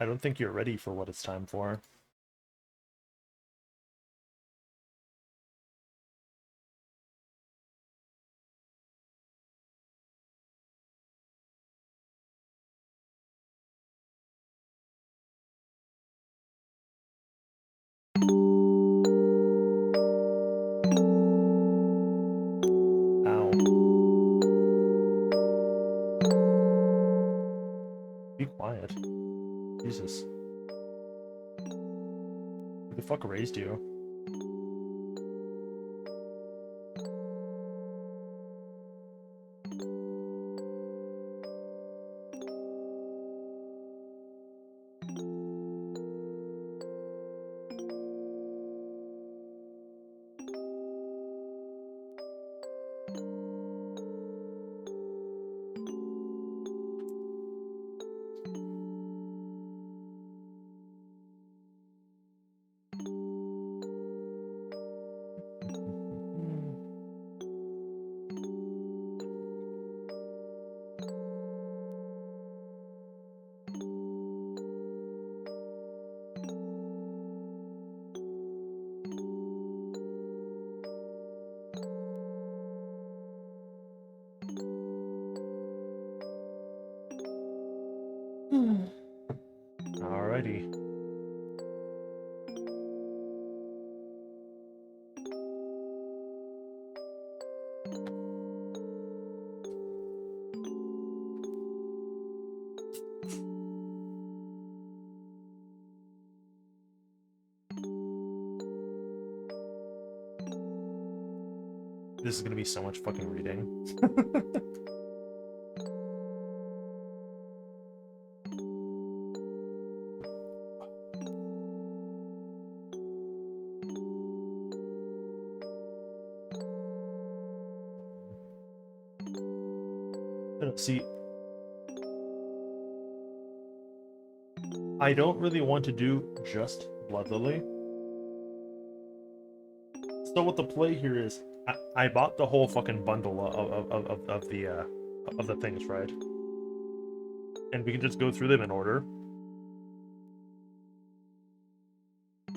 I don't think you're ready for what it's time for. Ow. Be quiet. Jesus. Who the fuck raised you? Alrighty. This is gonna be so much fucking reading. See, I don't really want to do just Blood Lily. So what the play here is, I bought the whole fucking bundle of the things, right? And we can just go through them in order.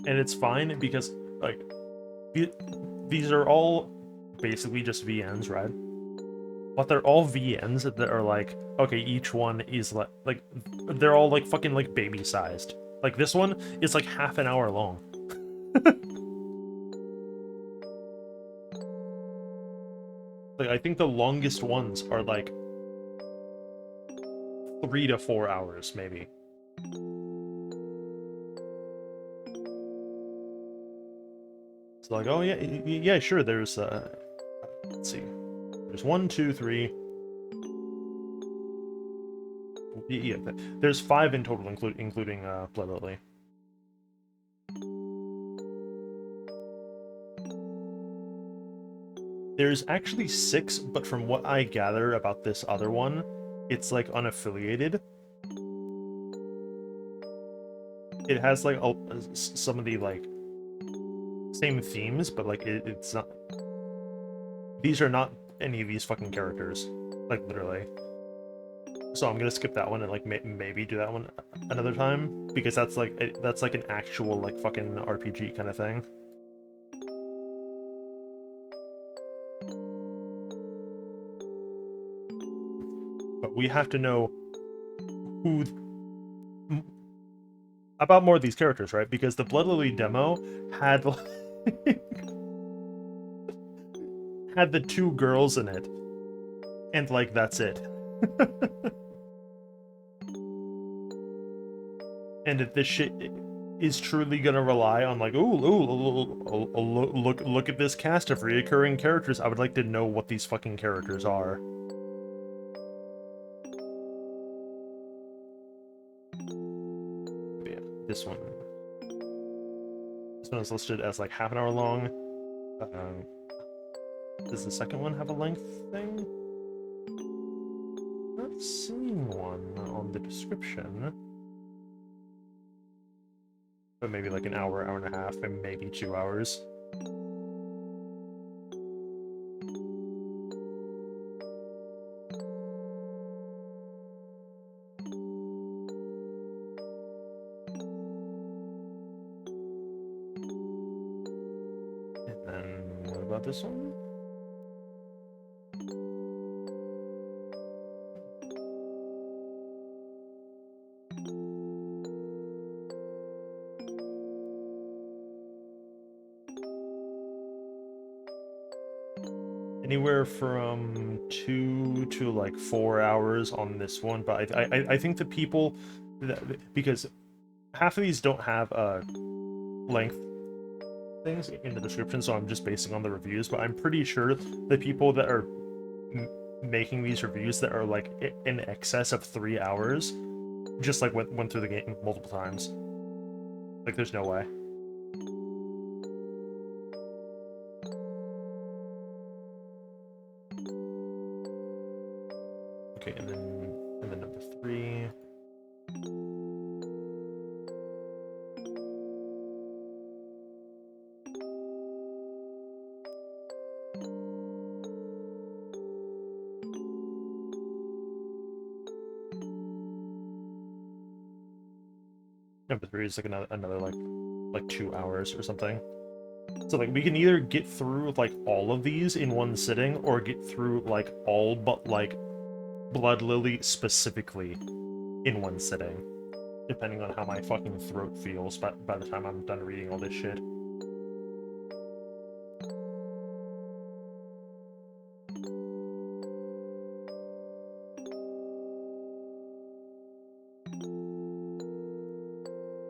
And it's fine because, like, these are all basically just VNs, right? But they're all VNs that are like, okay, each one is like they're all like fucking like baby sized. Like this one is like half an hour long. Like I think the longest ones are like 3 to 4 hours, maybe. It's like, oh yeah, yeah, sure. There's let's see, there's one, two, three. Yeah, there's 5 in total, including Blood Lily. There's actually 6, but from what I gather about this other one, it's like unaffiliated. It has like some of the like same themes, but like it's not. These are not any of these fucking characters, like literally. So I'm gonna skip that one and like maybe do that one another time because that's like an actual like fucking RPG kind of thing. But we have to know who about more of these characters, right? Because the Blood Lily demo had had the 2 girls in it, and like that's it. And if this shit is truly gonna rely on like, look at this cast of reoccurring characters, I would like to know what these fucking characters are. But yeah, this one. This one is listed as like half an hour long. Does the second one have a length thing? Not seeing one on the description. But maybe like an hour, hour and a half, and maybe 2 hours. about this one? Anywhere from 2 to like 4 hours on this one, but I think the people because half of these don't have length things in the description, so I'm just basing on the reviews, but I'm pretty sure the people that are making these reviews that are like in excess of 3 hours just like went through the game multiple times. Like, there's no way. Okay, and then number 3. Number 3 is like another like 2 hours or something. So like we can either get through like all of these in one sitting, or get through like all but like Blood Lily specifically in one sitting, depending on how my fucking throat feels by the time I'm done reading all this shit.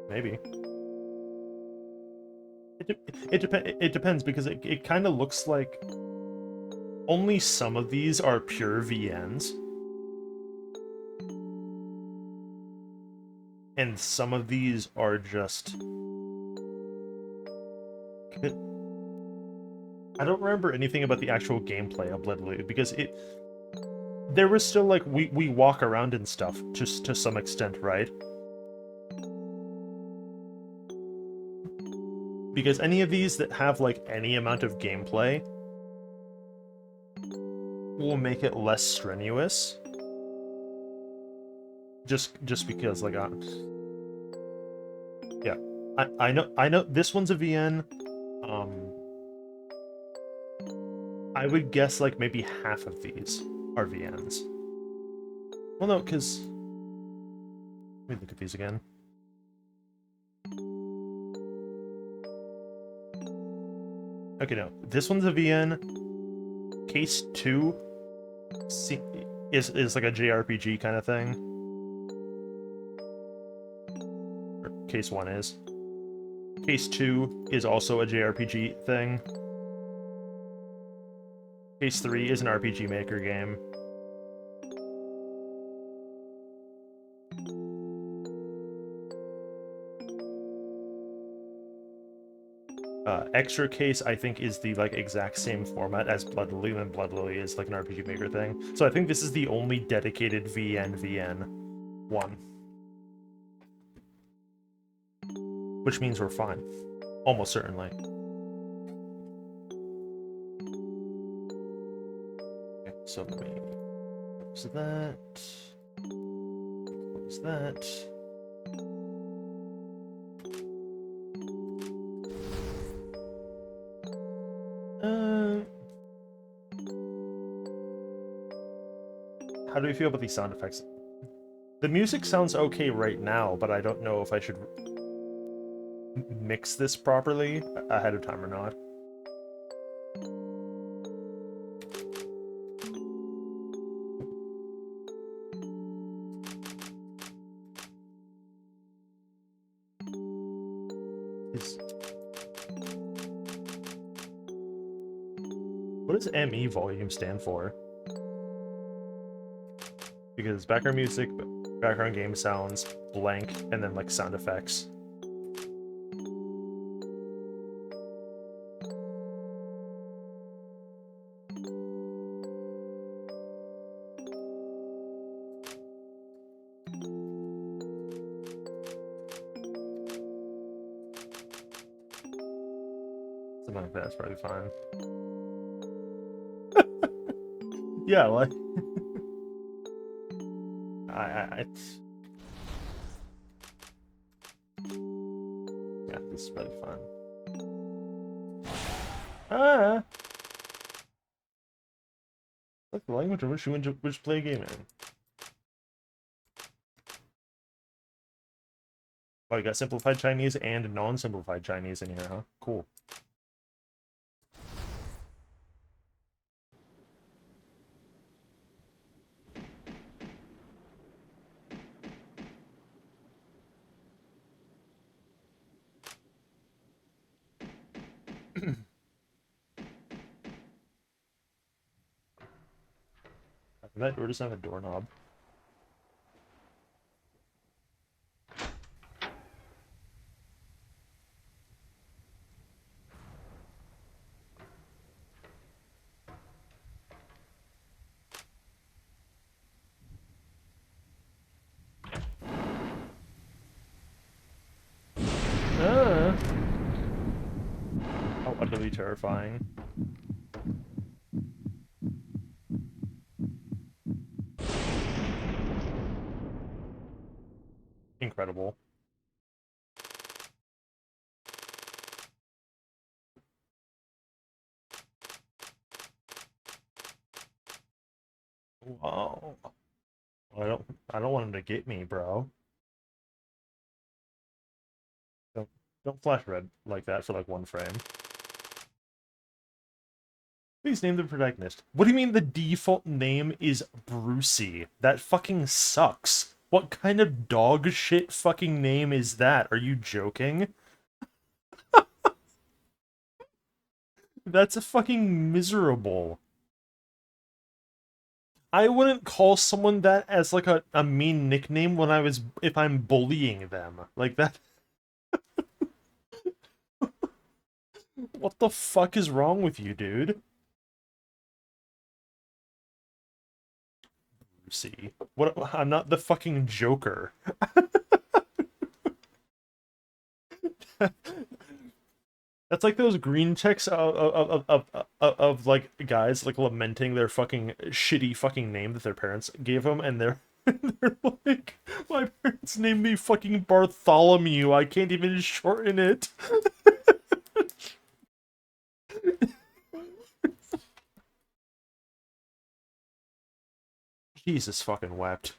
Maybe. It depends, because it kind of looks like only some of these are pure VNs. And some of these are just... I don't remember anything about the actual gameplay of Blood Lily, because there was still, like, we walk around and stuff, just to some extent, right? Because any of these that have, like, any amount of gameplay will make it less strenuous. Just because, like, yeah, I know this one's a VN. I would guess like maybe half of these are VNs. Well, no, because let me look at these again. Okay, no, this one's a VN. Case 2 is like a JRPG kind of thing. Or Case 1 is. Case 2 is also a JRPG thing. Case 3 is an RPG Maker game. Extra Case, I think, is the like exact same format as Blood Lily, and Blood Lily is like an RPG Maker thing. So I think this is the only dedicated VN one. Which means we're fine. Almost certainly. Okay, so let me close that. Close that. How do you feel about these sound effects? The music sounds okay right now, but I don't know if I should mix this properly ahead of time or not. What does ME volume stand for? Because background music, background game sounds, blank, and then like sound effects. Something like that's probably fine. Yeah, like yeah, this is probably fine. Ah. Select the language in which you wish to play a game in. Oh, you got simplified Chinese and non-simplified Chinese in here, huh? Cool. That door doesn't have a doorknob. Ah! How utterly terrifying. Incredible. Wow. I don't want him to get me, bro. Don't flash red like that for like one frame. Please name the protagonist. What do you mean the default name is Brucey? That fucking sucks. What kind of dog shit fucking name is that? Are you joking? That's a fucking miserable. I wouldn't call someone that as like a mean nickname when if I'm bullying them. Like that. What the fuck is wrong with you, dude? Brucey. What? I'm not the fucking Joker. That's like those green checks of like guys like lamenting their fucking shitty fucking name that their parents gave them, and they're like, my parents named me fucking Bartholomew. I can't even shorten it. Jesus fucking wept.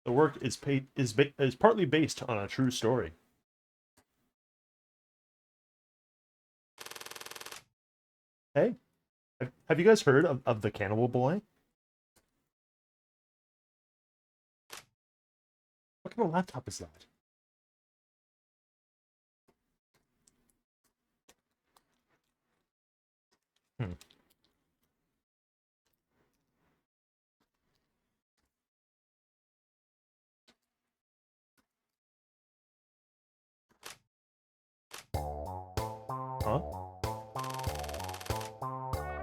The work is partly based on a true story. Hey, have you guys heard of the Cannibal Boy? What kind of laptop is that? Hmm. Huh?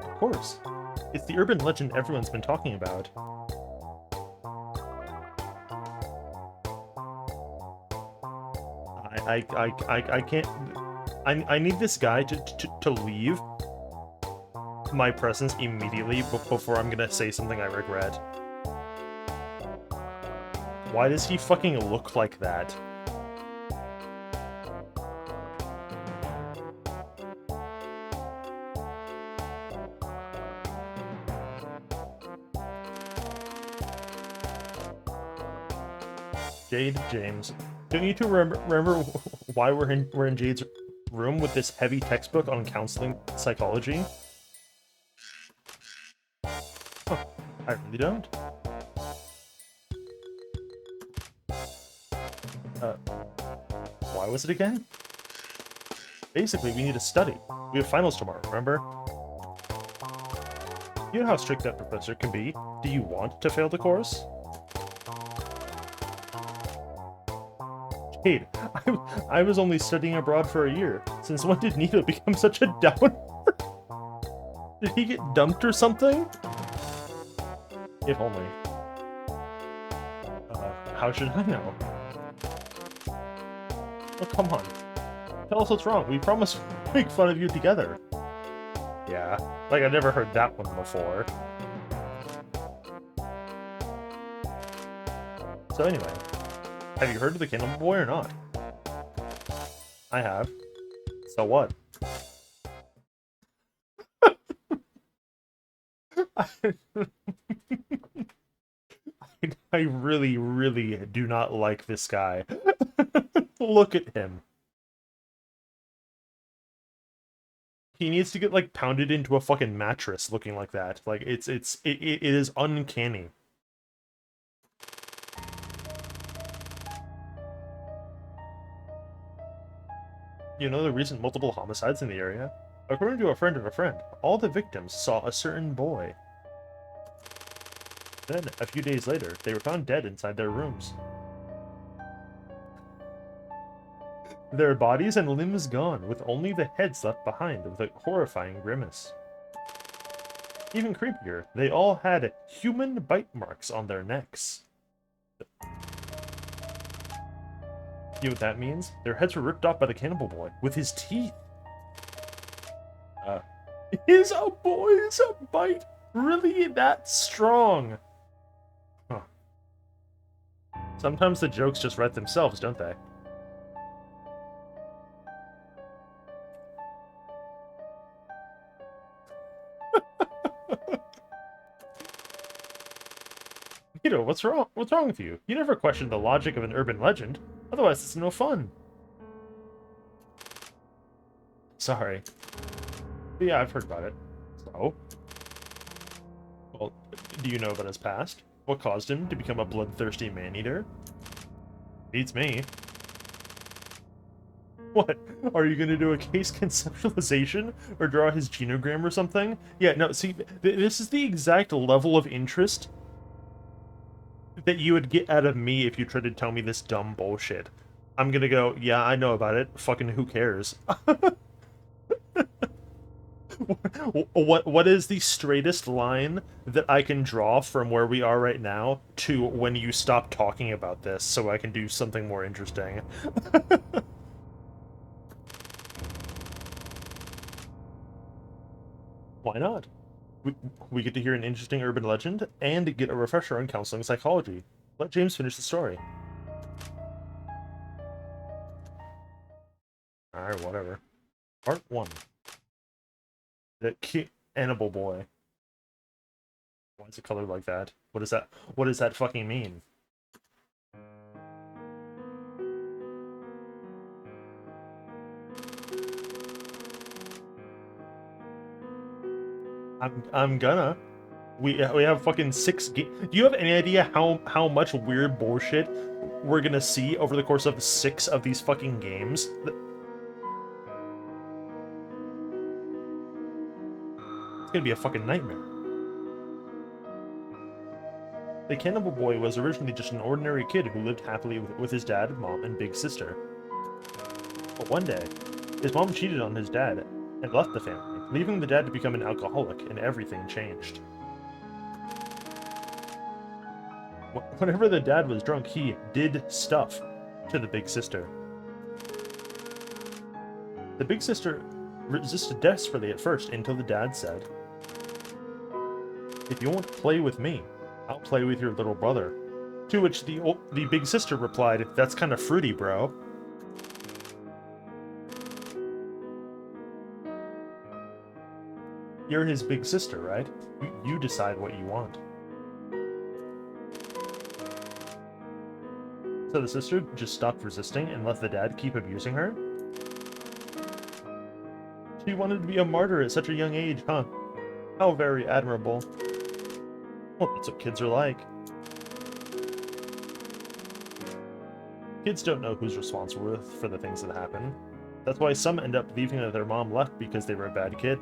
Of course. It's the urban legend everyone's been talking about. I can't. I need this guy to leave my presence immediately before I'm gonna say something I regret. Why does he fucking look like that? Jade, James. Don't you two remember why we're in Jade's room with this heavy textbook on counseling psychology? Huh, I really don't. Why was it again? Basically, we need to study. We have finals tomorrow, remember? You know how strict that professor can be. Do you want to fail the course? Jade, I was only studying abroad for a year. Since when did Nito become such a downer? Did he get dumped or something? If only. How should I know? Oh, come on. Tell us what's wrong. We promised we'd make fun of you together. Yeah, like I've never heard that one before. So anyway, have you heard of the Cannibal Boy or not? I have. So what? I really, really do not like this guy. Look at him. He needs to get, like, pounded into a fucking mattress looking like that. Like, it is uncanny. You know the recent multiple homicides in the area? According to a friend of a friend, all the victims saw a certain boy. Then, a few days later, they were found dead inside their rooms. Their bodies and limbs gone, with only the heads left behind with a horrifying grimace. Even creepier, they all had human bite marks on their necks. You know what that means? Their heads were ripped off by the Cannibal Boy, with his teeth! Is a boy's bite really that strong? Huh. Sometimes the jokes just write themselves, don't they? Nito, what's wrong? What's wrong with you? You never questioned the logic of an urban legend. Otherwise, it's no fun. Sorry. But yeah, I've heard about it. So? Well, do you know about his past? What caused him to become a bloodthirsty man-eater? Beats me. What? Are you gonna do a case conceptualization? Or draw his genogram or something? Yeah, no, see, this is the exact level of interest that you would get out of me if you tried to tell me this dumb bullshit. I'm gonna go, yeah, I know about it. Fucking who cares? What is the straightest line that I can draw from where we are right now to when you stop talking about this so I can do something more interesting? Why not? We get to hear an interesting urban legend and get a refresher on counseling psychology. Let James finish the story. Alright, whatever. Part 1. The Cannibal Boy. Why is it colored like that? What is that? What does that fucking mean? I'm gonna. We have fucking 6 Do you have any idea how much weird bullshit we're gonna see over the course of 6 of these fucking games? It's gonna be a fucking nightmare. The Cannibal Boy was originally just an ordinary kid who lived happily with his dad, mom, and big sister. But one day, his mom cheated on his dad and left the family, leaving the dad to become an alcoholic, and everything changed. Whenever the dad was drunk, he did stuff to the big sister. The big sister resisted desperately at first until the dad said, "If you won't play with me, I'll play with your little brother." To which the big sister replied, "That's kind of fruity, bro." You're his big sister, right? You decide what you want. So the sister just stopped resisting and let the dad keep abusing her? She wanted to be a martyr at such a young age, huh? How very admirable. Well, that's what kids are like. Kids don't know who's responsible for the things that happen. That's why some end up believing that their mom left because they were a bad kid.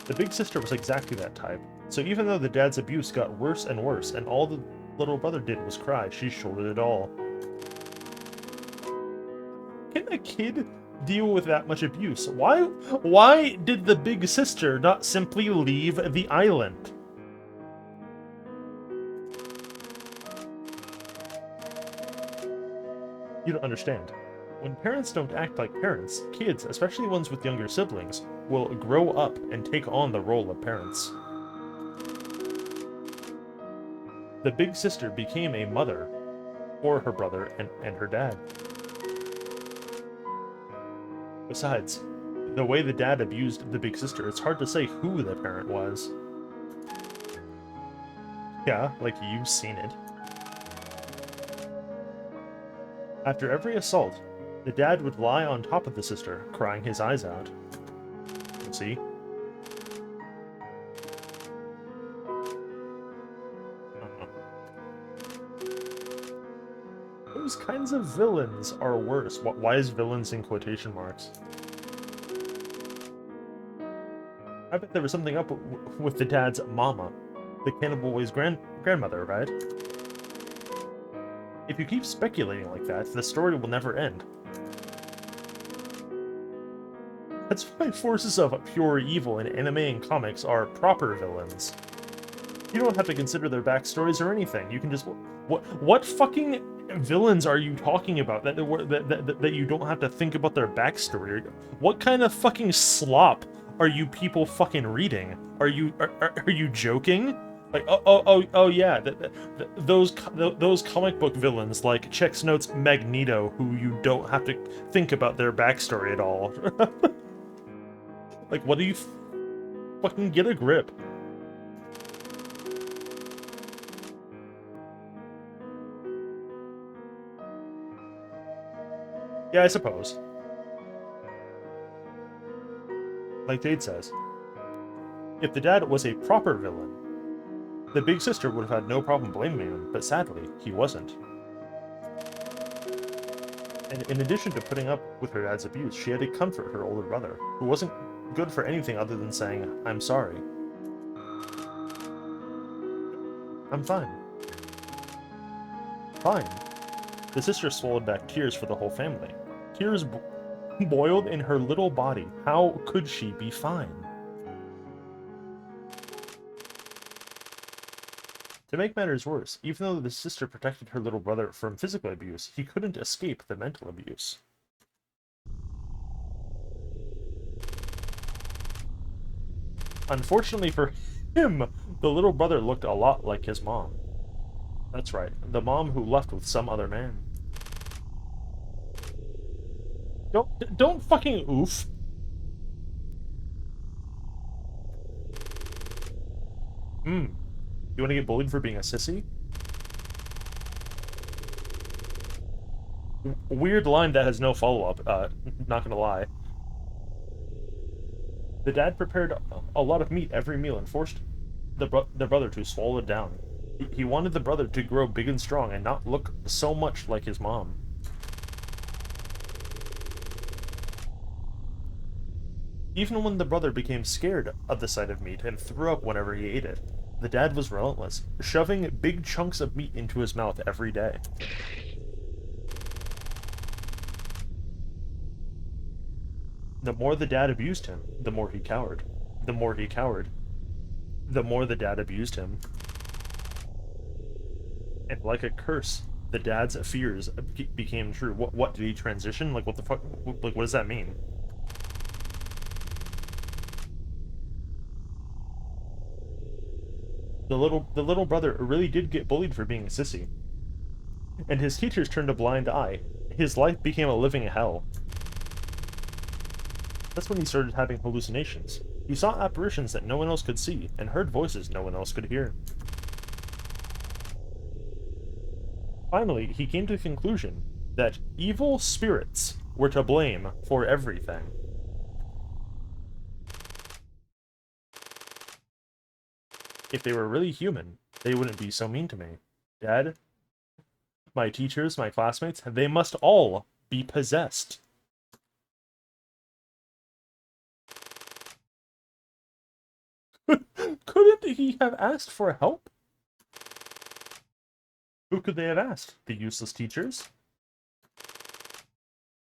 The big sister was exactly that type, so even though the dad's abuse got worse and worse, and all the little brother did was cry, she shouldered it all. Can a kid deal with that much abuse? Why did the big sister not simply leave the island? You don't understand. When parents don't act like parents, kids, especially ones with younger siblings, will grow up and take on the role of parents. The big sister became a mother for her brother and her dad. Besides, the way the dad abused the big sister, it's hard to say who the parent was. Yeah, like you've seen it. After every assault, the dad would lie on top of the sister, crying his eyes out. See? Those kinds of villains are worse. Why is villains in quotation marks? I bet there was something up with the dad's mama, the cannibal boy's grandmother, right? If you keep speculating like that, the story will never end. That's why forces of pure evil in anime and comics are proper villains. You don't have to consider their backstories or anything. You can just... What fucking villains are you talking about that you don't have to think about their backstory? What kind of fucking slop are you people fucking reading? Are you joking? Like, oh yeah, those comic book villains like Chex Notes Magneto, who you don't have to think about their backstory at all. Like, what do you fucking get a grip? Yeah, I suppose. Like Jade says, if the dad was a proper villain, the big sister would have had no problem blaming him, but sadly, he wasn't. And in addition to putting up with her dad's abuse, she had to comfort her older brother, who wasn't good for anything other than saying, "I'm sorry. I'm fine. Fine." The sister swallowed back tears for the whole family. Tears boiled in her little body. How could she be fine? To make matters worse, even though the sister protected her little brother from physical abuse, he couldn't escape the mental abuse. Unfortunately for him, the little brother looked a lot like his mom. That's right, the mom who left with some other man. Don't fucking oof. You want to get bullied for being a sissy? Weird line that has no follow-up, not gonna lie. The dad prepared a lot of meat every meal and forced the brother to swallow it down. He wanted the brother to grow big and strong and not look so much like his mom. Even when the brother became scared of the sight of meat and threw up whenever he ate it, the dad was relentless, shoving big chunks of meat into his mouth every day. The more the dad abused him, the more he cowered. The more he cowered, the more the dad abused him. And like a curse, the dad's fears became true. What did he transition? Like, what the fuck? Like, what does that mean? The little brother really did get bullied for being a sissy. And his teachers turned a blind eye. His life became a living hell. That's when he started having hallucinations. He saw apparitions that no one else could see, and heard voices no one else could hear. Finally, he came to the conclusion that evil spirits were to blame for everything. If they were really human, they wouldn't be so mean to me. Dad, my teachers, my classmates, they must all be possessed. Couldn't he have asked for help? Who could they have asked? The useless teachers?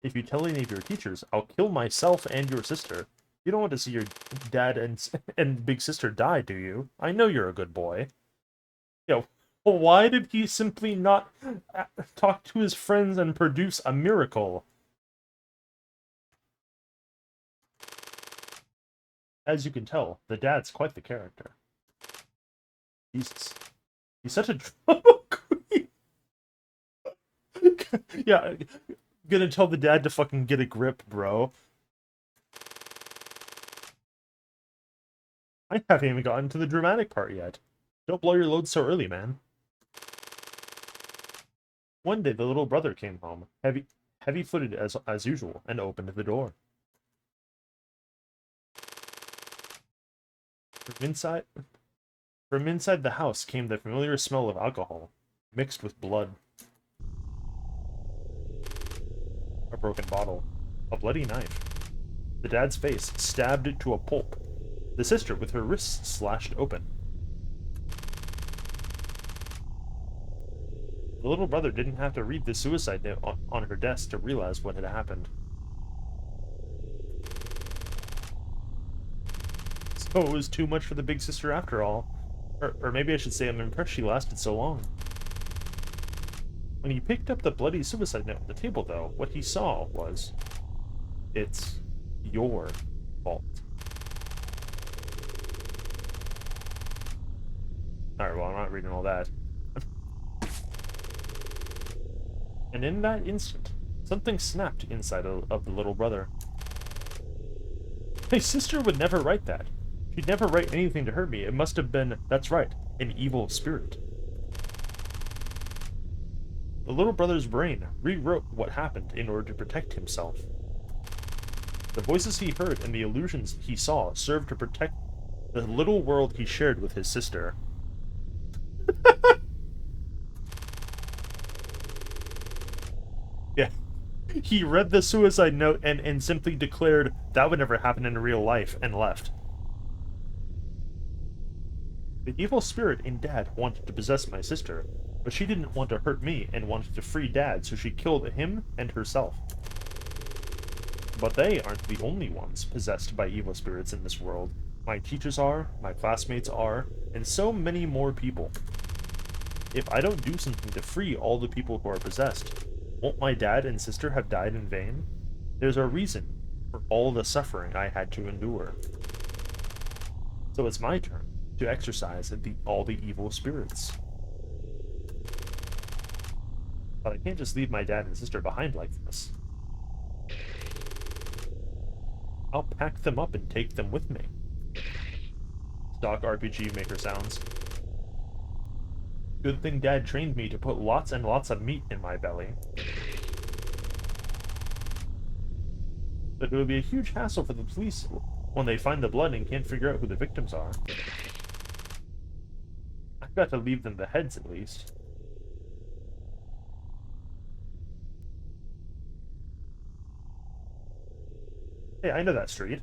If you tell any of your teachers, I'll kill myself and your sister. You don't want to see your dad and big sister die, do you? I know you're a good boy. Yo, well, why did he simply not talk to his friends and produce a miracle? As you can tell, the dad's quite the character. Jesus. He's such a drama queen. Yeah, gonna tell the dad to fucking get a grip, bro. I haven't even gotten to the dramatic part yet. Don't blow your load so early, man. One day the little brother came home, heavy-footed as usual, and opened the door. From inside the house came the familiar smell of alcohol, mixed with blood. A broken bottle. A bloody knife. The dad's face stabbed to a pulp. The sister with her wrists slashed open. The little brother didn't have to read the suicide note on her desk to realize what had happened. So it was too much for the big sister after all. Or maybe I should say I'm impressed she lasted so long. When he picked up the bloody suicide note on the table, though, what he saw was... It's your fault. Alright, well, I'm not reading all that. And in that instant, something snapped inside of the little brother. My sister would never write that. She'd never write anything to hurt me. It must have been, that's right, an evil spirit. The little brother's brain rewrote what happened in order to protect himself. The voices he heard and the illusions he saw served to protect the little world he shared with his sister. Yeah. He read the suicide note and simply declared that would never happen in real life and left. The evil spirit in Dad wanted to possess my sister, but she didn't want to hurt me and wanted to free Dad, so she killed him and herself. But they aren't the only ones possessed by evil spirits in this world. My teachers are, my classmates are, and so many more people. If I don't do something to free all the people who are possessed, won't my dad and sister have died in vain? There's a reason for all the suffering I had to endure. So it's my turn to exorcise all the evil spirits. But I can't just leave my dad and sister behind like this. I'll pack them up and take them with me. Stock RPG Maker sounds. Good thing Dad trained me to put lots and lots of meat in my belly. But it would be a huge hassle for the police when they find the blood and can't figure out who the victims are. I've got to leave them the heads at least. Hey, I know that street.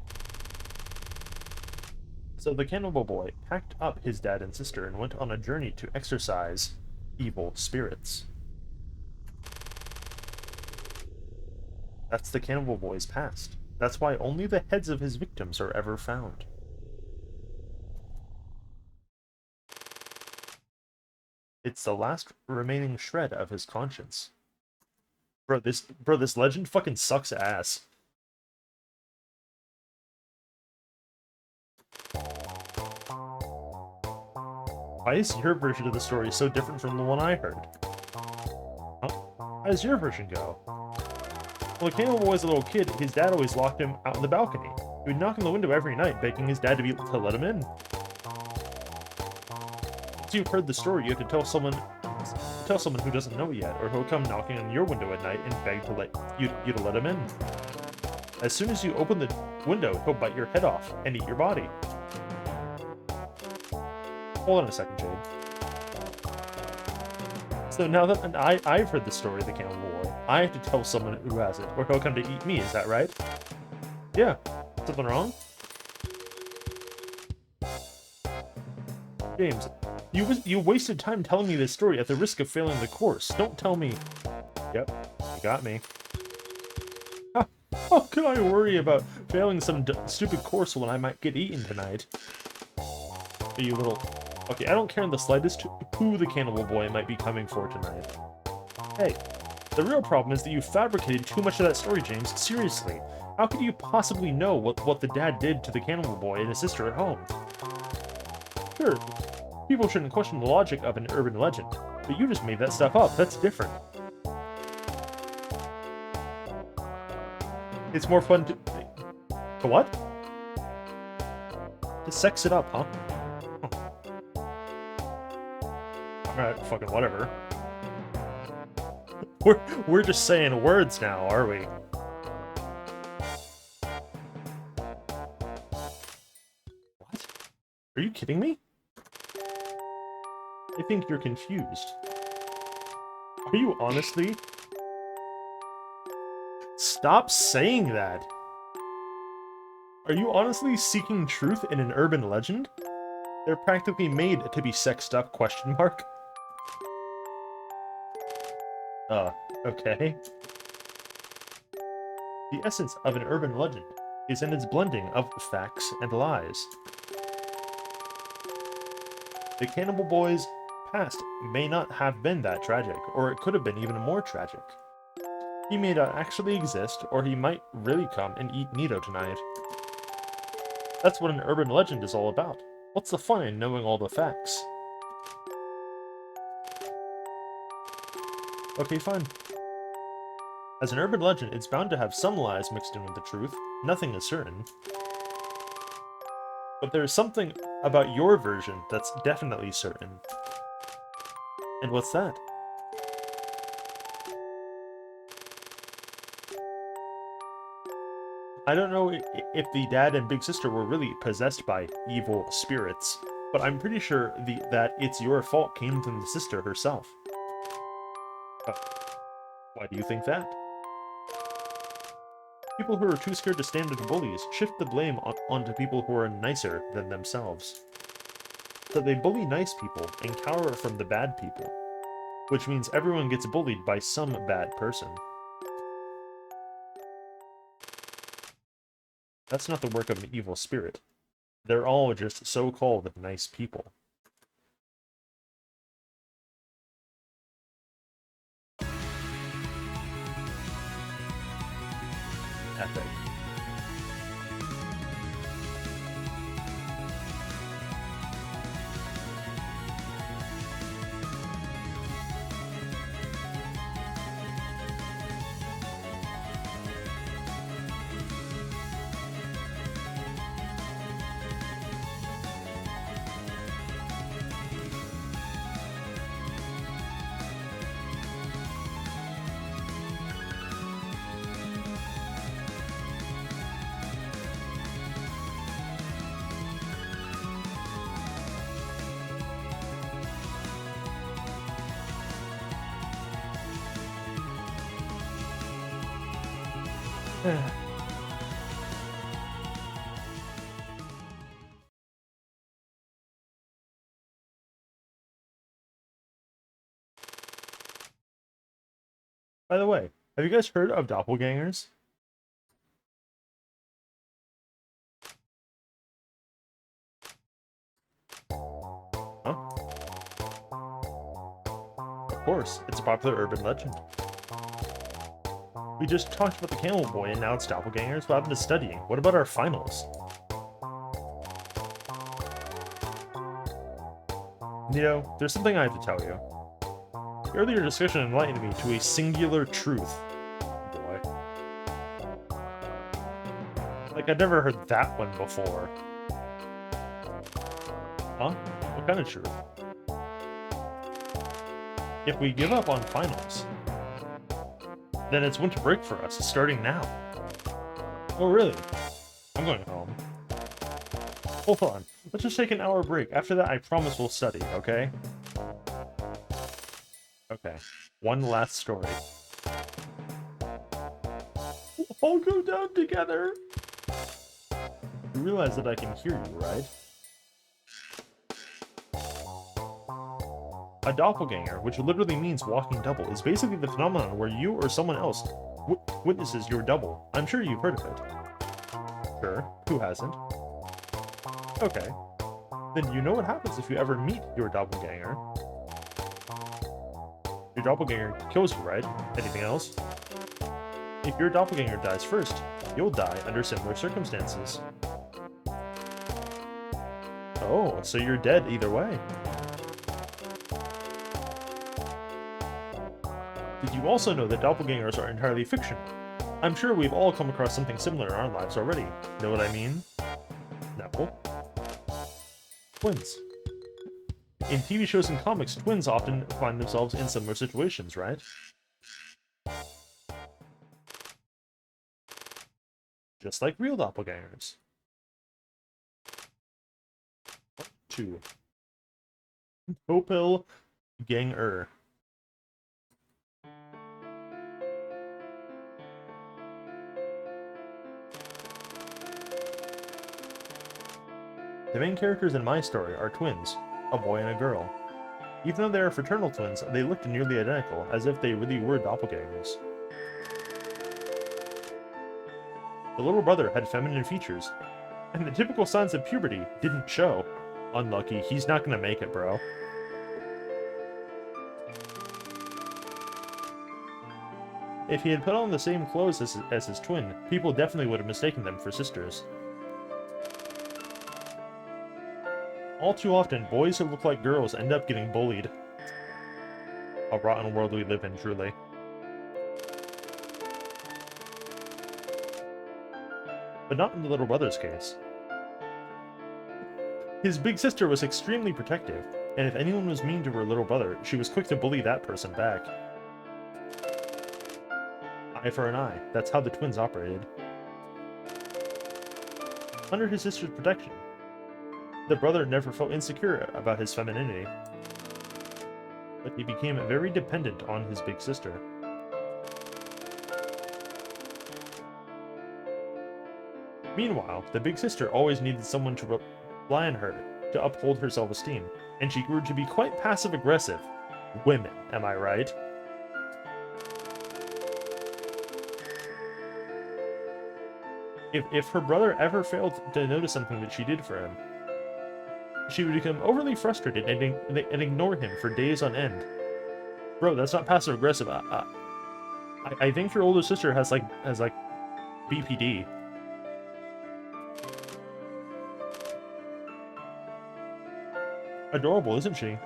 So the cannibal boy packed up his dad and sister and went on a journey to exorcise evil spirits. That's the cannibal boy's past. That's why only the heads of his victims are ever found. It's the last remaining shred of his conscience. Bro, this legend fucking sucks ass. Why is your version of the story so different from the one I heard? Huh? How does your version go? Well, the cannibal boy was a little kid, his dad always locked him out in the balcony. He would knock on the window every night, begging his dad to let him in. Once you've heard the story, you have to tell someone who doesn't know it yet, or he'll come knocking on your window at night and beg to let you to let him in. As soon as you open the window, he'll bite your head off and eat your body. Hold on a second, Jade. So now that I've heard the story of the cannibal boy, I have to tell someone who has it, or he'll come to eat me, is that right? Yeah. Something wrong? James, you wasted time telling me this story at the risk of failing the course. Don't tell me... Yep, you got me. How could I worry about failing some stupid course when I might get eaten tonight? You little... Okay, I don't care in the slightest who the cannibal boy might be coming for tonight. Hey, the real problem is that you fabricated too much of that story, James. Seriously, how could you possibly know what the dad did to the cannibal boy and his sister at home? Sure, People shouldn't question the logic of an urban legend, but you just made that stuff up. That's different. It's more fun to... To what? To sex it up, huh? Alright, fucking whatever. We're just saying words now, are we? What? Are you kidding me? I think you're confused. Are you honestly? Stop saying that! Are you honestly seeking truth in an urban legend? They're practically made to be sexed up, question mark? Okay. The essence of an urban legend is in its blending of facts and lies. The Cannibal Boy's past may not have been that tragic, or it could have been even more tragic. He may not actually exist, or he might really come and eat Nito tonight. That's what an urban legend is all about. What's the fun in knowing all the facts? Okay, fine. As an urban legend, it's bound to have some lies mixed in with the truth. Nothing is certain. But there's something about your version that's definitely certain. And what's that? I don't know if the dad and big sister were really possessed by evil spirits, but I'm pretty sure that it's your fault came from the sister herself. Why do you think that? People who are too scared to stand into bullies shift the blame onto people who are nicer than themselves. So they bully nice people and cower from the bad people, which means everyone gets bullied by some bad person. That's not the work of an evil spirit. They're all just so-called nice people. Epic. By the way, have you guys heard of doppelgangers? Huh? Of course, it's a popular urban legend. We just talked about the Camel Boy and now it's doppelgangers. What happened to studying? What about our finals? Nito, there's something I have to tell you. The earlier discussion enlightened me to a singular truth. Boy. Like, I'd never heard that one before. Huh? What kind of truth? If we give up on finals, then it's winter break for us, starting now. Oh, really? I'm going home. Hold on. Let's just take an hour break. After that, I promise we'll study, okay? Okay. One last story. We'll all go down together! You realize that I can hear you, right? A doppelganger, which literally means walking double, is basically the phenomenon where you or someone else witnesses your double. I'm sure you've heard of it. Sure, who hasn't? Okay. Then you know what happens if you ever meet your doppelganger. Your doppelganger kills you, right? Anything else? If your doppelganger dies first, you'll die under similar circumstances. Oh, so you're dead either way. Did you also know that doppelgangers are entirely fictional? I'm sure we've all come across something similar in our lives already. Know what I mean? No. Twins. In TV shows and comics, twins often find themselves in similar situations, right? Just like real doppelgangers. 2. Doppelganger. The main characters in my story are twins, a boy and a girl. Even though they are fraternal twins, they looked nearly identical, as if they really were doppelgangers. The little brother had feminine features, and the typical signs of puberty didn't show. Unlucky, he's not gonna make it, bro. If he had put on the same clothes as his twin, people definitely would have mistaken them for sisters. All too often, boys who look like girls end up getting bullied. A rotten world we live in, truly. But not in the little brother's case. His big sister was extremely protective, and if anyone was mean to her little brother, she was quick to bully that person back. Eye for an eye, that's how the twins operated. Under his sister's protection, the brother never felt insecure about his femininity, but he became very dependent on his big sister. Meanwhile, the big sister always needed someone to rely on her to uphold her self-esteem, and she grew to be quite passive-aggressive. Women, am I right? If her brother ever failed to notice something that she did for him, she would become overly frustrated and ignore him for days on end. Bro, that's not passive-aggressive. I think your older sister has like BPD. Adorable, isn't she?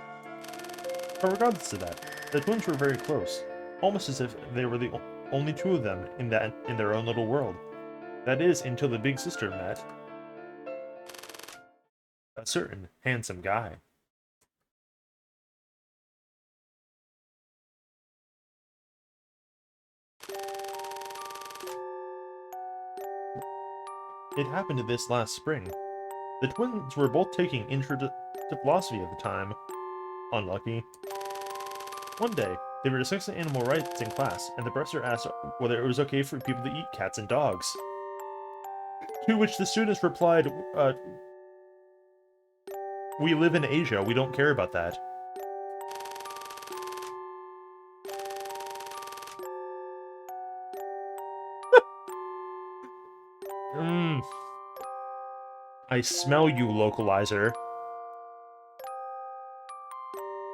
But regardless of that, the twins were very close, almost as if they were the only two of them in their own little world. That is, until the big sister met a certain handsome guy. It happened this last spring. The twins were both taking intro to philosophy at the time. Unlucky. One day, they were discussing animal rights in class, and the professor asked whether it was okay for people to eat cats and dogs. To which the students replied, we live in Asia, we don't care about that. I smell you, localizer.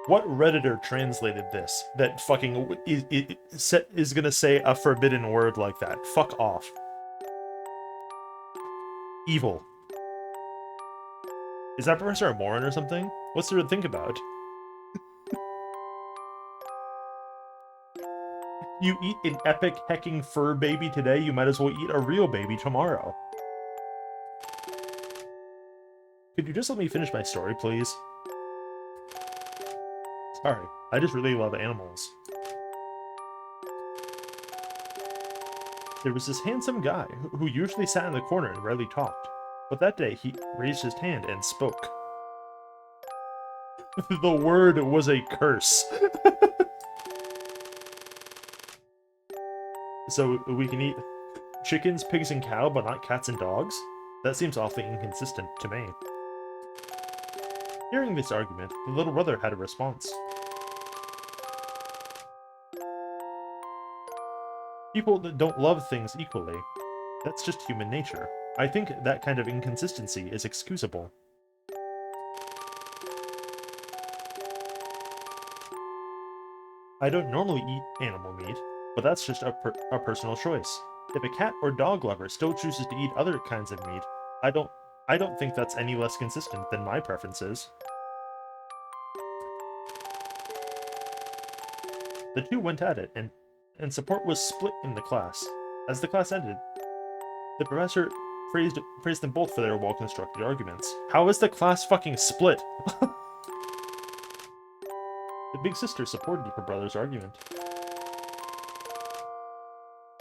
What Redditor translated this that fucking is gonna say a forbidden word like that? Fuck off. Evil. Is that professor a moron or something? What's there to think about? You eat an epic hecking fur baby today, you might as well eat a real baby tomorrow. Could you just let me finish my story, please? Sorry, I just really love animals. There was this handsome guy who usually sat in the corner and rarely talked, but that day he raised his hand and spoke. The word was a curse. So we can eat chickens, pigs, and cow, but not cats and dogs? That seems awfully inconsistent to me. Hearing this argument, the little brother had a response. People that don't love things equally. That's just human nature. I think that kind of inconsistency is excusable. I don't normally eat animal meat, but that's just a personal choice. If a cat or dog lover still chooses to eat other kinds of meat, I don't think that's any less consistent than my preferences. The two went at it, and support was split in the class. As the class ended, the professor praised them both for their well-constructed arguments. How is the class fucking split? The big sister supported her brother's argument,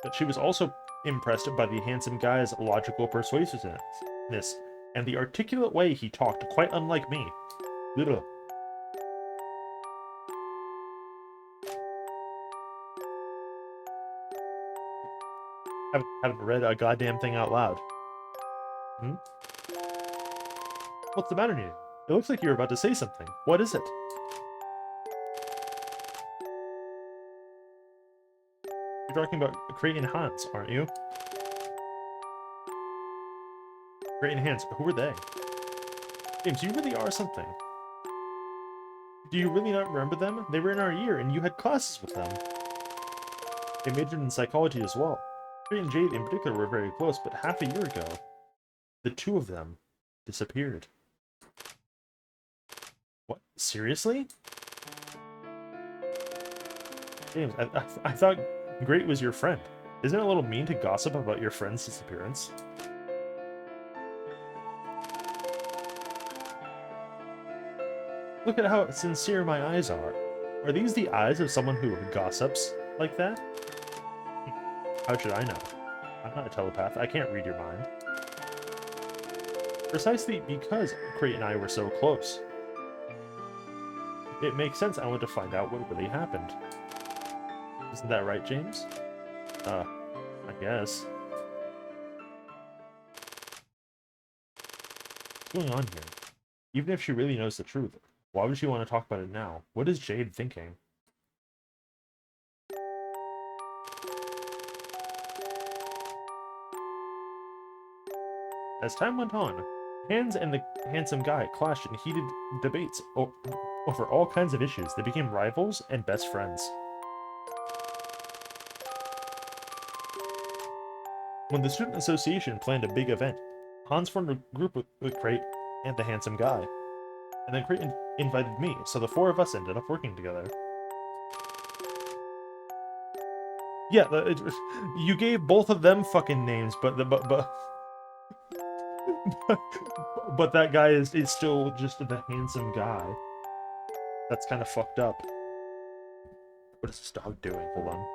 but she was also impressed by the handsome guy's logical persuasiveness and the articulate way he talked, quite unlike me. Ugh. Haven't read a goddamn thing out loud. Hmm? What's the matter, Nina? It looks like you're about to say something. What is it? You're talking about Crate and Hans, aren't you? Crate and Hans, who are they? James, you really are something. Do you really not remember them? They were in our year, and you had classes with them. They majored in psychology as well. Crate and Jade in particular were very close, but half a year ago, the two of them disappeared. What? Seriously? James, I thought Great was your friend. Isn't it a little mean to gossip about your friend's disappearance? Look at how sincere my eyes are. Are these the eyes of someone who gossips like that? How should I know? I'm not a telepath. I can't read your mind. Precisely because Crate and I were so close. It makes sense I want to find out what really happened. Isn't that right, James? I guess. What's going on here? Even if she really knows the truth, why would she want to talk about it now? What is Jade thinking? As time went on, Hans and the handsome guy clashed in heated debates over all kinds of issues. They became rivals and best friends. When the student association planned a big event, Hans formed a group with Crate and the handsome guy. And then Crate invited me, so the four of us ended up working together. Yeah, you gave both of them fucking names, but but that guy is still just the handsome guy. That's kind of fucked up. What is this dog doing? Hold on.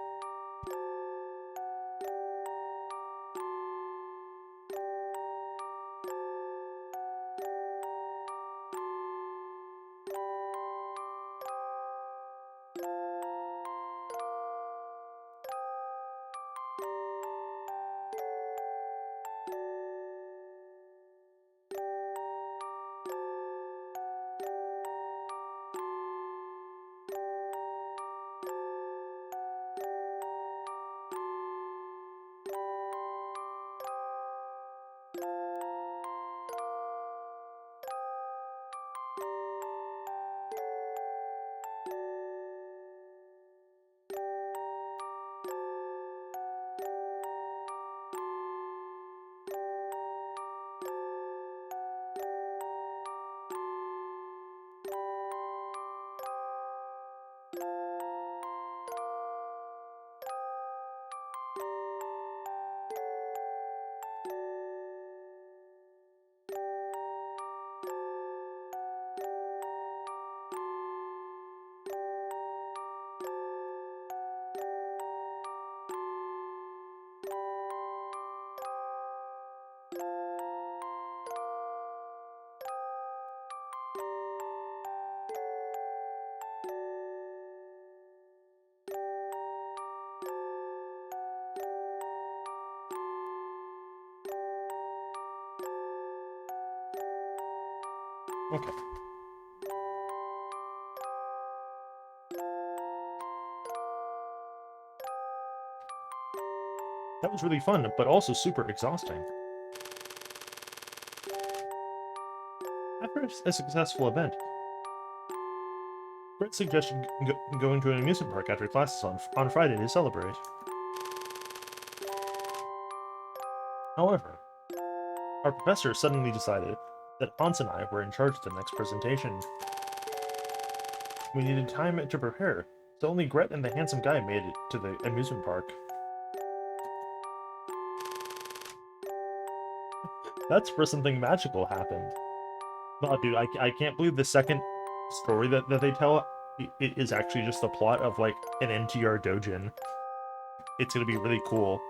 Okay. That was really fun, but also super exhausting. After a successful event, Brett suggested going to an amusement park after classes on Friday to celebrate. However, our professor suddenly decided that Hans and I were in charge of the next presentation. We needed time to prepare, So only Gret and the handsome guy made it to the amusement park. That's where something magical happened. Oh, dude, I can't believe the second story that they tell it is actually just the plot of, like, an NTR doujin. It's gonna be really cool.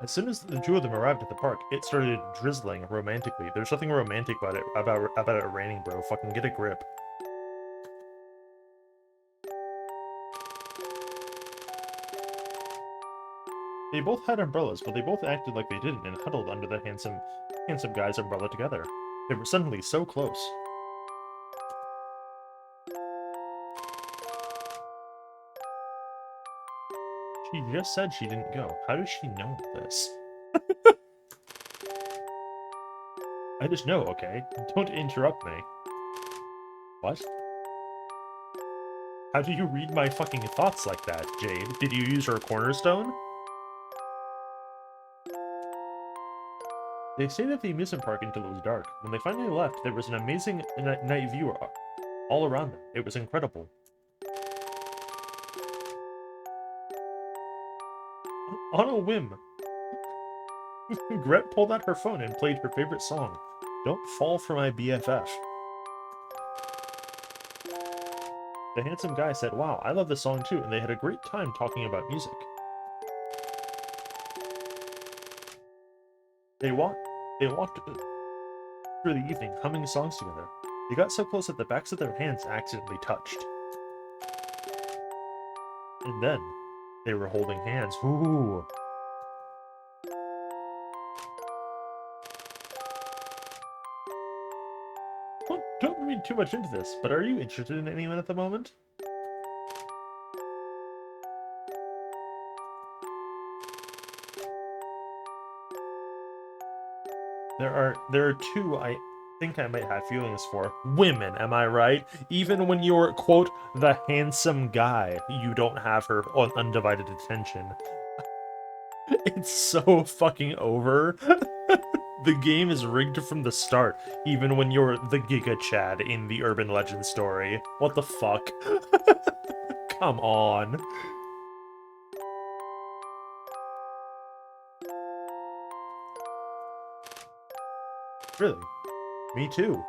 As soon as the two of them arrived at the park, it started drizzling romantically. There's nothing romantic about it raining, bro. Fucking get a grip. They both had umbrellas, but they both acted like they didn't and huddled under the handsome guy's umbrella together. They were suddenly so close. She just said she didn't go. How does she know this? I just know, okay? Don't interrupt me. What? How do you read my fucking thoughts like that, Jade? Did you use her cornerstone? They stayed at the amusement park until it was dark. When they finally left, there was an amazing night view all around them. It was incredible. On a whim, Gret pulled out her phone and played her favorite song, Don't Fall for My BFF. The handsome guy said, wow, I love this song too, and they had a great time talking about music. They walked through the evening, humming songs together. They got so close that the backs of their hands accidentally touched. And then, they were holding hands. Ooh. Don't read too much into this, but are you interested in anyone at the moment? There are two I think I might have feelings for. Women, am I right? Even when you're, quote, the handsome guy, you don't have her undivided attention. It's so fucking over. The game is rigged from the start, even when you're the Giga Chad in the urban legend story. What the fuck? Come on. Really? Me too.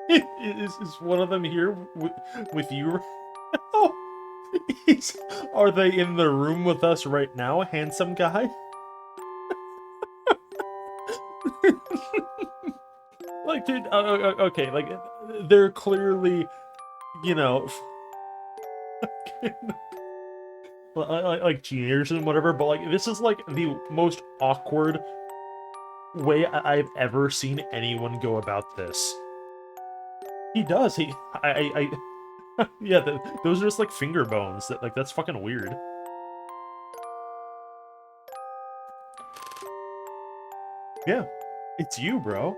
Is one of them here with you? Are they in the room with us right now, handsome guy? Like, dude, okay, like, they're clearly, you know, like teenagers and whatever, but, like, this is, like, the most awkward way I've ever seen anyone go about this. He does, yeah, those are just, like, finger bones, that's fucking weird. Yeah, it's you, bro.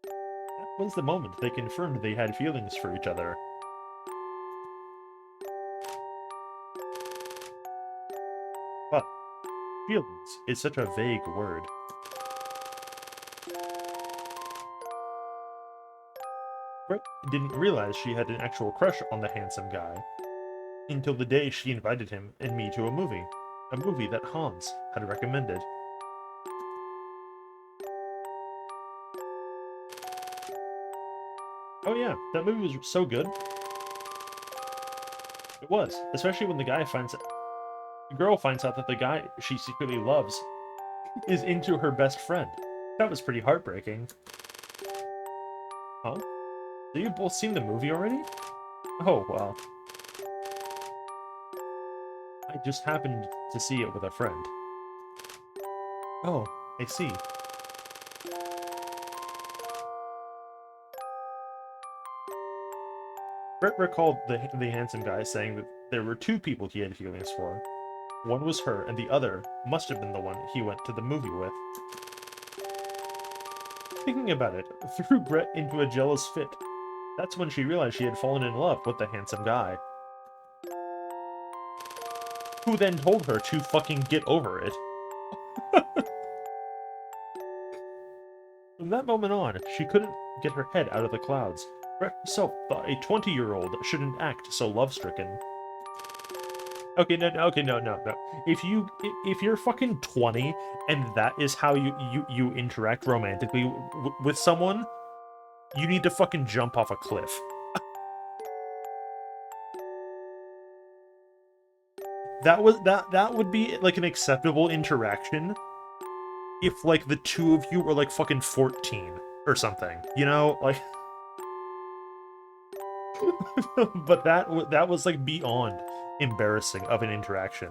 That was the moment they confirmed they had feelings for each other. But feelings is such a vague word. Brett didn't realize she had an actual crush on the handsome guy until the day she invited him and me to a movie that Hans had recommended. Oh yeah, that movie was so good. It was, especially when the girl finds out that the guy she secretly loves is into her best friend. That was pretty heartbreaking. Huh? So you've both seen the movie already? Oh, well. I just happened to see it with a friend. Oh, I see. Brett recalled the handsome guy saying that there were two people he had feelings for. One was her, and the other must have been the one he went to the movie with. thinking about it threw Brett into a jealous fit. That's when she realized she had fallen in love with the handsome guy. Who then told her to fucking get over it. From that moment on, she couldn't get her head out of the clouds. Brett herself thought a 20-year-old shouldn't act so love-stricken. Okay, no. If you're fucking 20 and that is how you interact romantically with someone, you need to fucking jump off a cliff. That would be like an acceptable interaction if like the two of you were like fucking 14 or something, you know, like. But that was like beyond embarrassing of an interaction.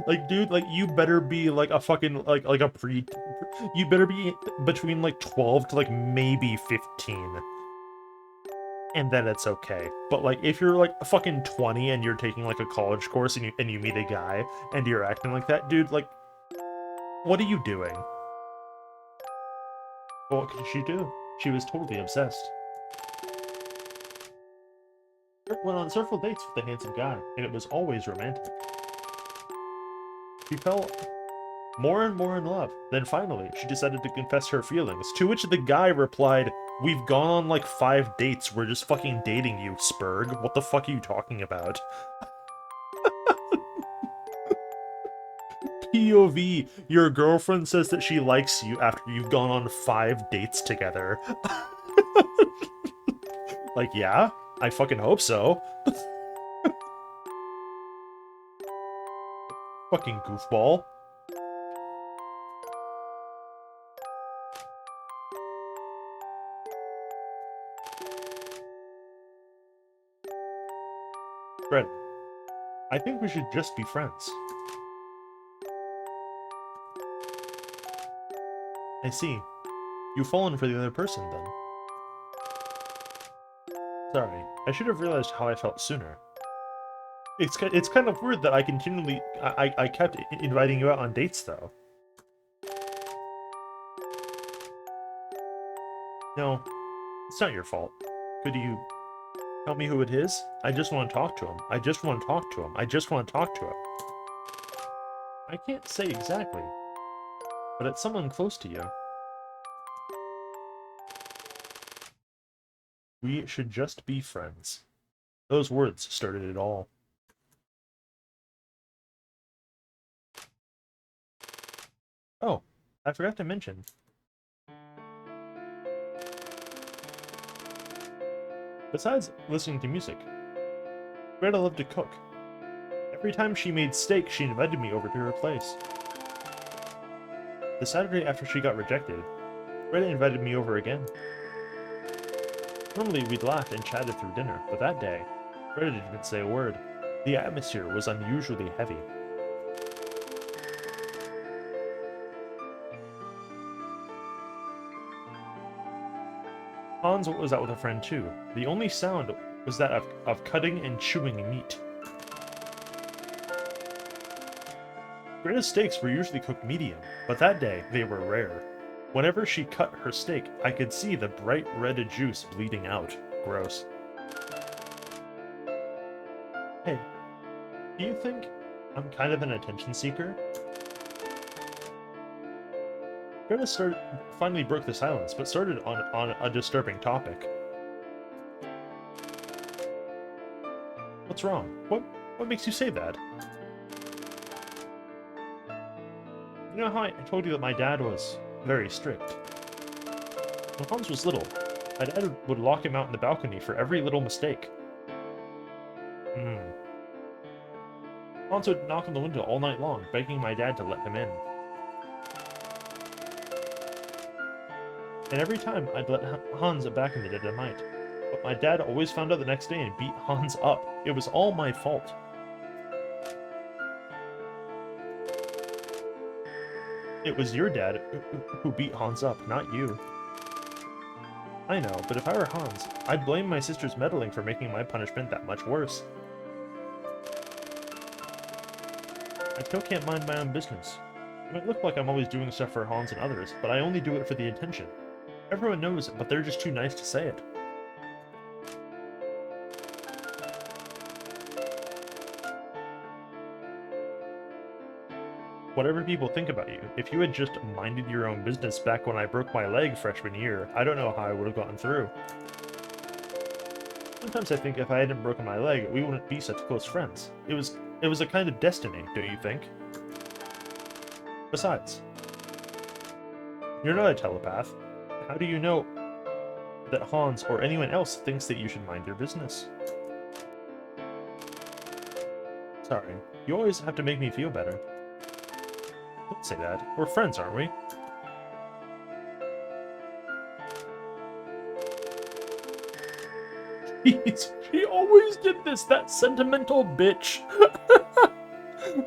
Like, dude, like you better be like a fucking like a pre. You better be between like 12 to like maybe 15. And then it's okay. But like if you're like fucking 20 and you're taking like a college course and you meet a guy and you're acting like that, dude, like what are you doing? Well, what could she do? She was totally obsessed. Brett went on several dates with the handsome guy, and it was always romantic. She fell more and more in love. Then finally, she decided to confess her feelings, to which the guy replied, "We've gone on like 5 dates, we're just fucking dating you, Spurg. What the fuck are you talking about?" POV, your girlfriend says that she likes you after you've gone on 5 dates together. Like, yeah, I fucking hope so. Fucking goofball. Fred, I think we should just be friends. I see. You've fallen for the other person, then. Sorry, I should have realized how I felt sooner. It's kind of weird that I continually... I kept inviting you out on dates, though. No, it's not your fault. Could you tell me who it is? I just want to talk to him. I just want to talk to him. I just want to talk to him. I can't say exactly, but it's someone close to you. We should just be friends. Those words started it all. Oh, I forgot to mention. Besides listening to music, Greta loved to cook. Every time she made steak, she invited me over to her place. The Saturday after she got rejected, Greta invited me over again. Normally we'd laughed and chatted through dinner, but that day, Greta didn't even say a word. The atmosphere was unusually heavy. Hans was out with a friend too. The only sound was that of cutting and chewing meat. Greta's steaks were usually cooked medium, but that day they were rare. Whenever she cut her steak, I could see the bright red juice bleeding out. Gross. Hey, do you think I'm kind of an attention seeker? Greta finally broke the silence, but started on a disturbing topic. What's wrong? What makes you say that? You know how I told you that my dad was very strict? When Hans was little, my dad would lock him out in the balcony for every little mistake. Hans would knock on the window all night long, begging my dad to let him in. And every time I'd let Hans back in the dead of night. But my dad always found out the next day and beat Hans up. It was all my fault. It was your dad who beat Hans up, not you. I know, but if I were Hans, I'd blame my sister's meddling for making my punishment that much worse. I still can't mind my own business. It might look like I'm always doing stuff for Hans and others, but I only do it for the attention. Everyone knows it, but they're just too nice to say it. Whatever people think about you, if you had just minded your own business back when I broke my leg freshman year, I don't know how I would have gotten through. Sometimes I think if I hadn't broken my leg, we wouldn't be such close friends. It was a kind of destiny, don't you think? Besides, you're not a telepath. How do you know that Hans or anyone else thinks that you should mind your business? Sorry, you always have to make me feel better. Don't say that. We're friends, aren't we? Jeez, she always did this, that sentimental bitch.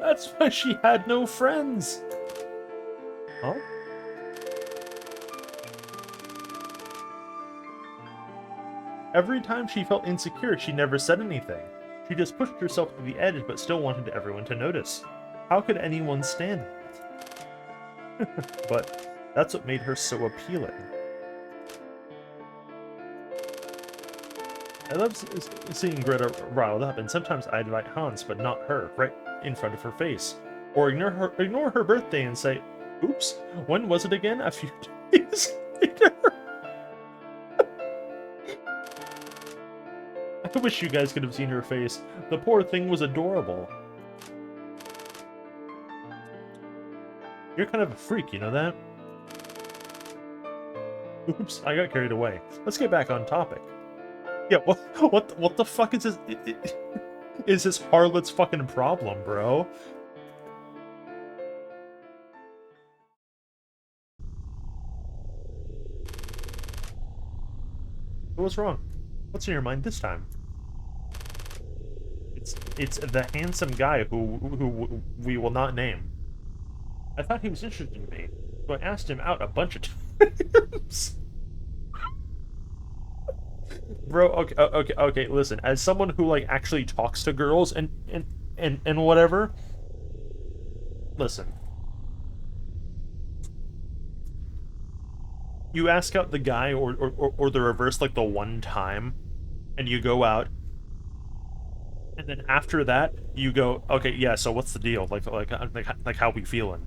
That's why she had no friends. Huh? Every time she felt insecure, she never said anything. She just pushed herself to the edge, but still wanted everyone to notice. How could anyone stand that? But that's what made her so appealing. I love seeing Greta riled up, and sometimes I invite Hans, but not her, right in front of her face. Or ignore her birthday and say, oops, when was it again? A few days later. I wish you guys could have seen her face. The poor thing was adorable. You're kind of a freak, you know that? Oops, I got carried away. Let's get back on topic. Yeah, what the fuck is this? Is this harlot's fucking problem, bro? What's wrong? What's in your mind this time? It's the handsome guy who we will not name. I thought he was interested in me, so I asked him out a bunch of times. Bro, okay, listen. As someone who like actually talks to girls and whatever, listen. You ask out the guy or the reverse like the one time, and you go out, and then after that you go, okay, yeah. So what's the deal? Like how we feeling?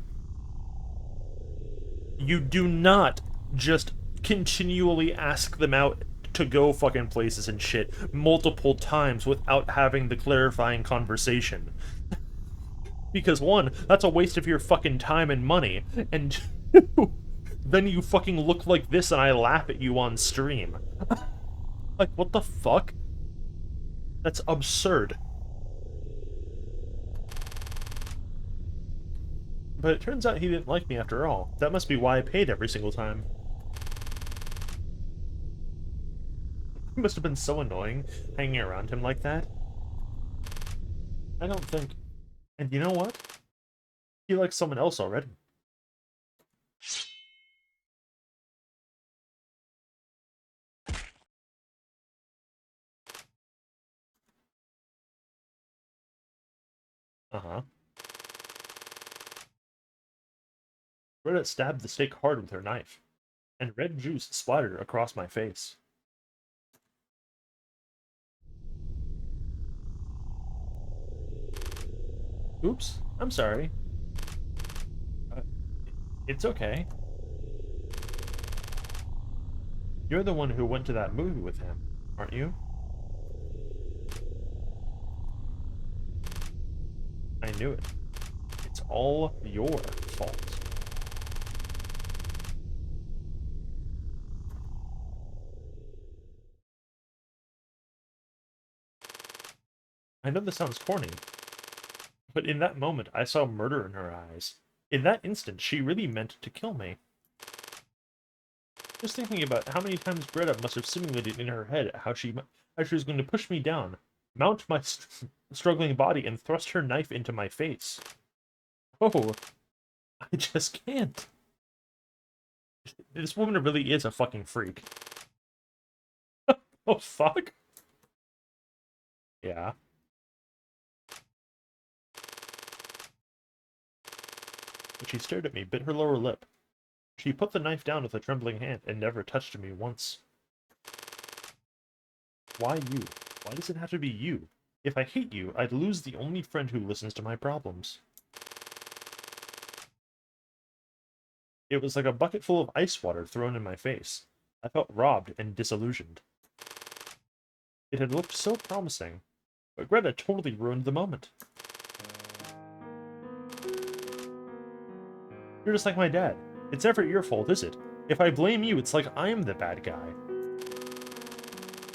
You do not just continually ask them out to go fucking places and shit multiple times without having the clarifying conversation. Because one, that's a waste of your fucking time and money, and two, then you fucking look like this and I laugh at you on stream. Like, what the fuck? That's absurd. But it turns out he didn't like me after all. That must be why I paid every single time. It must have been so annoying hanging around him like that. I don't think... And you know what? He likes someone else already. Uh-huh. Retta stabbed the steak hard with her knife, and red juice splattered across my face. Oops, I'm sorry. Uh, it's okay. You're the one who went to that movie with him, aren't you? I knew it. It's all your fault. I know this sounds corny, but in that moment I saw murder in her eyes. In that instant, she really meant to kill me. Just thinking about how many times Greta must have simulated in her head how she was going to push me down, mount my struggling body, and thrust her knife into my face. Oh, I just can't. This woman really is a fucking freak. Oh, fuck? Yeah. she stared at me, bit her lower lip. She put the knife down with a trembling hand and never touched me once. Why you? Why does it have to be you? If I hate you, I'd lose the only friend who listens to my problems. It was like a bucket full of ice water thrown in my face. I felt robbed and disillusioned. It had looked so promising, but Greta totally ruined the moment. You're just like my dad. It's never your fault, is it? If I blame you, it's like I'm the bad guy.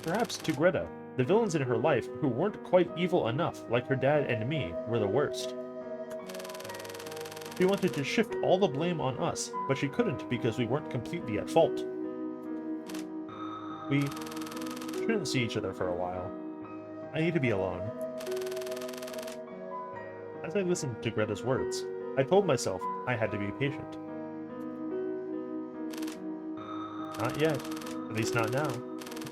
Perhaps to Greta, the villains in her life who weren't quite evil enough, like her dad and me, were the worst. She wanted to shift all the blame on us, but she couldn't because we weren't completely at fault. We shouldn't see each other for a while. I need to be alone. As I listened to Greta's words, I told myself I had to be patient. Not yet. At least not now.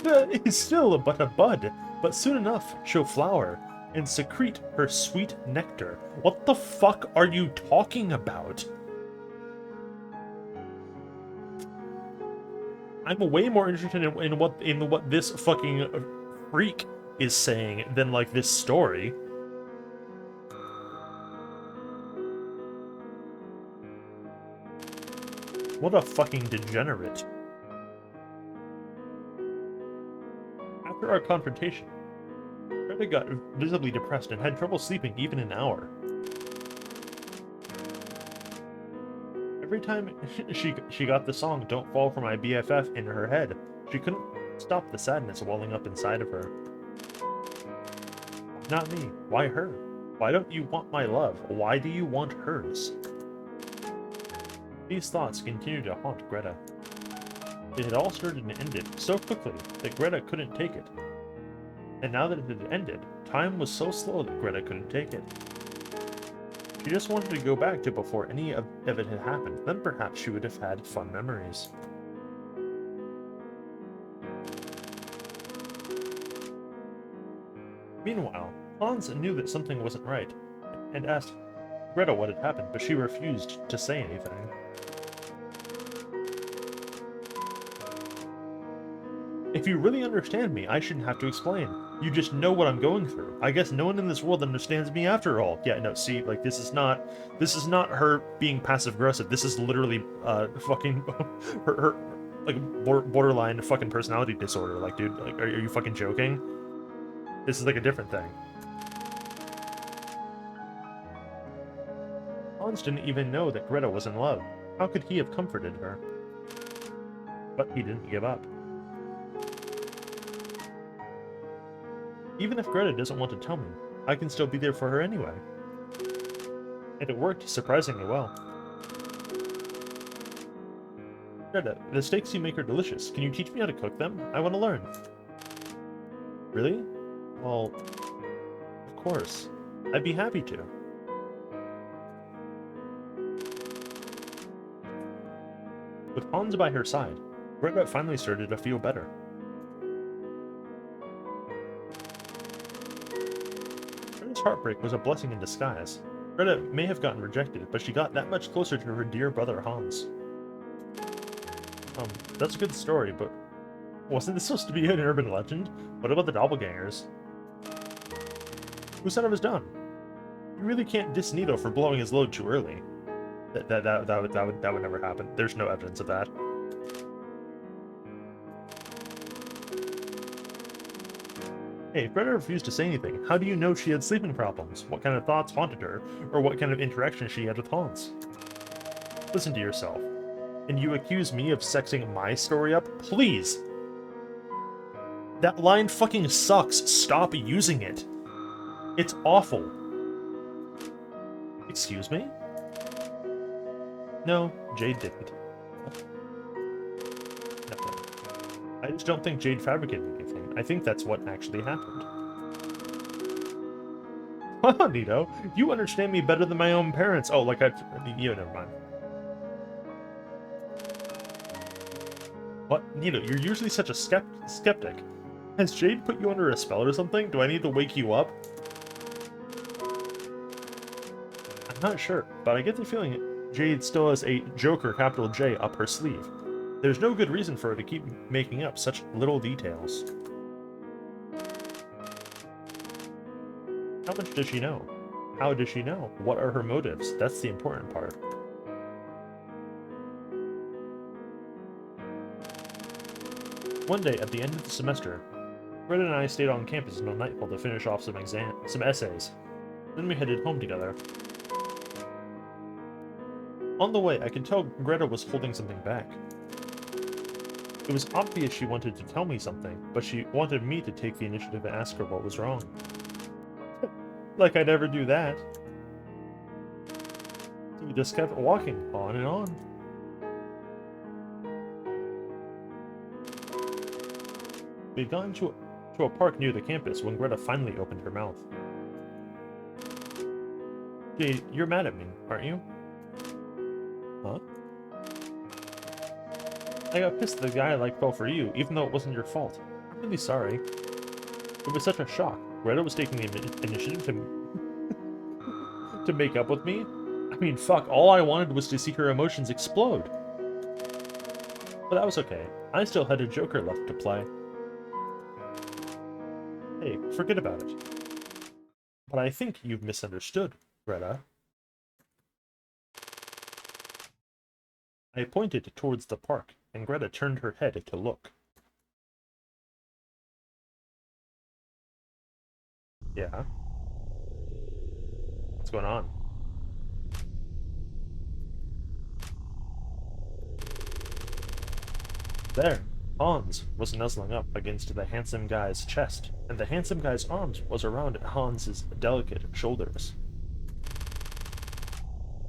It's still but a bud, but soon enough she'll flower and secrete her sweet nectar. What the fuck are you talking about? I'm way more interested in what this fucking freak is saying than like this story. What a fucking degenerate. After our confrontation, Greta got visibly depressed and had trouble sleeping even an hour. Every time she got the song Don't Fall for My BFF in her head, she couldn't stop the sadness welling up inside of her. Not me. Why her? Why don't you want my love? Why do you want hers? These thoughts continued to haunt Greta. It had all started and ended so quickly that Greta couldn't take it. And now that it had ended, time was so slow that Greta couldn't take it. She just wanted to go back to before any of it had happened, then perhaps she would have had fun memories. Meanwhile, Hans knew that something wasn't right, and asked Greta what had happened, but she refused to say anything. If you really understand me, I shouldn't have to explain. You just know what I'm going through. I guess no one in this world understands me after all. Yeah, no, see, like, this is not her being passive-aggressive. This is literally, fucking, her like, borderline fucking personality disorder. Like, dude, like, are you fucking joking? This is, like, a different thing. Hans didn't even know that Greta was in love. How could he have comforted her? But he didn't give up. Even if Greta doesn't want to tell me, I can still be there for her anyway. And it worked surprisingly well. Greta, the steaks you make are delicious. Can you teach me how to cook them? I want to learn. Really? Well, of course. I'd be happy to. With Hans by her side, Greta finally started to feel better. Greta's heartbreak was a blessing in disguise. Greta may have gotten rejected, but she got that much closer to her dear brother Hans. That's a good story, but wasn't this supposed to be an urban legend? What about the doppelgangers? Who said I was done? You really can't diss Nito for blowing his load too early. That would never happen. There's no evidence of that. Hey, if Greta refused to say anything, how do you know she had sleeping problems? What kind of thoughts haunted her? Or what kind of interaction she had with Hans? Listen to yourself. And you accuse me of sexing my story up? Please! That line fucking sucks. Stop using it. It's awful. Excuse me? No, Jade didn't. Nothing. I just don't think Jade fabricated anything. I think that's what actually happened. Haha, Nito, you understand me better than my own parents. Oh, like yeah, never mind. What? Nito, you're usually such a skeptic. Has Jade put you under a spell or something? Do I need to wake you up? I'm not sure, but I get the feeling Jade still has a Joker capital J up her sleeve. There's no good reason for her to keep making up such little details. How much does she know? How does she know? What are her motives? That's the important part. One day, at the end of the semester, Greta and I stayed on campus until nightfall to finish off some essays. Then we headed home together. On the way, I could tell Greta was holding something back. It was obvious she wanted to tell me something, but she wanted me to take the initiative and ask her what was wrong. Like I'd ever do that. So we just kept walking on and on. We had gotten to a park near the campus when Greta finally opened her mouth. Jade, you're mad at me, aren't you? Huh? I got pissed that the guy fell for you, even though it wasn't your fault. I'm really sorry. It was such a shock. Greta was taking the initiative to make up with me. I mean, fuck, all I wanted was to see her emotions explode. But that was okay. I still had a Joker left to play. Hey, forget about it. But I think you've misunderstood, Greta. I pointed towards the park, and Greta turned her head to look. Yeah? What's going on? There, Hans was nuzzling up against the handsome guy's chest, and the handsome guy's arms was around Hans's delicate shoulders.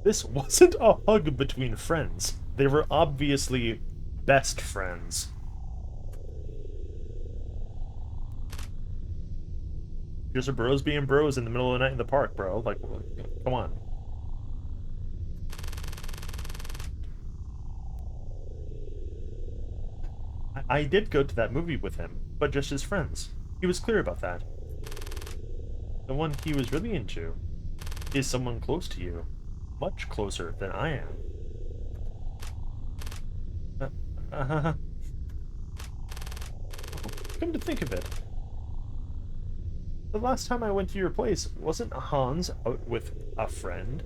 This wasn't a hug between friends. They were obviously best friends. Just a bros being bros in the middle of the night in the park, bro. Like, come on. I did go to that movie with him, but just as friends. He was clear about that. The one he was really into is someone close to you. Much closer than I am. Come to think of it, the last time I went to your place, wasn't Hans out with a friend?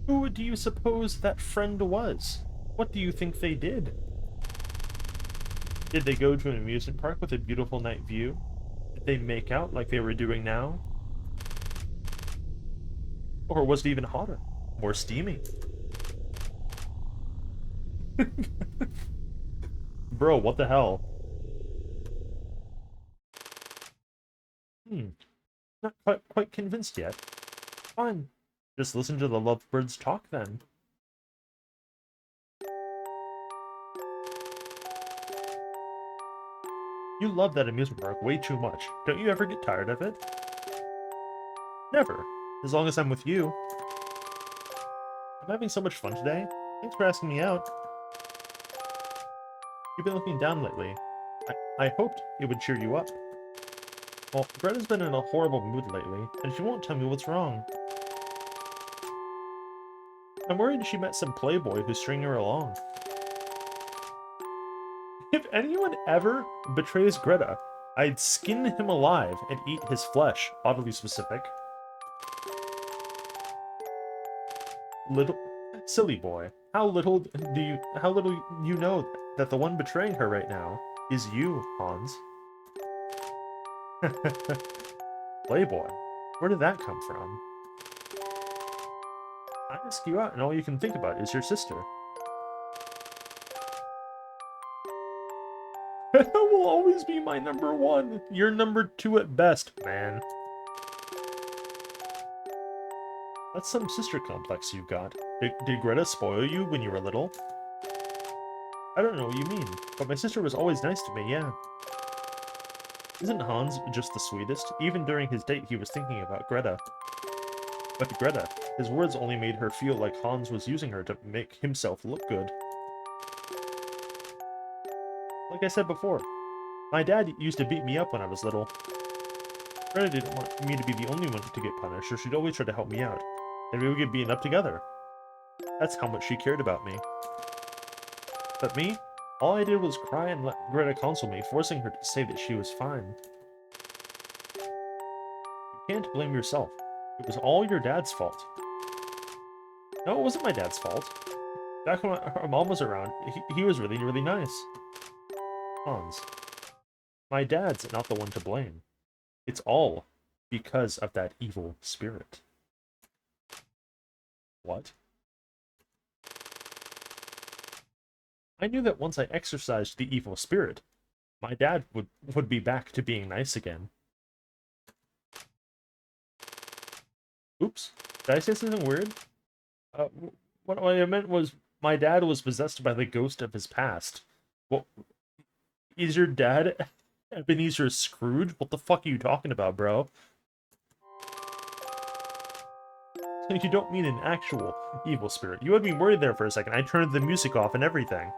Who do you suppose that friend was? What do you think they did? Did they go to an amusement park with a beautiful night view? Did they make out like they were doing now? Or was it even hotter? More steamy? Bro, what the hell? Not quite convinced yet. Fine. Just listen to the lovebirds talk then. You love that amusement park way too much. Don't you ever get tired of it? Never. As long as I'm with you. I'm having so much fun today. Thanks for asking me out. You've been looking down lately. I hoped it would cheer you up. Well, Greta's been in a horrible mood lately, and she won't tell me what's wrong. I'm worried she met some playboy who's stringing her along. If anyone ever betrays Greta, I'd skin him alive and eat his flesh, oddly specific. Little silly boy, how little you know that the one betraying her right now is you, Hans. Playboy, where did that come from? I ask you out and all you can think about is your sister. That will always be my number one. You're number two at best, man. That's some sister complex you've got. Did Greta spoil you when you were little? I don't know what you mean, but my sister was always nice to me, yeah. Isn't Hans just the sweetest? Even during his date, he was thinking about Greta. But to Greta, his words only made her feel like Hans was using her to make himself look good. Like I said before, my dad used to beat me up when I was little. Greta didn't want me to be the only one to get punished, so she'd always try to help me out. Maybe we could be up together. That's how much she cared about me. But me? All I did was cry and let Greta console me, forcing her to say that she was fine. You can't blame yourself. It was all your dad's fault. No, it wasn't my dad's fault. Back when our mom was around, he was really, really nice. Hans. My dad's not the one to blame. It's all because of that evil spirit. What? I knew that once I exorcised the evil spirit, my dad would be back to being nice again. Oops. Did I say something weird? What I meant was my dad was possessed by the ghost of his past. What? Is your dad Ebenezer Scrooge? What the fuck are you talking about, bro? You don't mean an actual evil spirit. You had me worried there for a second. I turned the music off and everything.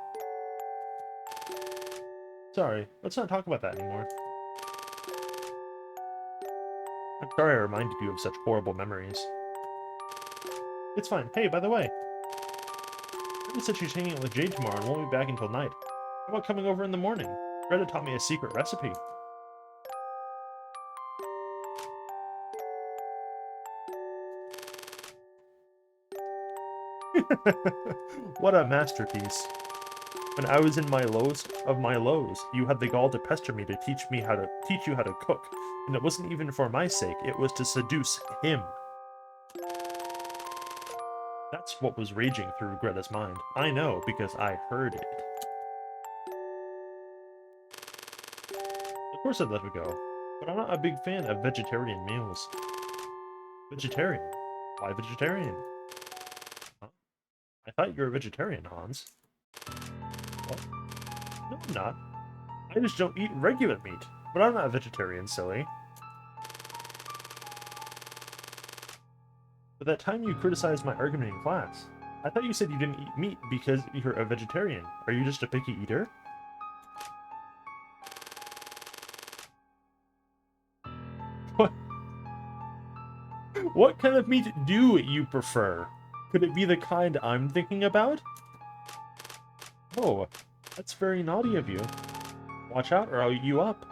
Sorry, let's not talk about that anymore. I'm sorry I reminded you of such horrible memories. It's fine. Hey, by the way, Greta said she's hanging out with Jade tomorrow and won't be back until night. How about coming over in the morning? Greta taught me a secret recipe. What a masterpiece. When I was in my lows of my lows, you had the gall to pester me to teach you how to cook. And it wasn't even for my sake, it was to seduce him. That's what was raging through Greta's mind. I know, because I heard it. Of course I'd let it go, but I'm not a big fan of vegetarian meals. Vegetarian? Why vegetarian? Huh? I thought you were a vegetarian, Hans. What? No, I'm not. I just don't eat regular meat. But I'm not a vegetarian, silly. But that time you criticized my argument in class, I thought you said you didn't eat meat because you're a vegetarian. Are you just a picky eater? What? What kind of meat do you prefer? Could it be the kind I'm thinking about? Oh, that's very naughty of you. Watch out or I'll eat you up.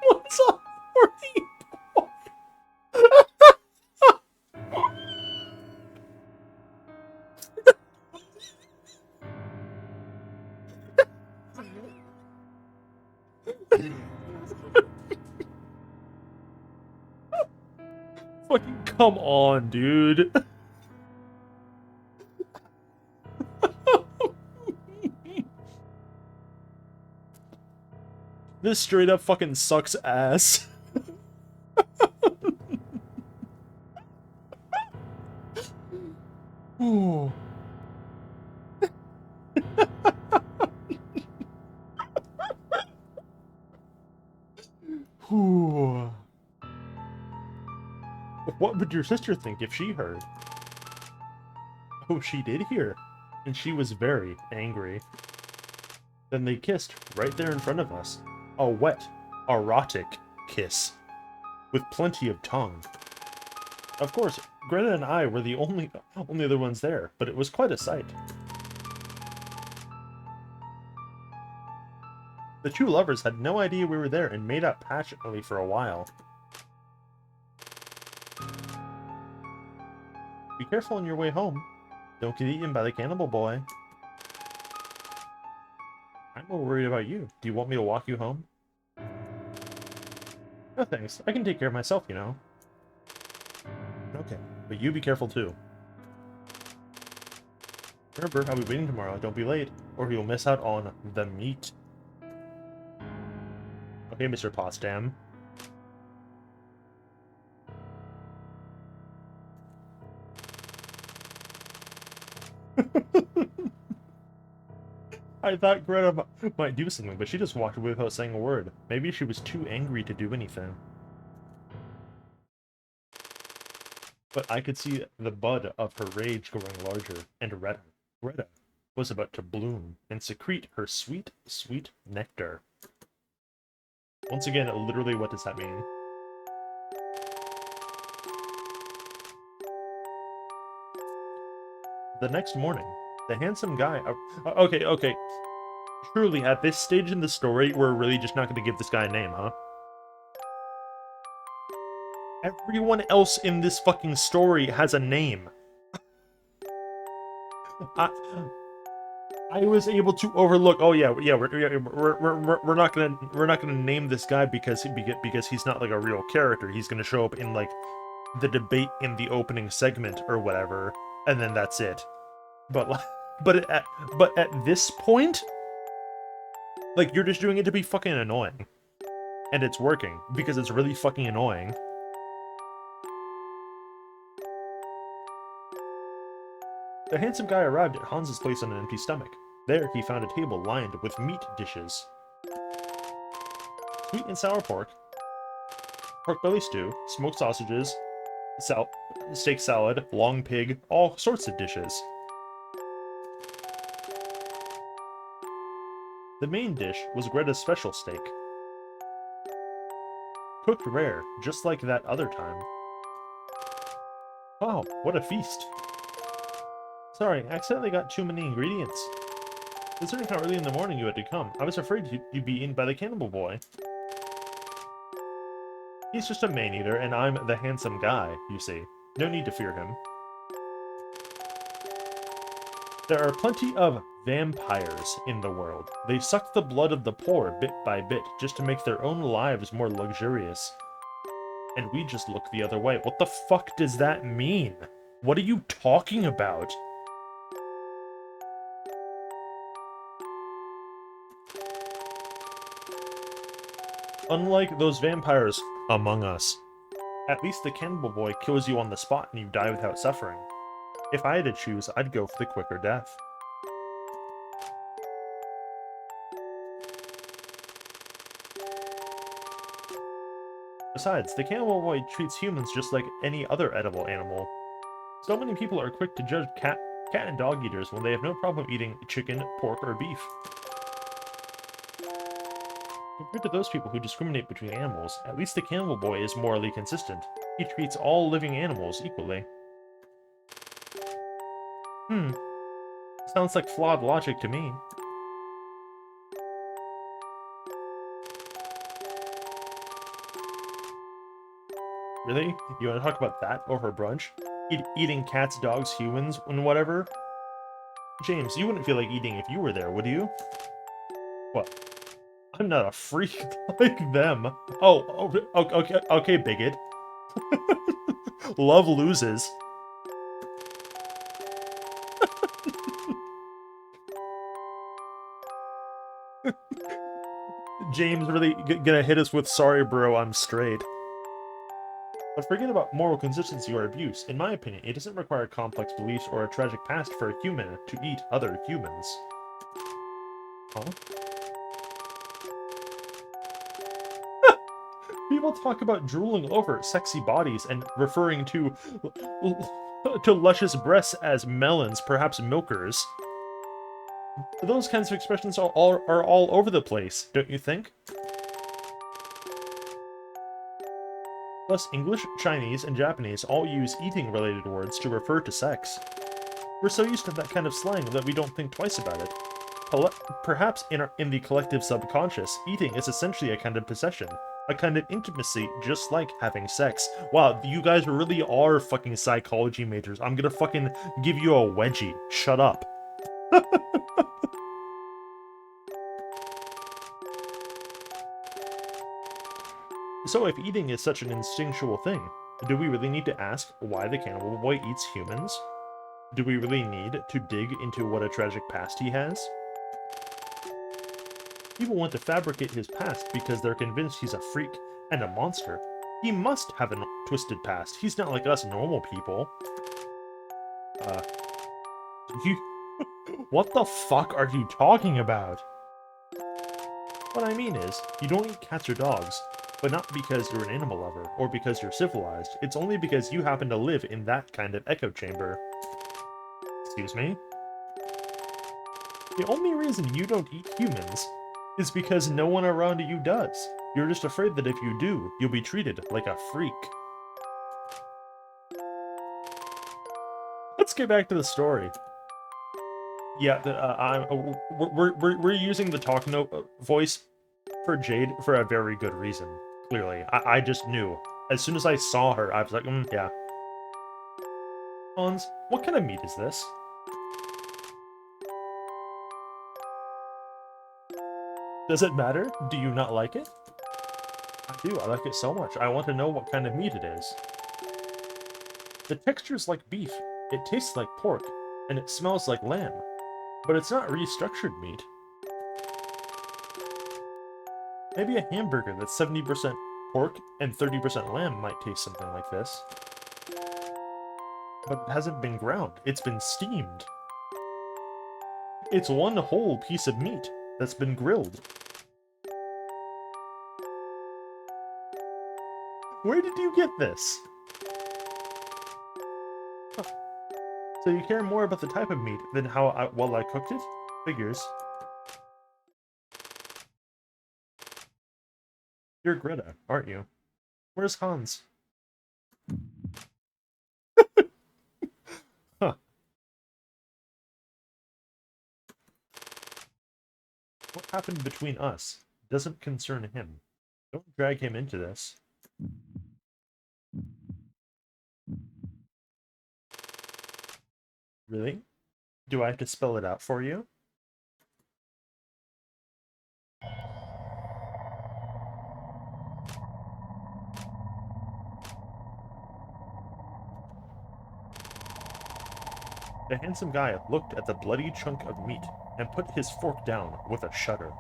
What's up for you? Fucking come on, dude. This straight up fucking sucks ass. Ooh. Ooh. What would your sister think if she heard? Oh, she did hear, and she was very angry. Then they kissed right there in front of us. A wet, erotic kiss. With plenty of tongue. Of course, Greta and I were the only other ones there, but it was quite a sight. The two lovers had no idea we were there and made up passionately for a while. Be careful on your way home. Don't get eaten by the cannibal boy. I'm more worried about you. Do you want me to walk you home? No thanks. I can take care of myself, you know. Okay, but you be careful too. Remember, I'll be waiting tomorrow. Don't be late, or you'll miss out on the meat. Okay, Mr. Potsdam. I thought Greta might do something, but she just walked away without saying a word. Maybe she was too angry to do anything. But I could see the bud of her rage growing larger, and Greta was about to bloom and secrete her sweet, sweet nectar. Once again, literally, what does that mean? The next morning, the handsome guy... okay. Truly, at this stage in the story, we're really just not going to give this guy a name, huh? Everyone else in this fucking story has a name. I, I was able to overlook. Oh yeah, we're not gonna name this guy because he's not like a real character. He's gonna show up in like the debate in the opening segment or whatever, and then that's it. But but at this point, like you're just doing it to be fucking annoying, and it's working because it's really fucking annoying. The handsome guy arrived at Hans's place on an empty stomach. There, he found a table lined with meat dishes. Sweet and sour pork, pork belly stew, smoked sausages, steak salad, long pig, all sorts of dishes. The main dish was Greta's special steak. Cooked rare, just like that other time. Wow, what a feast. Sorry, I accidentally got too many ingredients. Considering how early in the morning you had to come, I was afraid you'd be eaten by the cannibal boy. He's just a man-eater, and I'm the handsome guy, you see. No need to fear him. There are plenty of vampires in the world. They suck the blood of the poor bit by bit just to make their own lives more luxurious. And we just look the other way. What the fuck does that mean? What are you talking about? Unlike those vampires among us, at least the cannibal boy kills you on the spot and you die without suffering. If I had to choose, I'd go for the quicker death. Besides, the cannibal boy treats humans just like any other edible animal. So many people are quick to judge cat and dog eaters when they have no problem eating chicken, pork, or beef. Compared to those people who discriminate between animals, at least the cannibal boy is morally consistent. He treats all living animals equally. Sounds like flawed logic to me. Really? You want to talk about that over brunch? Eating cats, dogs, humans, and whatever? James, you wouldn't feel like eating if you were there, would you? What? I'm not a freak like them. Oh, okay, bigot. Love loses. James really gonna hit us with, sorry bro, I'm straight. But forget about moral consistency or abuse. In my opinion, it doesn't require complex beliefs or a tragic past for a human to eat other humans. Huh? People talk about drooling over sexy bodies and referring to luscious breasts as melons, perhaps milkers. Those kinds of expressions are all over the place, don't you think? Plus, English, Chinese, and Japanese all use eating-related words to refer to sex. We're so used to that kind of slang that we don't think twice about it. Perhaps in the collective subconscious, eating is essentially a kind of possession. A kind of intimacy, just like having sex. Wow, you guys really are fucking psychology majors. I'm gonna fucking give you a wedgie. Shut up. So if eating is such an instinctual thing, do we really need to ask why the cannibal boy eats humans? Do we really need to dig into what a tragic past he has? People want to fabricate his past because they're convinced he's a freak and a monster. He must have a twisted past. He's not like us normal people. What the fuck are you talking about? What I mean is, you don't eat cats or dogs, but not because you're an animal lover, or because you're civilized. It's only because you happen to live in that kind of echo chamber. Excuse me? The only reason you don't eat humans is because no one around you does. You're just afraid that if you do, you'll be treated like a freak. Let's get back to the story. Yeah, we're using the talk note voice for Jade for a very good reason. Clearly, I just knew as soon as I saw her, I was like, yeah. Hans, what kind of meat is this? Does it matter? Do you not like it? I do. I like it so much. I want to know what kind of meat it is. The texture's like beef. It tastes like pork, and it smells like lamb. But it's not restructured meat. Maybe a hamburger that's 70% pork and 30% lamb might taste something like this. But it hasn't been ground. It's been steamed. It's one whole piece of meat that's been grilled. Where did you get this? Huh. So you care more about the type of meat than how well I cooked it? Figures. You're Greta, aren't you? Where's Hans? Huh. What happened between us doesn't concern him. Don't drag him into this. Really? Do I have to spell it out for you? The handsome guy looked at the bloody chunk of meat and put his fork down with a shudder.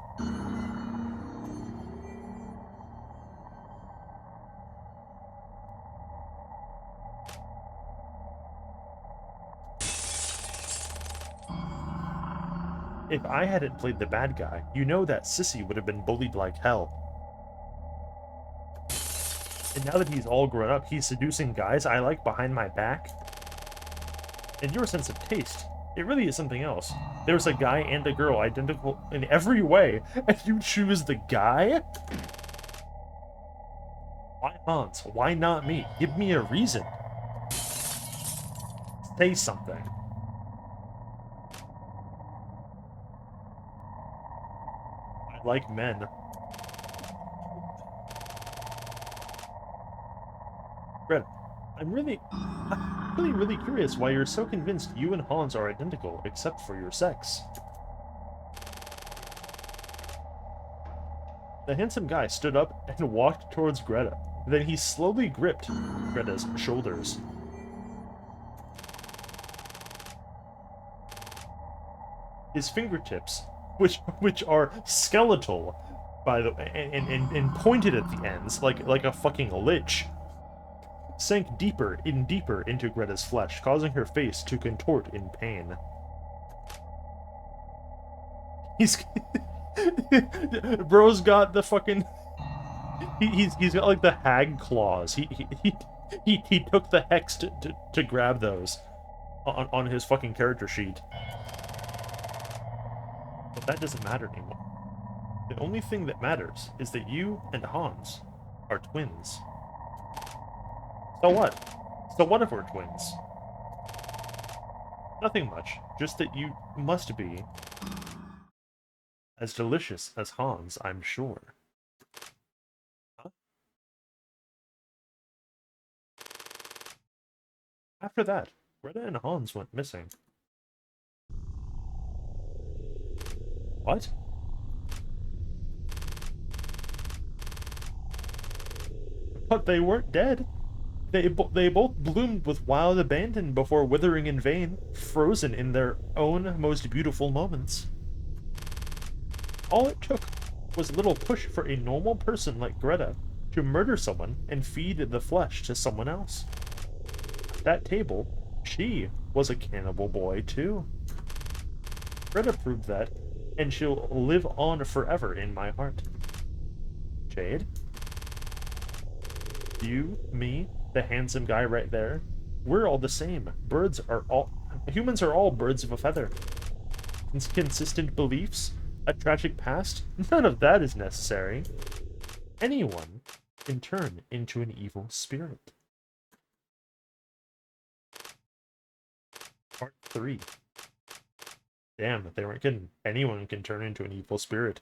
If I hadn't played the bad guy, you know that Sissy would have been bullied like hell. And now that he's all grown up, he's seducing guys I like behind my back? And your sense of taste, it really is something else. There's a guy and a girl identical in every way, and you choose the guy? Why Hans? Why not me? Give me a reason. Say something. I like men. Red, I'm really curious why you're so convinced you and Hans are identical, except for your sex. The handsome guy stood up and walked towards Greta. Then he slowly gripped Greta's shoulders. His fingertips, which are skeletal, by the way, and pointed at the ends like a fucking lich, sank deeper and deeper into Greta's flesh, causing her face to contort in pain. He's bro's got the fucking he's got like the hag claws. He took the hex to grab those on his fucking character sheet. But that doesn't matter anymore. The only thing that matters is that you and Hans are twins. So what? So what if we're twins? Nothing much, just that you must be as delicious as Hans, I'm sure. Huh? After that, Greta and Hans went missing. What? But they weren't dead. They both bloomed with wild abandon before withering in vain, frozen in their own most beautiful moments. All it took was a little push for a normal person like Greta to murder someone and feed the flesh to someone else. At that table, she was a cannibal boy too. Greta proved that, and she'll live on forever in my heart. Jade? You, me, the handsome guy right there, we're all the same. Humans are all birds of a feather. Consistent beliefs, a tragic past, none of that is necessary. Anyone can turn into an evil spirit. Part 3. Damn, they weren't kidding. Anyone can turn into an evil spirit.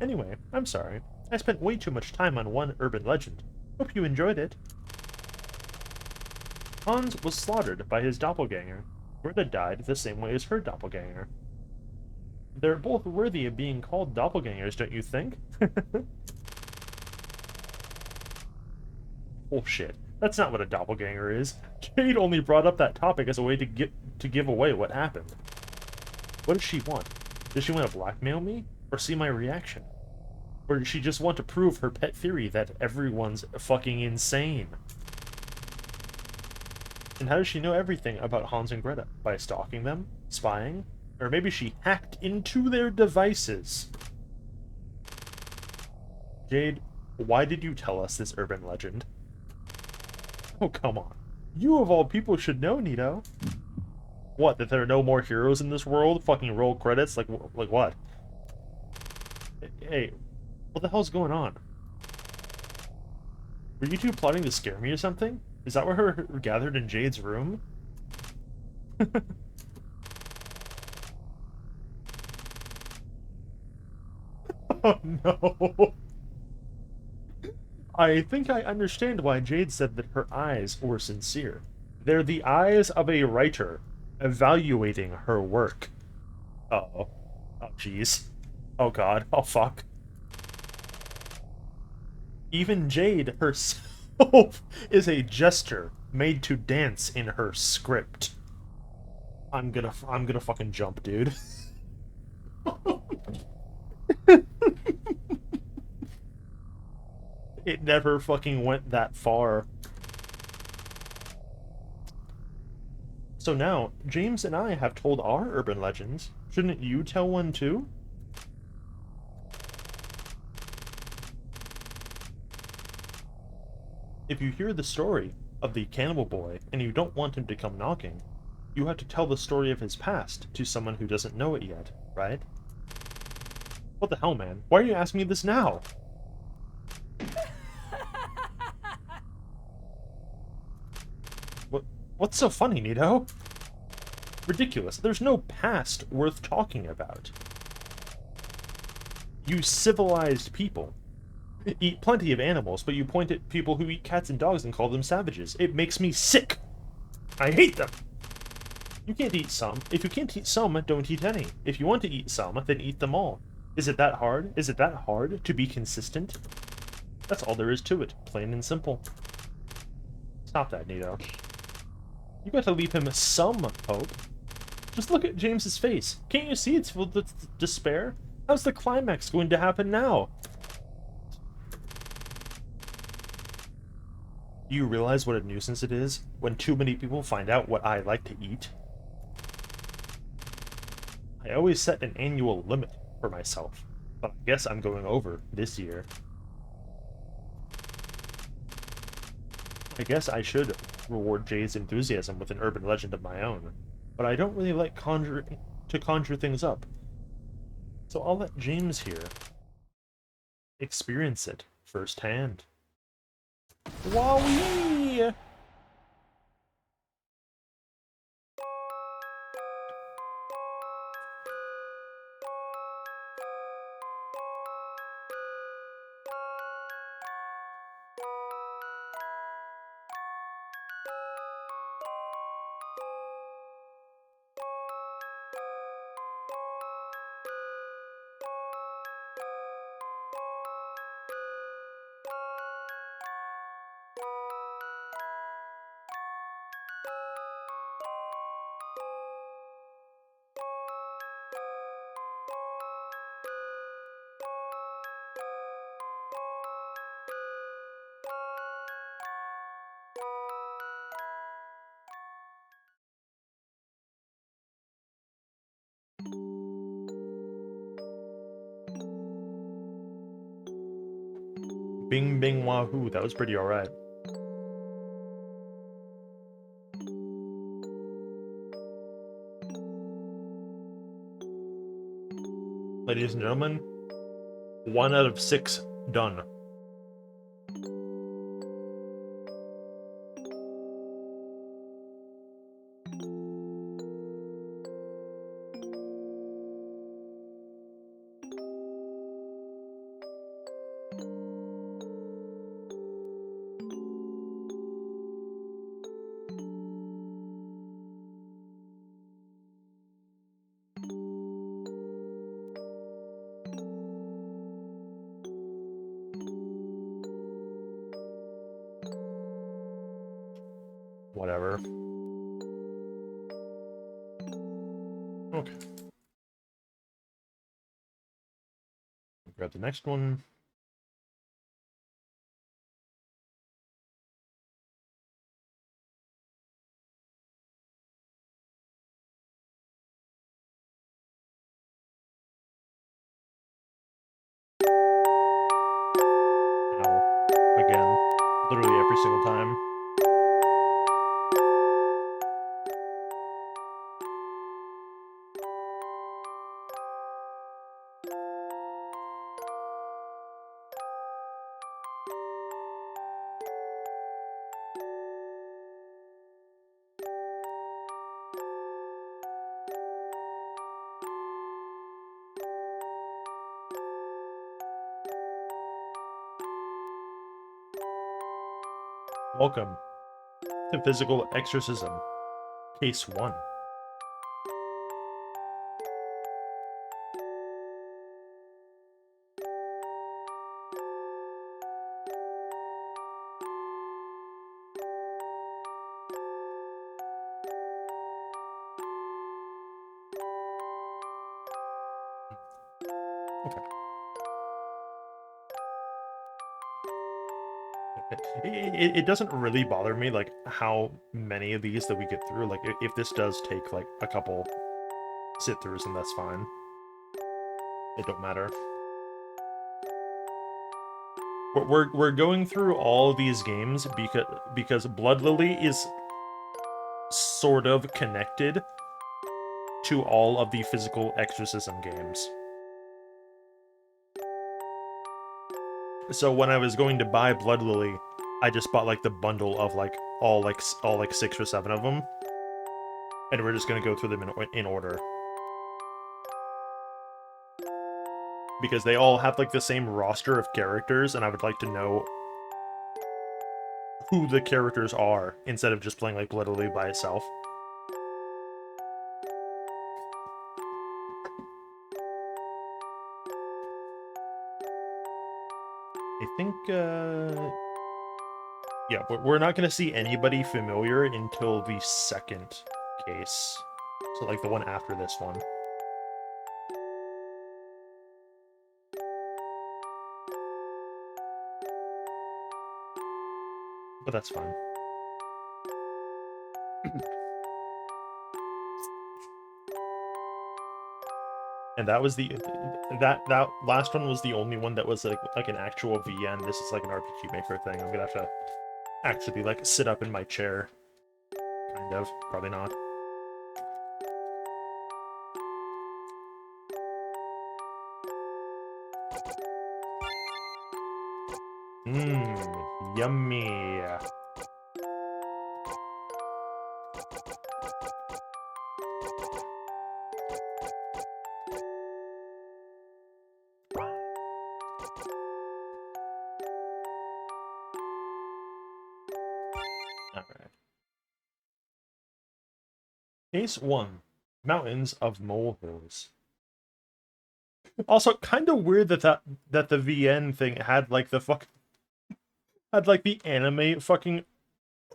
Anyway, I'm sorry. I spent way too much time on one urban legend. Hope you enjoyed it. Hans was slaughtered by his doppelganger. Greta died the same way as her doppelganger. They're both worthy of being called doppelgangers, don't you think? Bullshit. That's not what a doppelganger is. Jade only brought up that topic as a way to give away what happened. What does she want? Does she want to blackmail me? Or see my reaction? Or does she just want to prove her pet theory that everyone's fucking insane? And how does she know everything about Hans and Greta? By stalking them? Spying? Or maybe she hacked into their devices? Jade, why did you tell us this urban legend? Oh, come on. You of all people should know, Nito. What, that there are no more heroes in this world? Fucking roll credits? Like what? Hey, what the hell's going on? Were you two plotting to scare me or something? Is that why we're gathered in Jade's room? Oh no. I think I understand why Jade said that her eyes were sincere. They're the eyes of a writer evaluating her work. Uh-oh. Oh, jeez. Oh god. Oh, fuck. Even Jade herself is a jester made to dance in her script. I'm gonna fucking jump, dude. It never fucking went that far. So now, James and I have told our urban legends. Shouldn't you tell one too? If you hear the story of the cannibal boy and you don't want him to come knocking, you have to tell the story of his past to someone who doesn't know it yet, right? What the hell, man? Why are you asking me this now? What's so funny, Nito? Ridiculous. There's no past worth talking about. You civilized people eat plenty of animals, but you point at people who eat cats and dogs and call them savages. It makes me sick. I hate them. You can't eat some. If you can't eat some, don't eat any. If you want to eat some, then eat them all. Is it that hard? Is it that hard to be consistent? That's all there is to it. Plain and simple. Stop that, Nito. You got to leave him some hope. Just look at James's face. Can't you see it's filled with despair? How's the climax going to happen now? Do you realize what a nuisance it is when too many people find out what I like to eat? I always set an annual limit for myself, but I guess I'm going over this year. I guess I should reward Jay's enthusiasm with an urban legend of my own, but I don't really like to conjure things up. So I'll let James here experience it firsthand. Wowee! Bing bing wahoo, that was pretty alright. ladies and gentlemen, 1 out of 6 done. Whatever. Okay. Grab the next one. Ow. Again. Literally every single time. Welcome to Physical Exorcism, Case 1. Okay. It doesn't really bother me, like, how many of these that we get through. Like, if this does take, like, a couple sit-throughs, then that's fine. It don't matter. We're going through all of these games because Blood Lily is sort of connected to all of the physical exorcism games. So when I was going to buy Blood Lily, I just bought like the bundle of like all 6 or 7 of them, and we're just gonna go through them in order because they all have like the same roster of characters, and I would like to know who the characters are instead of just playing like Blood Lily by itself. I think, yeah, we're not going to see anybody familiar until the second case. So, like, the one after this one. But that's fine. And that was that last one was the only one that was like an actual VN. This is like an RPG Maker thing. I'm gonna have to actually like sit up in my chair. Kind of. Probably not. Mmm, yummy. Alright. Case 1. Mountains of Molehills. Also, kind of weird that the VN thing had like the anime fucking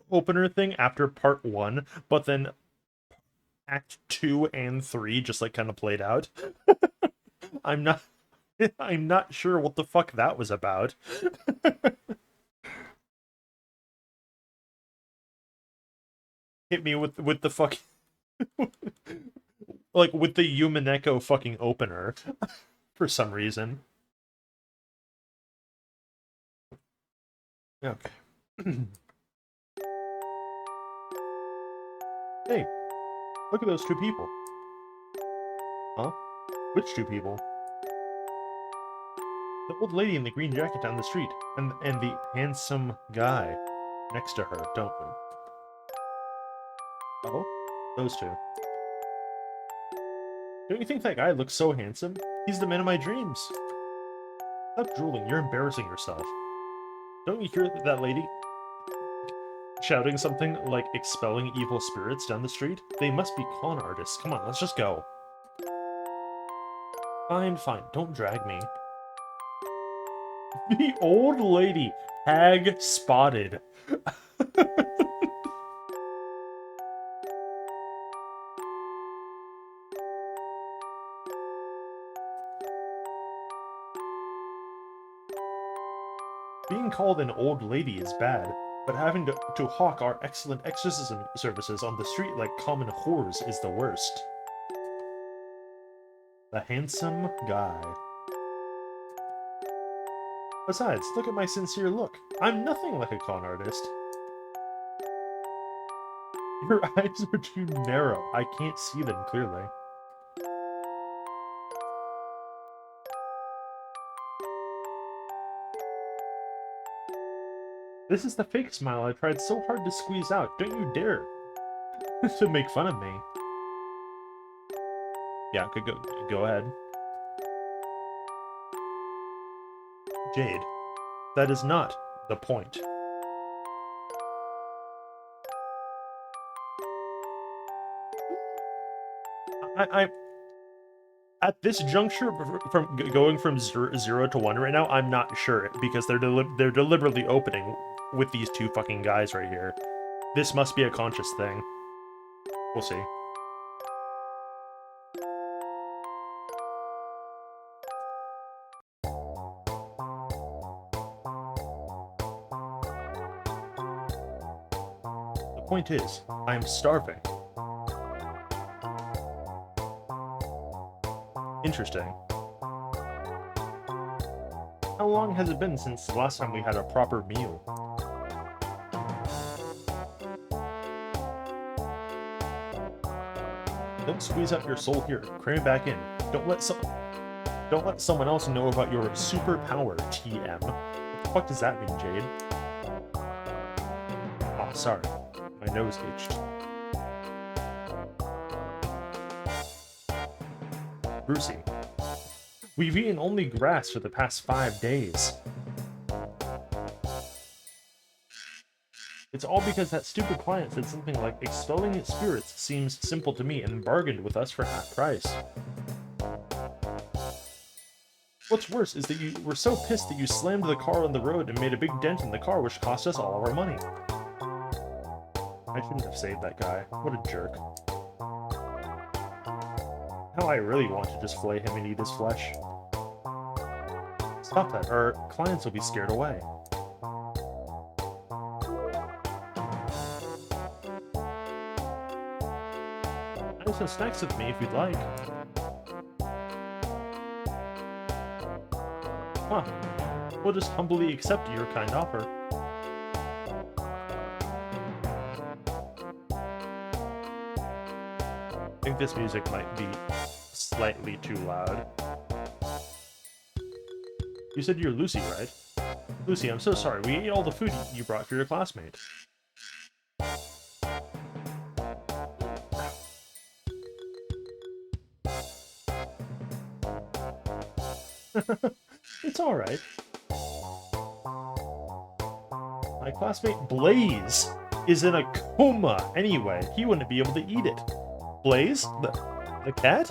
opener thing after part 1, but then act 2 and 3 just like kind of played out. I'm not sure what the fuck that was about. Hit me with the fucking like with the Yumineko fucking opener for some reason. Okay. Hey, look at those 2 people. Huh? Which 2 people? The old lady in the green jacket down the street, and the handsome guy next to her, don't we? Oh? Those two. Don't you think that guy looks so handsome? He's the man of my dreams. Stop drooling, you're embarrassing yourself. Don't you hear that lady shouting something like expelling evil spirits down the street? They must be con artists. Come on, let's just go. Fine, fine, don't drag me. The old lady. Hag spotted. Being called an old lady is bad, but having to hawk our excellent exorcism services on the street like common whores is the worst. The handsome guy. Besides, look at my sincere look. I'm nothing like a con artist. Your eyes are too narrow. I can't see them clearly. This is the fake smile I tried so hard to squeeze out. Don't you dare to make fun of me. Yeah, go ahead. Jade, that is not the point. I at this juncture, from going from 0 to 1 right now, I'm not sure, because they're deliberately opening with these two fucking guys right here. This must be a conscious thing. We'll see. The point is, I am starving. Interesting. How long has it been since the last time we had a proper meal? Don't squeeze out your soul here. Cram it back in. Don't let someone else know about your superpower, TM. What the fuck does that mean, Jade? Oh, sorry. My nose itched. Brucey. We've eaten only grass for the past 5 days. It's all because that stupid client said something like, expelling spirits seems simple to me, and bargained with us for half price. What's worse is that you were so pissed that you slammed the car on the road and made a big dent in the car, which cost us all of our money. I shouldn't have saved that guy. What a jerk. Now I really want to just flay him and eat his flesh. Stop that, or clients will be scared away. I have some snacks with me if you'd like. Huh. We'll just humbly accept your kind offer. I think this music might be slightly too loud. You said you're Lucy, right? Lucy, I'm so sorry. We ate all the food you brought for your classmate. It's alright. My classmate Blaze is in a coma anyway. He wouldn't be able to eat it. Blaze? The cat?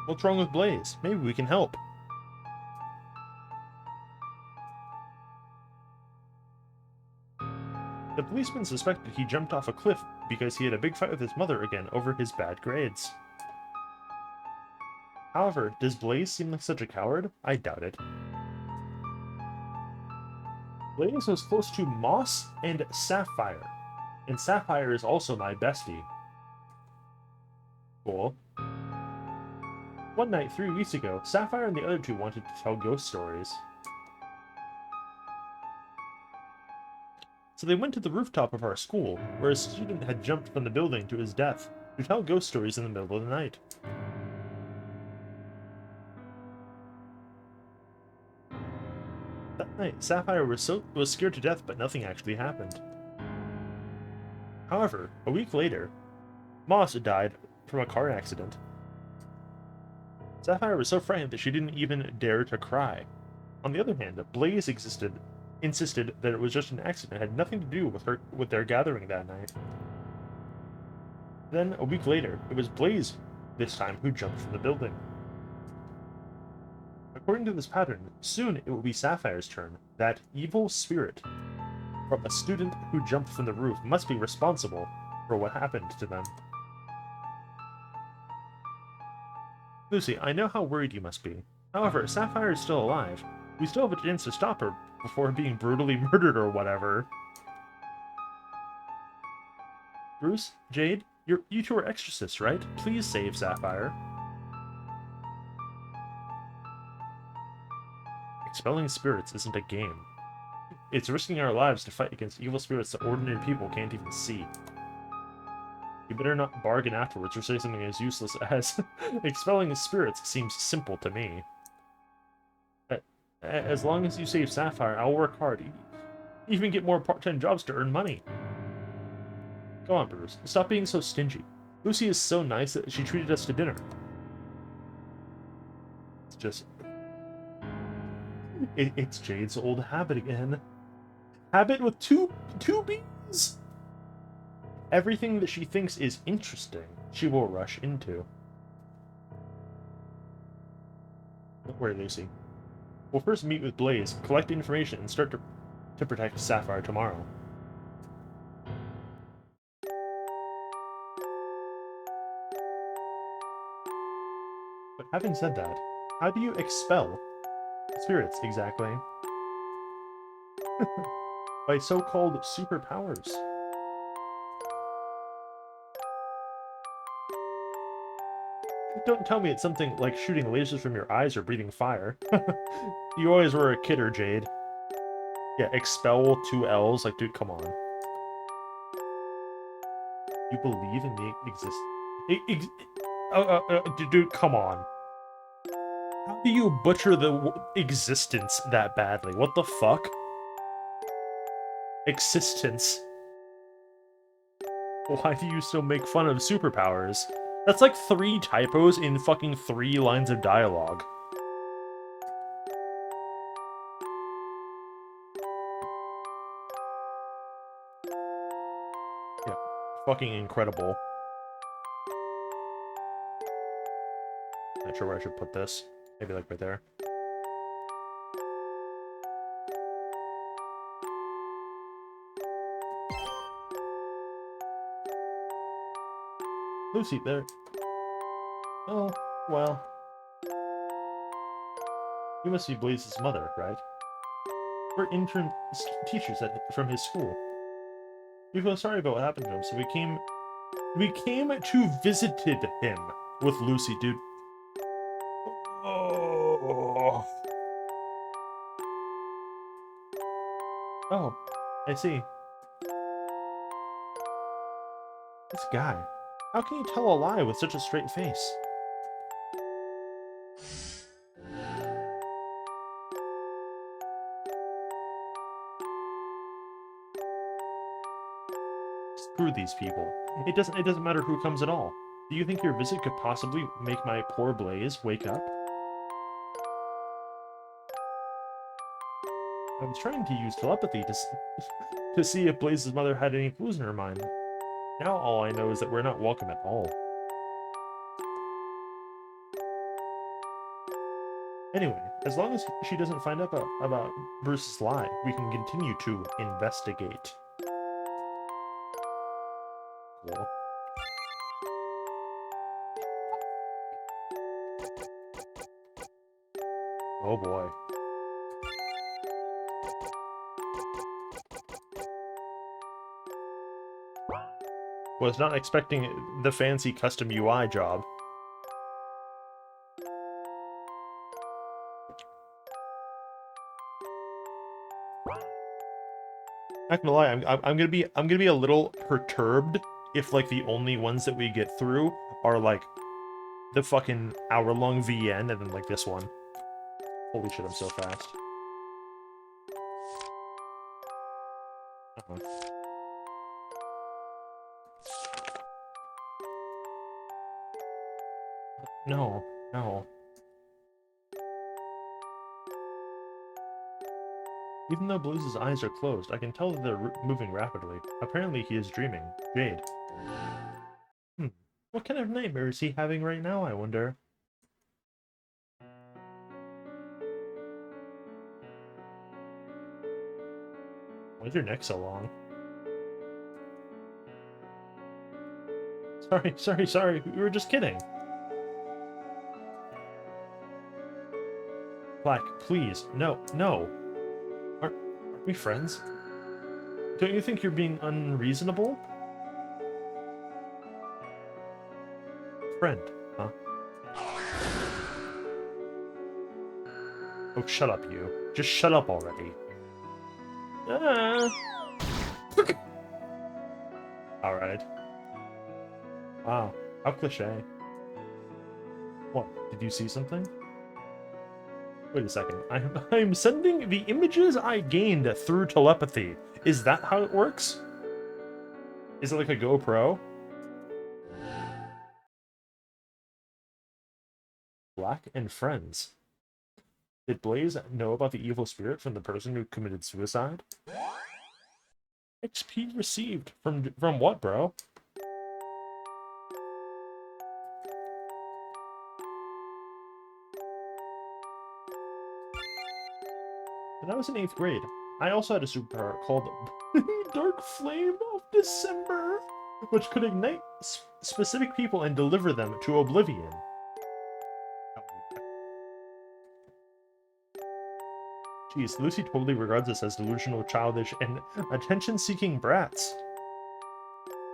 What's wrong with Blaze? Maybe we can help. The policeman suspected he jumped off a cliff because he had a big fight with his mother again over his bad grades. However, does Blaze seem like such a coward? I doubt it. Blaze was close to Moss and Sapphire, and Sapphire is also my bestie. Cool. One night, 3 weeks ago, Sapphire and the other two wanted to tell ghost stories. So they went to the rooftop of our school, where a student had jumped from the building to his death. to tell ghost stories in the middle of the night. That night, Sapphire was scared to death, but nothing actually happened. However, a week later, Moss died from a car accident. Sapphire was so frightened that she didn't even dare to cry. On the other hand, Blaze insisted that it was just an accident, had nothing to do with their gathering that night. Then, a week later, it was Blaze, this time, who jumped from the building. According to this pattern, soon it will be Sapphire's turn. That evil spirit from a student who jumped from the roof must be responsible for what happened to them. Lucy, I know how worried you must be. However, Sapphire is still alive. We still have a chance to stop her before being brutally murdered or whatever. Bruce, Jade, you two are exorcists, right? Please save Sapphire. Expelling spirits isn't a game. It's risking our lives to fight against evil spirits that ordinary people can't even see. You better not bargain afterwards or say something as useless as expelling spirits seems simple to me. As long as you save Sapphire, I'll work hard. Even get more part-time jobs to earn money. Come on, Bruce. Stop being so stingy. Lucy is so nice that she treated us to dinner. It's just... It's Jade's old habit again. Habit with two B's? Everything that she thinks is interesting, she will rush into. Don't worry, Lucy. We'll first meet with Blaze, collect information, and start to protect Sapphire tomorrow. But having said that, how do you expel spirits exactly? By so-called superpowers. Don't tell me it's something like shooting lasers from your eyes or breathing fire. You always were a kidder, Jade. Yeah, expel 2 L's. Like, dude, come on. You believe in the dude, come on. How do you butcher the existence that badly? What the fuck? Existence. Why do you still make fun of superpowers? That's like 3 typos in fucking 3 lines of dialogue. Yeah, fucking incredible. Not sure where I should put this. Maybe like right there. Lucy, there. Oh, well. You must be Blaze's mother, right? We're intern teachers from his school. We feel sorry about what happened to him, so we came to visited him with Lucy, dude. Oh. Oh, I see. This guy. How can you tell a lie with such a straight face? Screw these people. It doesn't matter who comes at all. Do you think your visit could possibly make my poor Blaze wake up? I was trying to use telepathy to see if Blaze's mother had any clues in her mind. Now all I know is that we're not welcome at all. Anyway, as long as she doesn't find out about Bruce's lie, we can continue to investigate. Cool. Oh boy. Was not expecting the fancy custom UI job. Not gonna lie, I'm gonna be a little perturbed if like the only ones that we get through are like the fucking hour-long VN and then like this one. Holy shit, I'm so fast. No, no. Even though Blue's eyes are closed, I can tell that they're moving rapidly. Apparently he is dreaming. Jade. What kind of nightmare is he having right now, I wonder? Why is your neck so long? Sorry. We were just kidding. Black, please. No. Aren't we friends? Don't you think you're being unreasonable? Friend, huh? Oh, shut up, you. Just shut up already. Alright. Wow, how cliche. What, did you see something? Wait a second. I'm sending the images I gained through telepathy. Is that how it works? Is it like a GoPro? Black and friends. Did Blaze know about the evil spirit from the person who committed suicide? XP received. From what, bro? When I was in 8th grade, I also had a superpower called Dark Flame of December, which could ignite specific people and deliver them to oblivion. Jeez, Lucy totally regards us as delusional, childish, and attention-seeking brats.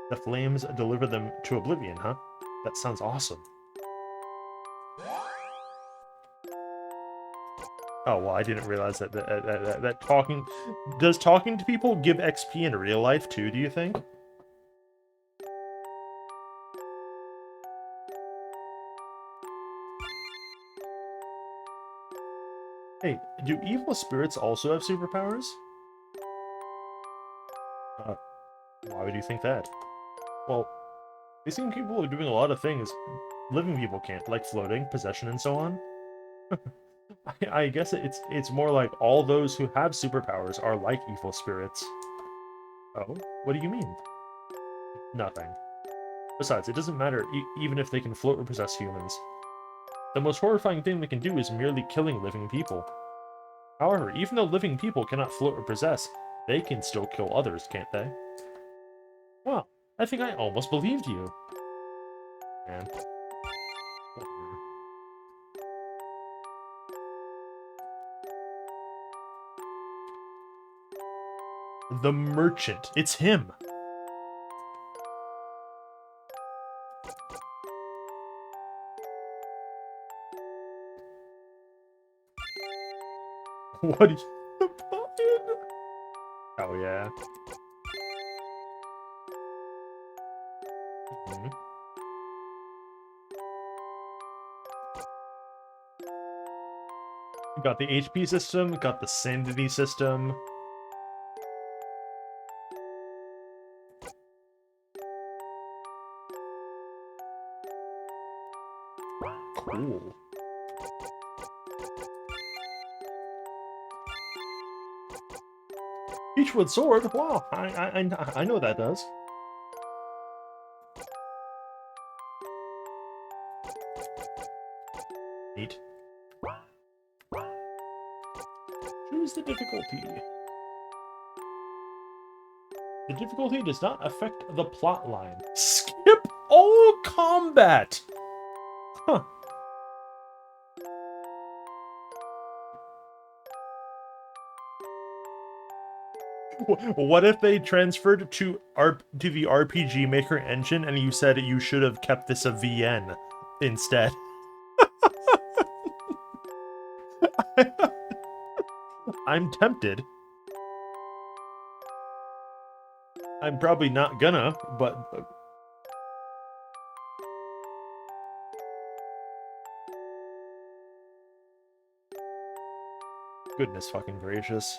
The flames deliver them to oblivion, huh? That sounds awesome. Oh, well, I didn't realize that talking... Does talking to people give XP in real life, too, do you think? Hey, do evil spirits also have superpowers? Why would you think that? Well, they seem capable of doing a lot of things living people can't, like floating, possession, and so on. I guess it's more like all those who have superpowers are like evil spirits. Oh? What do you mean? Nothing. Besides, it doesn't matter even if they can float or possess humans. The most horrifying thing they can do is merely killing living people. However, even though living people cannot float or possess, they can still kill others, can't they? Well, I think I almost believed you. Man. The merchant. It's him. What are you buying? Oh, yeah. Got the HP system, got the sanity system. Cool. Beechwood sword? Wow, I know what that does. Neat. Choose the difficulty. The difficulty does not affect the plot line. Skip all combat! Huh. What if they transferred to the RPG Maker engine and you said you should have kept this a VN instead? I'm tempted. I'm probably not gonna, but Goodness fucking gracious.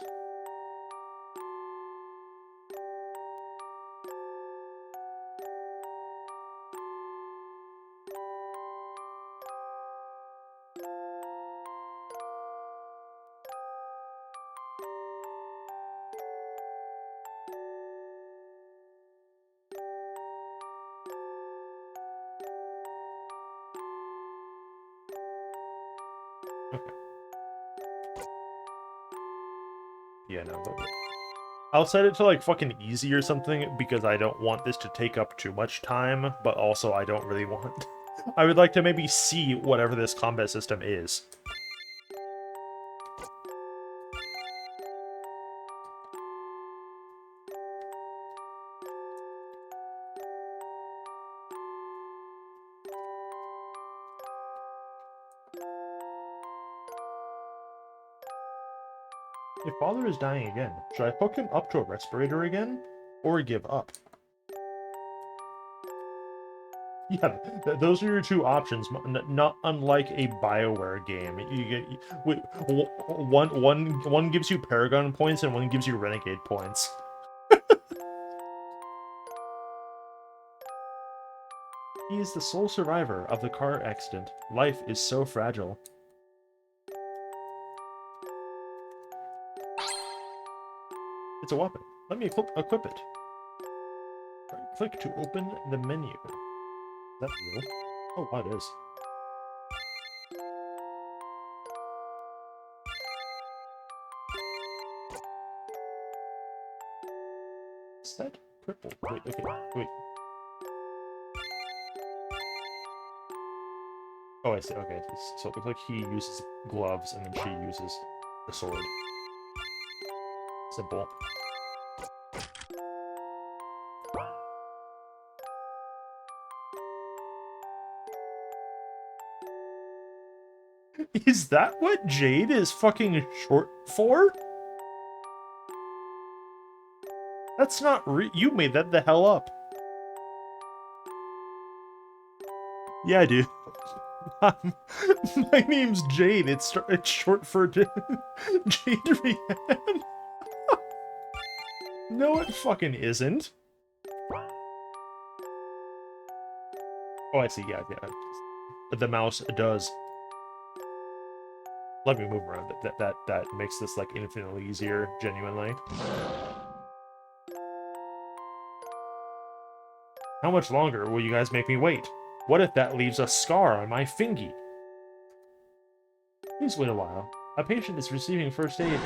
Okay. Yeah, no, but I'll set it to like fucking easy or something because I don't want this to take up too much time, but also I don't really want... I would like to maybe see whatever this combat system is. If father is dying again, should I hook him up to a respirator again? Or give up? Yeah, those are your two options. Not unlike a BioWare game. You get one gives you Paragon points and one gives you Renegade points. He is the sole survivor of the car accident. Life is so fragile. It's a weapon. Let me equip it. Right-click to open the menu. Is that real? Oh, wow, it is. Set cripple. Wait, okay, wait. Oh, I see, okay. So it looks like he uses gloves and then she uses the sword. Simple. Is that what Jade is fucking short for? That's not you made that the hell up. Yeah, dude. My name's Jade. It's short for Jade Rian. No, it fucking isn't. Oh, I see. Yeah. The mouse does. Let me move around. That makes this like infinitely easier. Genuinely. How much longer will you guys make me wait? What if that leaves a scar on my fingy? Please wait a while. A patient is receiving first aid.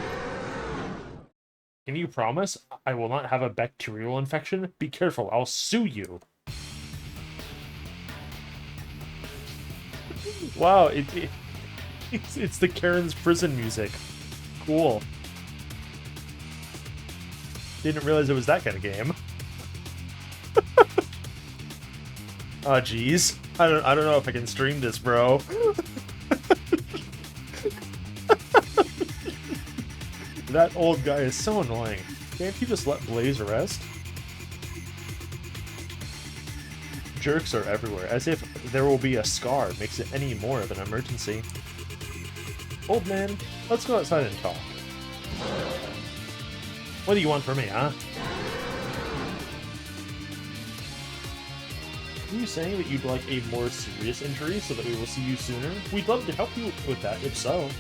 Can you promise I will not have a bacterial infection? Be careful, I'll sue you. Wow, it's the Karen's prison music. Cool. Didn't realize it was that kind of game. Oh, jeez. I don't know if I can stream this, bro. That old guy is so annoying. Can't you just let Blaze rest? Jerks are everywhere, as if there will be a scar makes it any more of an emergency. Old man, let's go outside and talk. What do you want from me, huh? Are you saying that you'd like a more serious injury so that we will see you sooner? We'd love to help you with that, if so.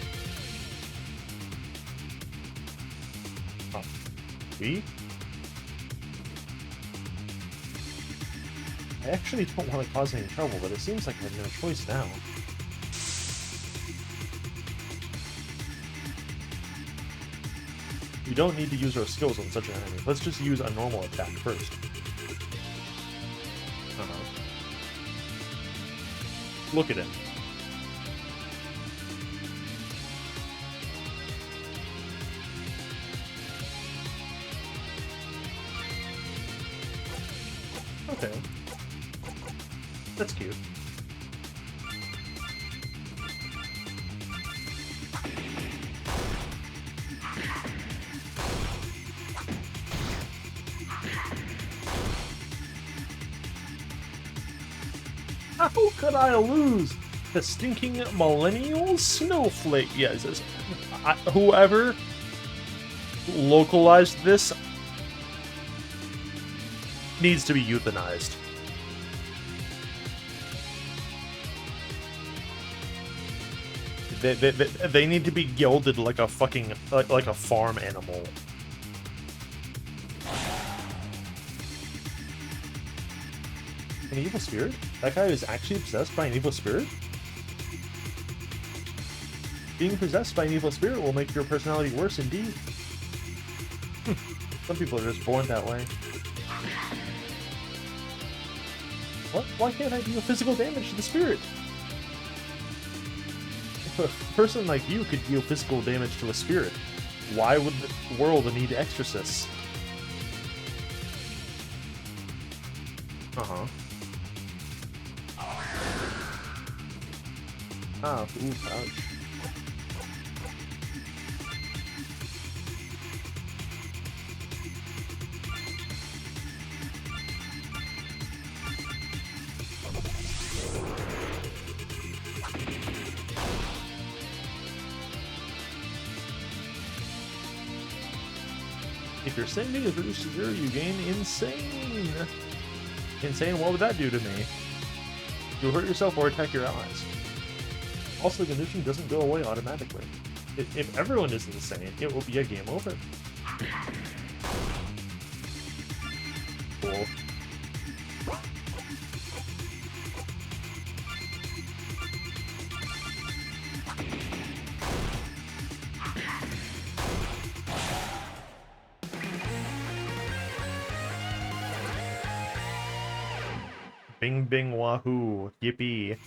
We? I actually don't want to cause any trouble, but it seems like I have no choice now. We don't need to use our skills on such an enemy. Let's just use a normal attack first. Look at him. Okay. That's cute. How could I lose? The stinking millennial snowflake. Yes, whoever localized this needs to be euthanized. They need to be gilded like a fucking like a farm animal. An evil spirit? That guy is actually possessed by an evil spirit? Being possessed by an evil spirit will make your personality worse indeed. Some people are just born that way. What? Why can't I deal physical damage to the spirit? If a person like you could deal physical damage to a spirit, why would the world need exorcists? Uh-huh. Ah, ooh, ouch. If your sanity is reduced to 0, you gain insane. Insane? What would that do to me? You'll hurt yourself or attack your allies. Also, the condition doesn't go away automatically. If everyone is insane, it will be a game over. Cool. Bing bing wahoo. Yippee. If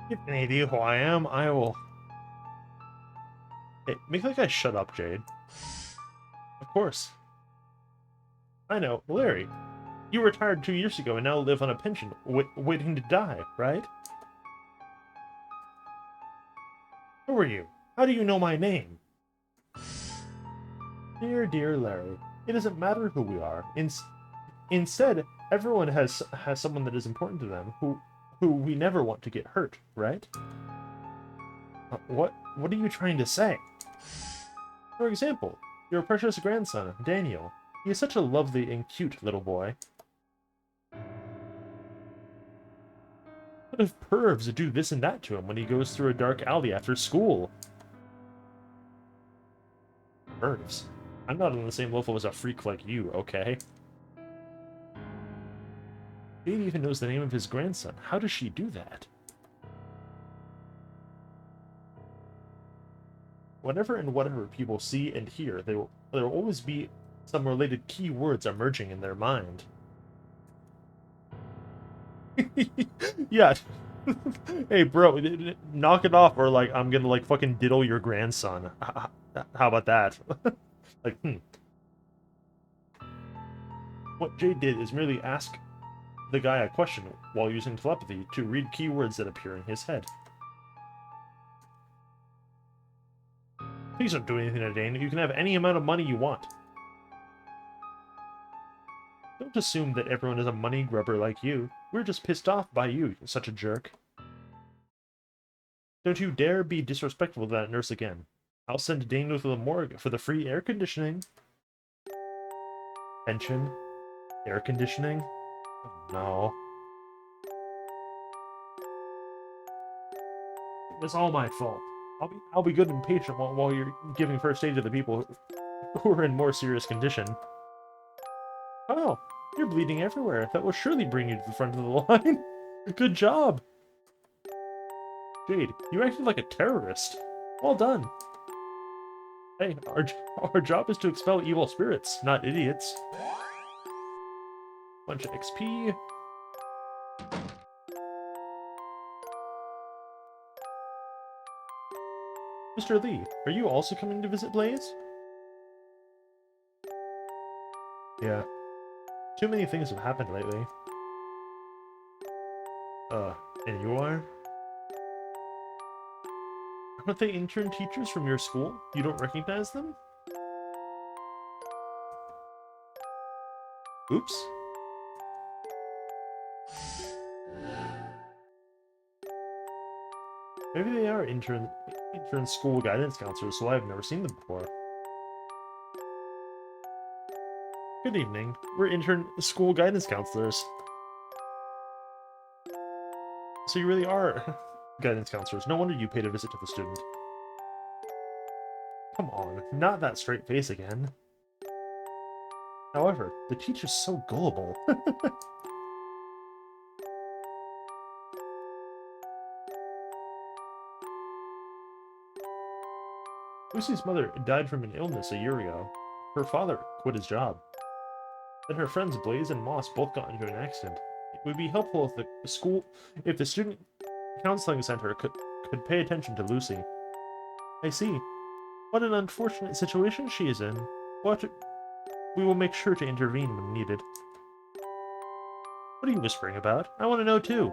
you have any idea who I am, I will... Hey, make that guy shut up, Jade. Of course. I know, Larry. You retired 2 years ago and now live on a pension, waiting to die, right? Who are you? How do you know my name? Dear, dear Larry, it doesn't matter who we are. Instead, everyone has someone that is important to them who we never want to get hurt, right? What are you trying to say? For example, your precious grandson, Daniel. He is such a lovely and cute little boy. What if pervs do this and that to him when he goes through a dark alley after school? Pervs? I'm not on the same level as a freak like you, okay? Jade even knows the name of his grandson. How does she do that? Whenever and whatever people see and hear, there will always be some related keywords emerging in their mind. Yeah. Hey, bro, knock it off, or like I'm gonna like fucking diddle your grandson. How about that? Like, What Jade did is merely ask the guy a question while using telepathy to read keywords that appear in his head. Please don't do anything to Dane. You can have any amount of money you want. Don't assume that everyone is a money grubber like you. We're just pissed off by you, you're such a jerk. Don't you dare be disrespectful to that nurse again. I'll send Dane to the morgue for the free air conditioning. Pension? Air conditioning? Oh, no. It was all my fault. I'll be good and patient while you're giving first aid to the people who are in more serious condition. Oh, you're bleeding everywhere. That will surely bring you to the front of the line. Good job. Jade, you acted like a terrorist. Well done. Hey, our job is to expel evil spirits, not idiots. Bunch of XP. Mr. Lee, are you also coming to visit Blaze? Yeah. Too many things have happened lately. And you are? Aren't they intern teachers from your school? You don't recognize them? Oops. Maybe they are intern school guidance counselors, so I've never seen them before. Good evening. We're intern school guidance counselors. So you really are guidance counselors. No wonder you paid a visit to the student. Come on, not that straight face again. However, the teacher's so gullible. Lucy's mother died from an illness a year ago. Her father quit his job. Then her friends Blaze and Moss both got into an accident. It would be helpful if the student counseling center could pay attention to Lucy. I see. What an unfortunate situation she is in. We will make sure to intervene when needed. What are you whispering about? I want to know too.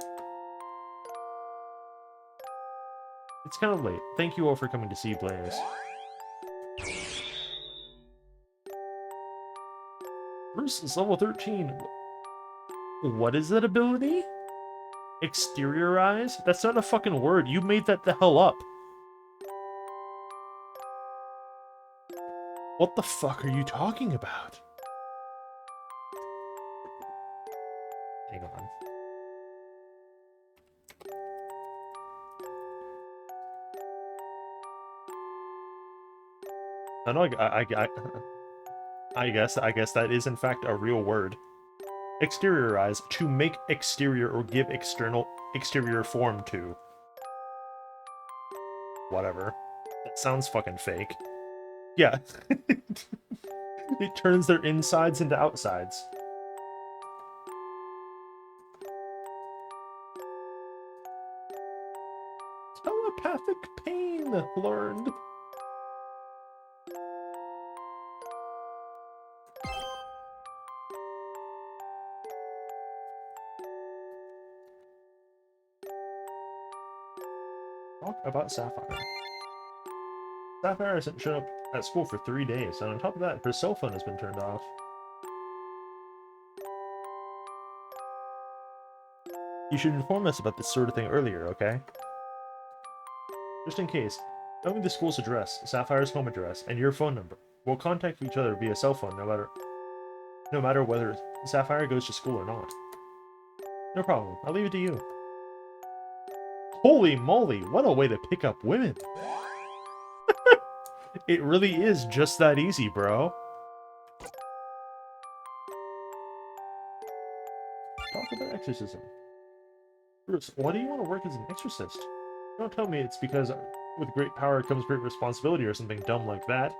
It's kind of late. Thank you all for coming to see Blaze. Bruce is level 13. What is that ability? Exteriorize? That's not a fucking word. You made that the hell up. What the fuck are you talking about? Hang on. I know. I guess that is in fact a real word. Exteriorize, to make exterior or give exterior form to. Whatever. That sounds fucking fake. Yeah. It turns their insides into outsides. Telepathic pain learned. Talk about Sapphire. Sapphire hasn't shown up at school for 3 days, and on top of that, her cell phone has been turned off. You should inform us about this sort of thing earlier, okay? Just in case, tell me the school's address, Sapphire's home address, and your phone number. We'll contact each other via cell phone no matter whether Sapphire goes to school or not. No problem. I'll leave it to you. Holy moly, what a way to pick up women! It really is just that easy, bro. Talk about exorcism. Bruce, why do you want to work as an exorcist? Don't tell me it's because with great power comes great responsibility or something dumb like that.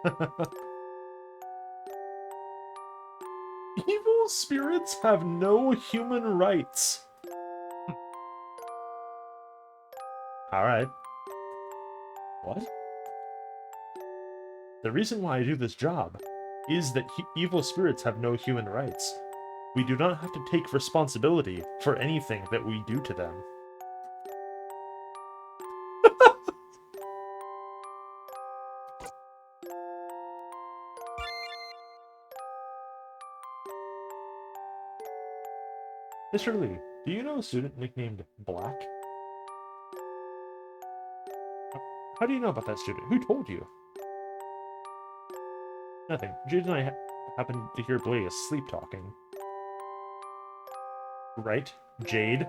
Evil spirits have no human rights. Alright. What? The reason why I do this job is that evil spirits have no human rights. We do not have to take responsibility for anything that we do to them. Mr. Lee, do you know a student nicknamed Black? How do you know about that student? Who told you? Nothing. Jade and I happened to hear Blaze sleep talking. Right? Jade?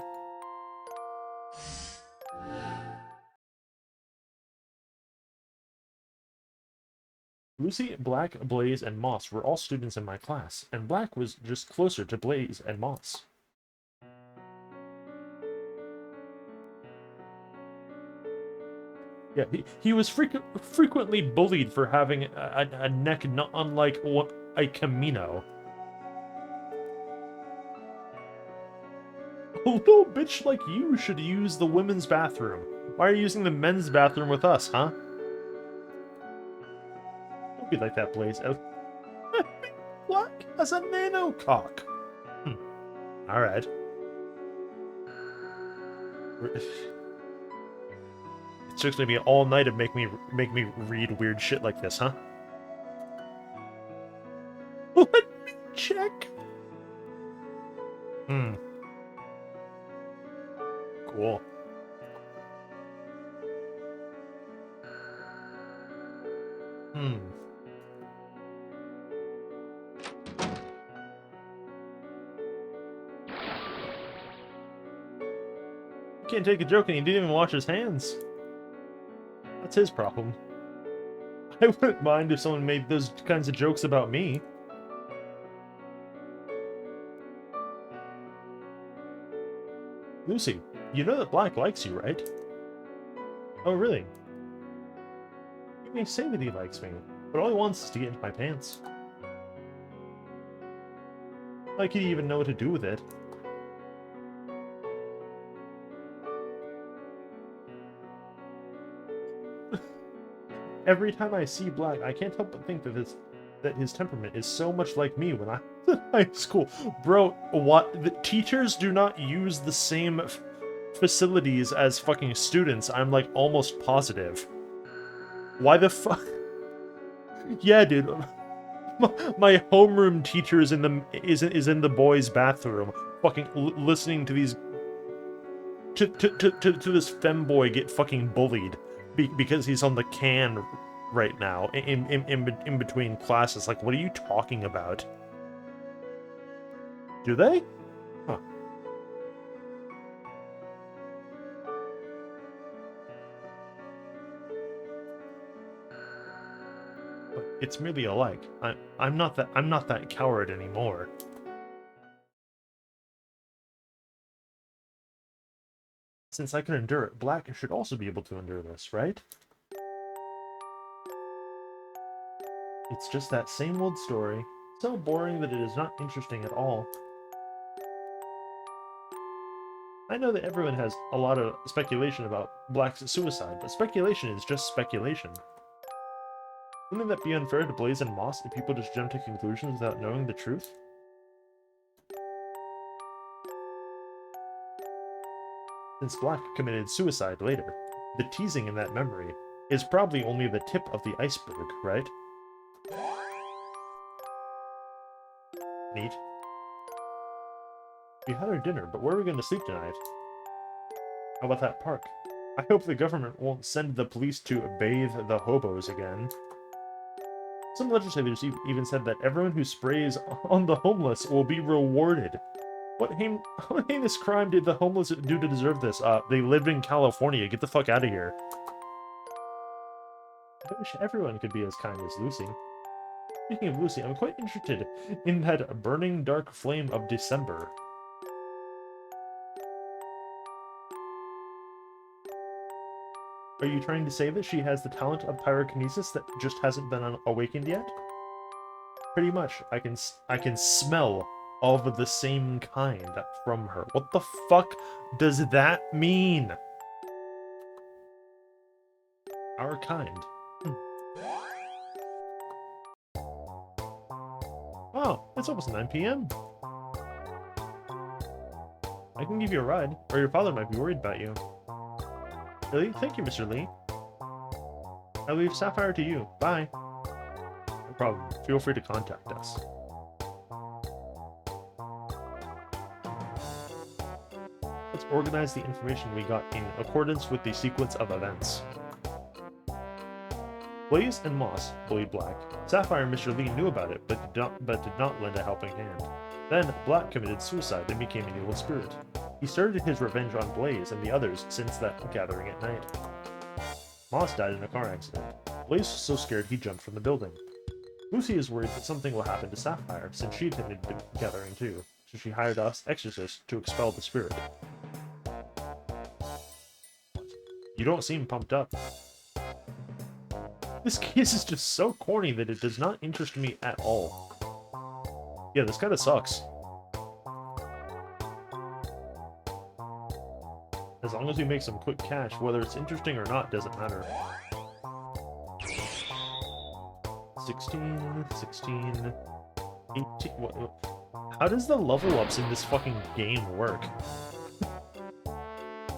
Lucy, Black, Blaze, and Moss were all students in my class, and Black was just closer to Blaze and Moss. Yeah, he was frequently bullied for having a neck not unlike a Camino. A little bitch like you should use the women's bathroom. Why are you using the men's bathroom with us, huh? Don't be like that, Blaze. Black as a nanocock. Alright. It's just gonna be all night to make me read weird shit like this, huh? Let me check. Cool. Hmm. He can't take a joke and he didn't even wash his hands. That's his problem. I wouldn't mind if someone made those kinds of jokes about me. Lucy, you know that Black likes you, right? Oh, really? He may say that he likes me, but all he wants is to get into my pants. Like he'd even know what to do with it. Every time I see Black, I can't help but think that his temperament is so much like me when I was in high school. Bro, what? The teachers do not use the same facilities as fucking students. I'm like almost positive. Why the fuck? Yeah, dude. My homeroom teacher is in the boys' bathroom, fucking listening to these to this femboy get fucking bullied because he's on the can right now in between classes. Like, what are you talking about? Do they? Huh. But it's merely a like. I'm not that coward anymore. Since I can endure it, Black should also be able to endure this, right? It's just that same old story. So boring that it is not interesting at all. I know that everyone has a lot of speculation about Black's suicide, but speculation is just speculation. Wouldn't that be unfair to Blaze and Moss if people just jump to conclusions without knowing the truth? Since Black committed suicide later, the teasing in that memory is probably only the tip of the iceberg, right? Neat. We had our dinner, but where are we going to sleep tonight? How about that park? I hope the government won't send the police to bathe the hobos again. Some legislators even said that everyone who sprays on the homeless will be rewarded. What heinous crime did the homeless do to deserve this? They lived in California. Get the fuck out of here. I wish everyone could be as kind as Lucy. Speaking of Lucy, I'm quite interested in that burning dark flame of December. Are you trying to say that she has the talent of pyrokinesis that just hasn't been awakened yet? Pretty much. I can smell of the same kind from her. What the fuck does that mean? Our kind. Oh, it's almost 9 p.m. I can give you a ride, or your father might be worried about you. Really? Thank you, Mr. Lee. I leave Sapphire to you. Bye. No problem. Feel free to contact us. Let's organize the information we got in accordance with the sequence of events. Blaze and Moss bullied Black. Sapphire and Mr. Lee knew about it, but did not lend a helping hand. Then, Black committed suicide and became an evil spirit. He started his revenge on Blaze and the others since that gathering at night. Moss died in a car accident. Blaze was so scared he jumped from the building. Lucy is worried that something will happen to Sapphire since she attended the gathering too, so she hired us exorcists to expel the spirit. You don't seem pumped up. This case is just so corny that it does not interest me at all. Yeah, this kinda sucks. As long as we make some quick cash, whether it's interesting or not doesn't matter. 16, 16, 18... How does the level ups in this fucking game work?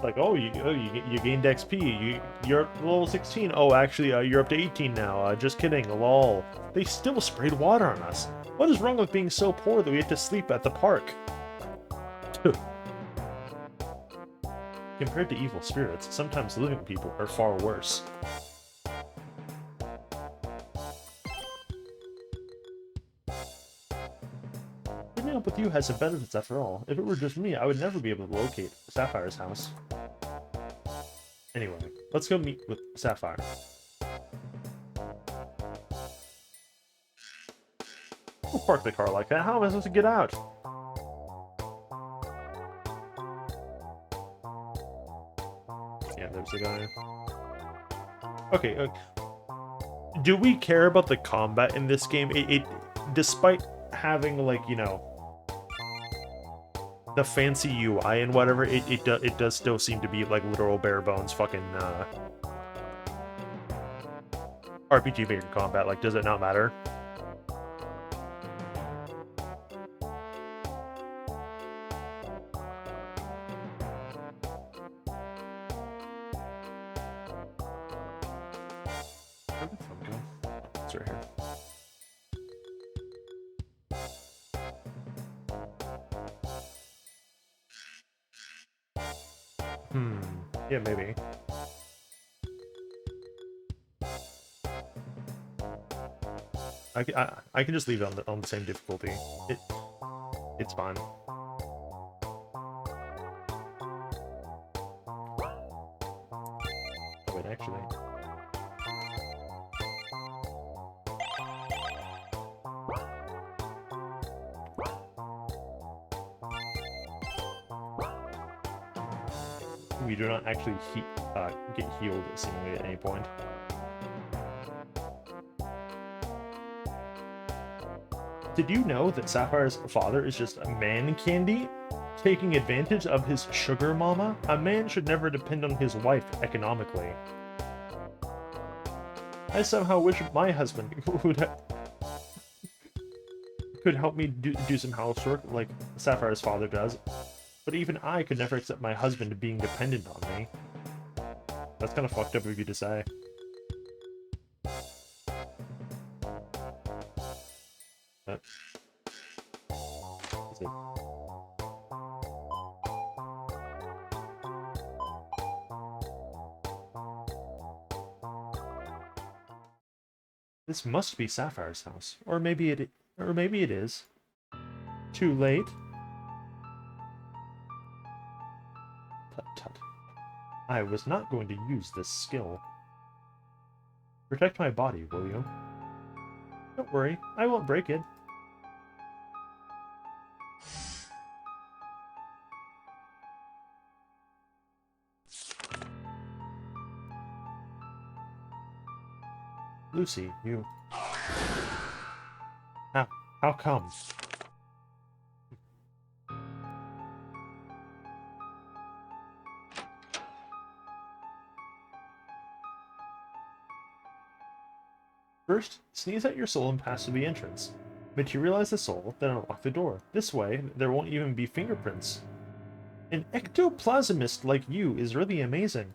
Like, you gained XP, you're up to level 16. Oh, actually, you're up to 18 now. Just kidding, lol. They still sprayed water on us. What is wrong with being so poor that we have to sleep at the park? Compared to evil spirits, sometimes living people are far worse. you has some benefits after all. If it were just me, I would never be able to locate Sapphire's house. Anyway, let's go meet with Sapphire. Don't park the car like that. How am I supposed to get out? Yeah, there's the guy. Okay, do we care about the combat in this game? It despite having, like, you know, the fancy UI and whatever, it does still seem to be like literal bare bones fucking RPG Maker combat. Like, does it not matter? Where did the phone go? It's right here. Yeah, maybe. I can just leave it on the same difficulty. It's fine. Oh, wait, actually. We do not actually get healed seemingly at any point. Did you know that Sapphire's father is just a man candy? Taking advantage of his sugar mama? A man should never depend on his wife economically. I somehow wish my husband could help me do some housework like Sapphire's father does. But even I could never accept my husband being dependent on me. That's kind of fucked up of you to say. But... is it? This must be Sapphire's house. Or maybe it is. Too late? Tut. I was not going to use this skill. Protect my body, will you? Don't worry, I won't break it. Lucy, you... How come? First, sneeze at your soul and pass through the entrance. Materialize the soul, then unlock the door. This way, there won't even be fingerprints. An ectoplasmist like you is really amazing.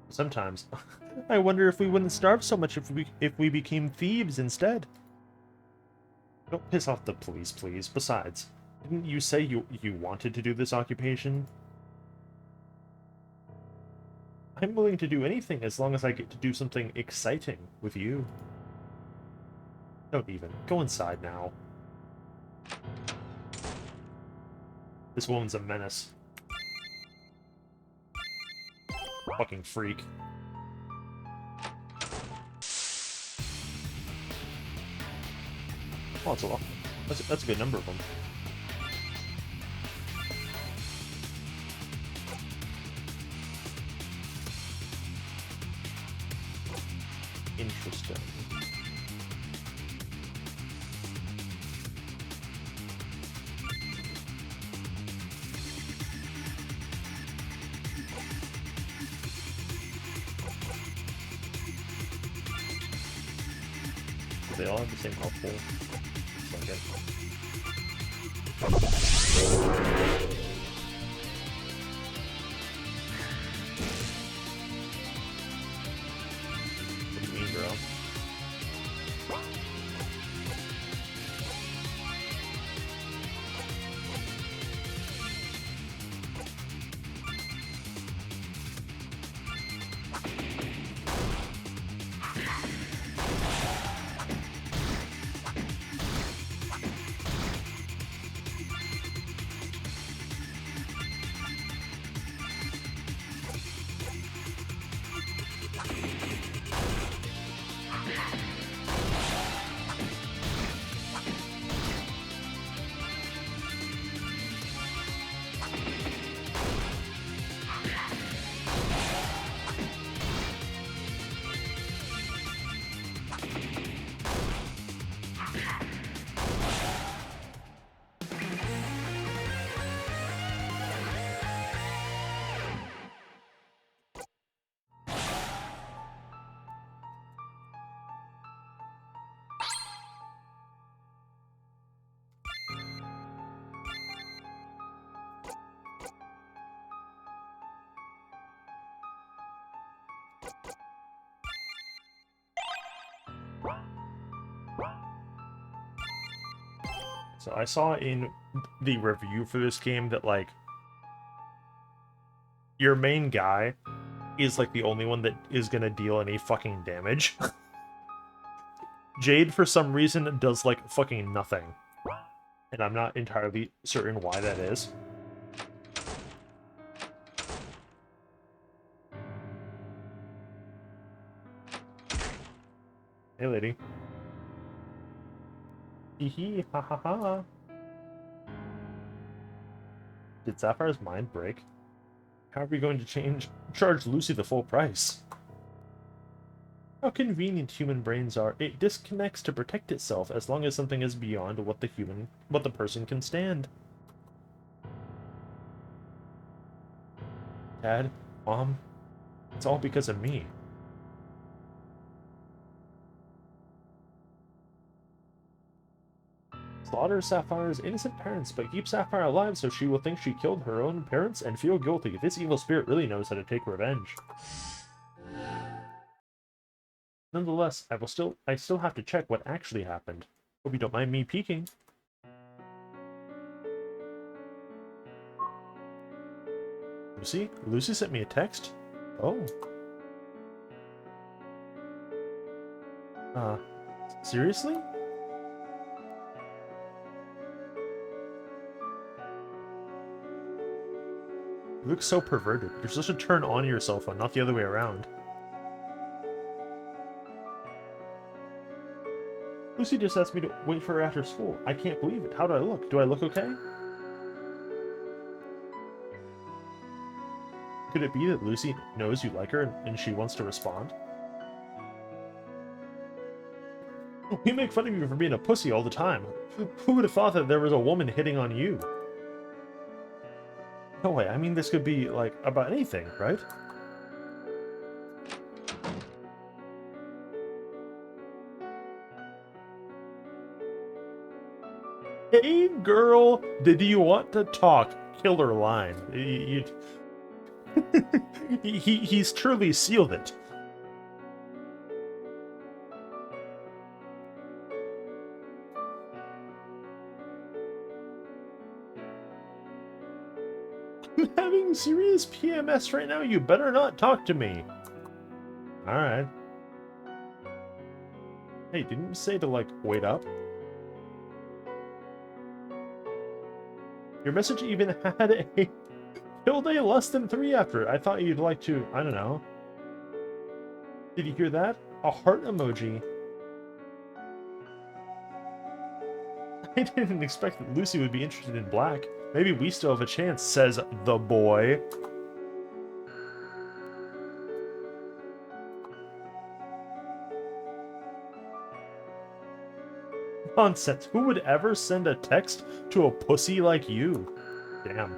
Sometimes, I wonder if we wouldn't starve so much if we became thieves instead. Don't piss off the police, please. Besides, didn't you say you wanted to do this occupation? I'm willing to do anything as long as I get to do something exciting with you. Don't even. Go inside now. This woman's a menace. Fucking freak. Oh, it's a lot. That's a good number of them. Interesting. They all have the same health pool. What do you mean, bro? So I saw in the review for this game that, like, your main guy is, like, the only one that is gonna deal any fucking damage. Jade, for some reason, does, like, fucking nothing. And I'm not entirely certain why that is. Hey, lady. Hee hee, ha ha ha. Did Sapphire's mind break? How are we going to charge Lucy the full price? How convenient human brains are. It disconnects to protect itself as long as something is beyond what the person can stand. Dad, Mom, it's all because of me. Slaughter Sapphire's innocent parents, but keep Sapphire alive so she will think she killed her own parents and feel guilty. This evil spirit really knows how to take revenge. Nonetheless, I still have to check what actually happened. Hope you don't mind me peeking. Lucy? Lucy sent me a text? Oh. Seriously? You look so perverted. You're supposed to turn on your cell phone, not the other way around. Lucy just asked me to wait for her after school. I can't believe it. How do I look? Do I look okay? Could it be that Lucy knows you like her and she wants to respond? We make fun of you for being a pussy all the time. Who would have thought that there was a woman hitting on you? No way, I mean this could be, like, about anything, right? Hey girl, did you want to talk? Killer line. He's truly sealed it. I'm having serious PMS right now. You better not talk to me. Alright. Hey, didn't you say to, like, wait up? Your message even had a kill day less than 3 after it. I thought you'd like to, I don't know. Did you hear that? A heart emoji. I didn't expect that Lucy would be interested in black. Maybe we still have a chance, says the boy. Nonsense. Who would ever send a text to a pussy like you? Damn.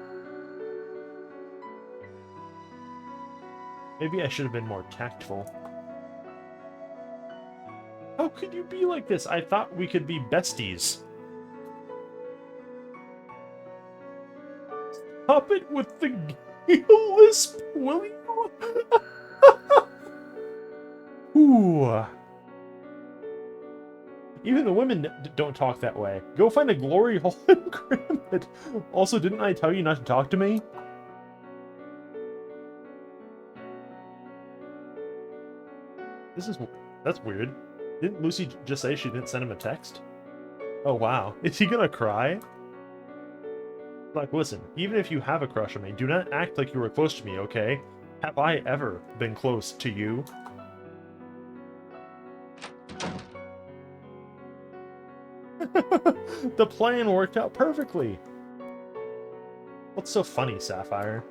Maybe I should have been more tactful. How could you be like this? I thought we could be besties. Stop it with the gay lisp, will you? Ooh. Even the women don't talk that way. Go find a glory hole and cram it. Also, didn't I tell you not to talk to me? That's weird. Didn't Lucy just say she didn't send him a text? Oh wow. Is he gonna cry? Like, listen, even if you have a crush on me, do not act like you were close to me, okay? Have I ever been close to you? The plan worked out perfectly! What's so funny, Sapphire?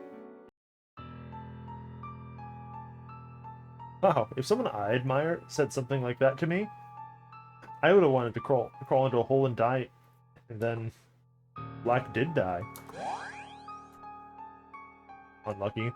Wow, if someone I admire said something like that to me, I would have wanted to crawl into a hole and die, and then Black did die. Unlucky.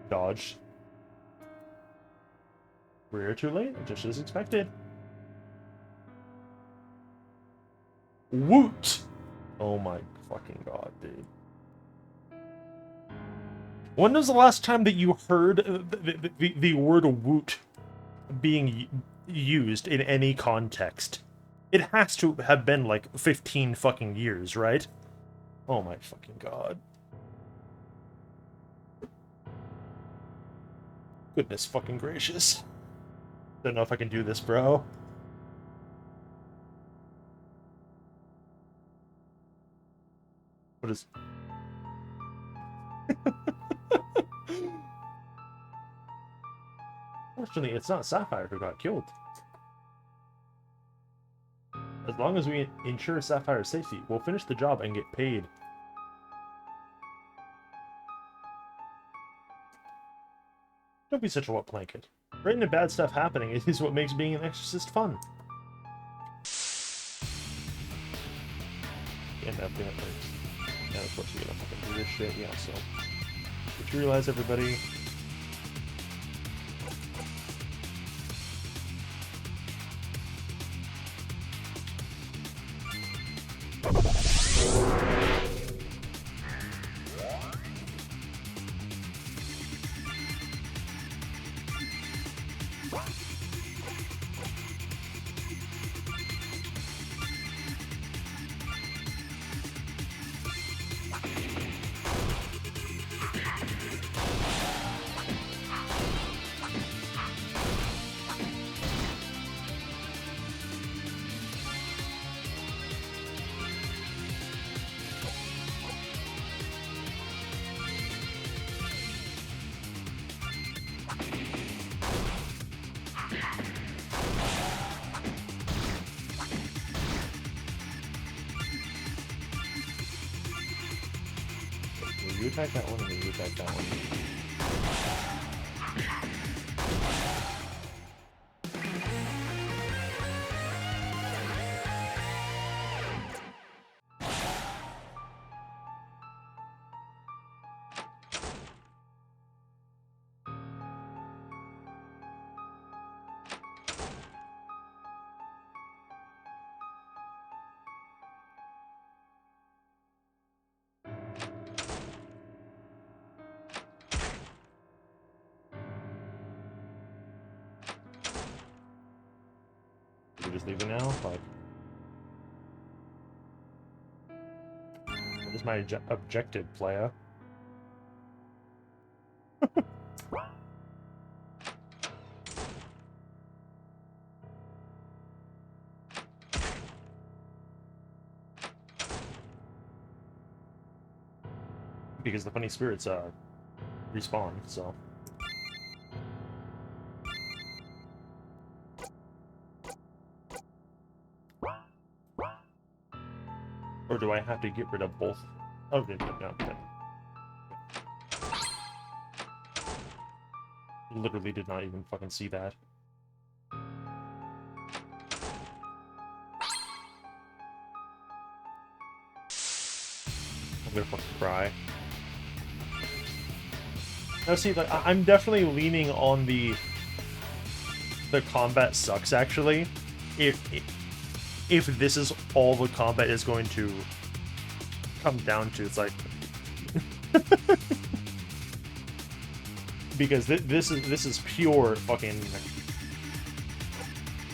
Dodge. We're too late, just as expected. Woot! Oh my fucking god, dude. When was the last time that you heard the word woot being used in any context? It has to have been like 15 fucking years, right? Oh my fucking god. Goodness fucking gracious. Don't know if I can do this, bro. What is... Fortunately, it's not Sapphire who got killed. As long as we ensure Sapphire's safety, we'll finish the job and get paid. Don't be such a wet blanket. Great and bad stuff happening is what makes being an exorcist fun. And of course you're gonna fucking do this shit, yeah, so... But you realize, everybody... You attack that one, and then you attack that one. We're just leaving now? Like, what is my objective, player? Because the funny spirits respawn, so... Or do I have to get rid of both? Oh, no. Literally did not even fucking see that. I'm gonna fucking cry. Now see, like, I'm definitely leaning on the combat sucks, actually. If this is all the combat is going to come down to, it's like... because this is pure fucking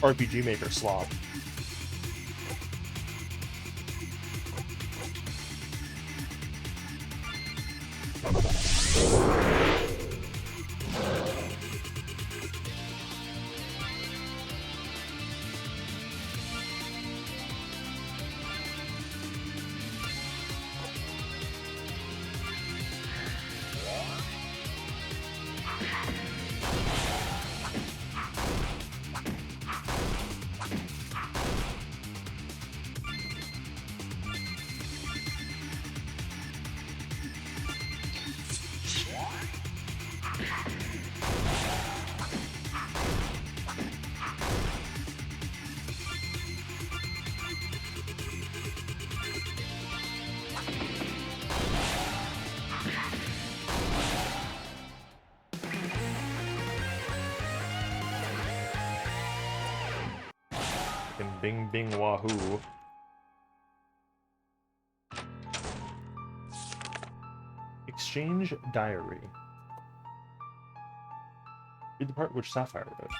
RPG Maker slop. Bing bing wahoo. Exchange diary. Read the part which Sapphire wrote.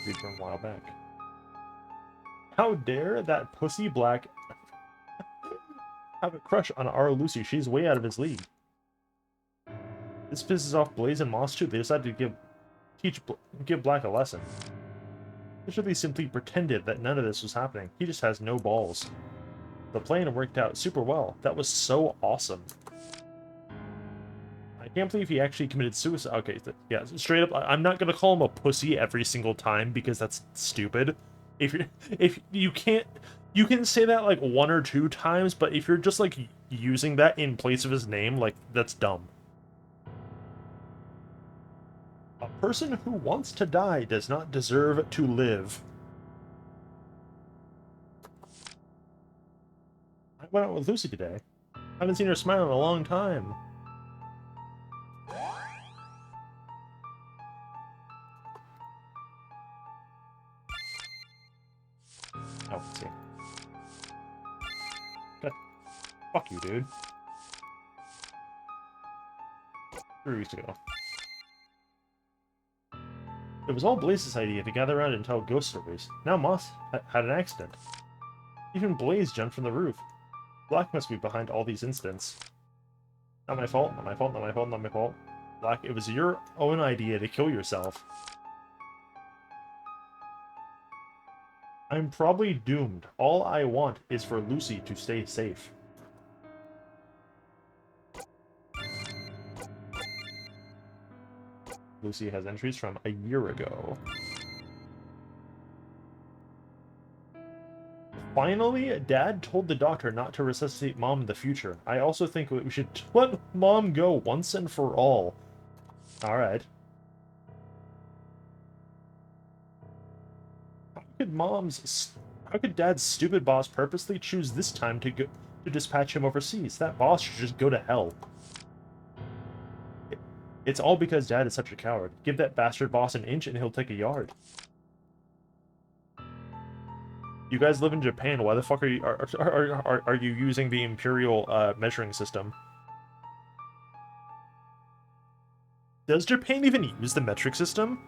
Read from a while back. How dare that pussy Black have a crush on our Lucy? She's way out of his league. This pisses off Blaze and Moss too. They decided to give Black a lesson. They simply pretended that none of this was happening. He just has no balls. The plan worked out super well. That was so awesome. I can't believe he actually committed suicide. Okay, yeah, straight up, I'm not gonna call him a pussy every single time because that's stupid. If you can't, you can say that like 1 or 2 times, but if you're just like using that in place of his name, like that's dumb. A person who wants to die does not deserve to live. I went out with Lucy today. Haven't seen her smile in a long time. Oh, let's see. God, fuck you, dude. 3 weeks ago. It was all Blaze's idea to gather around and tell ghost stories. Now Moss had an accident. Even Blaze jumped from the roof. Black must be behind all these incidents. Not my fault, not my fault, not my fault, not my fault. Black, it was your own idea to kill yourself. I'm probably doomed. All I want is for Lucy to stay safe. Lucy has entries from a year ago. Finally, Dad told the doctor not to resuscitate Mom in the future. I also think we should let Mom go once and for all. Alright. How could Dad's stupid boss purposely choose this time to dispatch him overseas? That boss should just go to hell. It's all because Dad is such a coward. Give that bastard boss an inch and he'll take a yard. You guys live in Japan. Why the fuck are you using the Imperial measuring system? Does Japan even use the metric system?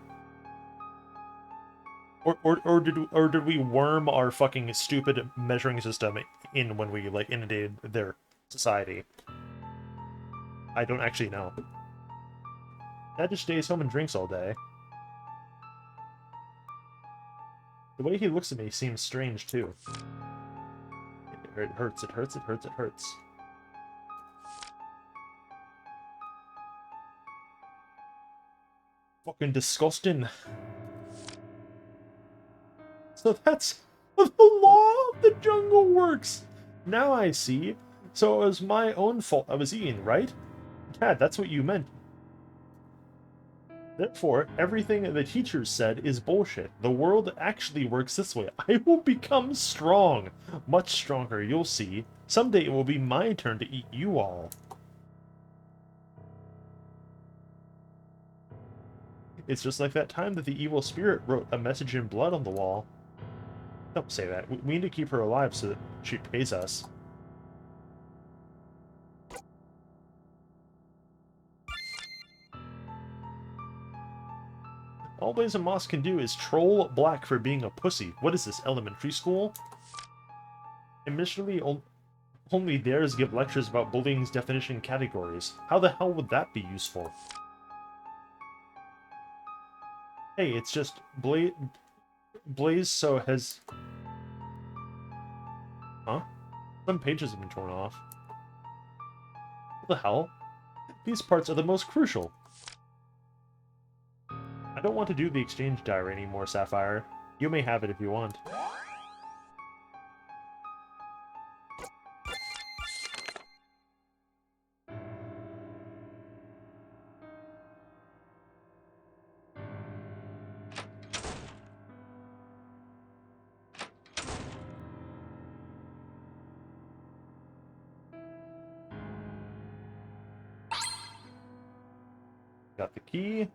Or did we worm our fucking stupid measuring system in when we like inundated their society? I don't actually know. Dad just stays home and drinks all day. The way he looks at me seems strange too. It hurts, it hurts, it hurts, it hurts. Fucking disgusting. So that's how the law of the jungle works! Now I see. So it was my own fault I was eating, right? Dad, that's what you meant. Therefore, everything the teachers said is bullshit. The world actually works this way. I will become strong. Much stronger, you'll see. Someday it will be my turn to eat you all. It's just like that time that the evil spirit wrote a message in blood on the wall. Don't say that. We need to keep her alive so that she pays us. All Blaze and Moss can do is troll Black for being a pussy. What is this, elementary school? Initially, only dares give lectures about bullying's definition categories. How the hell would that be useful? Hey, it's just Blaze so has... Huh? Some pages have been torn off. What the hell? These parts are the most crucial. I don't want to do the exchange diary anymore, Sapphire. You may have it if you want. Got the key.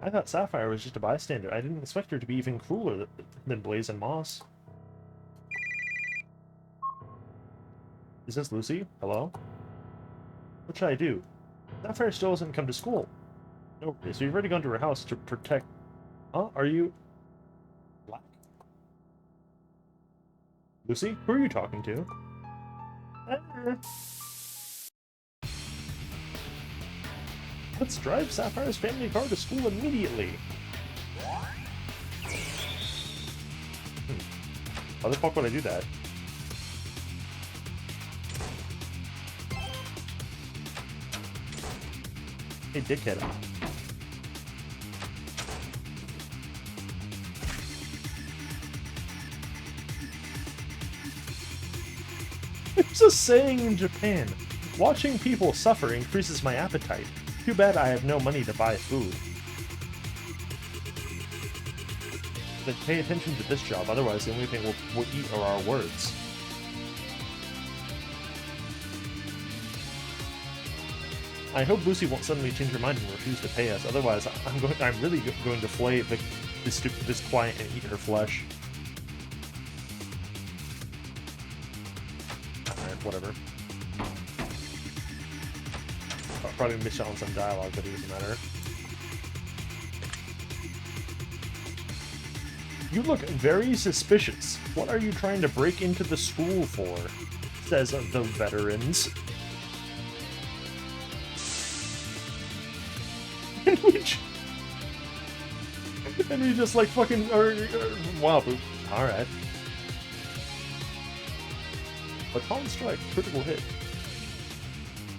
I thought Sapphire was just a bystander. I didn't expect her to be even crueler than Blaze and Moss. Is this Lucy? Hello? What should I do? Sapphire still hasn't come to school. No, so you've already gone to her house to protect... Huh? Are you... Black? Lucy? Who are you talking to? Let's drive Sapphire's family car to school immediately. How the fuck would I do that? Hey, dickhead. There's a saying in Japan, watching people suffer increases my appetite. Too bad I have no money to buy food. Then pay attention to this job, otherwise the only thing we'll eat are our words. I hope Lucy won't suddenly change her mind and refuse to pay us, otherwise I'm really going to flay this client and eat her flesh. Alright, whatever. I'll probably miss out on some dialogue, but it doesn't matter. You look very suspicious. What are you trying to break into the school for? Says the veterans. And we just like fucking... wow, alright. Baton strike, critical hit.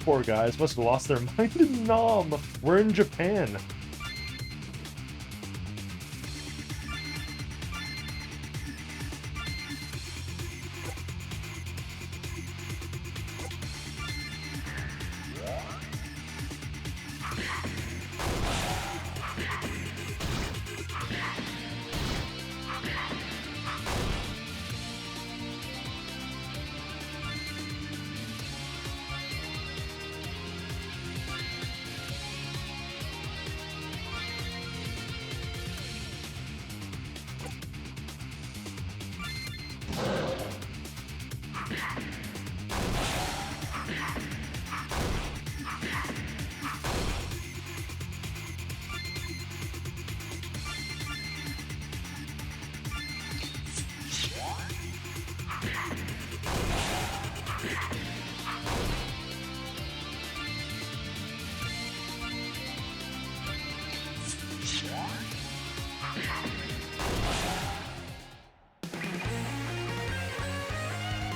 Poor guys, must have lost their mind in Nam. We're in Japan.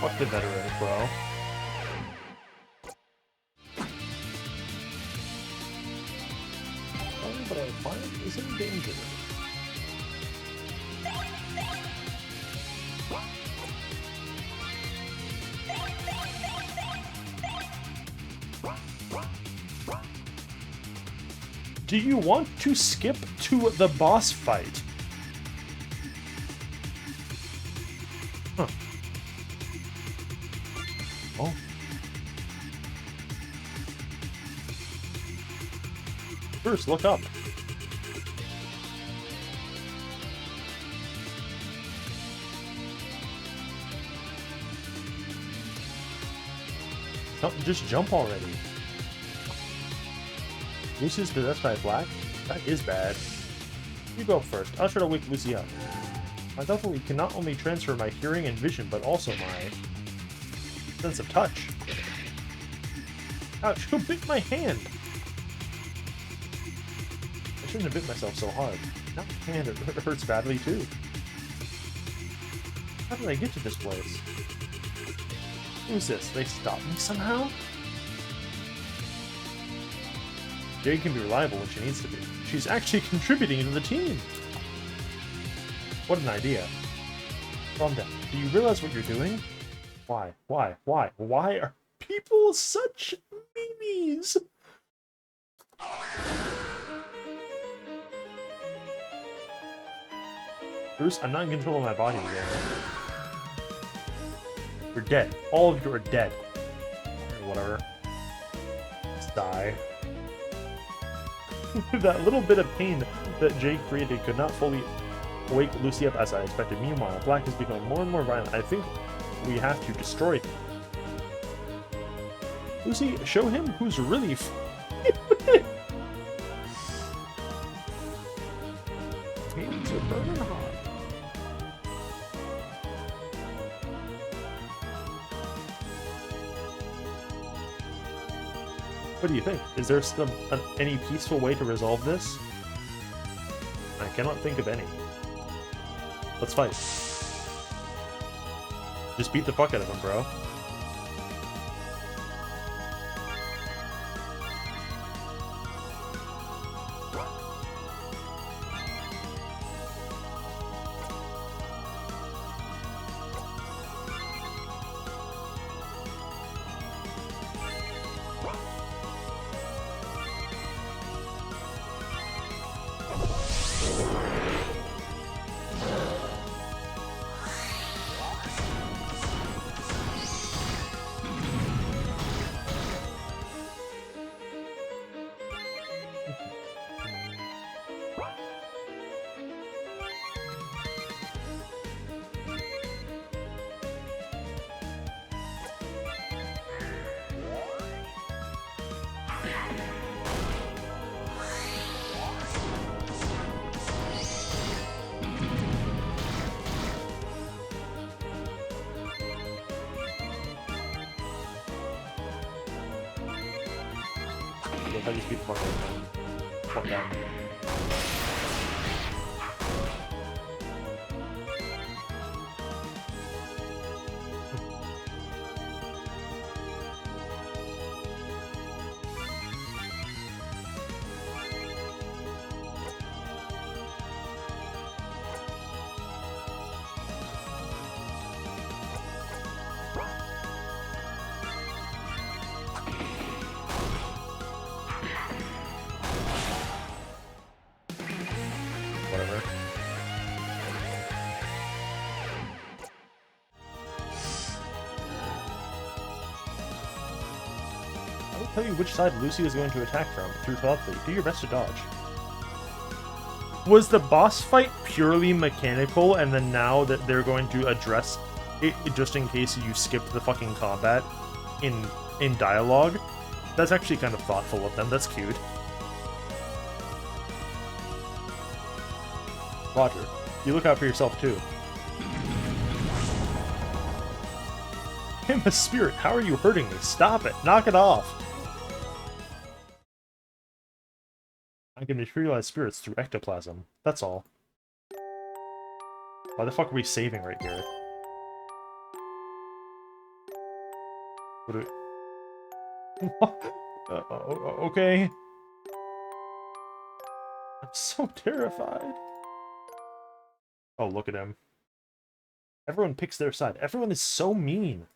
Fuck the veterans, bro. But our client is in danger. Do you want to skip to the boss fight? Huh. Oh. First, look up. Just jump already. Lucy's possessed by black? That is bad. You go first. I'll try to wake Lucy up. I definitely can not only transfer my hearing and vision, but also my sense of touch. Ouch, who bit my hand? I shouldn't have bit myself so hard. Now my hand hurts badly too. How did I get to this place? Who's this? They stopped me somehow? Jade can be reliable when she needs to be. She's actually contributing to the team! What an idea. Calm down. Do you realize what you're doing? Why? Why? Why? Why are people such memes? Bruce, I'm not in control of my body again. You're dead. All of you are dead. Or whatever. Let's die. That little bit of pain that Jay created could not fully wake Lucy up as I expected. Meanwhile, Black has become more and more violent. I think we have to destroy him. Lucy, show him who's really hands are burning hot. What do you think? Is there any peaceful way to resolve this? I cannot think of any. Let's fight. Just beat the fuck out of him, bro. I just beat the fuck out of him. Fuck down. Whatever. I will tell you which side Lucy is going to attack from through telepathy. Do your best to dodge. Was the boss fight purely mechanical, and then now that they're going to address it just in case you skipped the fucking combat in dialogue? That's actually kind of thoughtful of them. That's cute. Roger, you look out for yourself too. I'm a spirit. How are you hurting me? Stop it. Knock it off. I can materialize spirits through ectoplasm. That's all. Why the fuck are we saving right here? What do we... okay. I'm so terrified. Oh, look at him. Everyone picks their side. Everyone is so mean.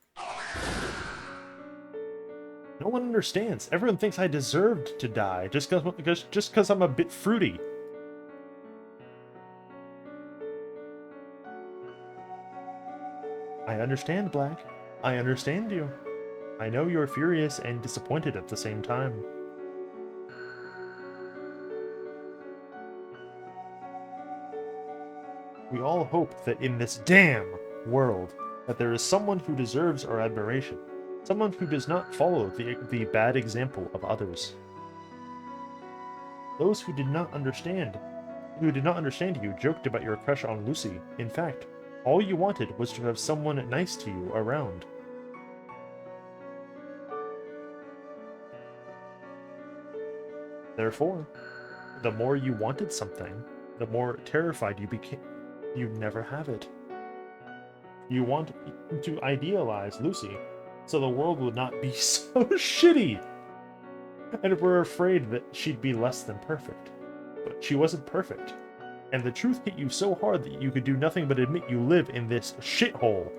No one understands. Everyone thinks I deserved to die just because I'm a bit fruity. I understand, Black. I understand you. I know you're furious and disappointed at the same time. We all hope that in this damn world that there is someone who deserves our admiration. Someone who does not follow the bad example of others. Those who did not understand you joked about your crush on Lucy. In fact, all you wanted was to have someone nice to you around. Therefore, the more you wanted something, the more terrified you became. You never have it. You want to idealize Lucy, so the world would not be so shitty. And we're afraid that she'd be less than perfect. But she wasn't perfect. And the truth hit you so hard that you could do nothing but admit you live in this shithole.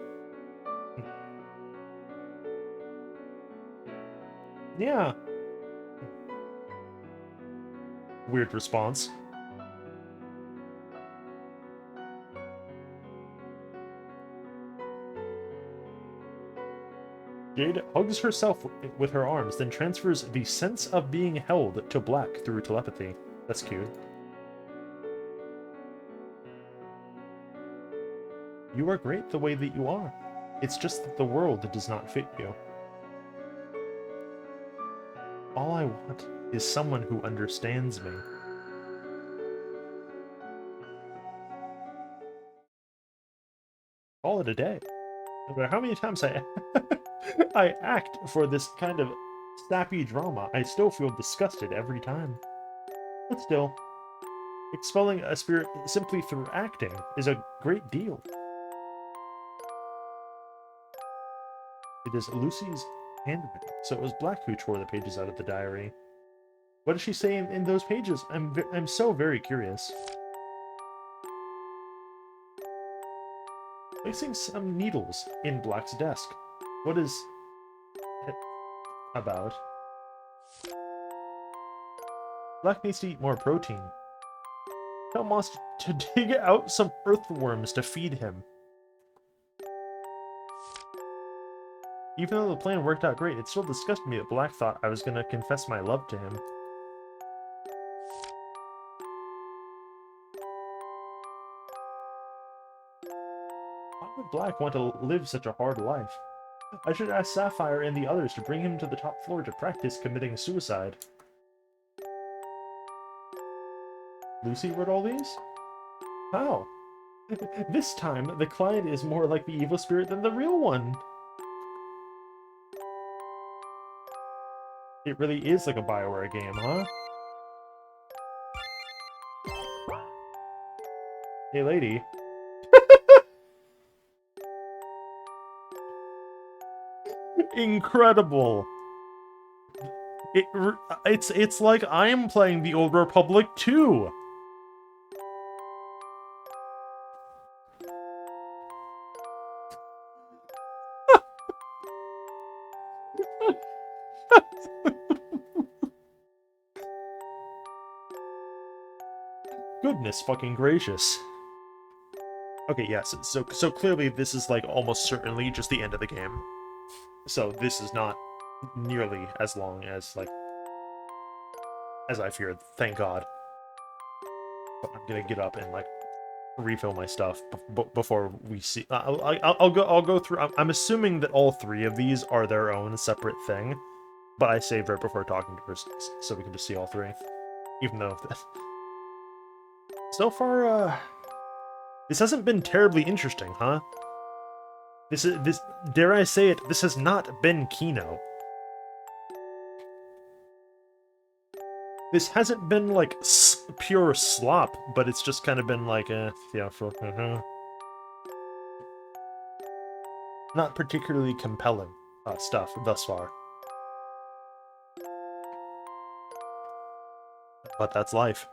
Yeah. Weird response. Jade hugs herself with her arms, then transfers the sense of being held to Black through telepathy. That's cute. You are great the way that you are. It's just that the world does not fit you. All I want is someone who understands me. Call it a day. No matter how many times I I act for this kind of sappy drama, I still feel disgusted every time. But still, expelling a spirit simply through acting is a great deal. It is Lucy's handwriting, so it was Black who tore the pages out of the diary. What does she say in those pages? I'm so very curious. Placing some needles in Black's desk. What is it about? Black needs to eat more protein. Tell Moss to dig out some earthworms to feed him. Even though the plan worked out great, it still disgusted me that Black thought I was gonna confess my love to him. Why would Black want to live such a hard life? I should ask Sapphire and the others to bring him to the top floor to practice committing suicide. Lucy wrote all these? How? This time, the client is more like the evil spirit than the real one. It really is like a BioWare game, huh? Hey, lady. Incredible. It's like I'm playing the Old Republic too. Goodness fucking gracious. Okay, yes, so clearly this is like almost certainly just the end of the game. So this is not nearly as long as like as I feared, thank God. But I'm gonna get up and like refill my stuff before we see. I'll go through. I'm assuming that all three of these are their own separate thing, but I saved right before talking to her so we can just see all three. Even though so far, this hasn't been terribly interesting, huh? This dare I say it? This has not been Kino. This hasn't been like pure slop, but it's just kind of been like, yeah, for not particularly compelling stuff thus far. But that's life.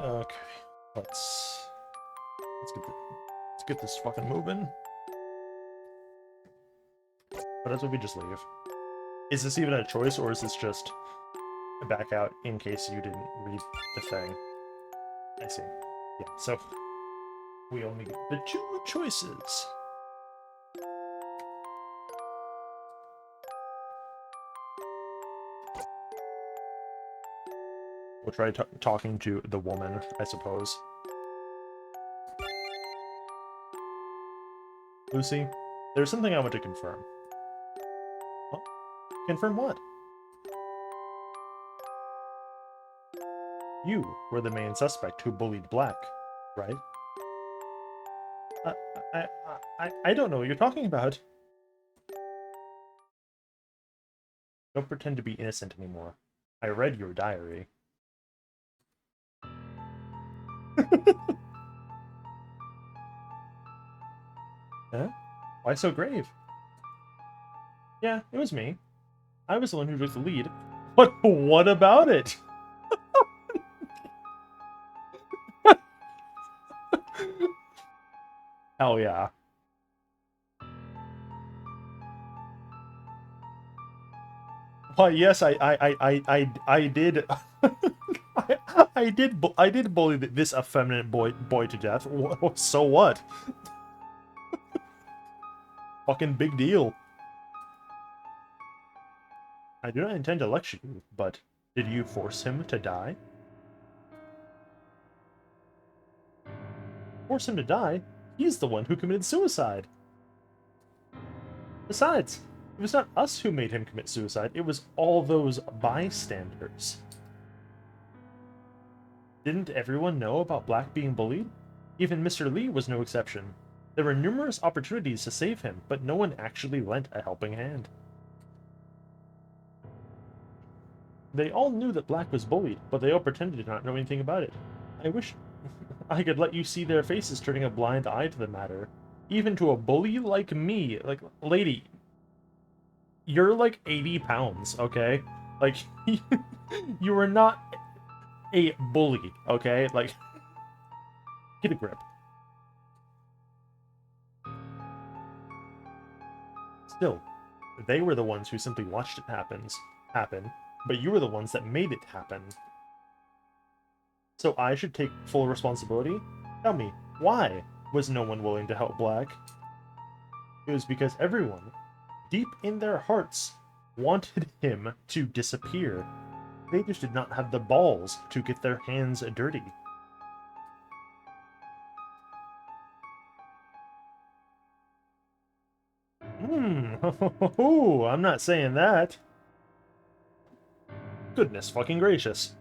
Okay, let's get this fucking moving. But as well, we just leave. Is this even a choice, or is this just a back out in case you didn't read the thing? I see. Yeah, so we only get the 2 choices. We'll try talking to the woman, I suppose. Lucy, there's something I want to confirm. What? Confirm what? You were the main suspect who bullied Black, right? I, I don't know what you're talking about. Don't pretend to be innocent anymore. I read your diary. Huh? Why so grave? Yeah, it was me. I was the one who took the lead. But what about it? Hell yeah. Why, yes, I did. I did bully this effeminate boy to death. So what? Fucking big deal. I do not intend to lecture you, but did you force him to die? Force him to die? He's the one who committed suicide. Besides, it was not us who made him commit suicide, it was all those bystanders. Didn't everyone know about Black being bullied? Even Mr. Lee was no exception. There were numerous opportunities to save him, but no one actually lent a helping hand. They all knew that Black was bullied, but they all pretended to not know anything about it. I wish I could let you see their faces turning a blind eye to the matter. Even to a bully like me. Like, lady, you're like 80 pounds, okay? Like, you are not a bully, okay? Like, get a grip. Still, they were the ones who simply watched it happen, but you were the ones that made it happen. So I should take full responsibility? Tell me, why was no one willing to help Black? It was because everyone, deep in their hearts, wanted him to disappear. They just did not have the balls to get their hands dirty. I'm not saying that. Goodness fucking gracious.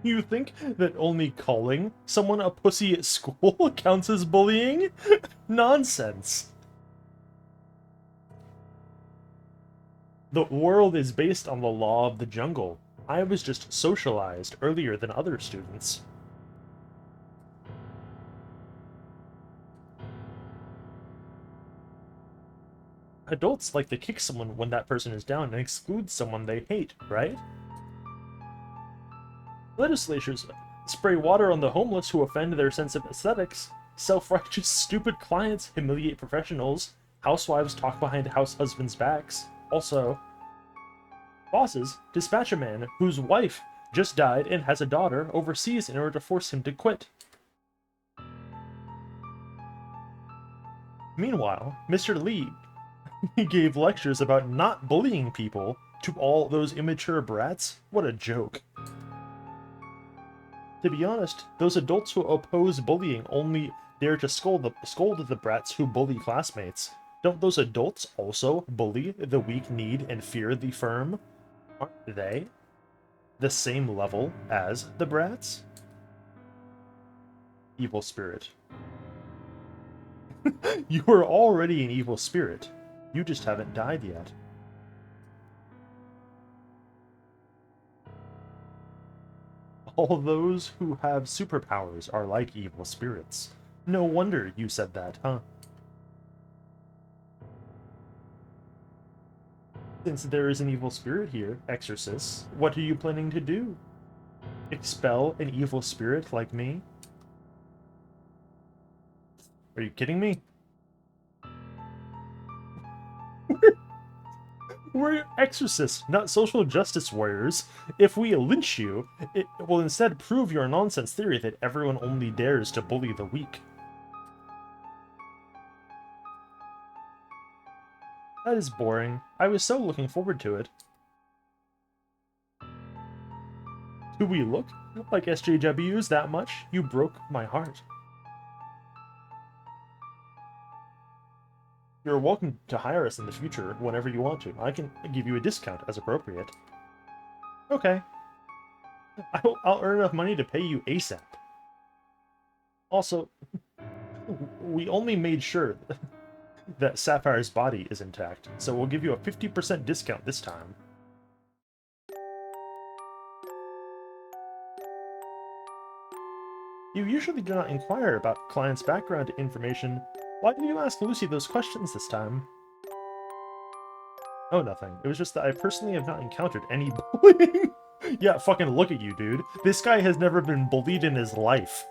You think that only calling someone a pussy at school counts as bullying? Nonsense. The world is based on the law of the jungle. I was just socialized earlier than other students. Adults like to kick someone when that person is down and exclude someone they hate, right? Legislatures spray water on the homeless who offend their sense of aesthetics. Self-righteous, stupid clients humiliate professionals. Housewives talk behind house husbands' backs. Also, bosses dispatch a man whose wife just died and has a daughter overseas in order to force him to quit. Meanwhile, Mr. Lee gave lectures about not bullying people to all those immature brats. What a joke. To be honest, those adults who oppose bullying only dare to scold the brats who bully classmates. Don't those adults also bully the weak, need, and fear the firm? Aren't they the same level as the brats? Evil spirit. You are already an evil spirit. You just haven't died yet. All those who have superpowers are like evil spirits. No wonder you said that, huh? Since there is an evil spirit here, Exorcist, what are you planning to do? Expel an evil spirit like me? Are you kidding me? We're exorcists, not social justice warriors. If we lynch you, it will instead prove your nonsense theory that everyone only dares to bully the weak. That is boring. I was so looking forward to it. Do we look like SJWs that much? You broke my heart. You're welcome to hire us in the future whenever you want to. I can give you a discount as appropriate. Okay. I'll earn enough money to pay you ASAP. Also, we only made sure that Sapphire's body is intact, so we'll give you a 50% discount this time. You usually do not inquire about clients' background information. Why did you ask Lucy those questions this time? Oh, nothing. It was just that I personally have not encountered any bullying. Yeah, fucking look at you, dude. This guy has never been bullied in his life.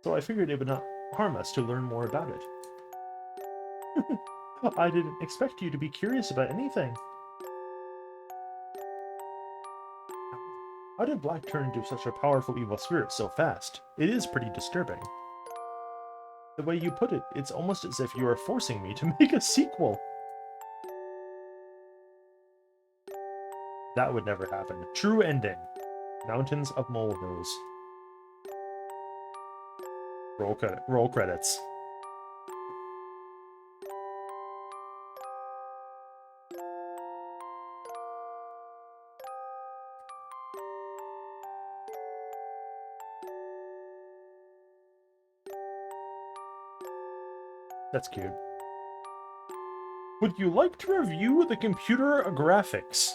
So I figured it would not harm us to learn more about it. I didn't expect you to be curious about anything. How did Black turn into such a powerful evil spirit so fast? It is pretty disturbing. The way you put it, it's almost as if you are forcing me to make a sequel. That would never happen. True ending. Mountains of Molehills. Roll credits. That's cute. Would you like to review the computer graphics?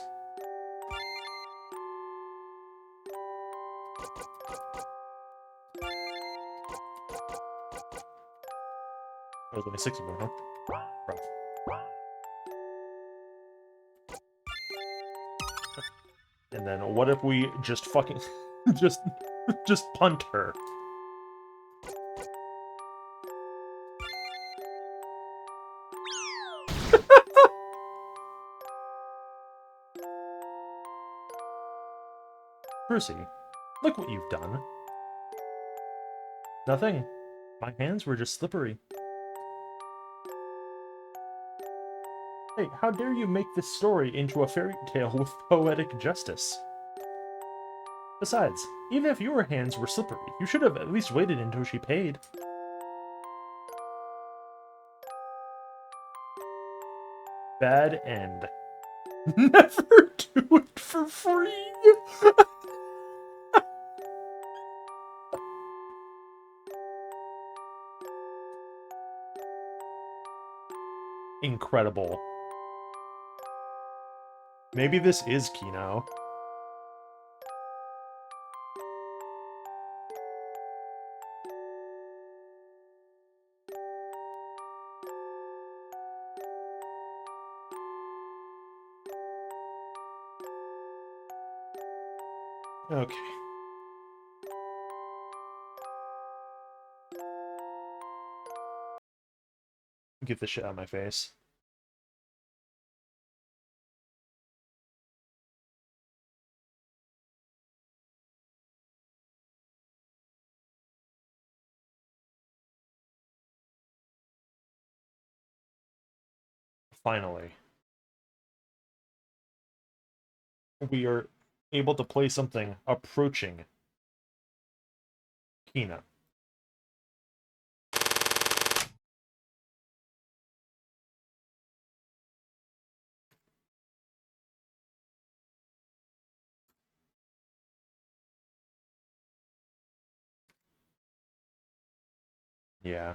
Oh, there's only 6 of them, huh? Rough. And then what if we just fucking just punt her? Percy, look what you've done. Nothing. My hands were just slippery. Hey, how dare you make this story into a fairy tale with poetic justice? Besides, even if your hands were slippery, you should have at least waited until she paid. Bad end. Never do it for free! Incredible. Maybe this is Kino. Okay. Get this shit out of my face. Finally. We are able to play something approaching Kina. Yeah.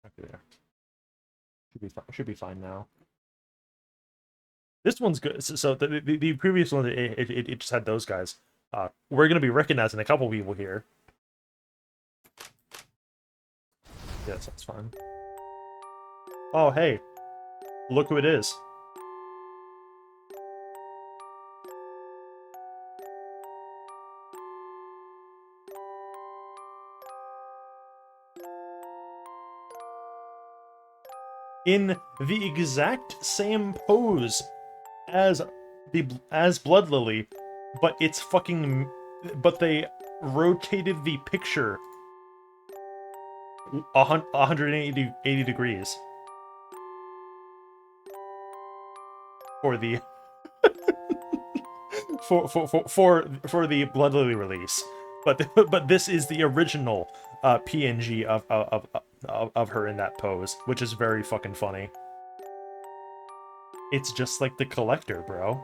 Okay, there. Should be fine now. This one's good. So the previous one, it just had those guys. We're gonna be recognizing a couple people here. Yes, that's fine. Oh, hey. Look who it is. In the exact same pose as Blood Lily, but it's fucking... But they rotated the picture 180 degrees for the for the Blood Lily release, but this is the original PNG of her in that pose, which is very fucking funny. It's just like the collector, bro.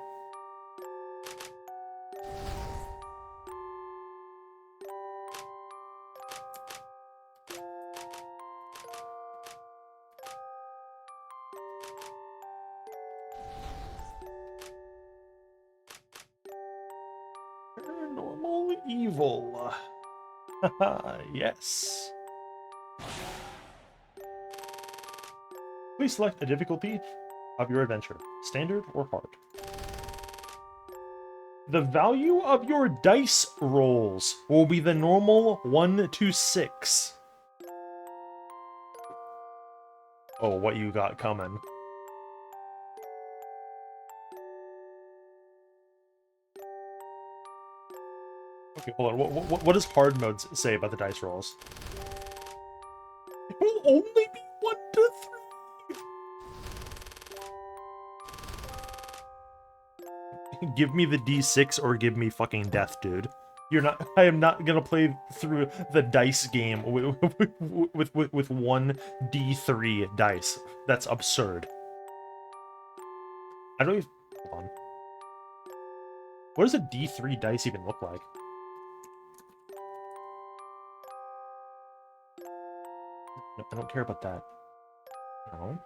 Paranormal evil. Yes. Please select a difficulty of your adventure, standard or hard. The value of your dice rolls will be the normal 1 to 6. Oh, what you got coming? Okay, hold on. What does hard mode say about the dice rolls? It will only be 1 to 3. Give me the D6 or give me fucking death, dude. You're not. I am not gonna play through the dice game with 1 D3 dice. That's absurd. I don't even. Hold on. What does a D3 dice even look like? No, I don't care about that. No.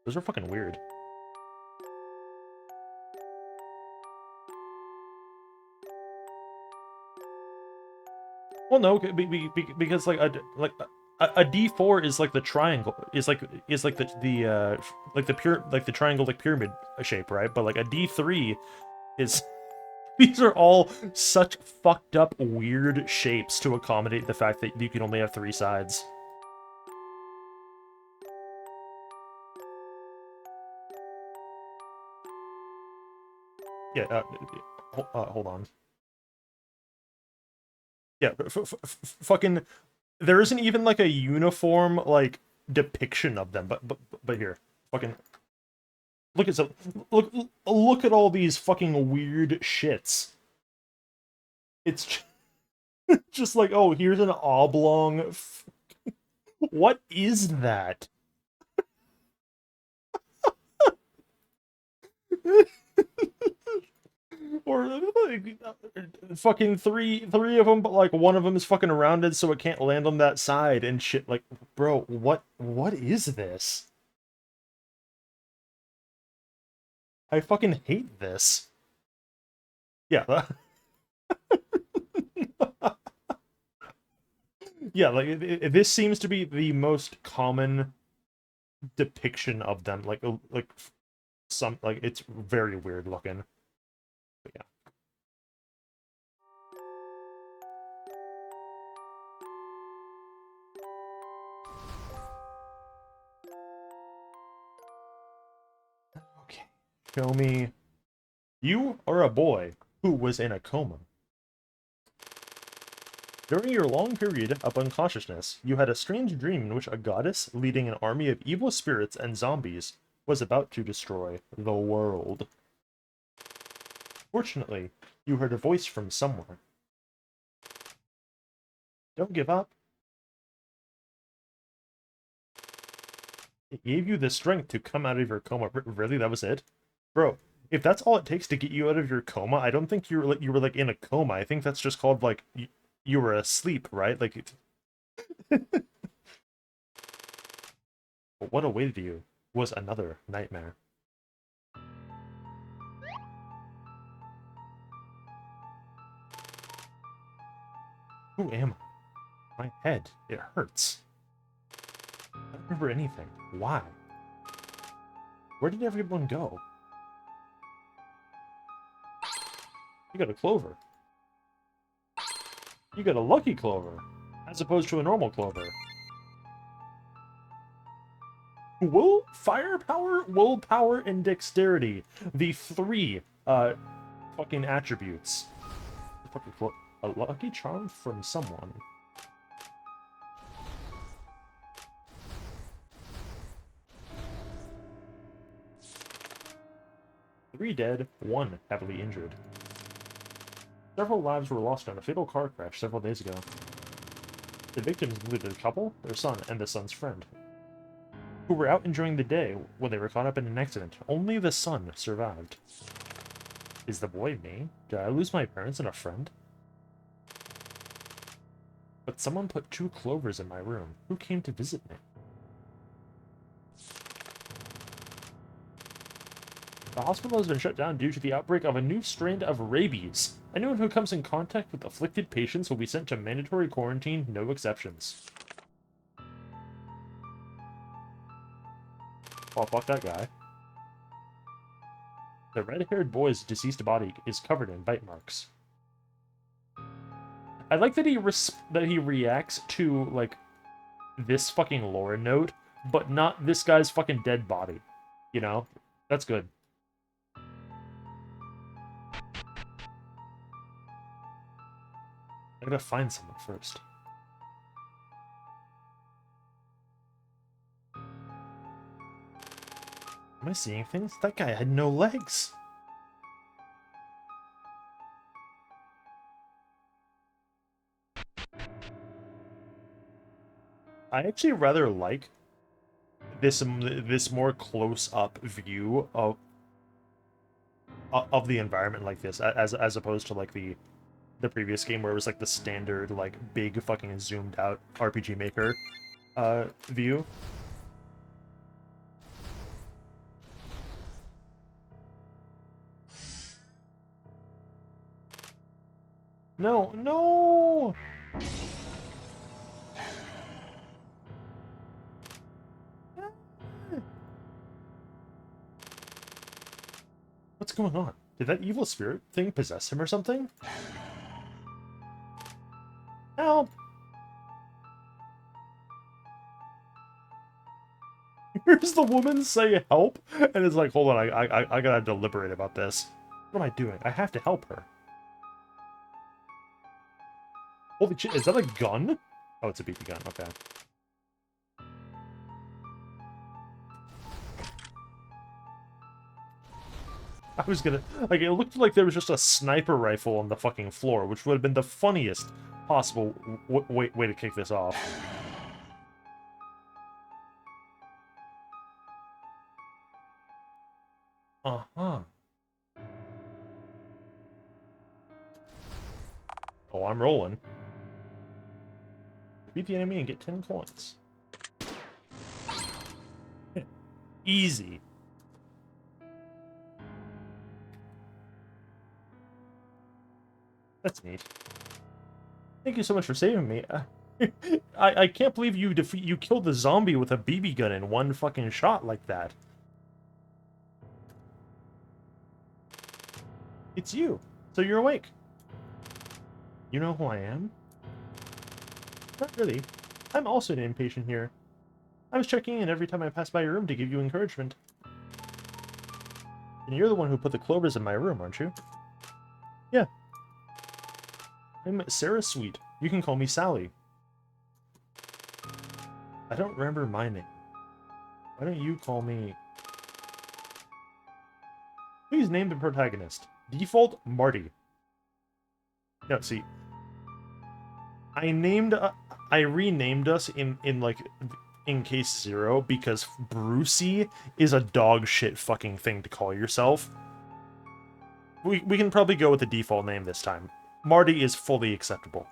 Those are fucking weird. Well, no, because like a D4 is like the triangle, is like the triangle like pyramid shape, right? But like a D3 is these are all such fucked up weird shapes to accommodate the fact that you can only have 3 sides. Yeah, hold on. Yeah, fucking, there isn't even like a uniform like depiction of them. But here, fucking, look at look at all these fucking weird shits. It's just like, oh, here's an oblong. What is that? Or like, fucking three of them, but like one of them is fucking rounded so it can't land on that side and shit. Like, bro, what is this? I fucking hate this. Yeah. Yeah, like this seems to be the most common depiction of them. Like some like it's very weird looking. But yeah. Okay. Show me. You are a boy who was in a coma. During your long period of unconsciousness, you had a strange dream in which a goddess leading an army of evil spirits and zombies was about to destroy the world. Fortunately, you heard a voice from somewhere. Don't give up. It gave you the strength to come out of your coma. Really, that was it? Bro, if that's all it takes to get you out of your coma, I don't think you were like in a coma. I think that's just called like you were asleep, right? Like but what awaited you was another nightmare. Who am I? My head. It hurts. I don't remember anything. Why? Where did everyone go? You got a clover. You got a lucky clover, as opposed to a normal clover. Firepower, willpower, and dexterity. The three, fucking attributes. A lucky charm from someone. Three dead, one heavily injured. Several lives were lost in a fatal car crash several days ago. The victims included a couple, their son, and the son's friend, who were out enjoying the day when they were caught up in an accident. Only the son survived. Is the boy me? Did I lose my parents and a friend? But someone put 2 clovers in my room. Who came to visit me? The hospital has been shut down due to the outbreak of a new strain of rabies. Anyone who comes in contact with afflicted patients will be sent to mandatory quarantine, no exceptions. Oh, fuck that guy. The red-haired boy's deceased body is covered in bite marks. I like that he reacts to, like, this fucking lore note, but not this guy's fucking dead body. You know? That's good. I gotta find someone first. Am I seeing things? That guy had no legs! I actually rather like this more close-up view of the environment like this, as opposed to like the previous game where it was like the standard like big fucking zoomed out RPG Maker view. No, no! What's going on? Did that evil spirit thing possess him or something? Help! Here's the woman say help, and it's like, hold on, I gotta deliberate about this. What am I doing? I have to help her. Holy shit, is that a gun? Oh, it's a BB gun, okay. I was gonna... Like, it looked like there was just a sniper rifle on the fucking floor, which would have been the funniest possible way to kick this off. Uh-huh. Oh, I'm rolling. Beat the enemy and get 10 coins. Easy. That's neat. Thank you so much for saving me. I can't believe you killed the zombie with a BB gun in one fucking shot like that. It's you. So you're awake. You know who I am? Not really. I'm also an inpatient here. I was checking in every time I pass by your room to give you encouragement. And you're the one who put the clovers in my room, aren't you? Yeah. I'm Sarah Sweet. You can call me Sally. I don't remember my name. Why don't you call me... Please name the protagonist. Default, Marty. No, see... I renamed us in case 0 because Brucey is a dog shit fucking thing to call yourself. We can probably go with the default name this time. Marty is fully acceptable.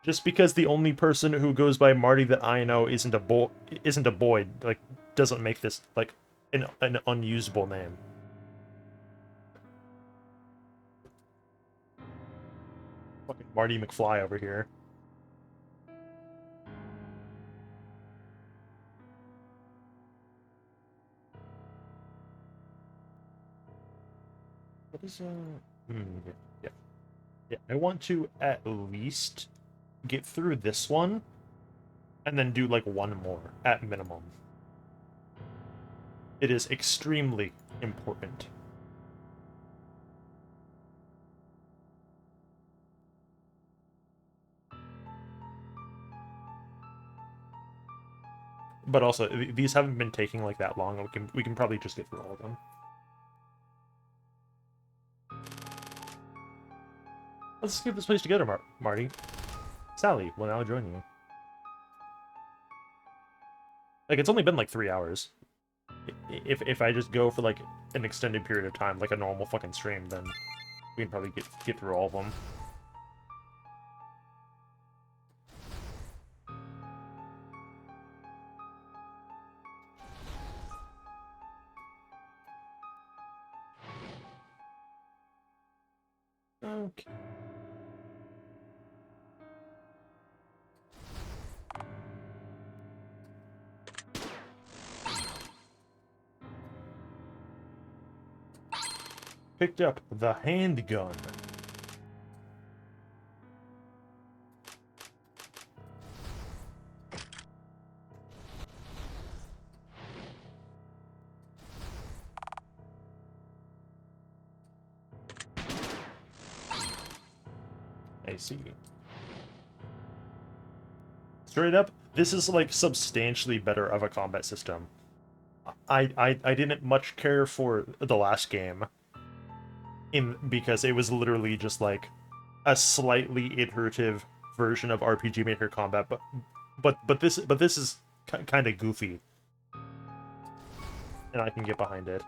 Just because the only person who goes by Marty that I know isn't a boy, like, doesn't make this like an unusable name. Fucking Marty McFly over here. What is yeah. Yeah, I want to at least get through this one and then do like one more at minimum. It is extremely important. But also, these haven't been taking like that long. We can probably just get through all of them. Let's get this place together, Marty. Sally will now join you. Like, it's only been like 3 hours. If I just go for like an extended period of time, like a normal fucking stream, then we can probably get through all of them. Okay. Picked up the handgun. I see. Straight up, this is like substantially better of a combat system. I didn't much care for the last game because it was literally just like a slightly iterative version of RPG Maker combat, but this is kind of goofy, and I can get behind it.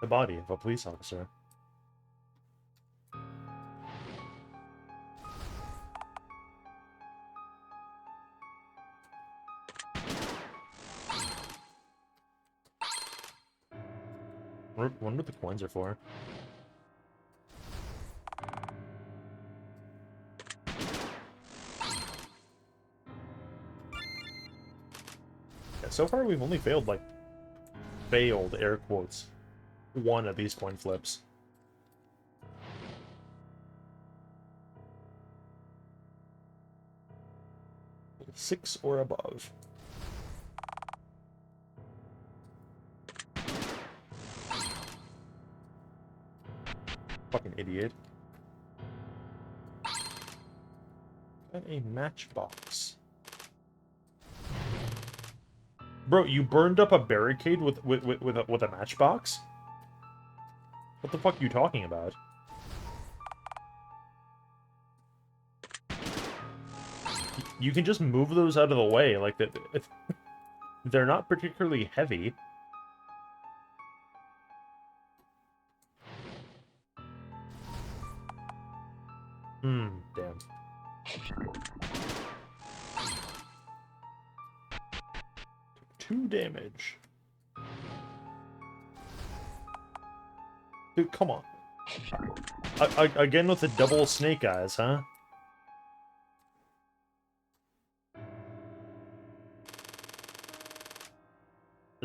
The body of a police officer. Wonder what the coins are for. Yeah, so far we've only failed air quotes, one of these coin flips. Six or above. Fucking idiot. Got a matchbox. Bro, you burned up a barricade with a matchbox? What the fuck are you talking about? You can just move those out of the way, like that. They're not particularly heavy. Damn. 2 damage. Dude, come on. Again with the double snake eyes, huh?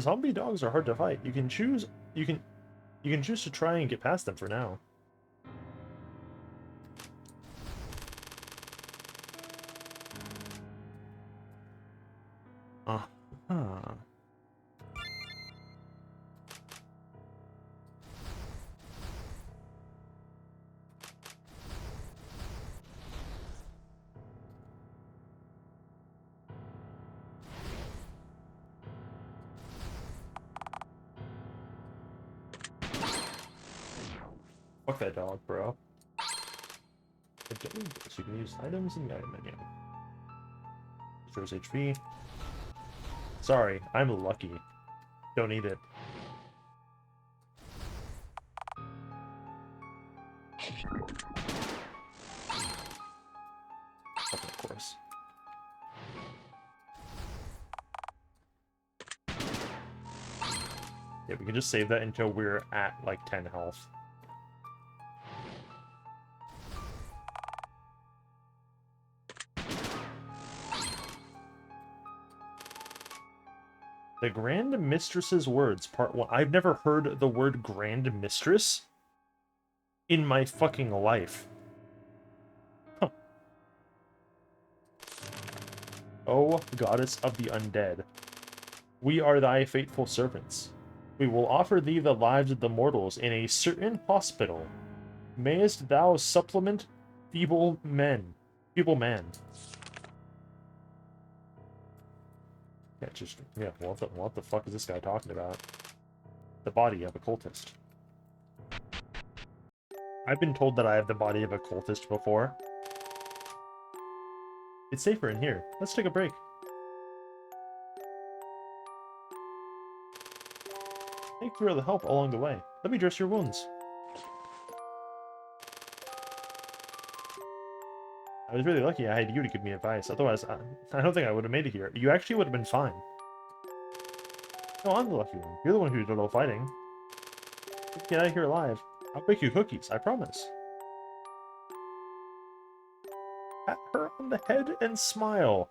Zombie dogs are hard to fight. You can choose to try and get past them for now. Uh-huh. Fuck that dog, bro. So you can use items in the item menu. Restores HP. Sorry, I'm lucky. Don't need it. course. Yeah, we can just save that until we're at, like, 10 health. The Grand Mistress's Words, Part 1. I've never heard the word Grand Mistress in my fucking life. Huh. O Goddess of the Undead, we are thy faithful servants. We will offer thee the lives of the mortals in a certain hospital. Mayest thou supplement feeble man. Yeah, what the fuck is this guy talking about? The body of a cultist. I've been told that I have the body of a cultist before. It's safer in here. Let's take a break. Thanks for the help along the way. Let me dress your wounds. I was really lucky I had you to give me advice. Otherwise, I don't think I would have made it here. You actually would have been fine. No, I'm the lucky one. You're the one who did all the fighting. Get out of here alive. I'll bake you cookies, I promise. Pat her on the head and smile.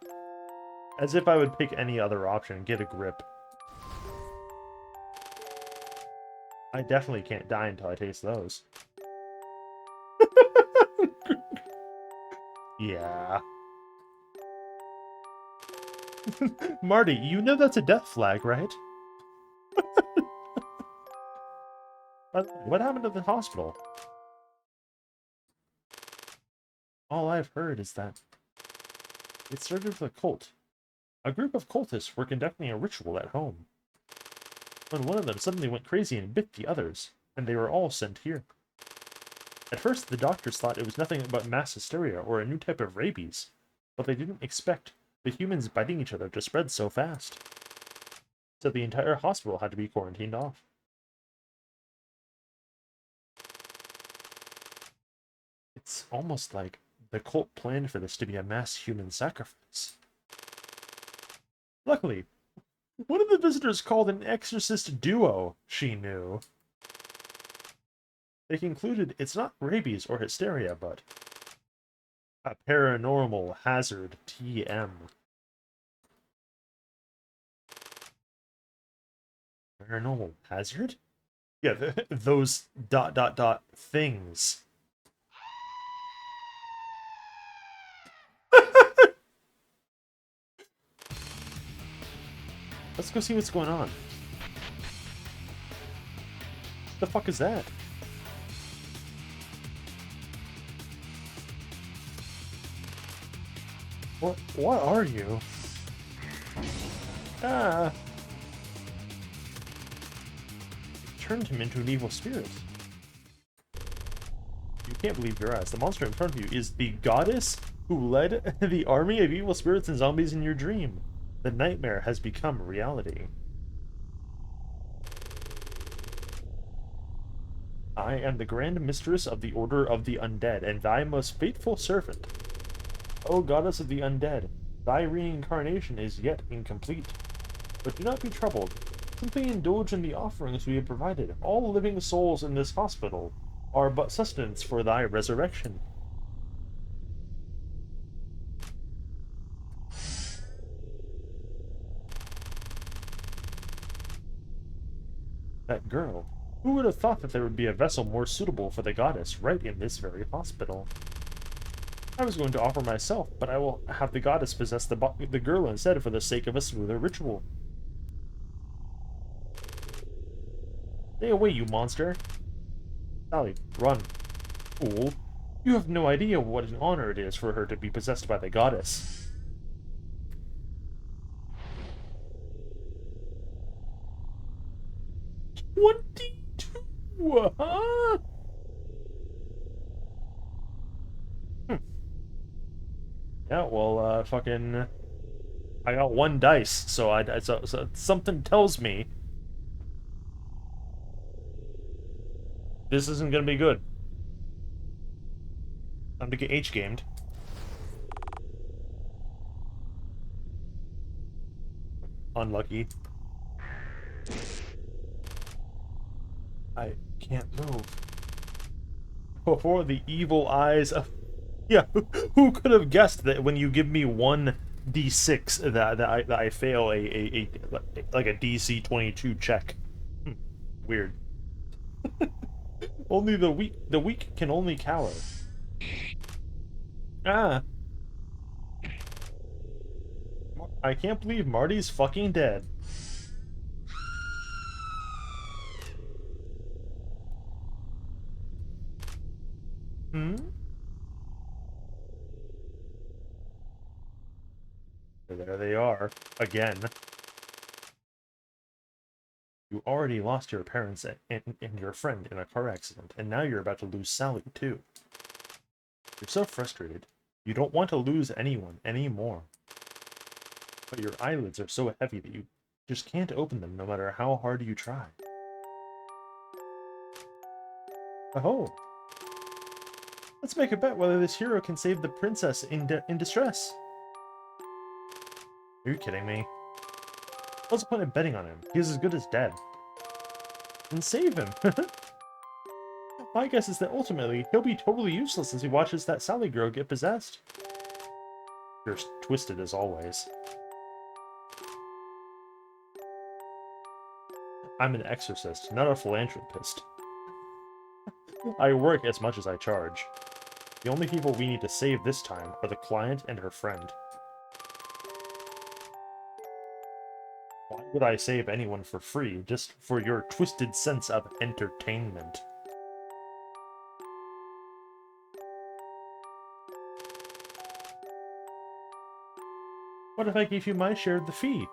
As if I would pick any other option. Get a grip. I definitely can't die until I taste those. Yeah. Marty, you know that's a death flag, right? What happened to the hospital? All I've heard is that it started with a cult. A group of cultists were conducting a ritual at home, when one of them suddenly went crazy and bit the others, and they were all sent here. At first, the doctors thought it was nothing but mass hysteria or a new type of rabies, but they didn't expect the humans biting each other to spread so fast. So the entire hospital had to be quarantined off. It's almost like the cult planned for this to be a mass human sacrifice. Luckily, one of the visitors called an exorcist duo she knew. They concluded it's not rabies or hysteria, but a paranormal hazard TM. Paranormal hazard? Yeah, those ... things. Let's go see what's going on. The fuck is that? What are you? Ah! Turned him into an evil spirit. You can't believe your eyes. The monster in front of you is the goddess who led the army of evil spirits and zombies in your dream. The nightmare has become reality. I am the Grand Mistress of the Order of the Undead, and thy most faithful servant. O Goddess of the Undead, thy reincarnation is yet incomplete. But do not be troubled. Simply indulge in the offerings we have provided. All living souls in this hospital are but sustenance for thy resurrection. That girl. Who would have thought that there would be a vessel more suitable for the goddess right in this very hospital? I was going to offer myself, but I will have the goddess possess the girl instead for the sake of a smoother ritual. Stay away, you monster! Sally, run. Fool. You have no idea what an honor it is for her to be possessed by the goddess. 22, huh? Yeah, well, fucking... I got one dice, so something tells me this isn't gonna be good. Time to get H-gamed. Unlucky. I can't move. Before the evil eyes of... Yeah, who could have guessed that when you give me one D6 that I fail a like a DC 22 check? Weird. Only the weak can only cower. Ah, I can't believe Marty's fucking dead. Hmm? There they are. Again. You already lost your parents and your friend in a car accident, and now you're about to lose Sally, too. You're so frustrated. You don't want to lose anyone anymore. But your eyelids are so heavy that you just can't open them no matter how hard you try. Oh, let's make a bet whether this hero can save the princess in distress. Are you kidding me? What's the point of betting on him? He's as good as dead. Then save him! My guess is that ultimately, he'll be totally useless as he watches that Sally girl get possessed. You're twisted as always. I'm an exorcist, not a philanthropist. I work as much as I charge. The only people we need to save this time are the client and her friend. Why would I save anyone for free, just for your twisted sense of entertainment? What if I gave you my share of the fee?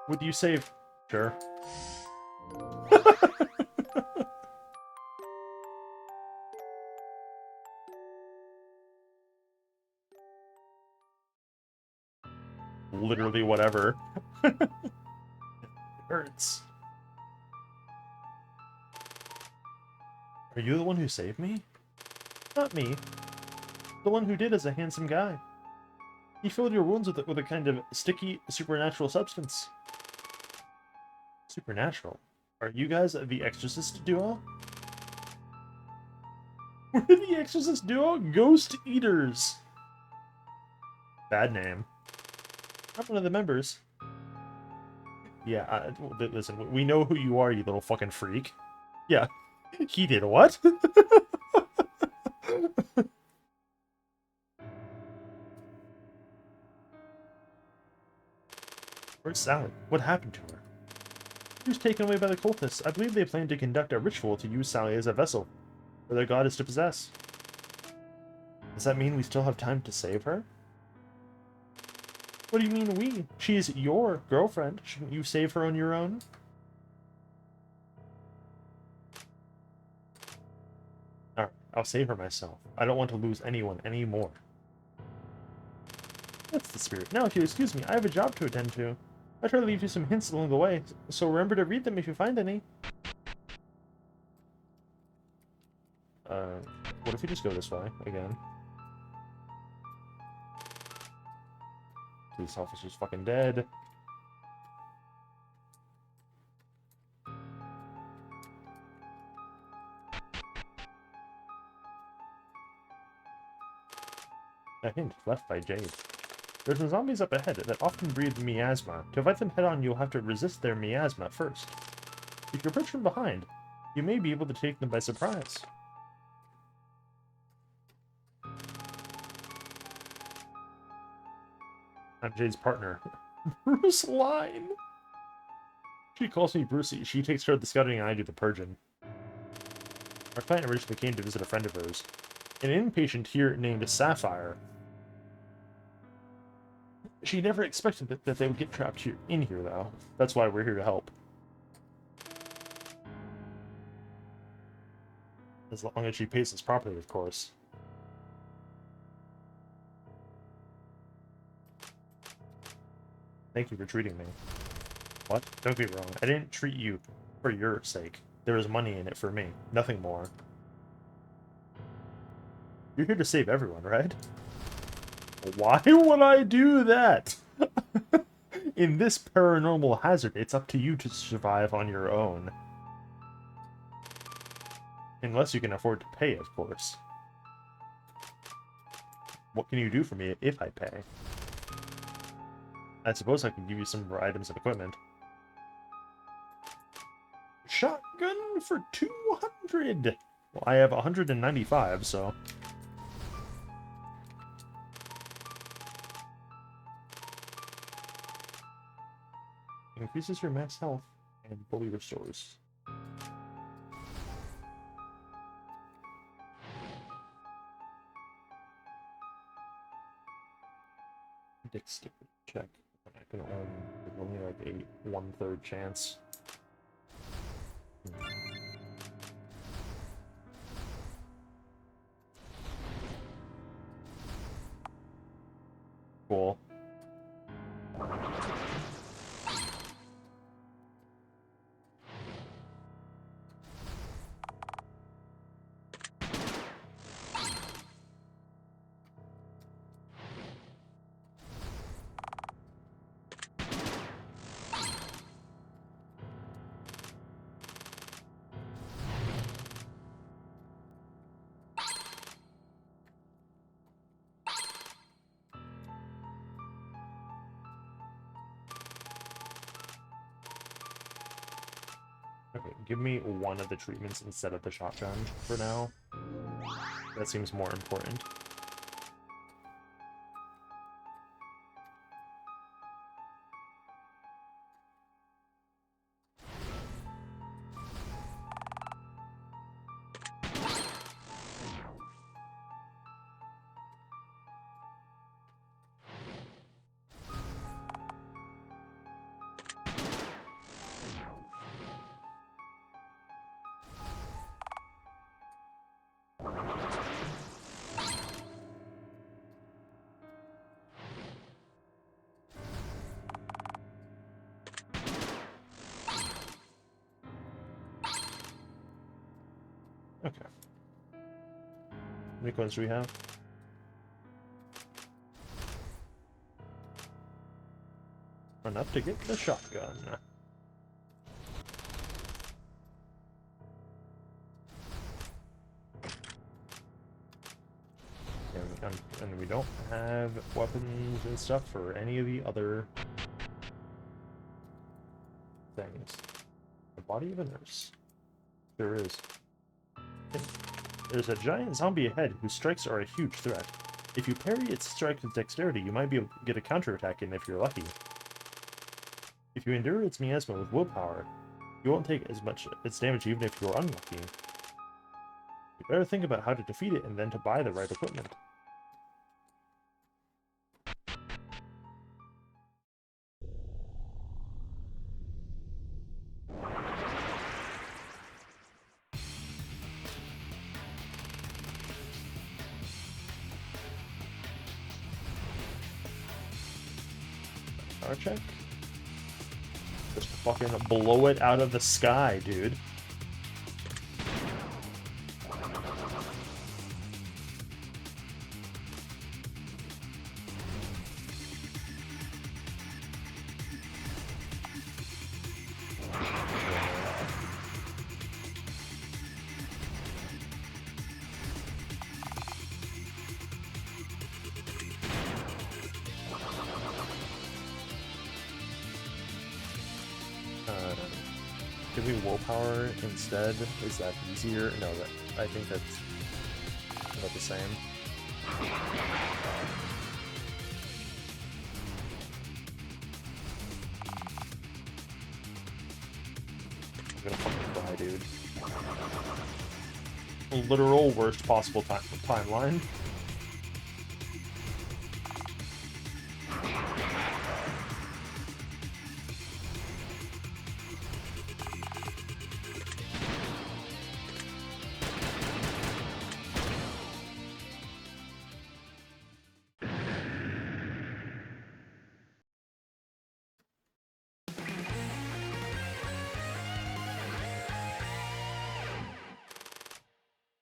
Would you save... Sure. Literally whatever. It hurts. Are you the one who saved me? Not me. The one who did is a handsome guy. He filled your wounds with a kind of sticky, supernatural substance. Supernatural? Are you guys the Exorcist duo? We're the Exorcist duo? Ghost Eaters! Bad name. Not one of the members. Yeah, listen, we know who you are, you little fucking freak. Yeah. He did what? Where's Sally? What happened to her? She was taken away by the cultists. I believe they plan to conduct a ritual to use Sally as a vessel for their god is to possess. Does that mean we still have time to save her? What do you mean we? She's your girlfriend. Shouldn't you save her on your own? Alright, I'll save her myself. I don't want to lose anyone anymore. That's the spirit. Now, if you excuse me, I have a job to attend to. I try to leave you some hints along the way, so remember to read them if you find any. What if we just go this way, again? Police officer's fucking dead. A hint left by Jade. There's some zombies up ahead that often breathe miasma. To fight them head-on, you'll have to resist their miasma first. If you approach from behind, you may be able to take them by surprise. I'm Jade's partner. Bruce Line! She calls me Brucey. She takes care of the scouting and I do the purging. Our client originally came to visit a friend of hers. An inpatient here named Sapphire. She never expected that they would get trapped in here, though. That's why we're here to help. As long as she pays us properly, of course. Thank you for treating me. What? Don't be wrong. I didn't treat you for your sake. There is money in it for me. Nothing more. You're here to save everyone, right? Why would I do that? In this paranormal hazard, it's up to you to survive on your own. Unless you can afford to pay, of course. What can you do for me if I pay? I suppose I can give you some more items and equipment. Shotgun for 200! Well, I have 195, so... Increases your max health and fully restores. Dexterity check. I can only like a 1/3 chance. Cool. Okay, give me one of the treatments instead of the shotgun for now. That seems more important. Okay. How many coins do we have? Enough to get the shotgun. And we don't have weapons and stuff for any of the other things. The body of a nurse. There is. There's a giant zombie ahead whose strikes are a huge threat. If you parry its strike with dexterity, you might be able to get a counterattack in if you're lucky. If you endure its miasma with willpower, you won't take as much its damage even if you're unlucky. You better think about how to defeat it and then to buy the right equipment. Power check? Just fucking blow it out of the sky, dude. Give me willpower instead. Is that easier? No, I think that's about the same. I'm gonna fucking die, dude. Literal worst possible timeline.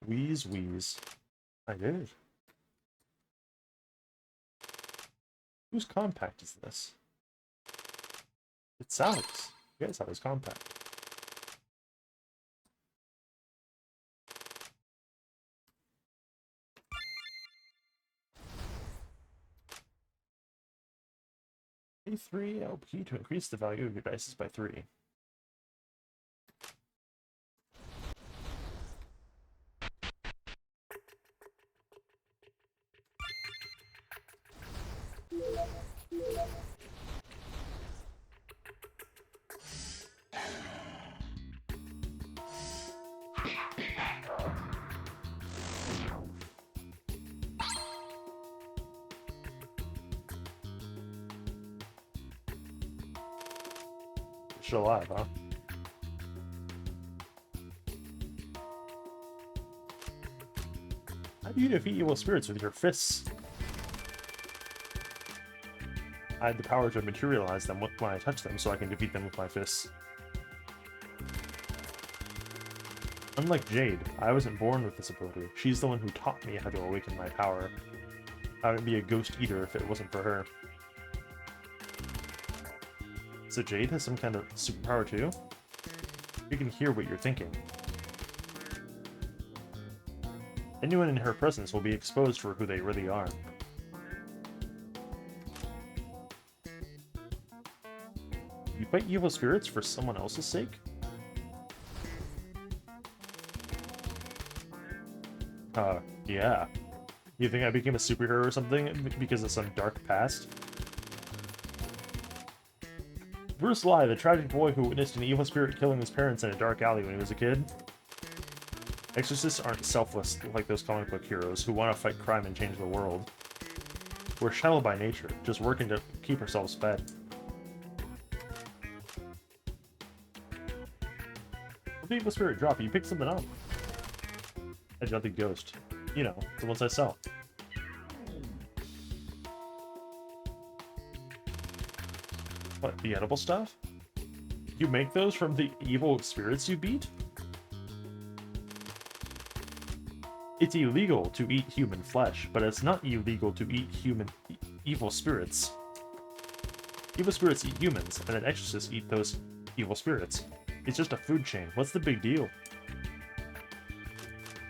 Wheeze, wheeze. I did. Whose compact is this? It's Alex. You guys have his contact. A3 LP to increase the value of your dices by 3. Still alive, huh? How do you defeat evil spirits with your fists? I had the power to materialize them when I touch them, so I can defeat them with my fists. Unlike Jade, I wasn't born with this ability. She's the one who taught me how to awaken my power. I would be a ghost eater if it wasn't for her. So Jade has some kind of superpower too? You can hear what you're thinking. Anyone in her presence will be exposed for who they really are. You fight evil spirits for someone else's sake? Yeah. You think I became a superhero or something because of some dark past? Bruce Lie, the tragic boy who witnessed an evil spirit killing his parents in a dark alley when he was a kid. Exorcists aren't selfless like those comic book heroes who want to fight crime and change the world. We're shallow by nature, just working to keep ourselves fed. What did evil spirit drop? You picked something up. I dropped the ghost. You know, the ones I sell. What, the edible stuff? You make those from the evil spirits you beat? It's illegal to eat human flesh, but it's not illegal to eat evil spirits. Evil spirits eat humans, and an exorcist eat those evil spirits. It's just a food chain. What's the big deal?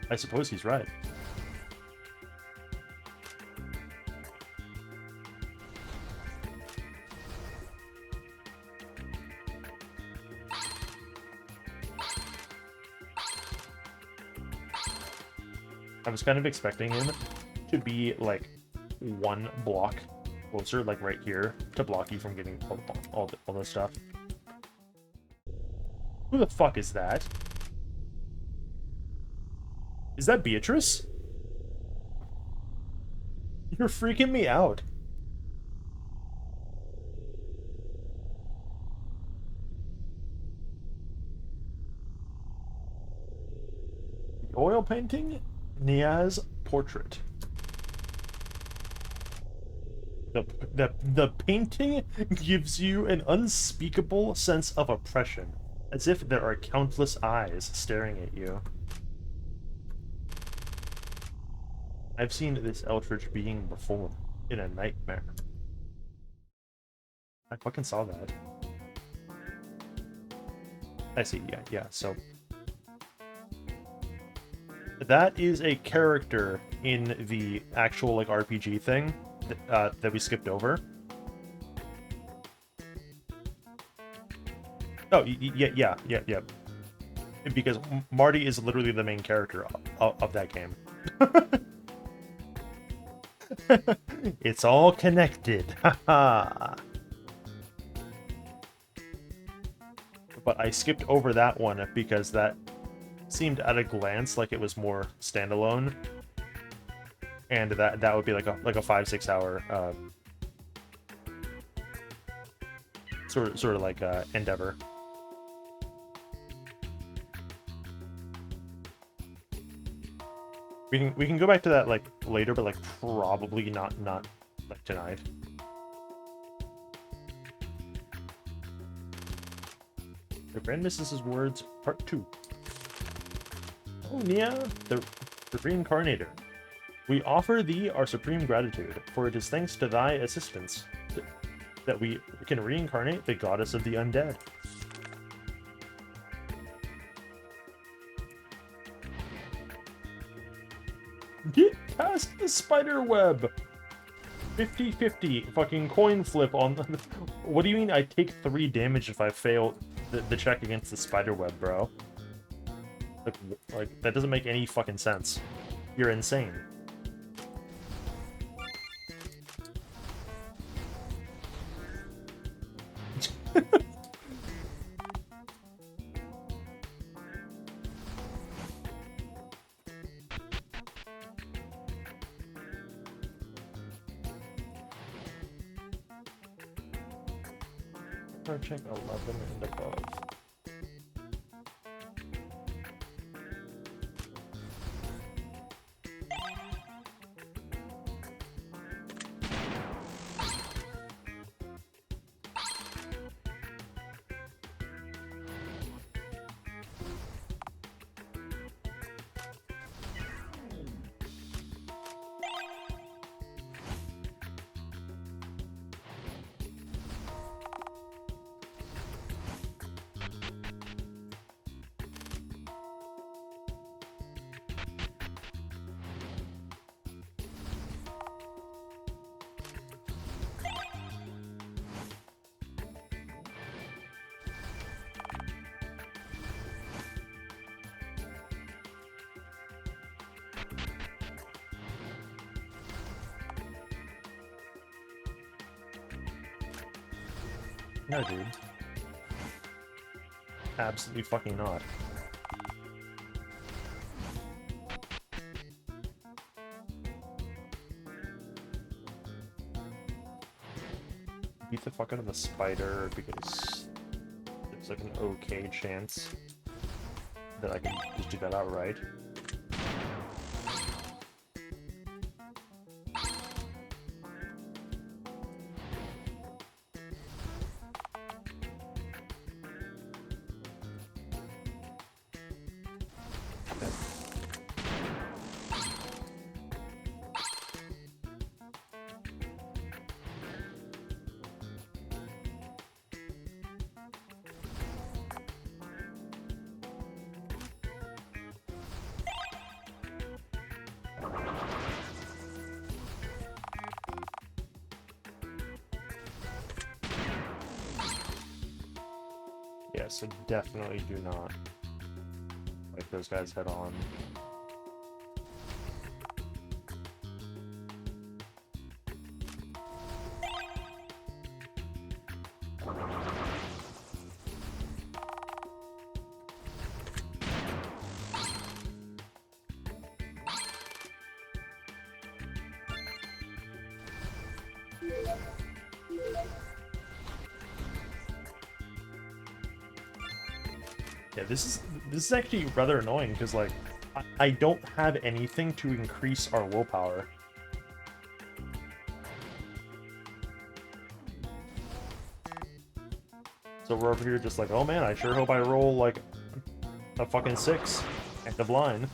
I suppose he's right. I was kind of expecting him to be, like, one block closer, like right here, to block you from getting all this stuff. Who the fuck is that? Is that Beatrice? You're freaking me out. The oil painting? Nia's portrait. The painting gives you an unspeakable sense of oppression, as if there are countless eyes staring at you. I've seen this eldritch being before, in a nightmare. I fucking saw that. I see, yeah, so... that is a character in the actual, like, RPG thing that we skipped over. Oh, yeah. Because Marty is literally the main character of that game. It's all connected. Haha. But I skipped over that one because that seemed at a glance like it was more standalone, and that would be like a 5-6 hour sort of like endeavor. We can go back to that like later, but like probably not like tonight. The Grand Mistress's Words, Part 2. Oh, Nia, the Reincarnator. We offer thee our supreme gratitude, for it is thanks to thy assistance that we can reincarnate the goddess of the undead. Get past the spider web! 50-50 fucking coin flip on the... What do you mean I take 3 damage if I fail the check against the spider web, bro? Like, that doesn't make any fucking sense. You're insane. Check 11 and above. No, dude. Absolutely fucking not. Beat the fuck out of the spider because there's like an okay chance that I can just do that outright. Yeah, so definitely do not like those guys head on. Yeah, this is actually rather annoying because like I don't have anything to increase our willpower. So we're over here just like, oh man, I sure hope I roll like a fucking 6 at the blind.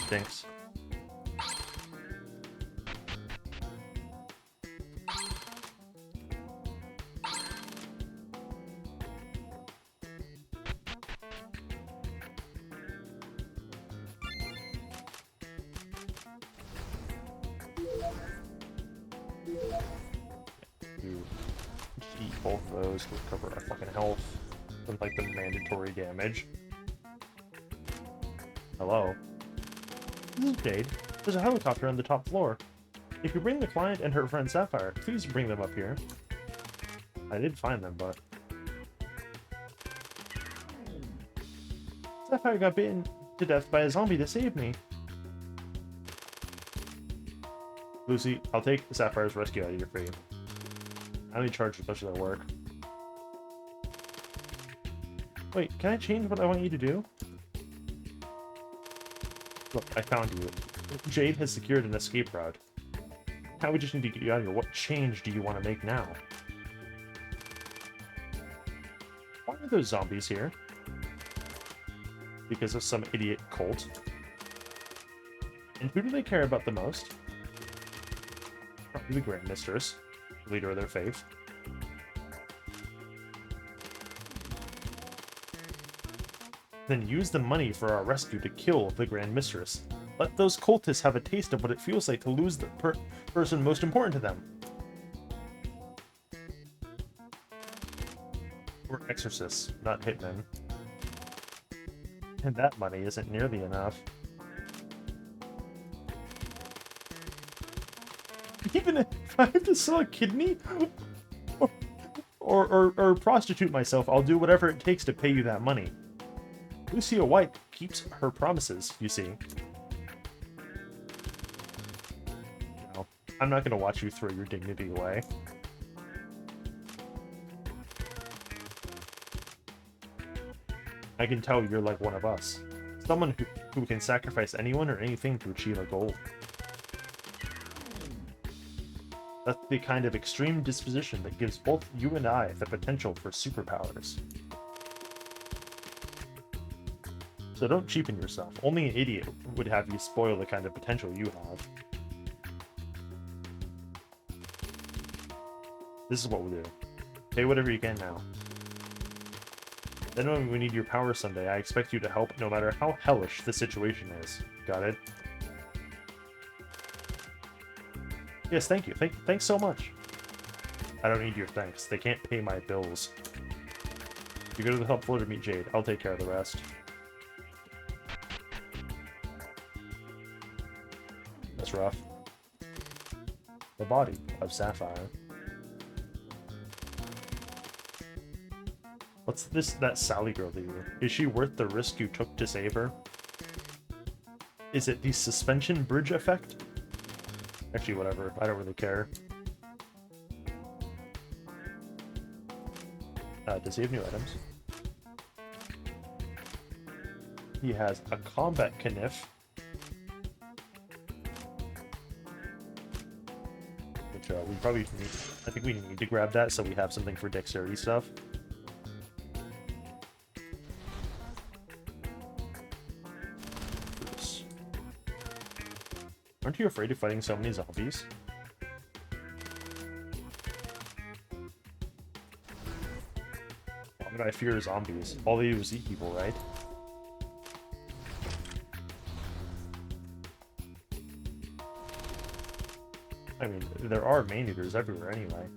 Thanks. Eat both of those to recover our fucking health and like the mandatory damage. Hello. This is Jade. There's a helicopter on the top floor. If you bring the client and her friend Sapphire, please bring them up here. I did find them, but... Sapphire got bitten to death by a zombie to save me. Lucy, I'll take Sapphire's rescue out of your free. I only charge as much as I work. Wait, can I change what I want you to do? Look, I found you. Jade has secured an escape route. Now we just need to get you out of here. What change do you want to make now? Why are those zombies here? Because of some idiot cult. And who do they care about the most? Probably the Grand Mistress, leader of their faith. Then use the money for our rescue to kill the Grand Mistress. Let those cultists have a taste of what it feels like to lose the person most important to them. We're exorcists, not hitmen. And that money isn't nearly enough. Even if I have to sell a kidney or prostitute myself, I'll do whatever it takes to pay you that money. Lucia White keeps her promises, you see. No, I'm not gonna watch you throw your dignity away. I can tell you're like one of us. Someone who can sacrifice anyone or anything to achieve a goal. That's the kind of extreme disposition that gives both you and I the potential for superpowers. So don't cheapen yourself. Only an idiot would have you spoil the kind of potential you have. This is what we'll do. Pay whatever you can now. Then when we need your power someday, I expect you to help no matter how hellish the situation is. Got it? Yes, thank you. Thanks so much. I don't need your thanks. They can't pay my bills. You go to the help floor to meet Jade. I'll take care of the rest. That's rough. The body of Sapphire. What's this, that Sally girl to you? Is she worth the risk you took to save her? Is it the suspension bridge effect? Actually, whatever. I don't really care. Does he have new items? He has a combat kniff. Which we probably need. I think we need to grab that so we have something for dexterity stuff. Aren't you afraid of fighting so many zombies? Why would I fear zombies? All they do is eat people, right? I mean, there are man-eaters everywhere anyway.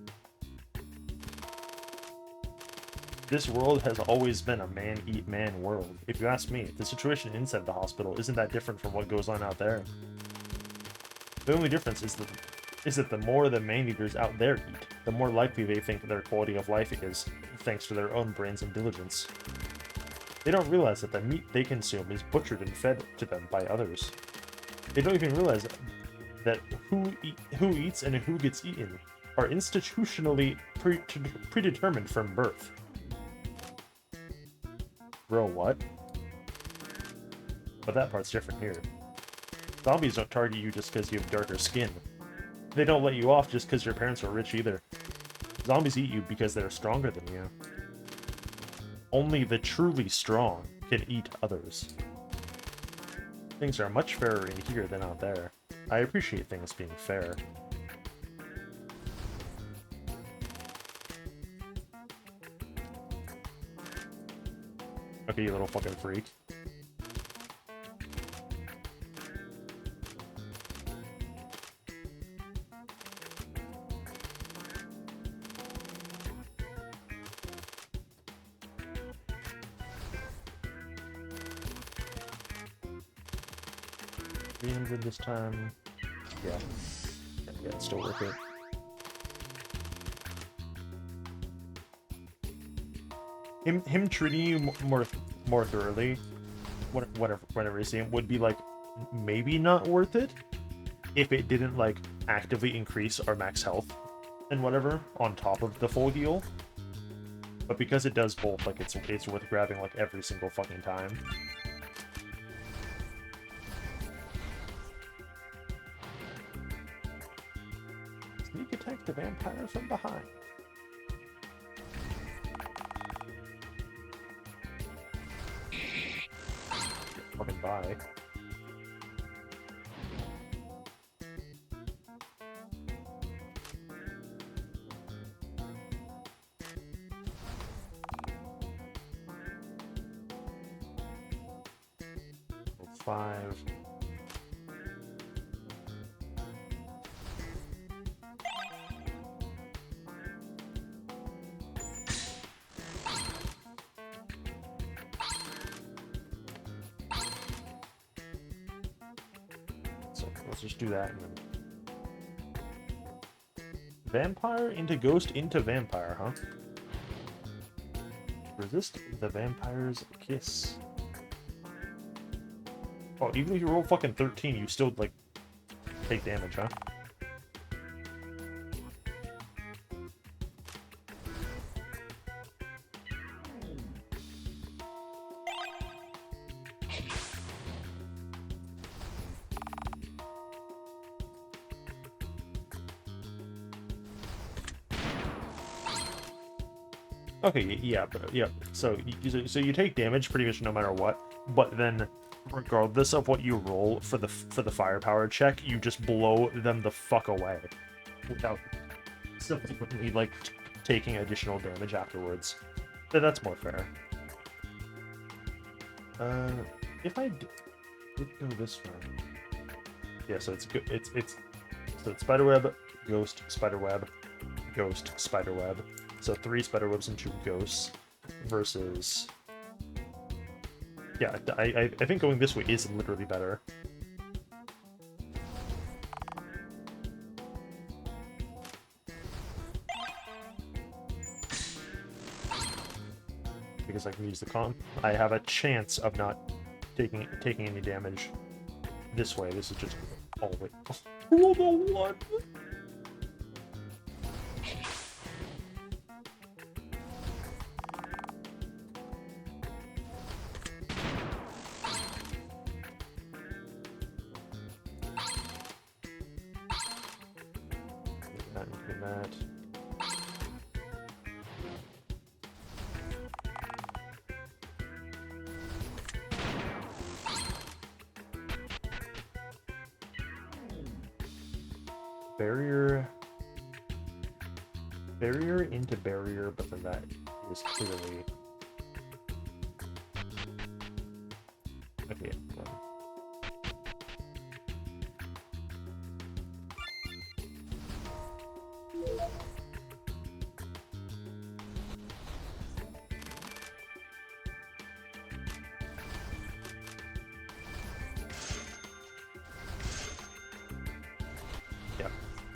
This world has always been a man-eat-man world. If you ask me, the situation inside the hospital isn't that different from what goes on out there. The only difference is that the more the man-eaters out there eat, the more likely they think their quality of life is, thanks to their own brains and diligence. They don't realize that the meat they consume is butchered and fed to them by others. They don't even realize that who eats and who gets eaten are institutionally predetermined from birth. Bro, what? But that part's different here. Zombies don't target you just because you have darker skin. They don't let you off just because your parents are rich either. Zombies eat you because they're stronger than you. Only the truly strong can eat others. Things are much fairer in here than out there. I appreciate things being fair. Okay, you little fucking freak. $300 this time. Yeah, it's still worth it. Him treating you more thoroughly, whenever you see him, would be like maybe not worth it if it didn't like actively increase our max health and whatever on top of the full heal. But because it does both, like it's worth grabbing like every single fucking time. Sneak attack the vampire from behind. Fucking bye. 5. So let's just do that and then vampire into ghost into vampire, huh? Resist the vampire's kiss. Oh, even if you roll fucking 13, you still, like, take damage, huh? Okay, yeah, but yeah. So you take damage pretty much no matter what, but then regardless of what you roll for the firepower check, you just blow them the fuck away without subsequently like taking additional damage afterwards. That's more fair. If I did go this far, yeah. So it's spiderweb, ghost, spiderweb, ghost, spiderweb. So 3 spiderwebs and 2 ghosts versus... Yeah, I think going this way is literally better. Because I can use the comp. I have a chance of not taking any damage this way. This is just... Oh, wait. Roll the 1! That. Barrier into barrier, but then that is clearly okay.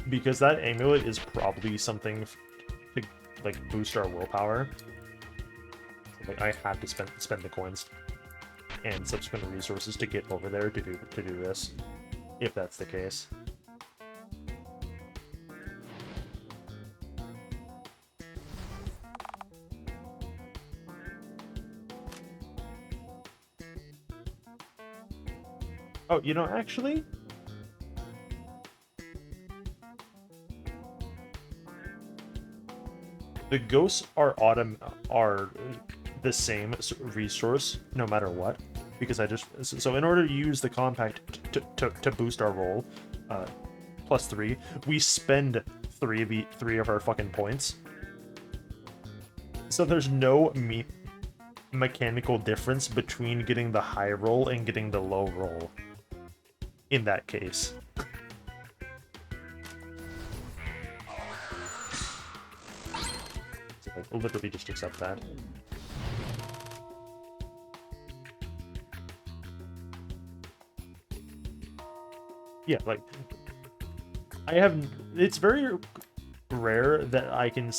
Because that amulet is probably something to like boost our willpower. So, like I have to spend the coins and subsequent resources to get over there to do this, if that's the case. Oh, you know, actually, the ghosts are the same resource no matter what, because so in order to use the compact to boost our roll, +3, we spend three of our fucking points. So there's no mechanical difference between getting the high roll and getting the low roll in that case. Like, literally just accept that. Yeah, like, it's very rare that I can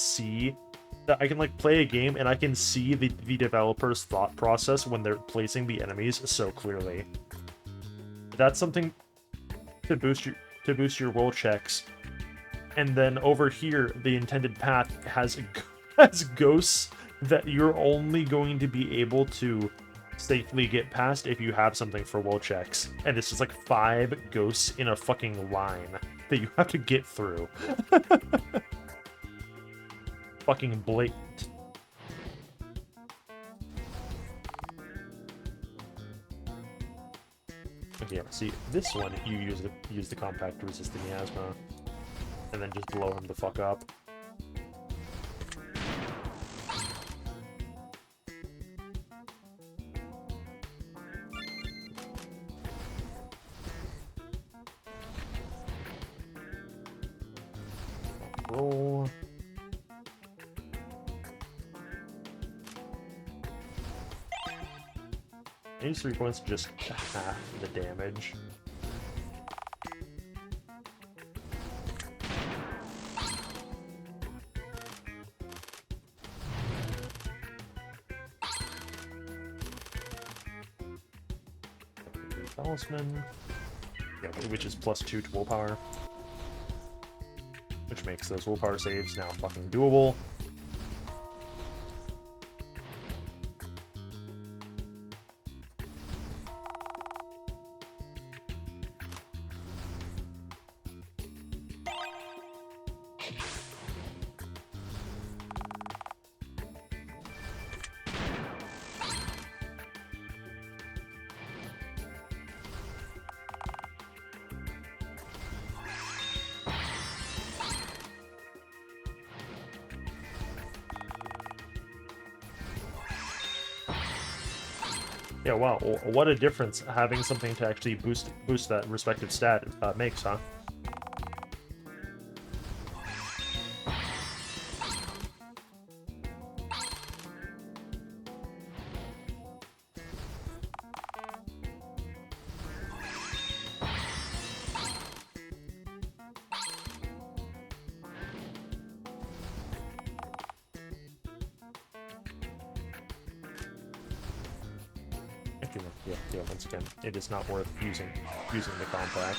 like play a game and I can see the developer's thought process when they're placing the enemies so clearly. That's something to boost your roll checks. And then over here, the intended path has ghosts that you're only going to be able to safely get past if you have something for roll checks. And it's just like 5 ghosts in a fucking line that you have to get through. Fucking blatant. Okay, see, this one, you use the compact to resist the miasma. And then just blow him the fuck up. roll. These 3 points just half the damage. Talisman. Yeah, which is +2 to willpower. Which makes those willpower saves now fucking doable. Yeah, wow, what a difference having something to actually boost that respective stat makes, huh? Yeah, once again, it is not worth using the compact.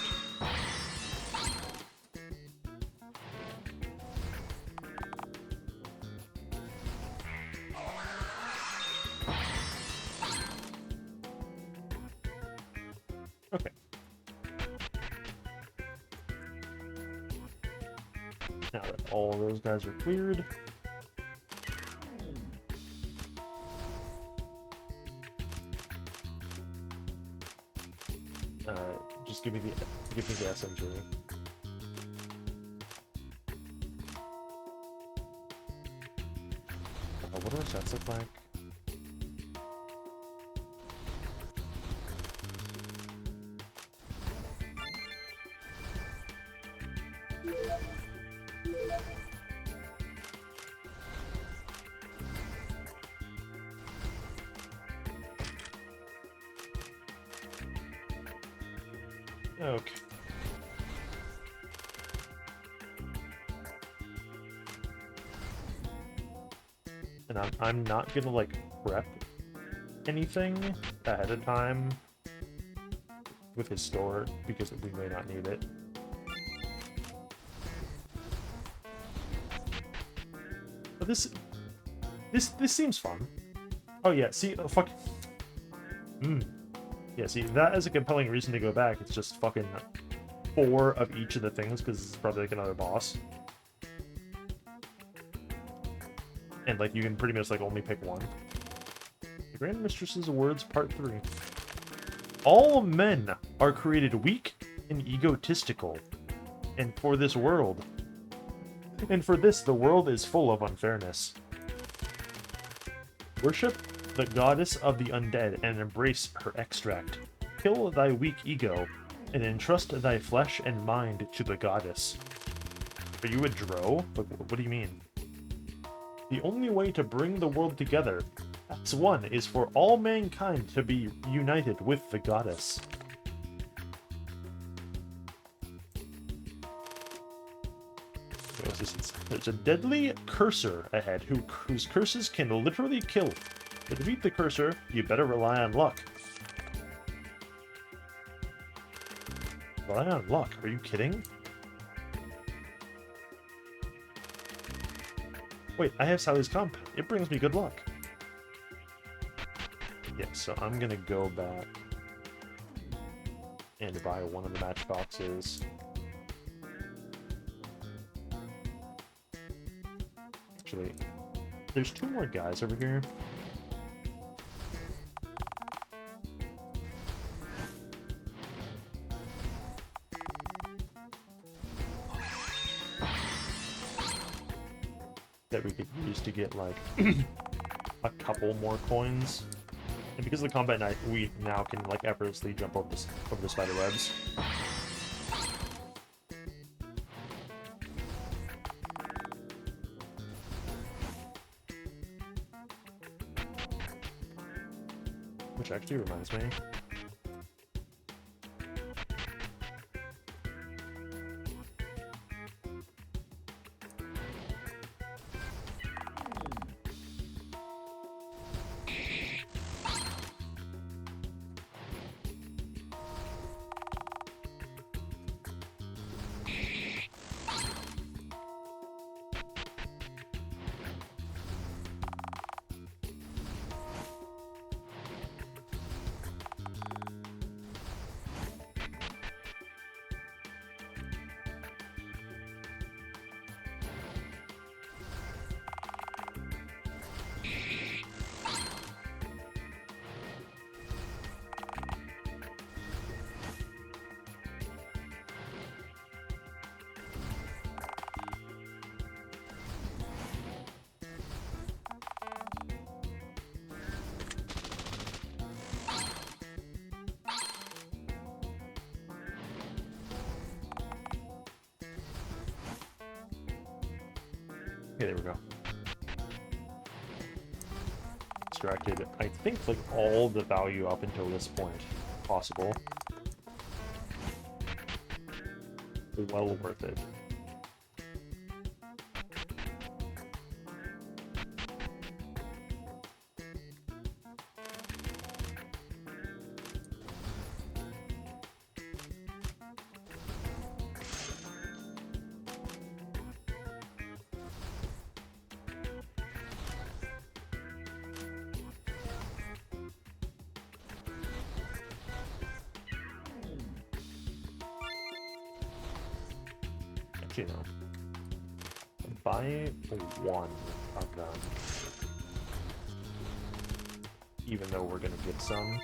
Okay. Now that all those guys are cleared, just give me the SMG. What do our stats look like? Okay. And I'm not gonna like prep anything ahead of time with his store because we may not need it. But this seems fun. Oh yeah, see, fuck. Yeah, see, that is a compelling reason to go back. It's just fucking 4 of each of the things, because it's probably like another boss. And like, you can pretty much like only pick one. The Grand Mistress's Words, Part 3. All men are created weak and egotistical. And for this, the world is full of unfairness. Worship the goddess of the undead and embrace her extract. Kill thy weak ego and entrust thy flesh and mind to the goddess. Are you a drow? What do you mean? The only way to bring the world together as one is for all mankind to be united with the goddess. There's a deadly cursor ahead whose curses can literally kill. To defeat the cursor, you better rely on luck. Rely on luck? Are you kidding? Wait, I have Sally's comp. It brings me good luck. Yeah, so I'm gonna go back and buy one of the matchboxes. Actually, there's 2 more guys over here. That we could use to get like a couple more coins, and because of the combat knife, we now can like effortlessly jump over the spider webs. which actually reminds me. Okay, there we go. Extracted, I think, like, all the value up until this point possible. Well worth it. You know, buy one of them, even though we're gonna get some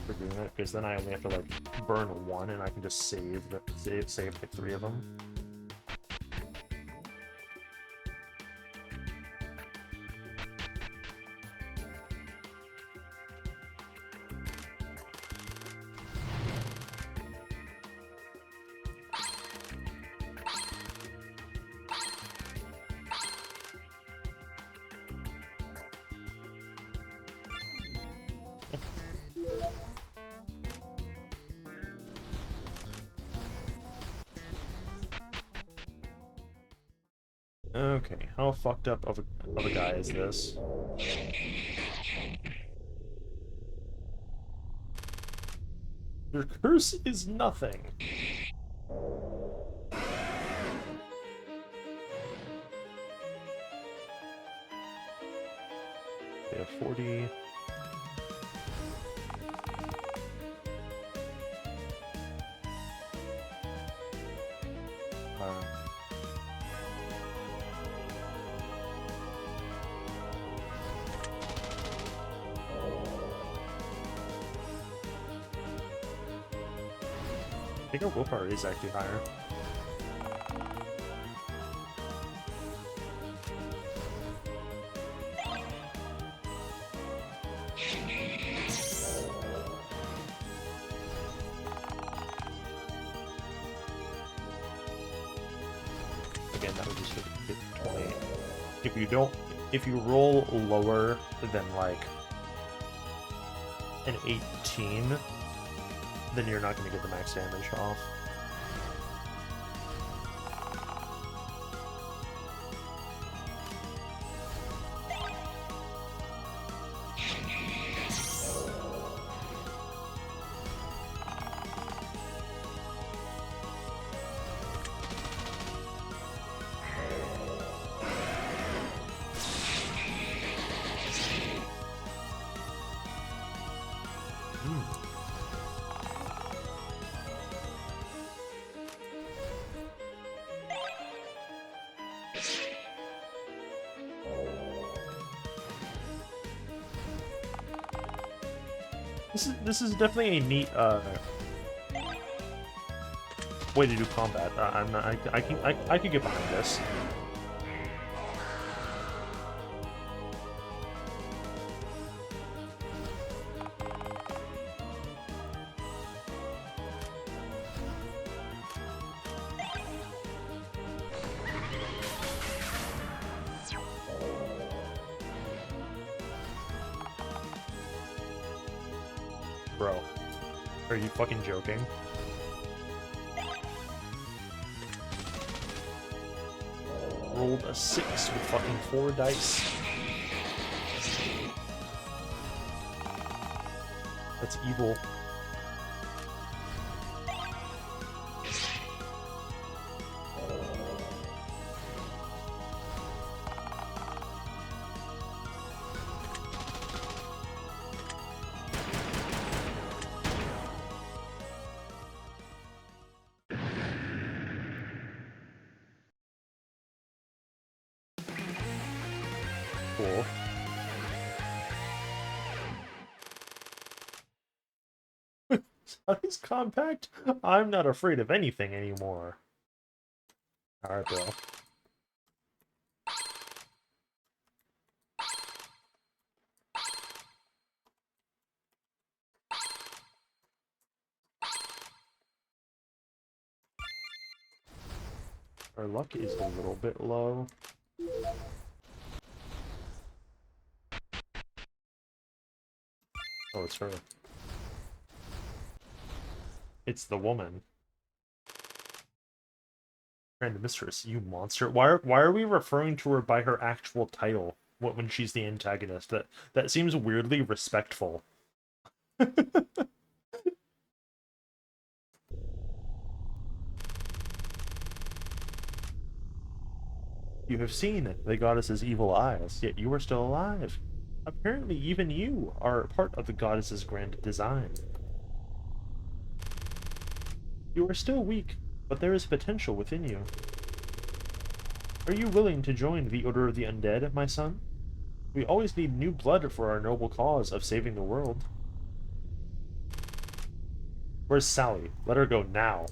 for doing it, because then I only have to like burn one, and I can just save like 3 of them. Okay, how fucked up of a guy is this? Your curse is nothing. They have 40. I think our willpower is actually higher. Again, that would just hit 20. If you roll lower than like an 18, then you're not going to get the max damage off. This is definitely a neat way to do combat. I can get behind this. Bro, are you fucking joking? Rolled a 6 with fucking 4 dice. That's evil. Cool. Sally's compact? I'm not afraid of anything anymore. Alright, bro. Our luck is a little bit low. Oh, it's her. It's the woman. Grand Mistress, you monster. Why are we referring to her by her actual title when she's the antagonist? That seems weirdly respectful. You have seen the goddess's evil eyes, yet you are still alive. Apparently, even you are part of the goddess's grand design. You are still weak, but there is potential within you. Are you willing to join the Order of the Undead, my son? We always need new blood for our noble cause of saving the world. Where's Sally? Let her go now.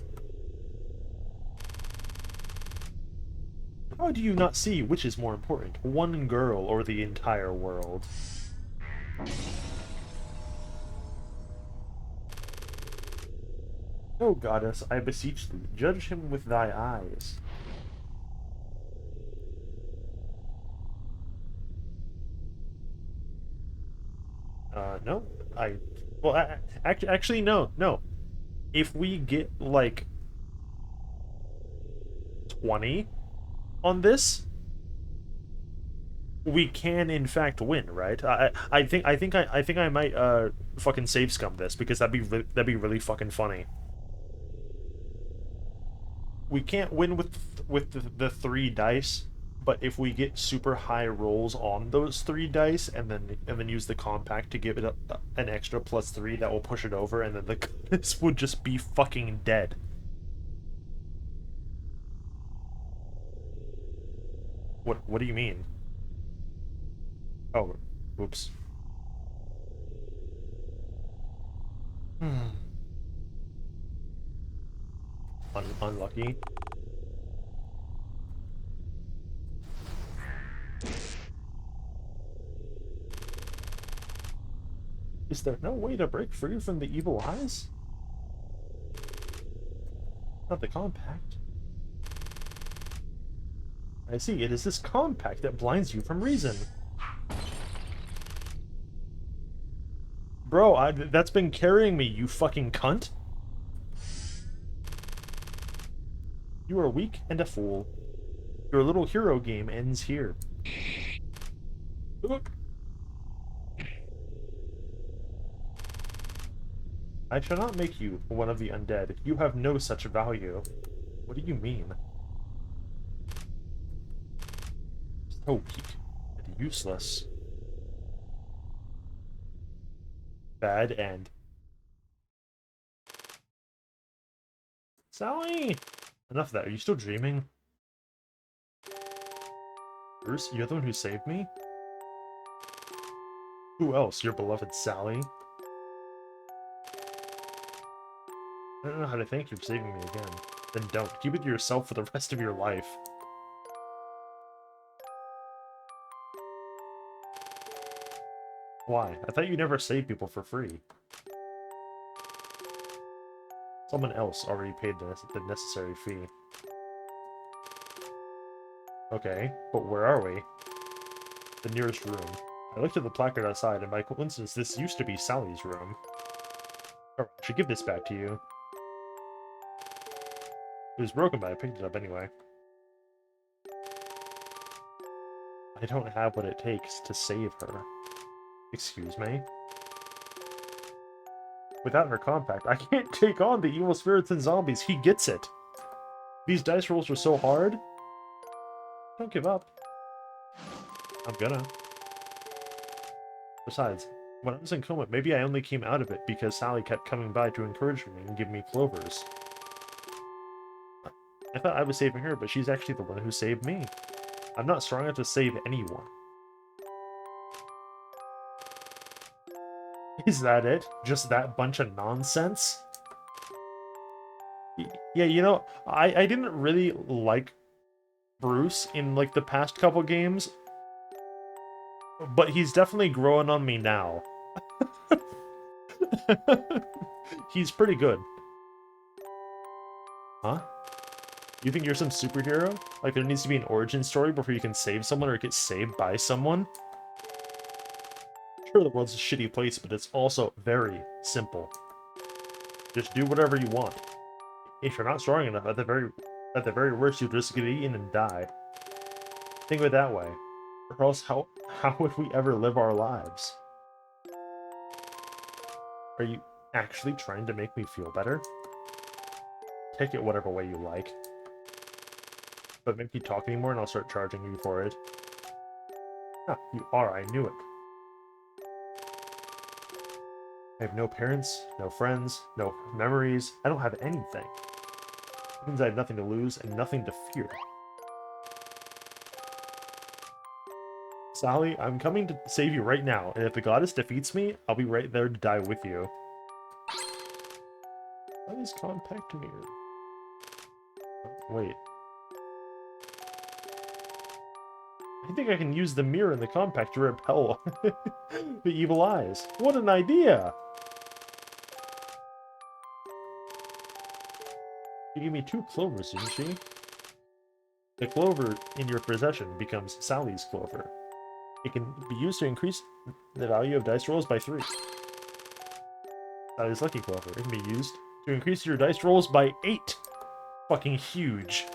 How do you not see which is more important, one girl or the entire world? O goddess, I beseech thee, judge him with thy eyes. No. Well, actually, no, no. If we get, like, 20 on this, we can in fact win, right? I think I might fucking save scum this because that'd be really fucking funny. We can't win with the 3 dice, but if we get super high rolls on those 3 dice and then use the compact to give it an extra +3, that will push it over, and then this would just be fucking dead. What do you mean? Oh, oops. Unlucky. Is there no way to break free from the evil eyes? Not the compact. I see, it is this compact that blinds you from reason. Bro, that's been carrying me, you fucking cunt. You are weak and a fool. Your little hero game ends here. Oop. I shall not make you one of the undead. You have no such value. What do you mean? So weak and useless. Bad end. Sally! Enough of that. Are you still dreaming? Bruce, you're the one who saved me? Who else? Your beloved Sally? I don't know how to thank you for saving me again. Then don't. Keep it to yourself for the rest of your life. Why? I thought you never saved people for free. Someone else already paid the necessary fee. Okay, but where are we? The nearest room. I looked at the placard outside, and by coincidence, this used to be Sally's room. Alright, I should give this back to you. It was broken, but I picked it up anyway. I don't have what it takes to save her. Excuse me? Without her compact, I can't take on the evil spirits and zombies. He gets it. These dice rolls were so hard. Don't give up. I'm gonna. Besides, when I was in coma, maybe I only came out of it because Sally kept coming by to encourage me and give me clovers. I thought I was saving her, but she's actually the one who saved me. I'm not strong enough to save anyone. Is that it? Just that bunch of nonsense? Yeah, you know, I didn't really like Bruce in, like, the past couple games, but he's definitely growing on me now. He's pretty good. Huh? You think you're some superhero? Like, there needs to be an origin story before you can save someone or get saved by someone? Sure, the world's a shitty place, but it's also very simple. Just do whatever you want. If you're not strong enough, at the very worst, you'll just get eaten and die. Think of it that way. Or else, how would we ever live our lives? Are you actually trying to make me feel better? Take it whatever way you like. But make me talk anymore and I'll start charging you for it. Ah, you are, I knew it. I have no parents, no friends, no memories. I don't have anything. It means I have nothing to lose and nothing to fear. Sally, I'm coming to save you right now, and if the goddess defeats me, I'll be right there to die with you. What is compact mirror? Oh, wait. I think I can use the mirror in the compact to repel the evil eyes. What an idea! She gave me 2 clovers, didn't she? The clover in your possession becomes Sally's clover. It can be used to increase the value of dice rolls by 3. Sally's lucky clover. It can be used to increase your dice rolls by 8. Fucking huge.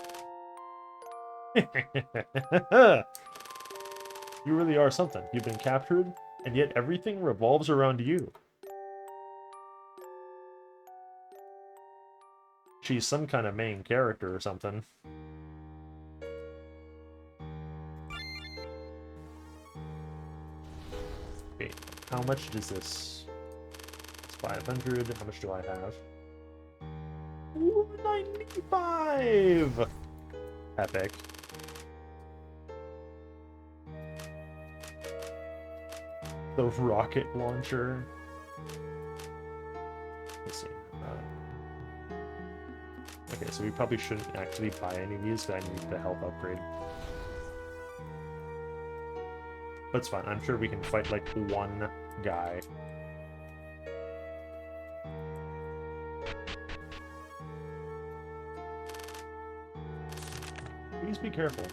You really are something. You've been captured, and yet everything revolves around you. She's some kind of main character or something. Okay, how much does this? It's 500. How much do I have? 95! Epic. The rocket launcher. Let's see. Okay, so we probably shouldn't actually buy any of these because I need the health upgrade. But it's fine. I'm sure we can fight, like, one guy. Please be careful.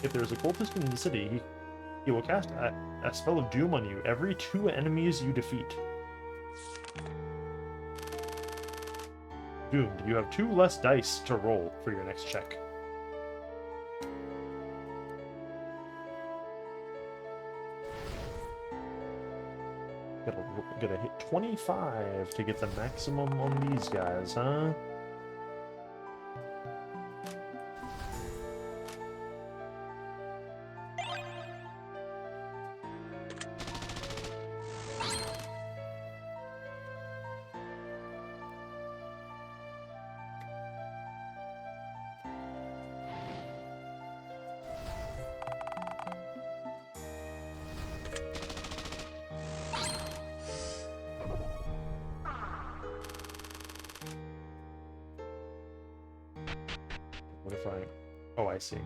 If there's a cultist in the city, he will cast a spell of doom on you every 2 enemies you defeat. Doomed. You have 2 less dice to roll for your next check. Gotta hit 25 to get the maximum on these guys, huh? What if I... Oh, I see.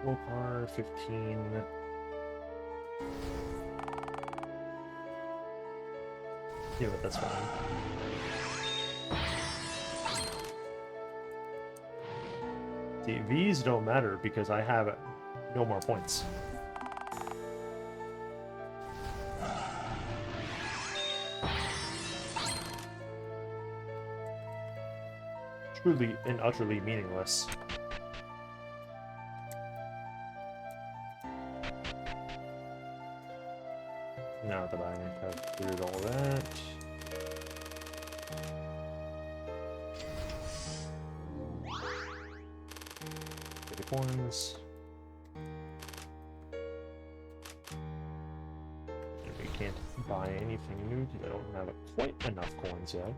Willpower 15. Yeah, but that's fine. See, these don't matter because I have no more points. Truly and utterly meaningless. Now that I have cleared all that. Get the coins. And we can't buy anything new because I don't have quite enough coins yet.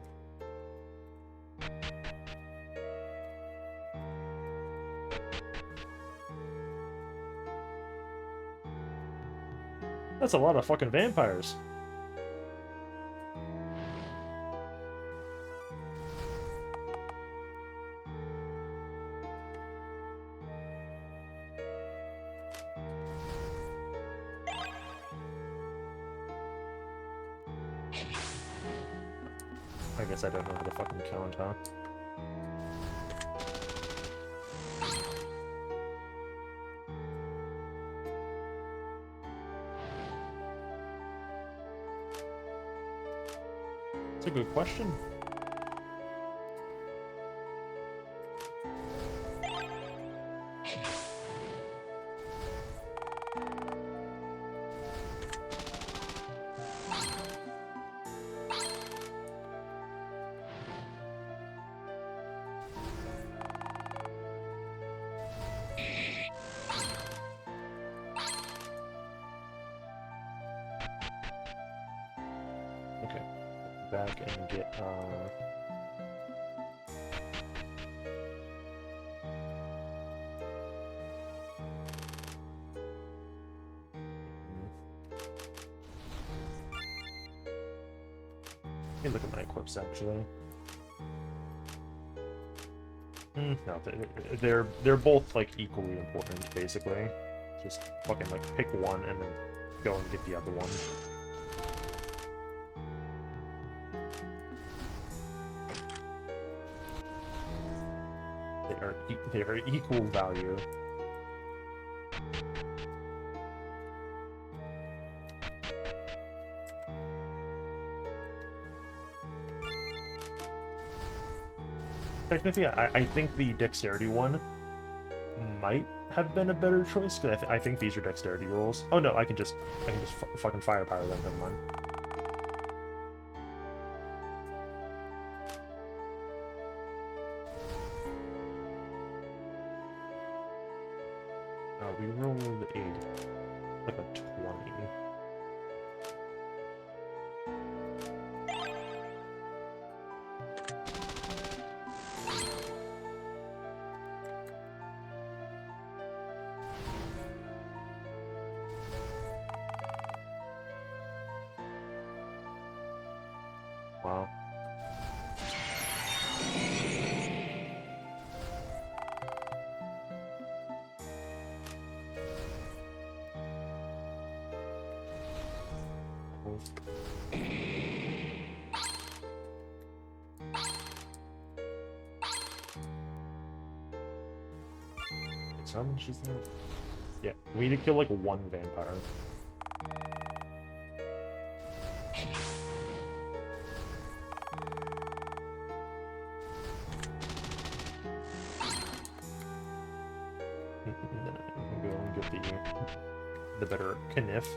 That's a lot of fucking vampires. I guess I don't know how to fucking count, huh? That's a good question. Okay. Back and get, Hey, look at my equips, actually. No, they're both, like, equally important, basically. Just fucking, like, pick one and then go and get the other one. They are equal value. Technically, I think the dexterity one might have been a better choice, because I think these are dexterity rolls. Oh no, I can just fucking firepower them, never mind. We rolled like a 20. Wow. How much is that? Yeah, we need to kill like one vampire. Then I can go and get the better Kniff.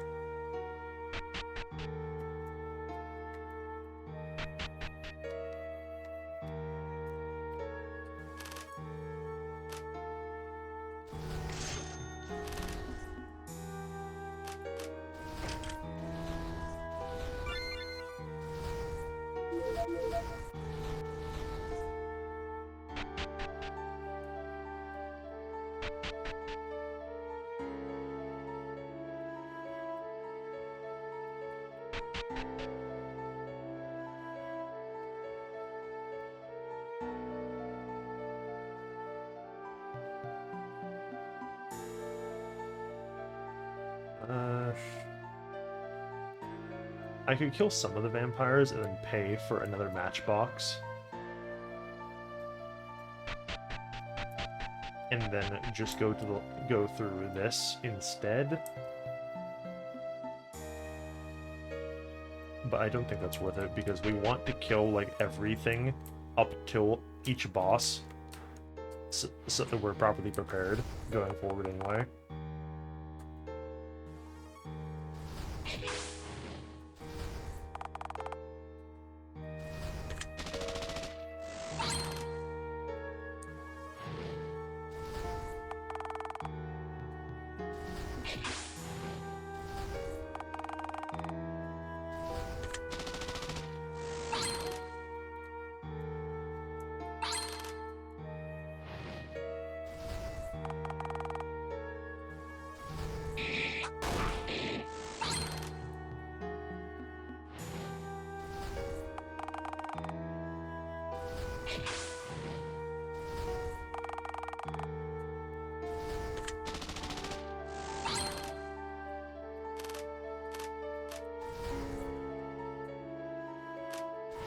I could kill some of the vampires and then pay for another matchbox. And then just go through this instead. But I don't think that's worth it because we want to kill like everything up till each boss so that we're properly prepared going forward anyway.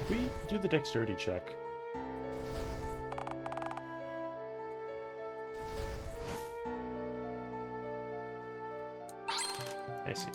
We do the dexterity check. I see.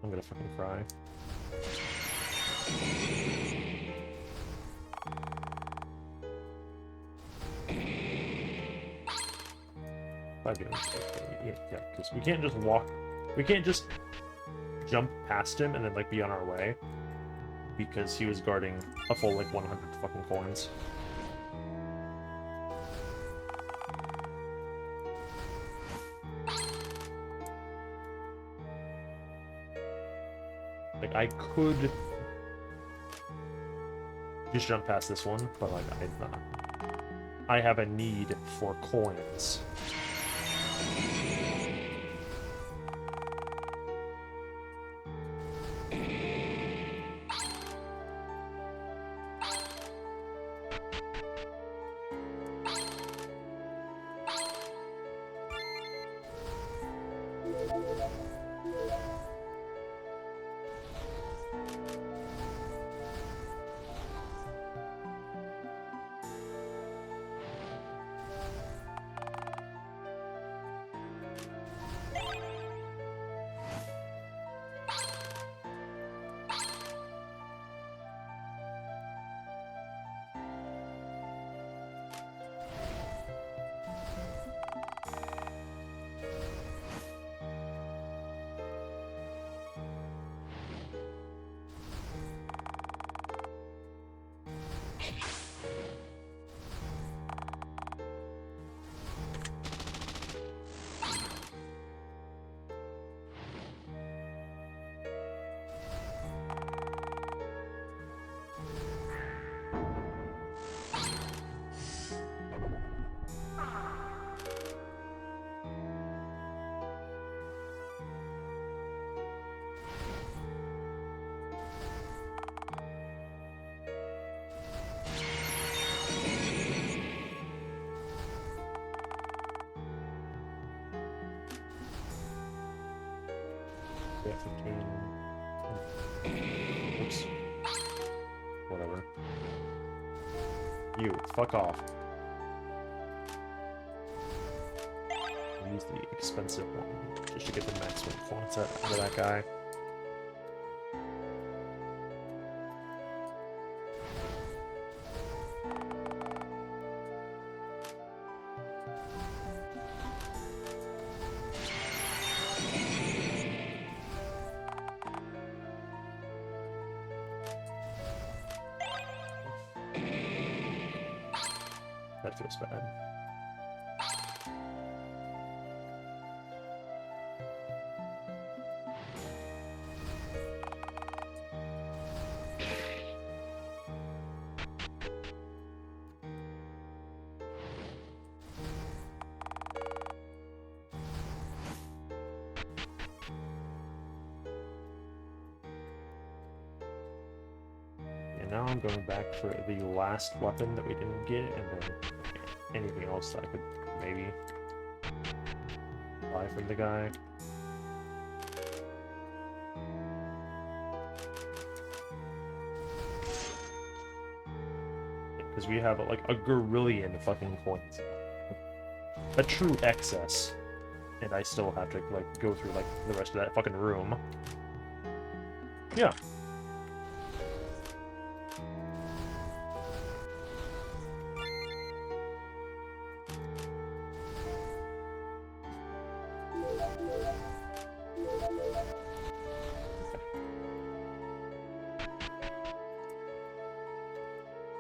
I'm gonna fucking cry. Yeah, because we can't just we can't just jump past him and then like be on our way because he was guarding a full like 100 fucking coins. Like I could just jump past this one, but like I have a need for coins. Yeah, 15. Oops. Whatever. You, fuck off. Use the expensive one just to get the maximum points out of that guy. That feels bad. I'm going back for the last weapon that we didn't get, and then anything else that I could maybe buy from the guy. Because we have like a gorillion fucking coins. A true excess. And I still have to like go through like the rest of that fucking room. Yeah.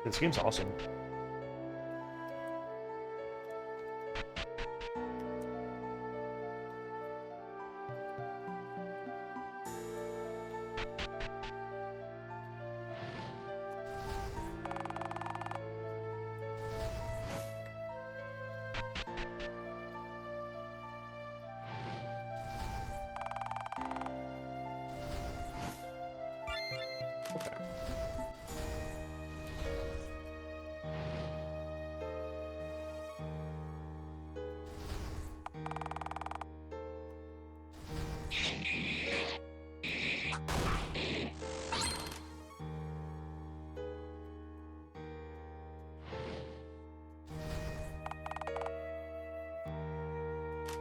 This game's awesome.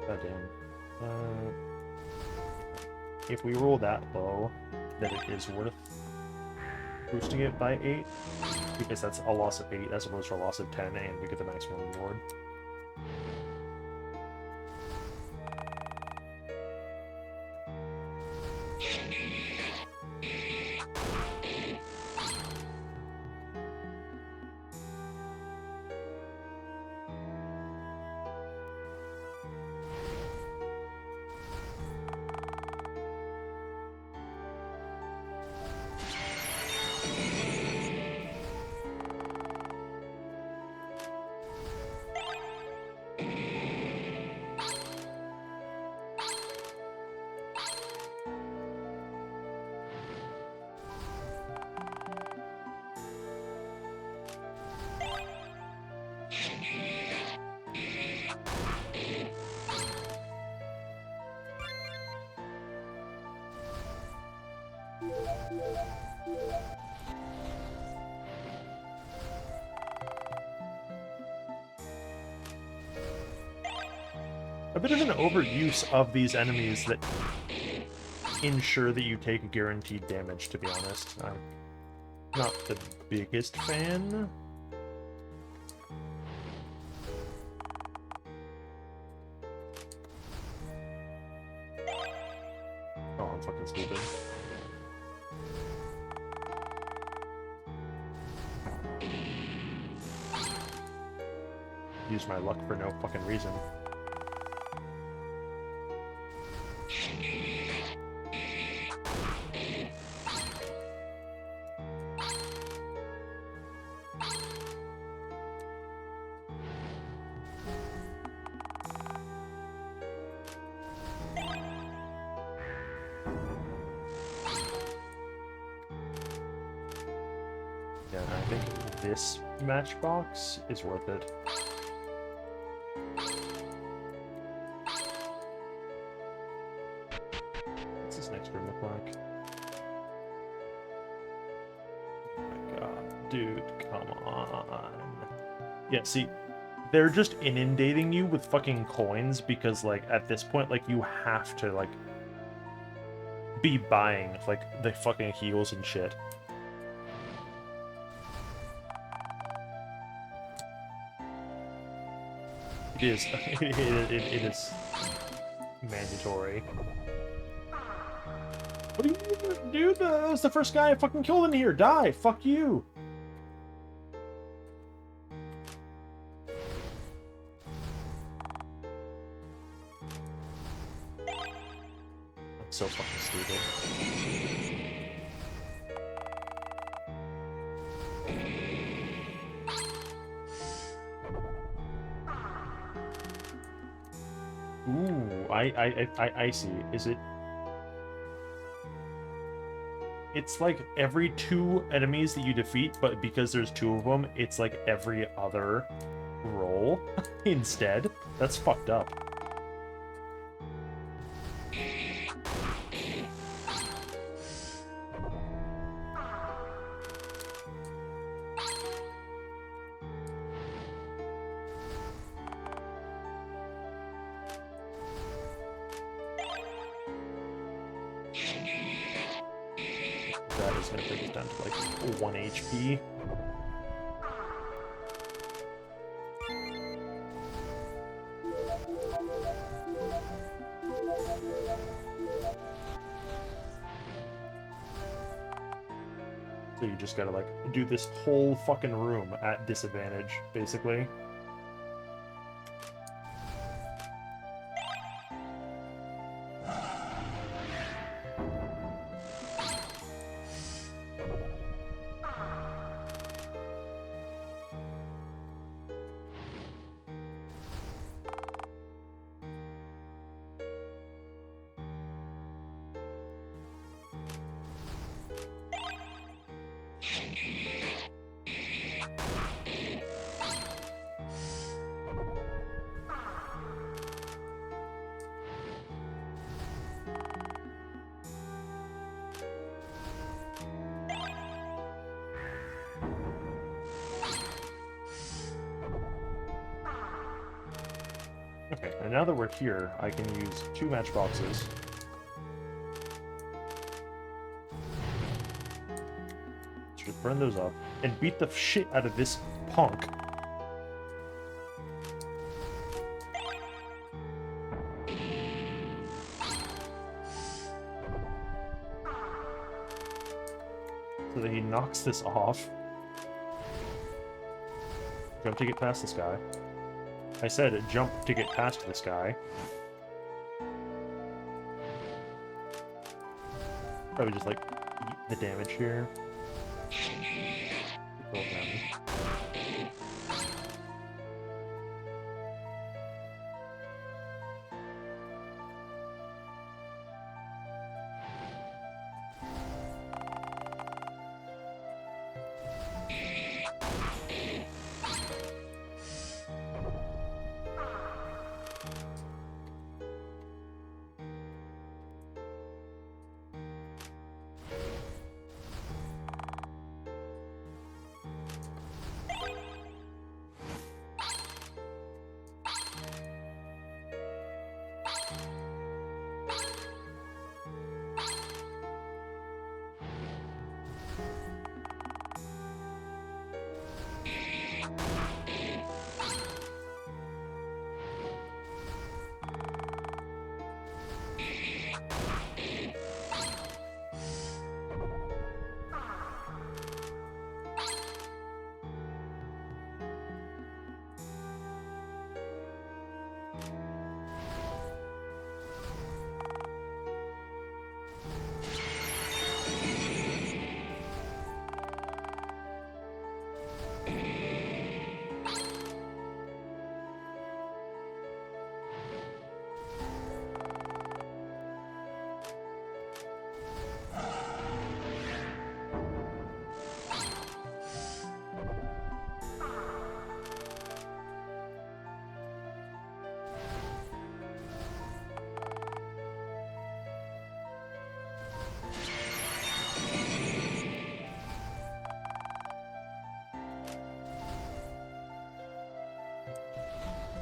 God damn. If we roll that low, then it is worth boosting it by 8, because that's a loss of 8 as opposed to a loss of 10, and we get the maximum reward. A bit of an overuse of these enemies that ensure that you take guaranteed damage, to be honest. I'm not the biggest fan. Oh, I'm fucking stupid. Use my luck for no fucking reason. Yeah, I think this matchbox is worth it. What's this next room look like? Oh my god, dude, come on. Yeah, see, they're just inundating you with fucking coins because, like, at this point, like, you have to, like, be buying, like, the fucking heals and shit. It is. It is mandatory. What do you do? That was the first guy I fucking killed in here. Die. Fuck you. I'm so fucking stupid. Ooh, I see. Is it It's like every 2 enemies that you defeat, but because there's 2 of them, it's like every other roll instead. That's fucked up. That is going to bring it down to like 1 HP. So you just gotta like do this whole fucking room at disadvantage, basically. Okay, and now that we're here, I can use 2 matchboxes. Just burn those up and beat the shit out of this punk. So that he knocks this off. Jump to get past this guy. I said jump to get past this guy. Probably just like eat the damage here. Roll damage.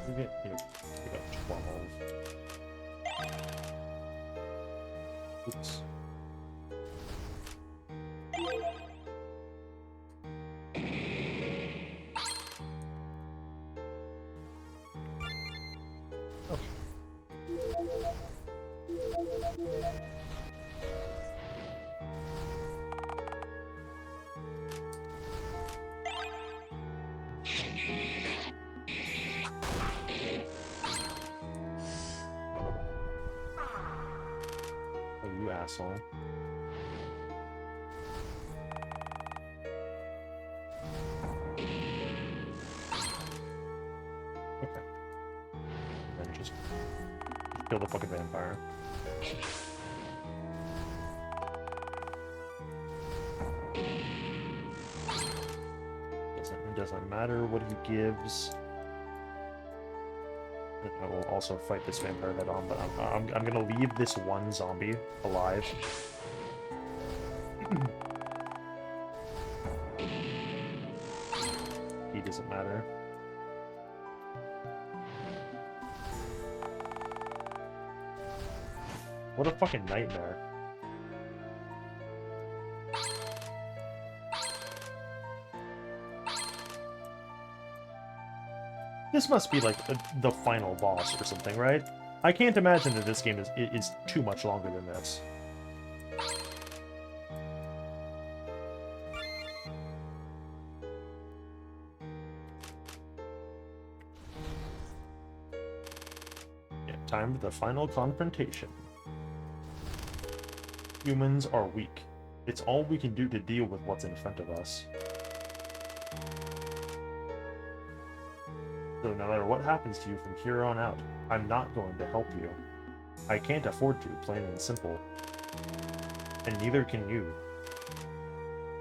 We get here. We got 12. Oops. Oh, you asshole. Okay. Then just kill the fucking vampire. doesn't matter what he gives. I will also fight this vampire head on, but I'm gonna leave this one zombie alive. He doesn't matter. What a fucking nightmare. This must be like the final boss or something, right? I can't imagine that this game is too much longer than this. Yeah, time for the final confrontation. Humans are weak. It's all we can do to deal with what's in front of us. So no matter what happens to you from here on out, I'm not going to help you. I can't afford to, plain and simple. And neither can you.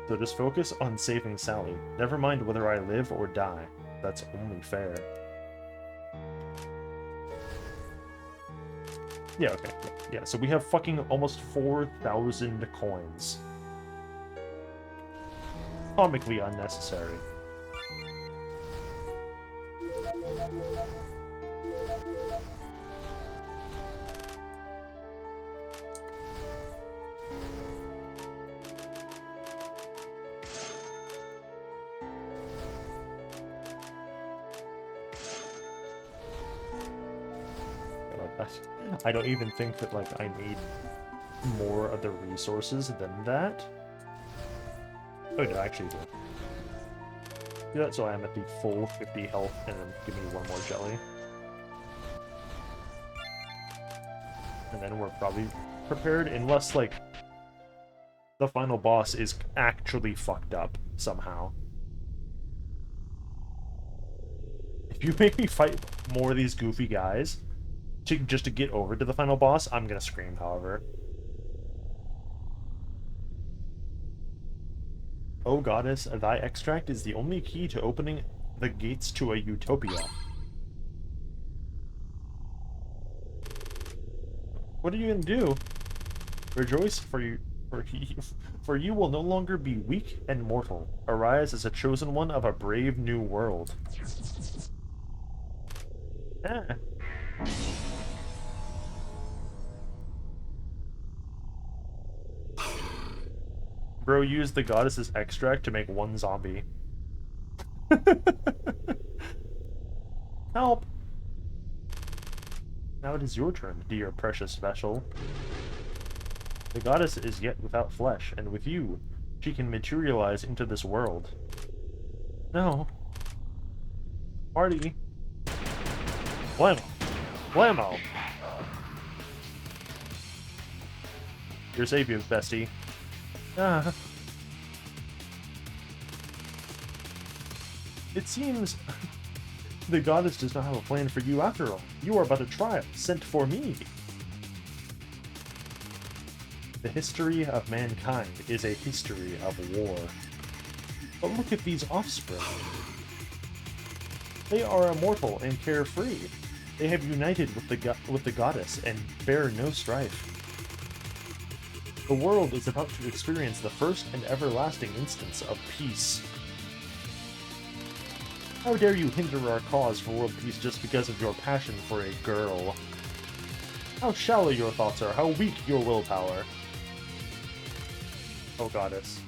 So just focus on saving Sally. Never mind whether I live or die. That's only fair. Yeah, okay. Yeah, so we have fucking almost 4,000 coins. Comically unnecessary. I don't even think that, like, I need more of the resources than that. Oh, no, I actually do. Do that so I am at the full 50 health, and then give me one more jelly. And then we're probably prepared, unless, like, the final boss is actually fucked up somehow. If you make me fight more of these goofy guys, just to get over to the final boss, I'm gonna scream, however. O goddess, thy extract is the only key to opening the gates to a utopia. What are you gonna do? Rejoice, for you will no longer be weak and mortal. Arise as a chosen one of a brave new world. Ah. Bro used the goddess's extract to make one zombie. Help! Now it is your turn, dear precious vessel. The goddess is yet without flesh, and with you, she can materialize into this world. No. Party. Blammo. Blammo! Your savior, bestie. Ah. It seems the goddess does not have a plan for you after all. You are but a trial, sent for me. The history of mankind is a history of war. But look at these offspring. They are immortal and carefree. They have united with the goddess and bear no strife. The world is about to experience the first and everlasting instance of peace. How dare you hinder our cause for world peace just because of your passion for a girl? How shallow your thoughts are, how weak your willpower. Oh, goddess.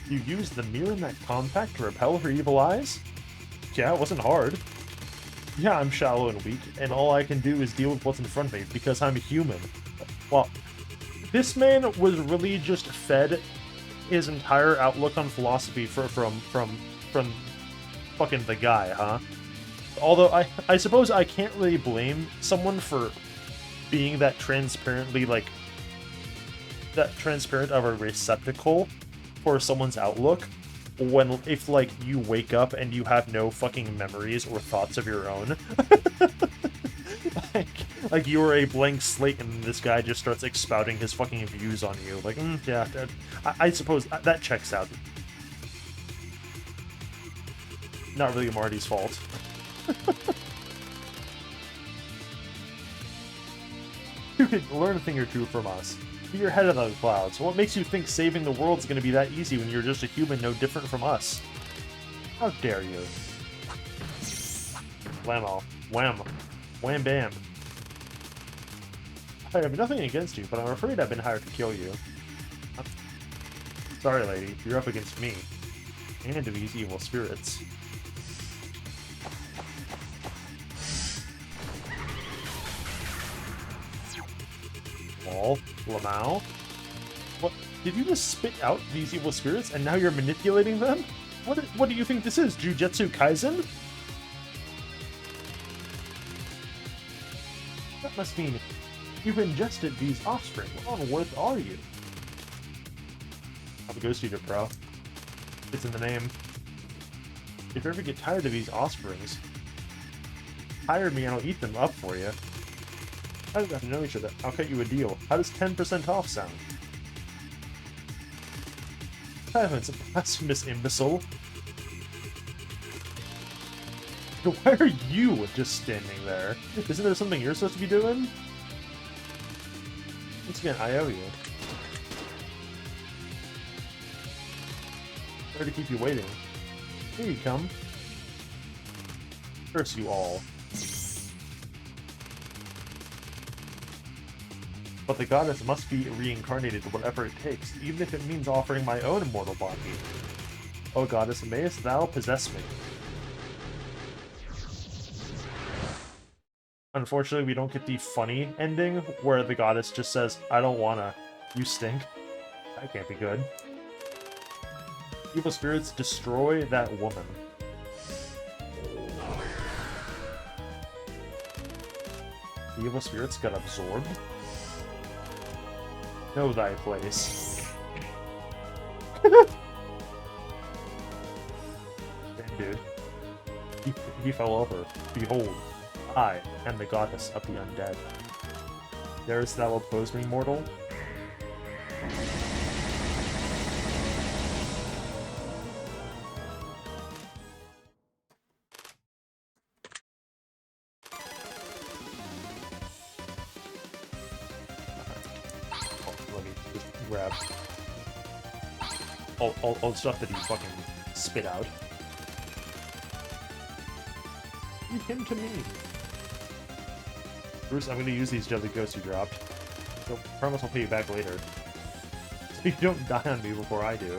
You used the Mirror compact to repel her evil eyes? Yeah, it wasn't hard. Yeah, I'm shallow and weak, and all I can do is deal with what's in front of me, because I'm a human. Well, this man was really just fed his entire outlook on philosophy from fucking the guy, huh? Although, I suppose I can't really blame someone for being that transparently, like, that transparent of a receptacle for someone's outlook. When, if, like, you wake up and you have no fucking memories or thoughts of your own. like, Like you were a blank slate and this guy just starts expounding his fucking views on you. Like, yeah, I suppose that checks out. Not really Marty's fault. You could learn a thing or two from us. Be your head of the clouds. What makes you think saving the world's gonna be that easy when you're just a human no different from us? How dare you? Whammo. Wham. Wham bam. I have nothing against you, but I'm afraid I've been hired to kill you. Sorry, lady. You're up against me. And these evil spirits. Lol. Lamau? What? Did you just spit out these evil spirits and now you're manipulating them? What do you think this is? Jujutsu Kaisen? That must mean you've ingested these offspring. What on earth are you? I'm a ghost eater, bro. It's in the name. If you ever get tired of these offsprings, hire me and I'll eat them up for you. How do we have to know each other? I'll cut you a deal. How does 10% off sound? Heavens, blasphemous imbecile. Why are you just standing there? Isn't there something you're supposed to be doing? Once again, I owe you. Sorry to keep you waiting. Here you come. Curse you all. But the goddess must be reincarnated whatever it takes, even if it means offering my own immortal body. O goddess, mayest thou possess me? Unfortunately, we don't get the funny ending, where the goddess just says, I don't wanna. You stink. That can't be good. Evil spirits, destroy that woman. The evil spirits got absorbed? Know thy place. Damn, dude. He fell over. Behold, I am the goddess of the undead. Darest thou oppose me, mortal? Grab all the stuff that he fucking spit out. Leave him to me. Bruce, I'm gonna use these deadly ghosts you dropped. So promise I'll pay you back later. So you don't die on me before I do.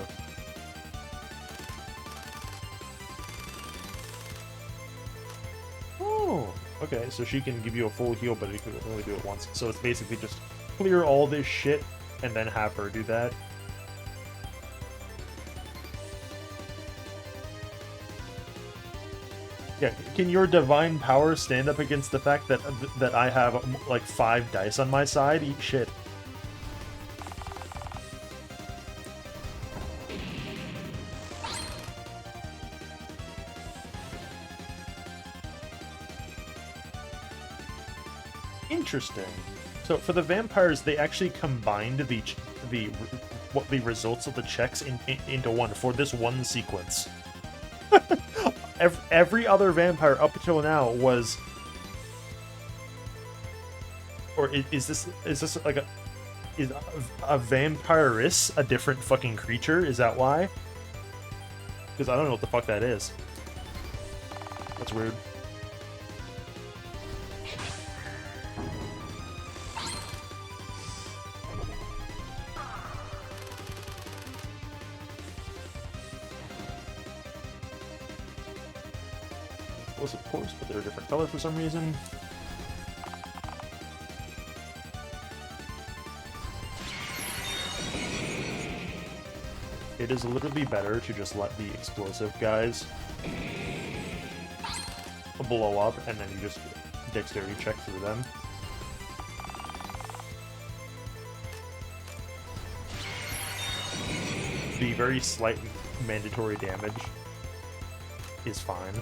Oh, okay, so she can give you a full heal, but you can only do it once. So it's basically just clear all this shit and then have her do that. Yeah, can your divine power stand up against the fact that I have like 5 dice on my side? Eat shit. Interesting. So for the vampires, they actually combined the results of the checks into one for this one sequence. Every other vampire up until now was, or is this like is a vampiress a different fucking creature? Is that why? Because I don't know what the fuck that is. That's weird. Of course, but they're a different color for some reason. It is literally better to just let the explosive guys blow up and then you just dexterity check through them. The very slight mandatory damage is fine.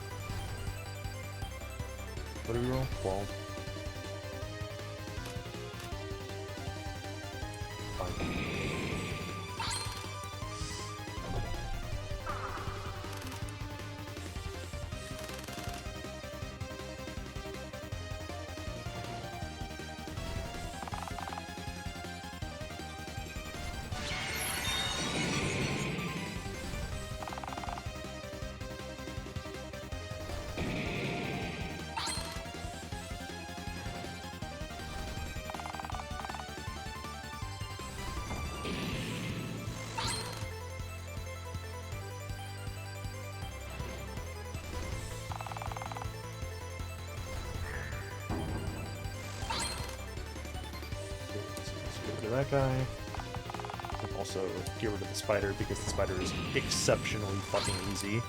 What do we roll? 12. that guy. And also get rid of the spider because the spider is exceptionally fucking easy.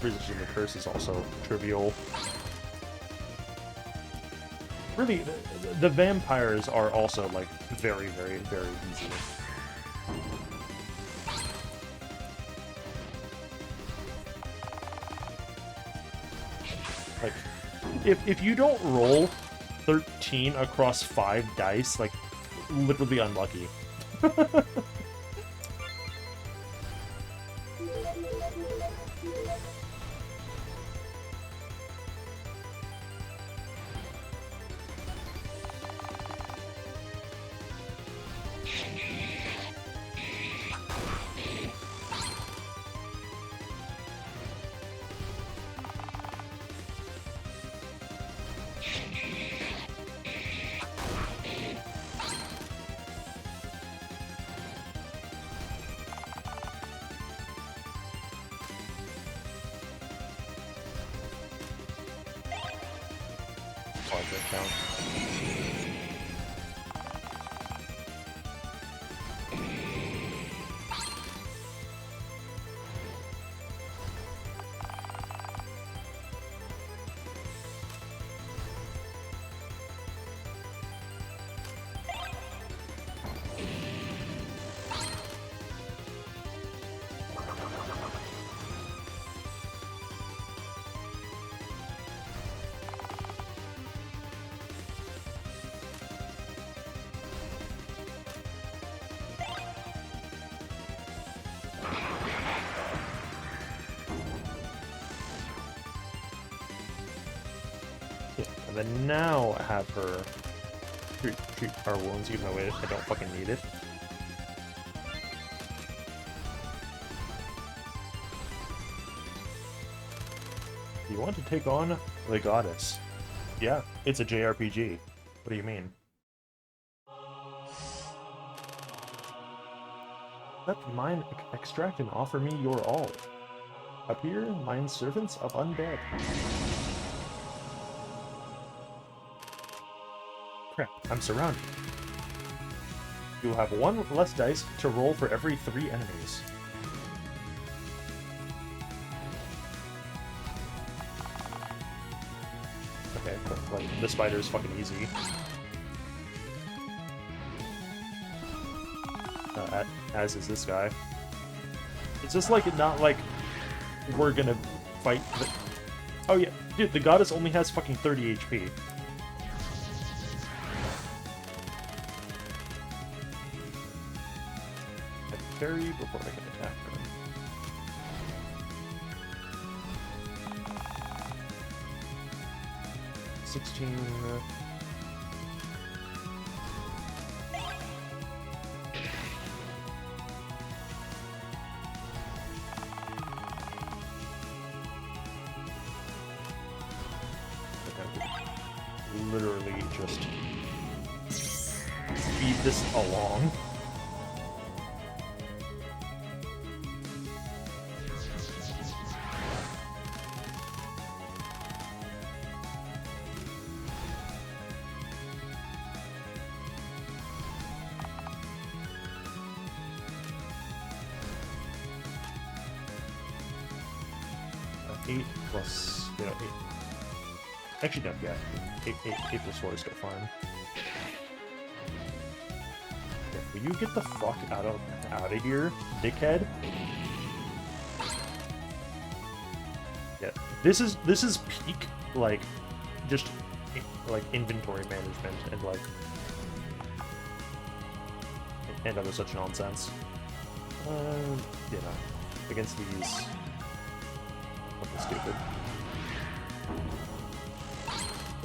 Resisting the curse is also trivial. Really, the vampires are also, like, very, very, very easy. Like, if you don't roll 13 across 5 dice, like, literally unlucky. Count. And then now have her treat our wounds, even though I don't fucking need it. You want to take on the goddess? Yeah, it's a JRPG. What do you mean? Let mine extract and offer me your all. Appear, mine servants of undead. Crap, I'm surrounded. You'll have 1 less dice to roll for every 3 enemies. Okay, but, like, the spider is fucking easy. As is this guy. It's just like, not like we're gonna fight the... Oh yeah, dude, the goddess only has fucking 30 HP. Parry before I can attack her. Literally just speed this along. Eight plus, you know, 8. Actually, no, yeah. 8 plus 4 is still fine. Okay, will you get the fuck out of here, dickhead? Yeah, this is peak, like, just, like, inventory management and, like, and other such nonsense. You know, against these... Fucking stupid.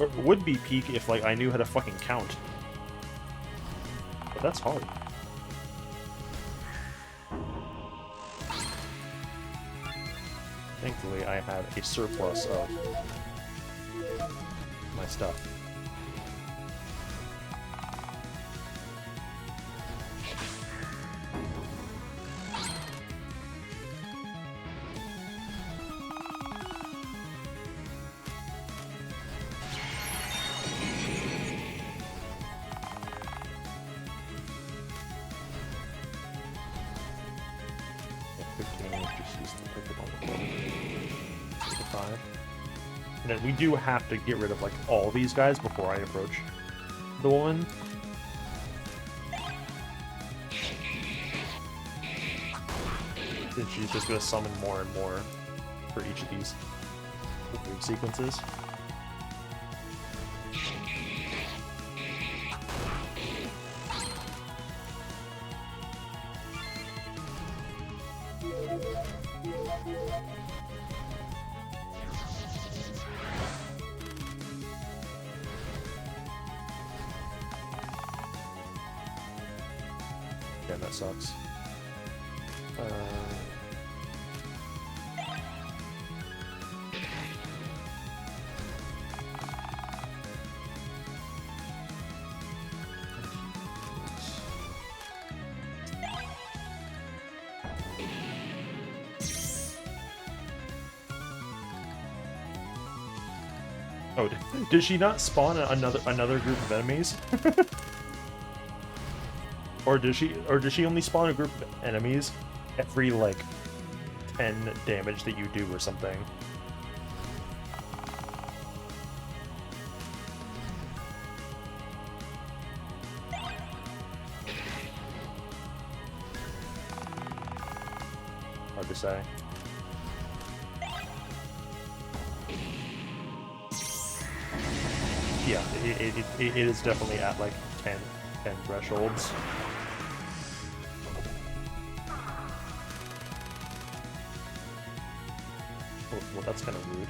Or it would be peak if, like, I knew how to fucking count. But that's hard. Thankfully, I have a surplus of my stuff. She's the perfect on the floor. 5. And then we do have to get rid of, like, all these guys before I approach the woman. And she's just going to summon more and more for each of these weird sequences. Yeah, that sucks. Oh, did she not spawn another group of enemies? Or does she only spawn a group of enemies every, like, 10 damage that you do or something? Hard to say. Yeah, it is definitely at, like, 10 thresholds. Well, that's kind of rude.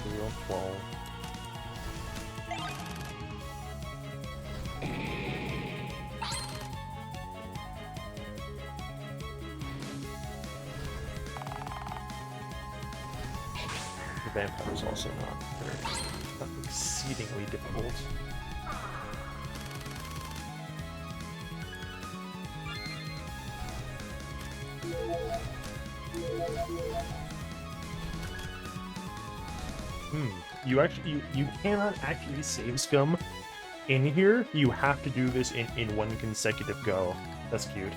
Real 12. The vampire is also not exceedingly difficult. You cannot actually save scum in here. You have to do this in one consecutive go. That's cute.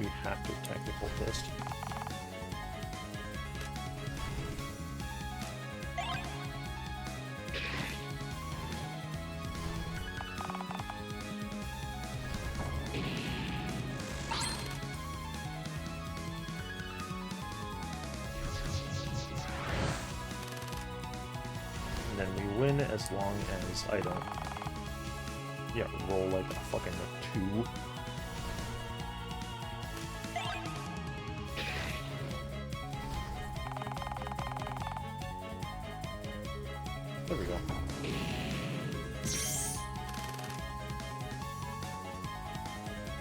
We have to technical fist. And then we win as long as I don't, yeah, roll like a fucking 2. There we go.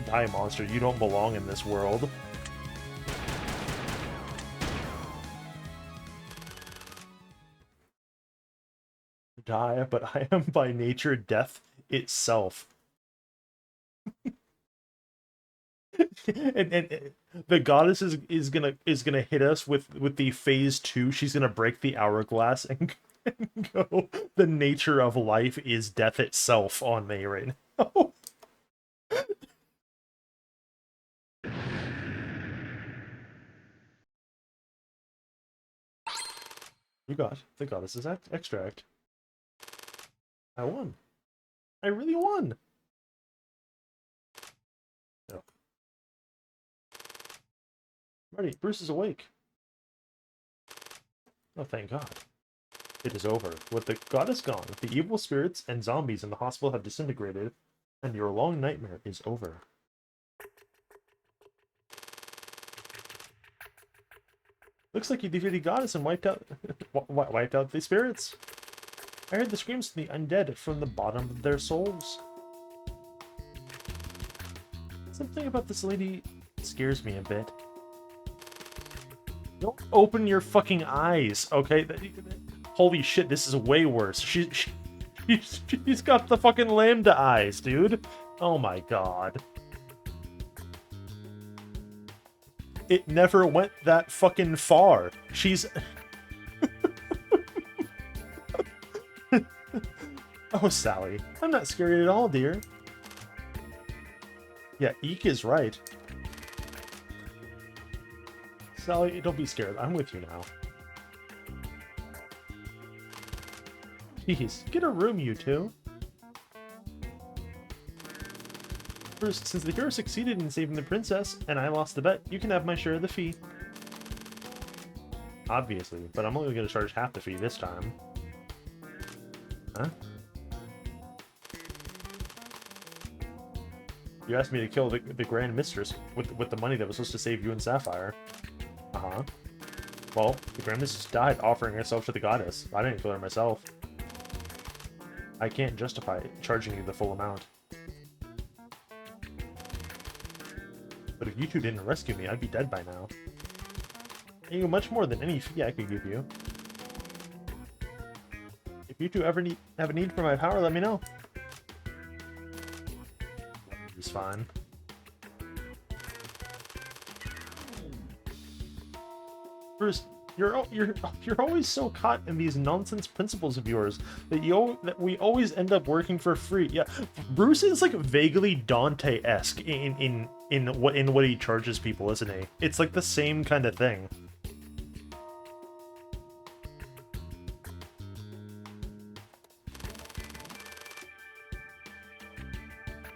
Die, monster. You don't belong in this world. die, but I am by nature death itself. and the goddess is gonna hit us with the phase 2. She's gonna break the hourglass and go, the nature of life is death itself on me right now. You got the goddess's extract. I won. I really won. No. Marty, Bruce is awake. Oh, thank God. It is over. With the goddess gone, the evil spirits and zombies in the hospital have disintegrated, and your long nightmare is over. Looks like you defeated goddess and wiped out wiped out the spirits. I heard the screams from the undead from the bottom of their souls. Something about this lady scares me a bit. Don't open your fucking eyes, okay? Holy shit, this is way worse. She's got the fucking lambda eyes, dude. Oh my God. It never went that fucking far. She's... Oh, Sally. I'm not scared at all, dear. Yeah, Eek is right. Sally, don't be scared. I'm with you now. Jeez, get a room, you two. First, since the hero succeeded in saving the princess, and I lost the bet, you can have my share of the fee. Obviously, but I'm only going to charge half the fee this time. Huh? You asked me to kill the Grand Mistress with the money that was supposed to save you and Sapphire. Uh-huh. Well, the Grand Mistress died offering herself to the goddess. I didn't kill her myself. I can't justify charging you the full amount. But if you two didn't rescue me, I'd be dead by now. And you much more than any fee I could give you. If you two ever have a need for my power, let me know. It's fine. First, you're always so caught in these nonsense principles of yours that we always end up working for free. Yeah, Bruce is like vaguely Dante-esque in what he charges people, isn't he? It's like the same kind of thing.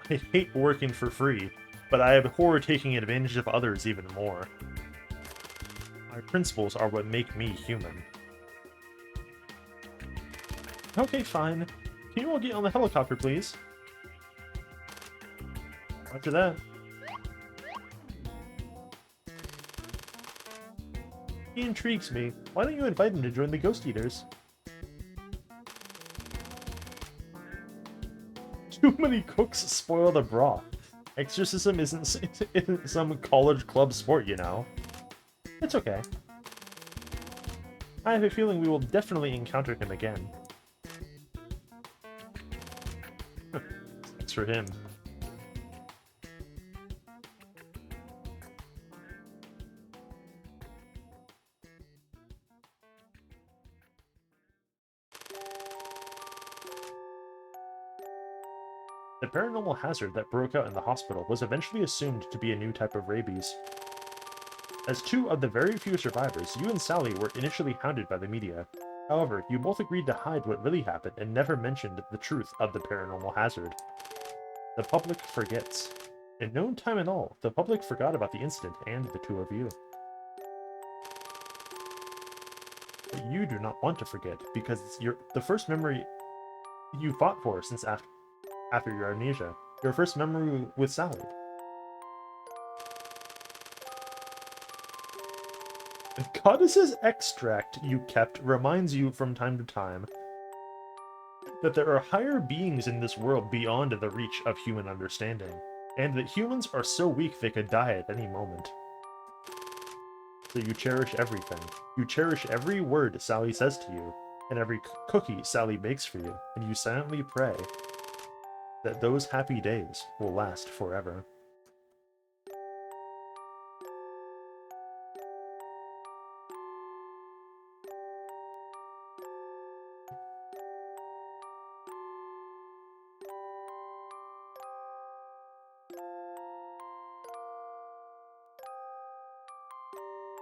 I hate working for free, but I abhor taking advantage of others even more. My principles are what make me human. Okay, fine. Can you all get on the helicopter, please? After that. He intrigues me. Why don't you invite him to join the Ghost Eaters? Too many cooks spoil the broth. Exorcism isn't some college club sport, you know. It's okay. I have a feeling we will definitely encounter him again. That's for him. The paranormal hazard that broke out in the hospital was eventually assumed to be a new type of rabies. As two of the very few survivors, you and Sally were initially hounded by the media. However, you both agreed to hide what really happened and never mentioned the truth of the paranormal hazard. The public forgets. In no time at all, the public forgot about the incident and the two of you. But you do not want to forget, because it's the first memory you fought for since after your amnesia. Your first memory with Sally. The goddess's extract you kept reminds you from time to time that there are higher beings in this world beyond the reach of human understanding, and that humans are so weak they could die at any moment. So you cherish everything. You cherish every word Sally says to you. and every cookie Sally bakes for you, and you silently pray that those happy days will last forever.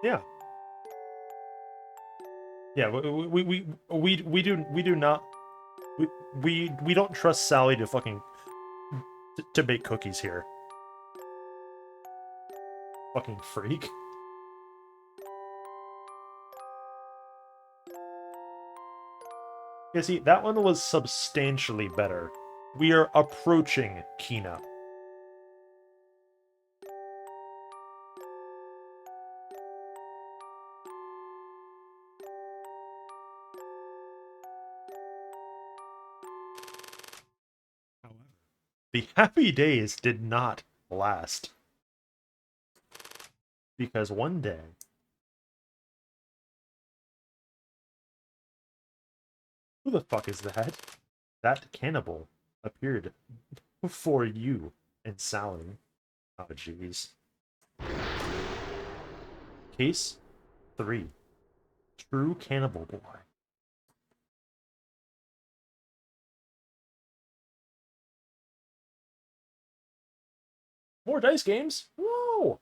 Yeah. Yeah, we do not we don't trust Sally to fucking to bake cookies here. Fucking freak. Yeah, see, that one was substantially better. We are approaching Kino. However, the happy days did not last. Because one day, who the fuck is that? That cannibal appeared before you and Sally. Oh, jeez. Case 3. True Cannibal Boy. More dice games? Whoa!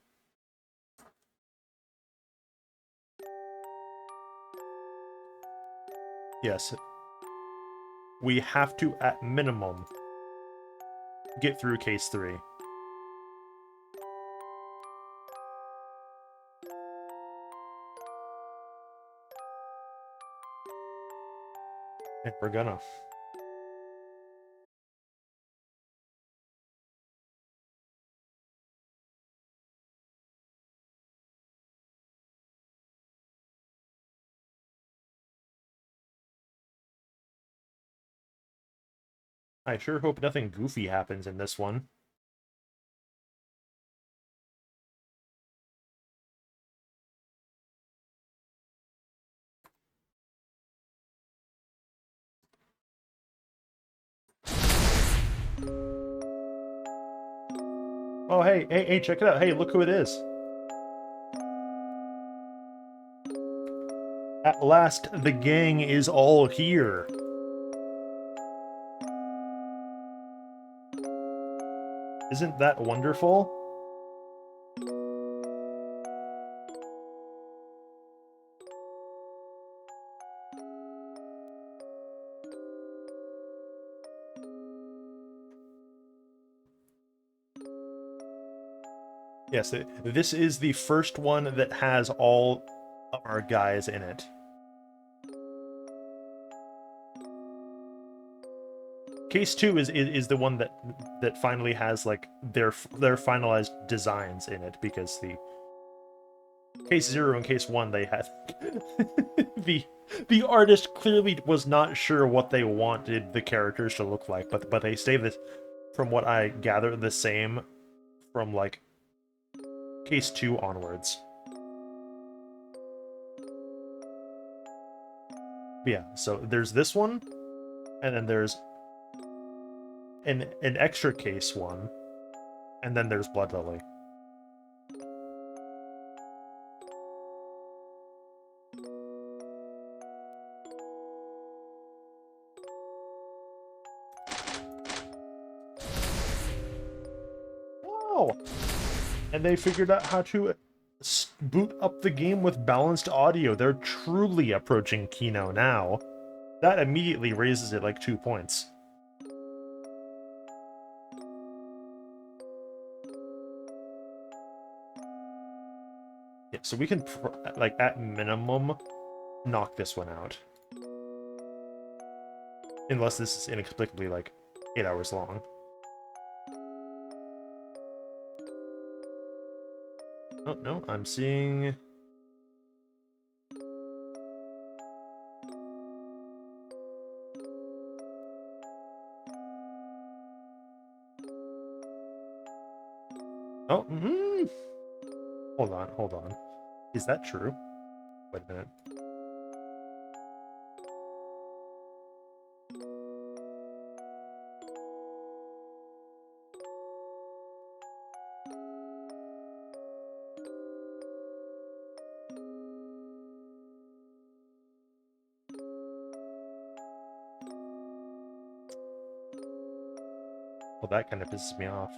Yes. We have to, at minimum, get through case 3. And we're gonna. I sure hope nothing goofy happens in this one. Oh, hey, check it out. Hey, look who it is. At last, the gang is all here. Isn't that wonderful? Yes, this is the first one that has all of our guys in it. Case 2 is the one that finally has like their finalized designs in it, because the Case 0 and Case 1 they had the artist clearly was not sure what they wanted the characters to look like, but they stay this, from what I gather, the same from like Case 2 onwards. Yeah, so there's this one, and then there's an extra Case one, and then there's Blood Lily. Wow! And they figured out how to boot up the game with balanced audio. They're truly approaching Kino now. That immediately raises it like 2 points. Yeah, so we can, like, at minimum, knock this one out. Unless this is inexplicably, like, 8 hours long. Oh, no, I'm seeing... Oh, Hold on. Is that true? Wait a minute. Well, that kind of pisses me off.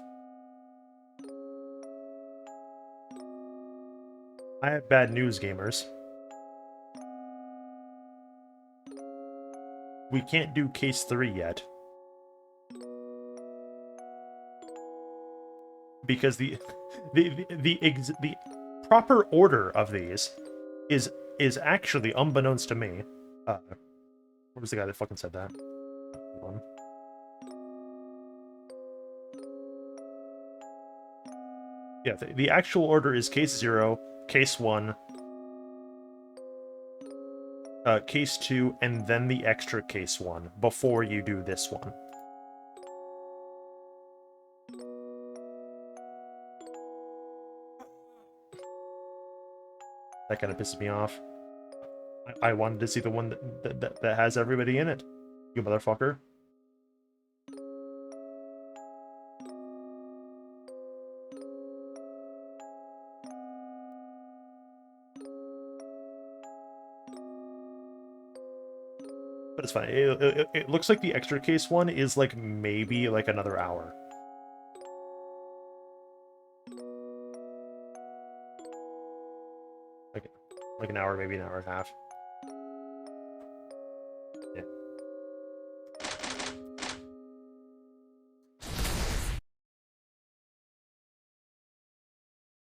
I have bad news, gamers. We can't do case 3 yet. Because the proper order of these is actually unbeknownst to me. What was the guy that fucking said that? Hold on. Yeah, the actual order is case 0, case 1, case 2, and then the extra case 1 before you do this one. That kind of pisses me off. I wanted to see the one that has everybody in it. You motherfucker. But it's fine. It looks like the extra case one is like maybe like another hour. Like an hour, maybe an hour and a half. Yeah.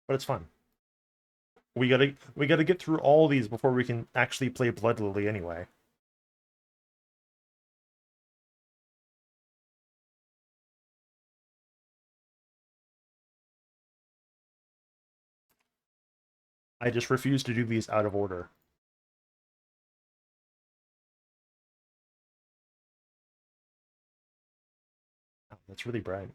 But it's fun. We gotta get through all these before we can actually play Blood Lily anyway. I just refuse to do these out of order. Oh, that's really bright.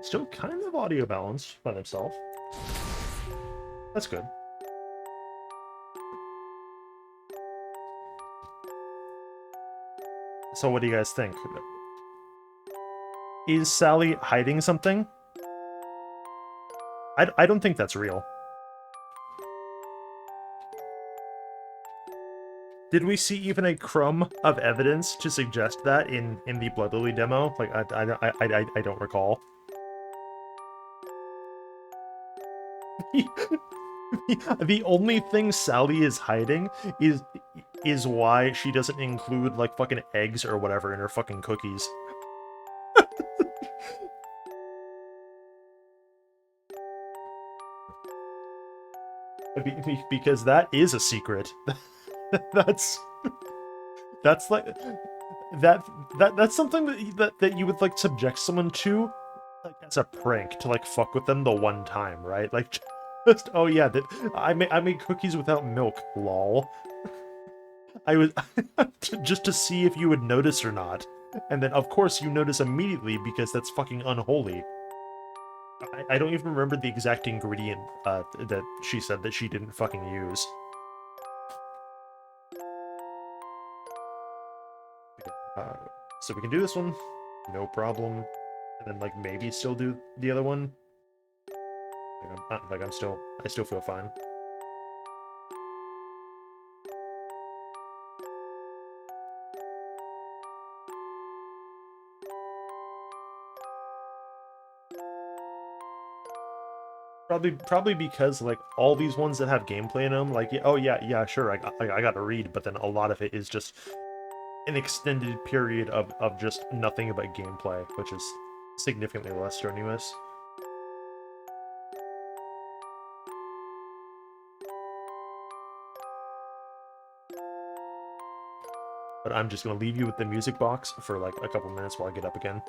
Still kind of audio balanced by themselves. That's good. So what do you guys think? Is Sally hiding something? I don't think that's real. Did we see even a crumb of evidence to suggest that in the Blood Lily demo? Like, I don't recall. The only thing Sally is hiding is why she doesn't include, like, fucking eggs or whatever in her fucking cookies. Because that is a secret. that's like that's something that you would like subject someone to, like, as a prank, to like fuck with them the one time, right? Like, just, oh yeah, that I made cookies without milk, lol. I was just to see if you would notice or not, and then of course you notice immediately because that's fucking unholy. I don't even remember the exact ingredient that she said that she didn't fucking use. So we can do this one, no problem, and then like maybe still do the other one. I still feel fine. Probably because like all these ones that have gameplay in them, like, oh yeah, sure, I gotta read, but then a lot of it is just an extended period of just nothing but gameplay, which is significantly less strenuous. But I'm just gonna leave you with the music box for like a couple minutes while I get up again.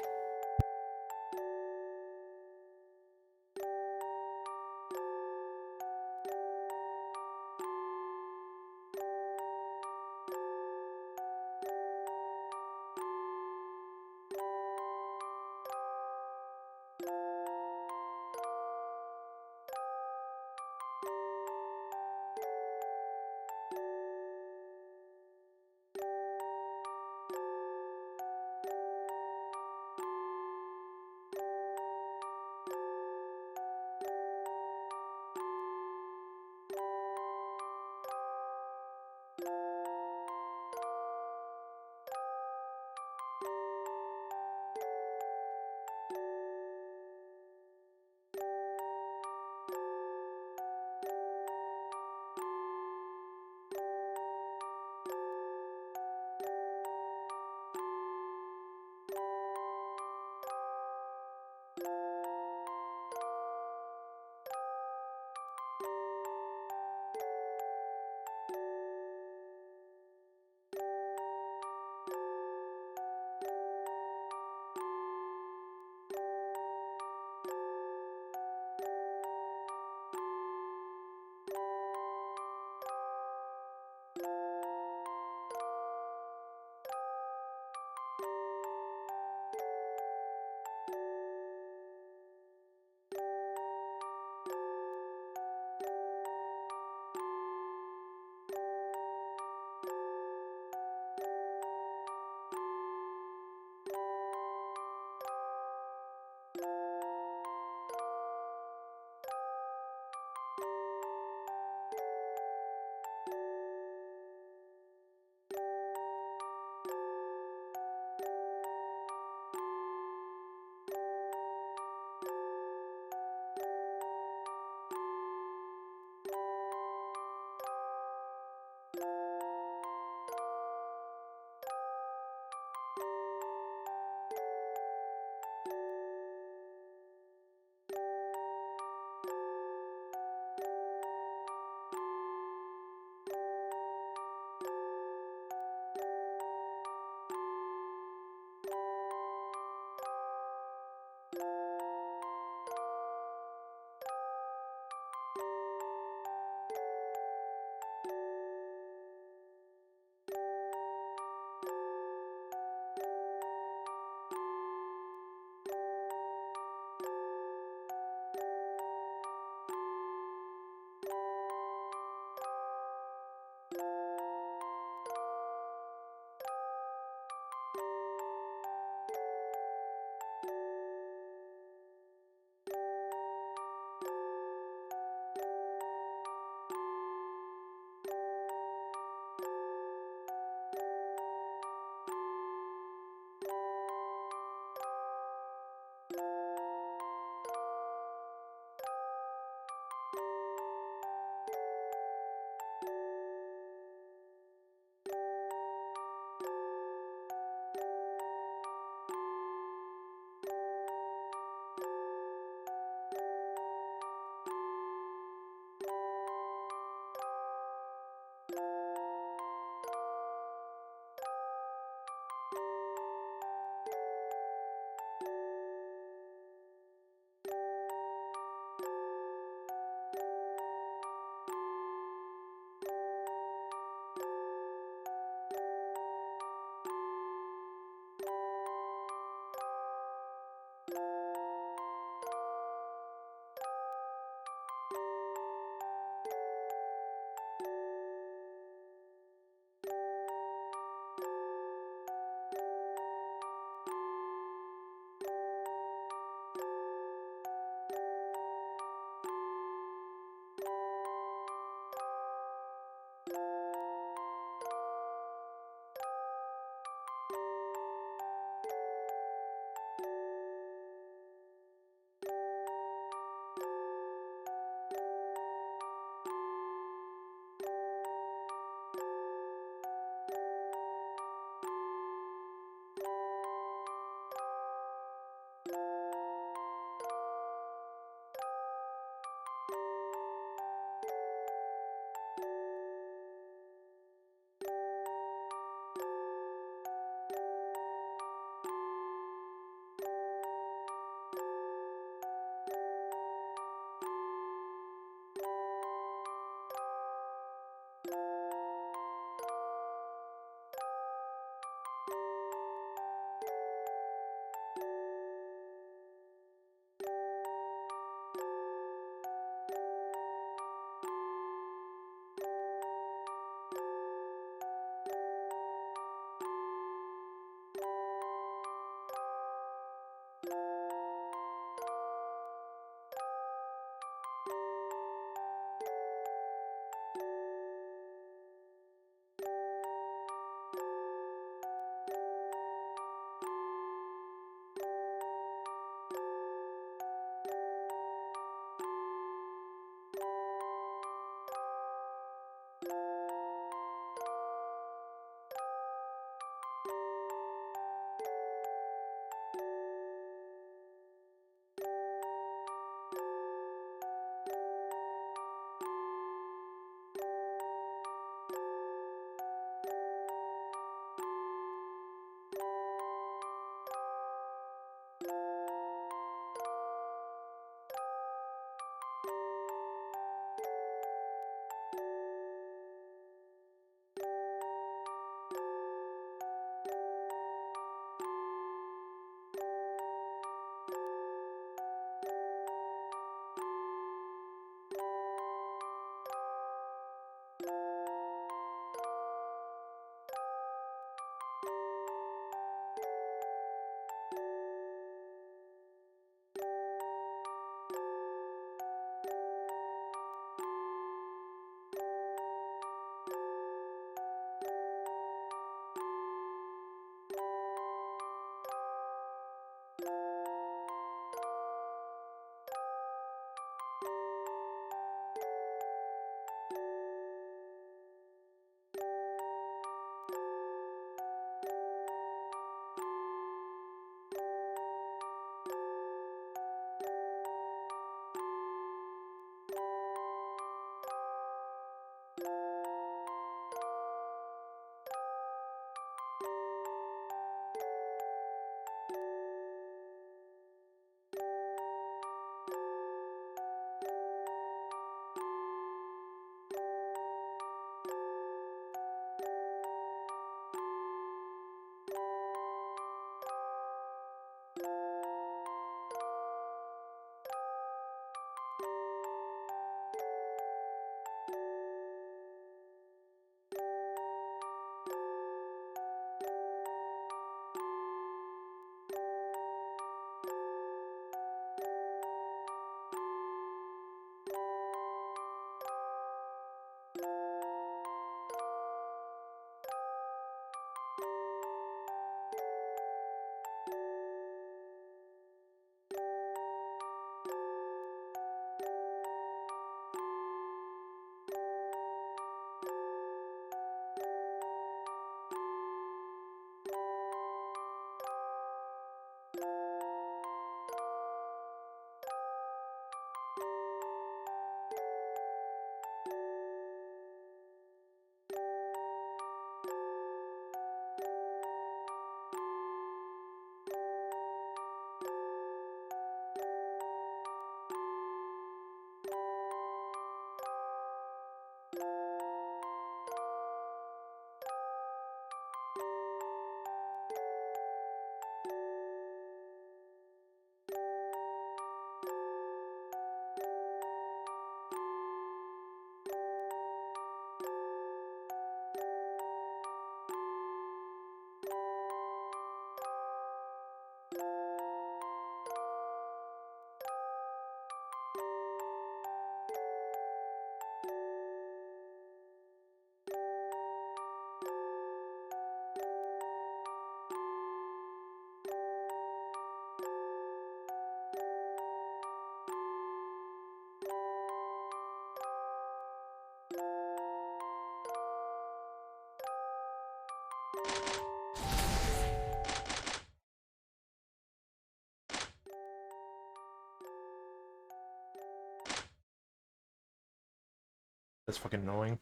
That's fucking annoying.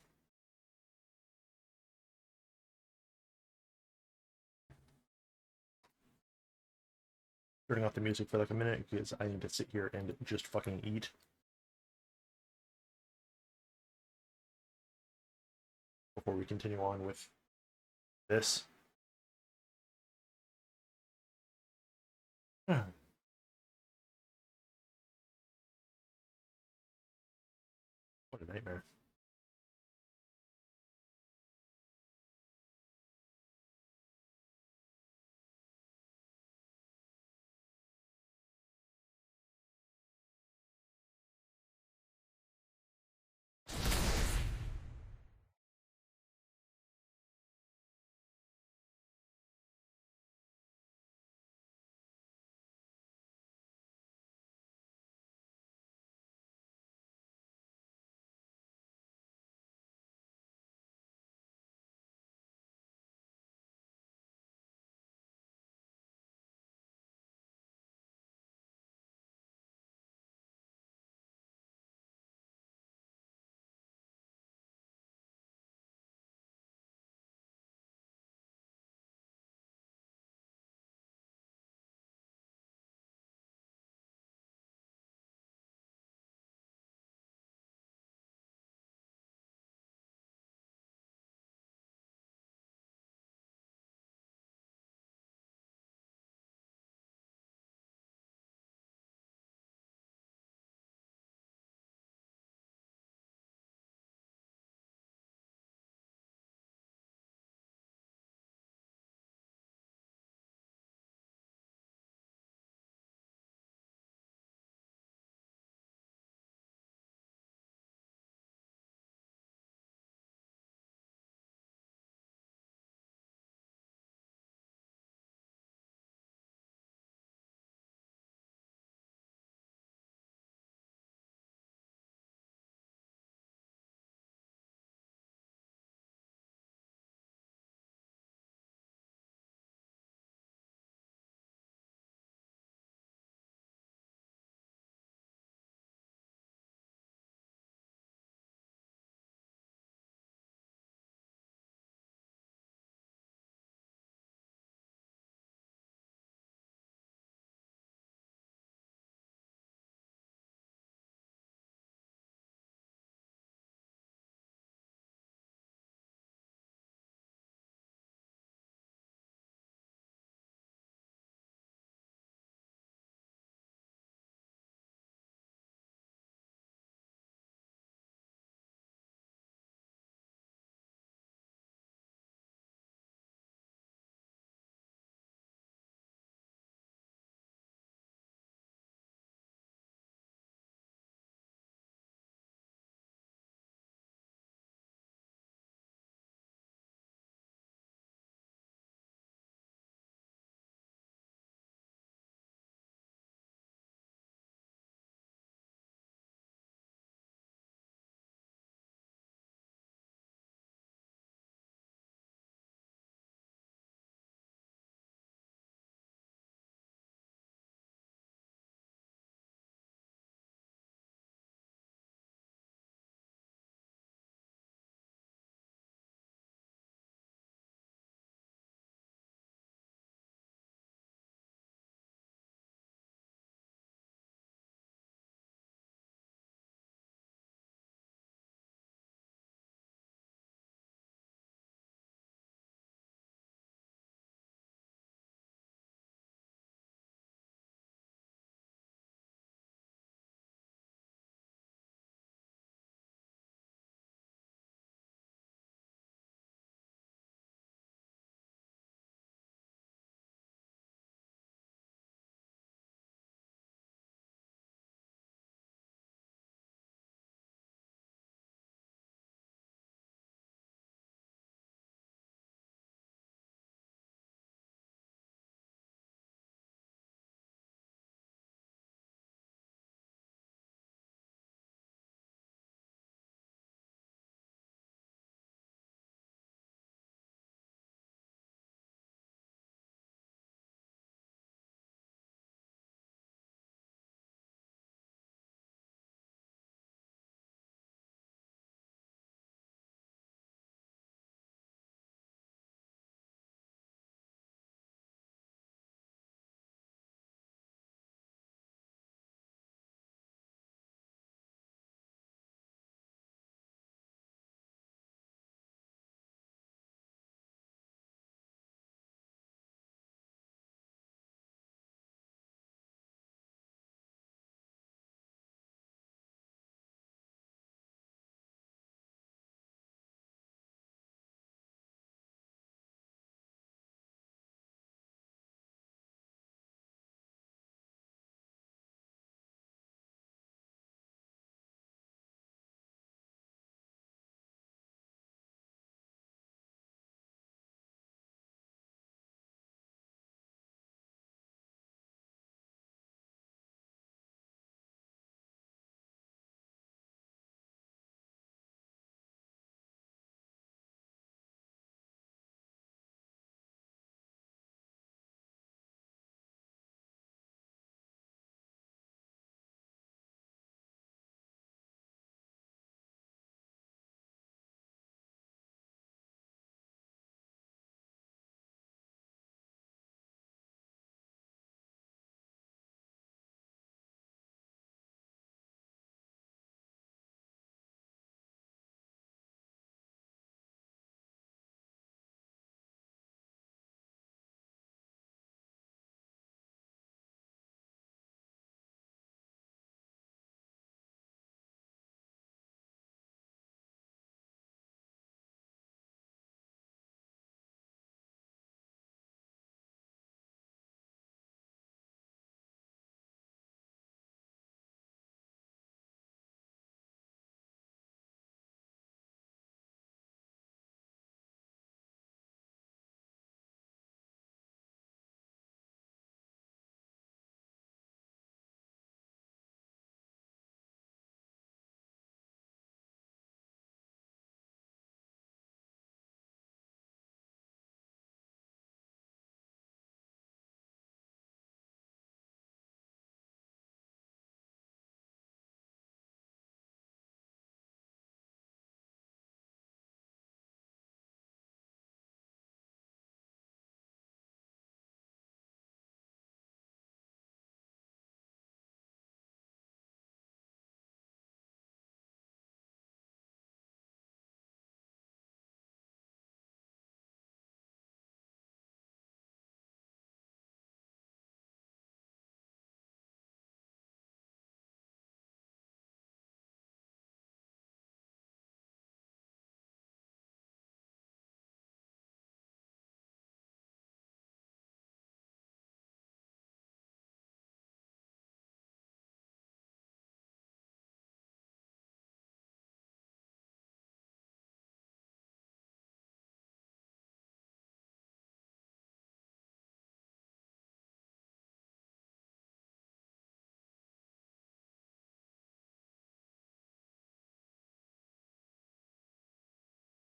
Turning off the music for like a minute because I need to sit here and just fucking eat. Before we continue on with this. What a nightmare.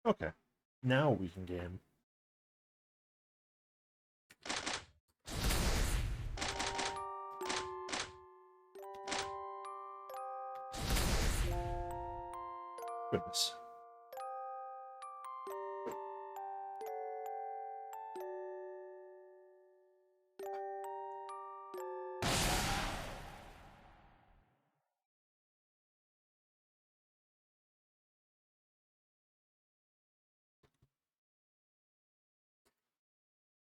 Okay. Now we can game. Goodness.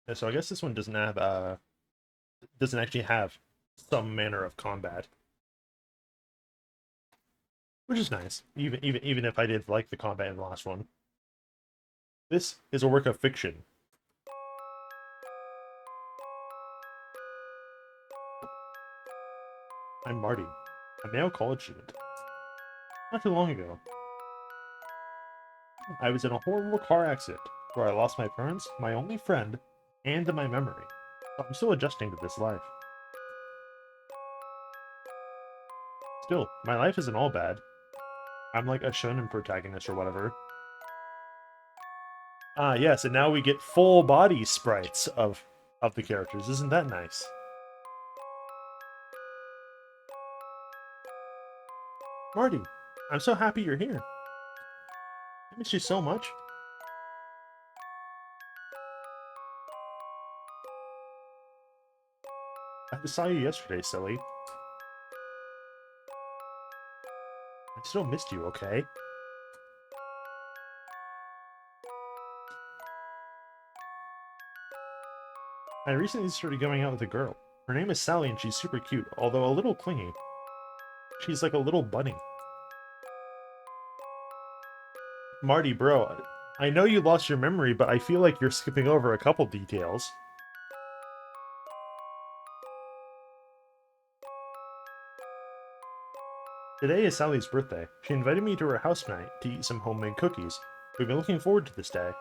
Yeah, so I guess this one doesn't actually have some manner of combat, which is nice. Even if I did like the combat in the last one, this is a work of fiction. I'm Marty, a male college student. Not too long ago, I was in a horrible car accident where I lost my parents, my only friend, and my memory. I'm still adjusting to this life. Still, my life isn't all bad. I'm like a shonen protagonist or whatever. Ah, yes, and now we get full body sprites of the characters. Isn't that nice? Marty, I'm so happy you're here. I miss you so much. I just saw you yesterday, silly. I still missed you, okay? I recently started going out with a girl. Her name is Sally and she's super cute, although a little clingy. She's like a little bunny. Marty, bro, I know you lost your memory, but I feel like you're skipping over a couple details. Today is Sally's birthday. She invited me to her house tonight to eat some homemade cookies. We've been looking forward to this day.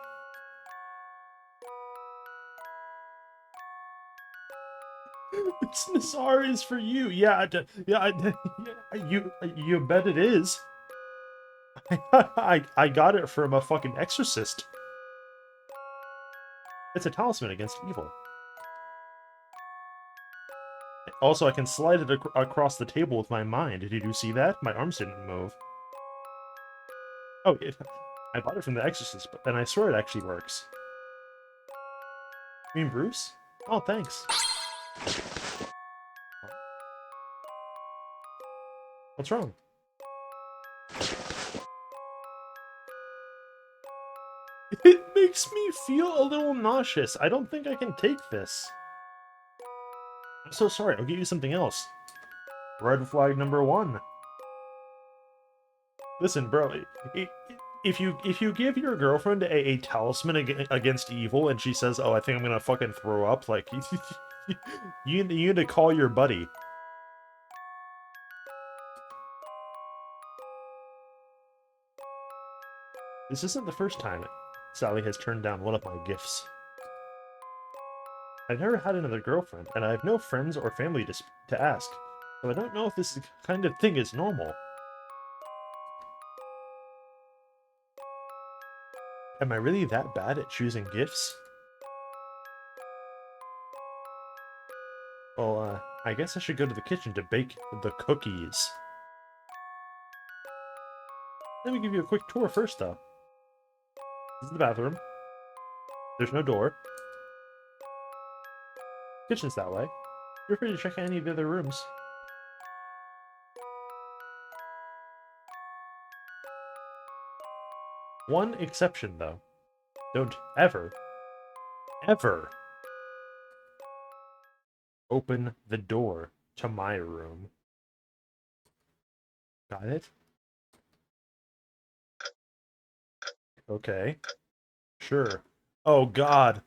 This Nassar is for you. Yeah, yeah, you bet it is. I got it from a fucking exorcist. It's a talisman against evil. Also, I can slide it across the table with my mind. Did you see that? My arms didn't move. Oh, I bought it from the exorcist, and I swear it actually works. You mean Bruce? Oh, thanks. What's wrong? It makes me feel a little nauseous. I don't think I can take this. I'm so sorry. I'll get you something else. Red flag number 1. Listen, bro. If you give your girlfriend a talisman against evil and she says, "Oh, I think I'm gonna fucking throw up," like you need to call your buddy. This isn't the first time Sally has turned down one of my gifts. I've never had another girlfriend, and I have no friends or family to ask, so I don't know if this kind of thing is normal. Am I really that bad at choosing gifts? Well, I guess I should go to the kitchen to bake the cookies. Let me give you a quick tour first, though. This is the bathroom. There's no door. Kitchen's that way. Feel free to check any of the other rooms. One exception, though. Don't ever, ever open the door to my room. Got it? Okay. Sure. Oh god.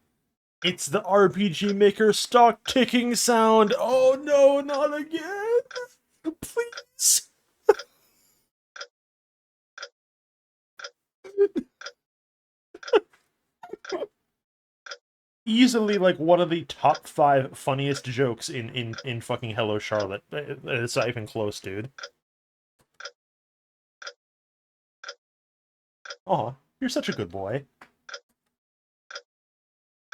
It's the RPG Maker stock ticking sound! Oh no, not again! Please! Easily like one of the top 5 funniest jokes in fucking Hello Charlotte. It's not even close, dude. Aw. You're such a good boy.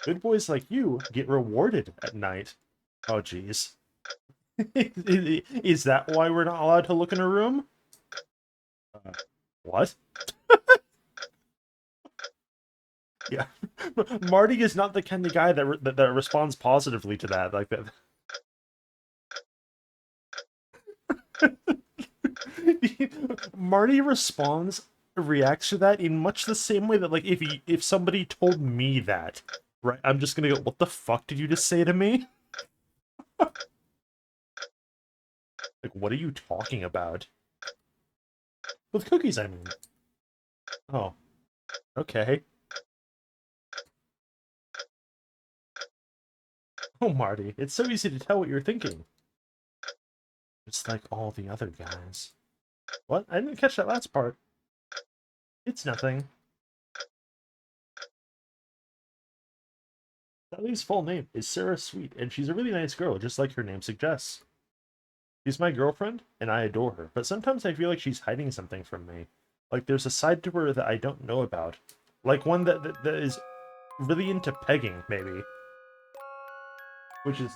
Good boys like you get rewarded at night. Oh, jeez. Is that why we're not allowed to look in a room? What? Yeah. Marty is not the kind of guy that responds positively to that. Like that. Marty reacts to that in much the same way that, like, if somebody told me that, right, I'm just gonna go, what the fuck did you just say to me? Like, what are you talking about? With cookies, I mean. Oh, okay. Oh, Marty, it's so easy to tell what you're thinking. Just like all the other guys. What? I didn't catch that last part. It's nothing. Sally's full name is Sarah Sweet, and she's a really nice girl, just like her name suggests. She's my girlfriend, and I adore her, but sometimes I feel like she's hiding something from me. Like there's a side to her that I don't know about. Like one that is really into pegging, maybe. Which is...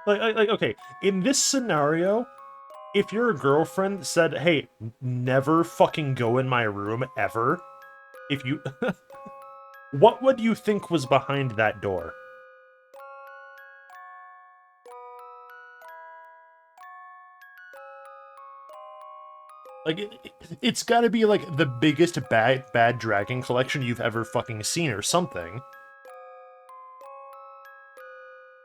okay, in this scenario, if your girlfriend said, hey, never fucking go in my room, ever, if you... what would you think was behind that door? Like, it's gotta be, like, the biggest bad dragon collection you've ever fucking seen or something.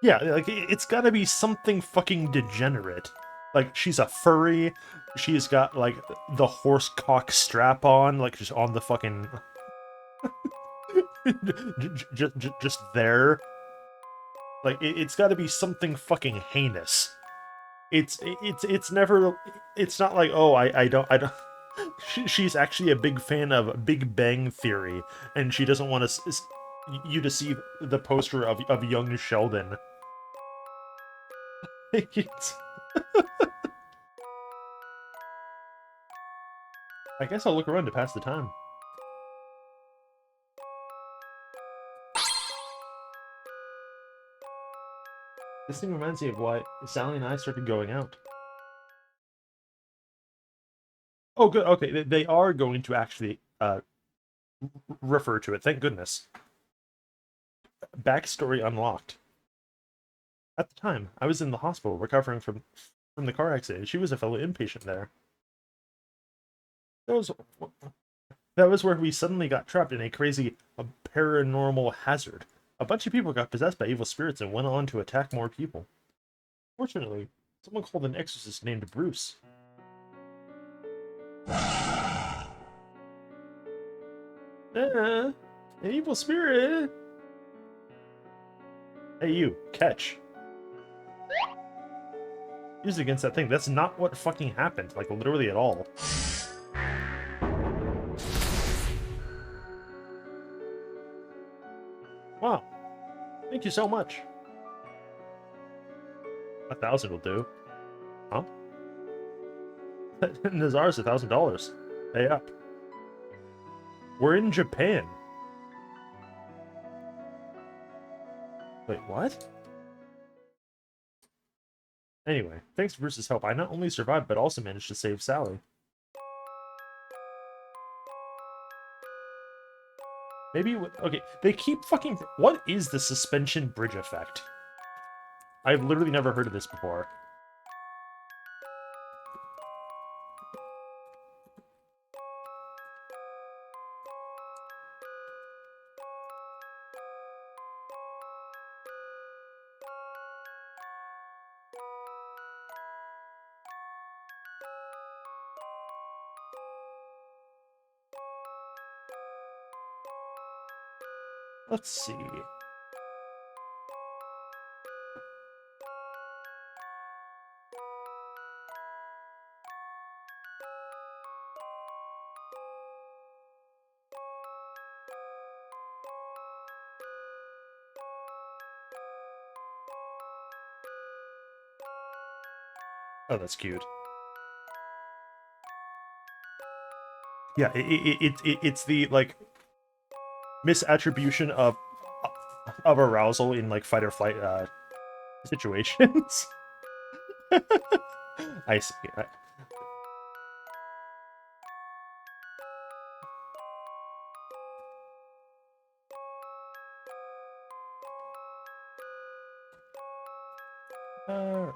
Yeah, like, it's gotta be something fucking degenerate. Like, she's a furry, she's got, like, the horse cock strap on, like, just on the fucking... just there. Like, it's gotta be something fucking heinous. It's never... It's not like, oh, I don't... She's actually a big fan of Big Bang Theory, and she doesn't want you to see the poster of young Sheldon. I guess I'll look around to pass the time. This thing reminds me of why Sally and I started going out. Oh, good. Okay, they are going to actually refer to it. Thank goodness. Backstory unlocked. At the time, I was in the hospital recovering from the car accident. She was a fellow inpatient there. That was that was where we suddenly got trapped in a crazy paranormal hazard. A bunch of people got possessed by evil spirits and went on to attack more people. Fortunately, someone called an exorcist named Bruce. An evil spirit. Hey, you, catch. Use it against that thing. That's not what fucking happened, like, literally at all. Wow. Thank you so much. 1,000 will do. Huh? Nazar's $1,000. Pay up. We're in Japan. Wait, what? Anyway, thanks to Bruce's help, I not only survived, but also managed to save Sally. Maybe... Okay, they keep fucking... What is the suspension bridge effect? I've literally never heard of this before. Let's see. Oh, that's cute. Yeah, it's the like misattribution of arousal in like fight or flight situations. I see. Alright.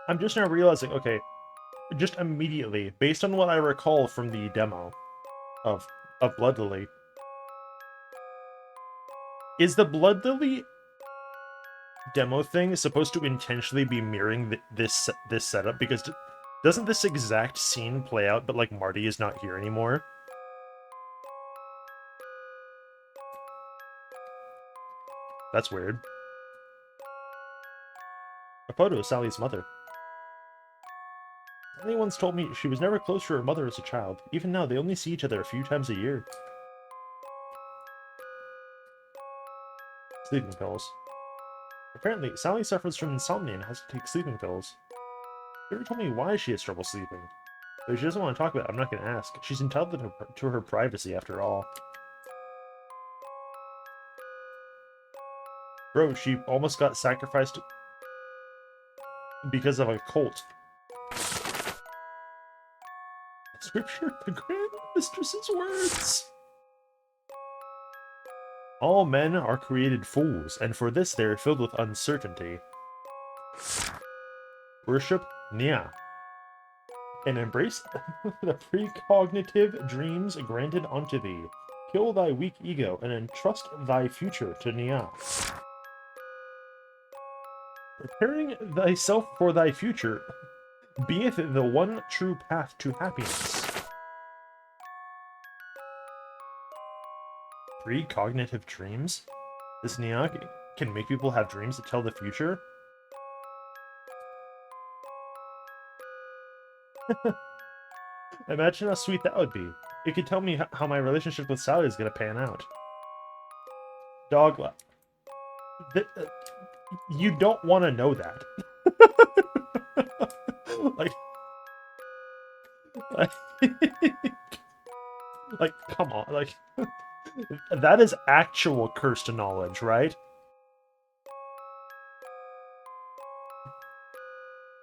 I'm just now realizing, okay, just immediately, based on what I recall from the demo of Blood Lily, is the Blood Lily demo thing supposed to intentionally be mirroring this setup? Because doesn't this exact scene play out, but like Marty is not here anymore? That's weird. A photo of Sally's mother. Sally once told me she was never close to her mother as a child. Even now, they only see each other a few times a year. Sleeping pills. Apparently, Sally suffers from insomnia and has to take sleeping pills. She never told me why she has trouble sleeping. But if she doesn't want to talk about it, I'm not going to ask. She's entitled to her privacy, after all. Bro, she almost got sacrificed because of a cult. Scripture, the Grand Mistress's words. All men are created fools, and for this they are filled with uncertainty. Worship Nia, and embrace the precognitive dreams granted unto thee. Kill thy weak ego, and entrust thy future to Nia. Preparing thyself for thy future beeth the one true path to happiness. Precognitive dreams? This Nia can make people have dreams that tell the future? Imagine how sweet that would be. It could tell me how my relationship with Sally is going to pan out. Dog, you don't want to know that. like, like, like, come on, like, that is actual cursed knowledge, right?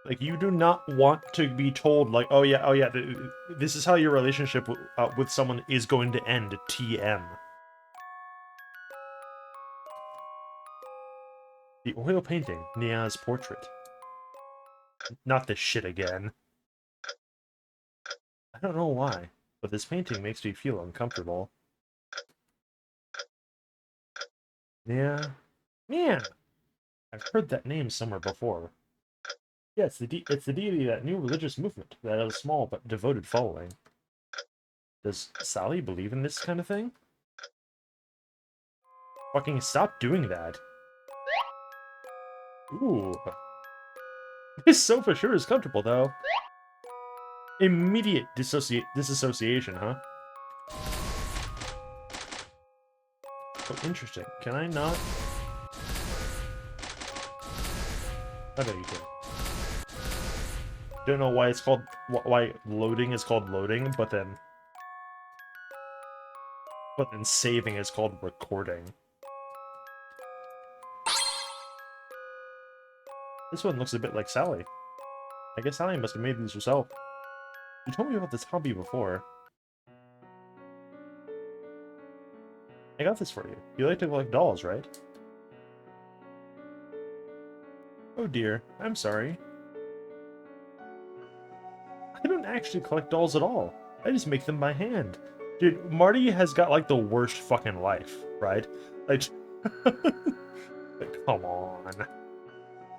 Like, you do not want to be told, like, oh yeah, this is how your relationship with someone is going to end, TM. The oil painting, Nia's portrait. Not this shit again. I don't know why, but this painting makes me feel uncomfortable. Nia? Nia! I've heard that name somewhere before. Yeah, it's the deity of that new religious movement that has a small but devoted following. Does Sally believe in this kind of thing? Fucking stop doing that. Ooh. This sofa sure is comfortable, though. Immediate disassociation, huh? Oh, interesting. Can I not? I bet you can. Don't know why it's called... why loading is called loading, but then saving is called recording. This one looks a bit like Sally. I guess Sally must have made these herself. You told me about this hobby before. I got this for you. You like to collect dolls, right? Oh dear, I'm sorry. I don't actually collect dolls at all. I just make them by hand. Dude, Marty has got, like, the worst fucking life, right? Like, like, come on.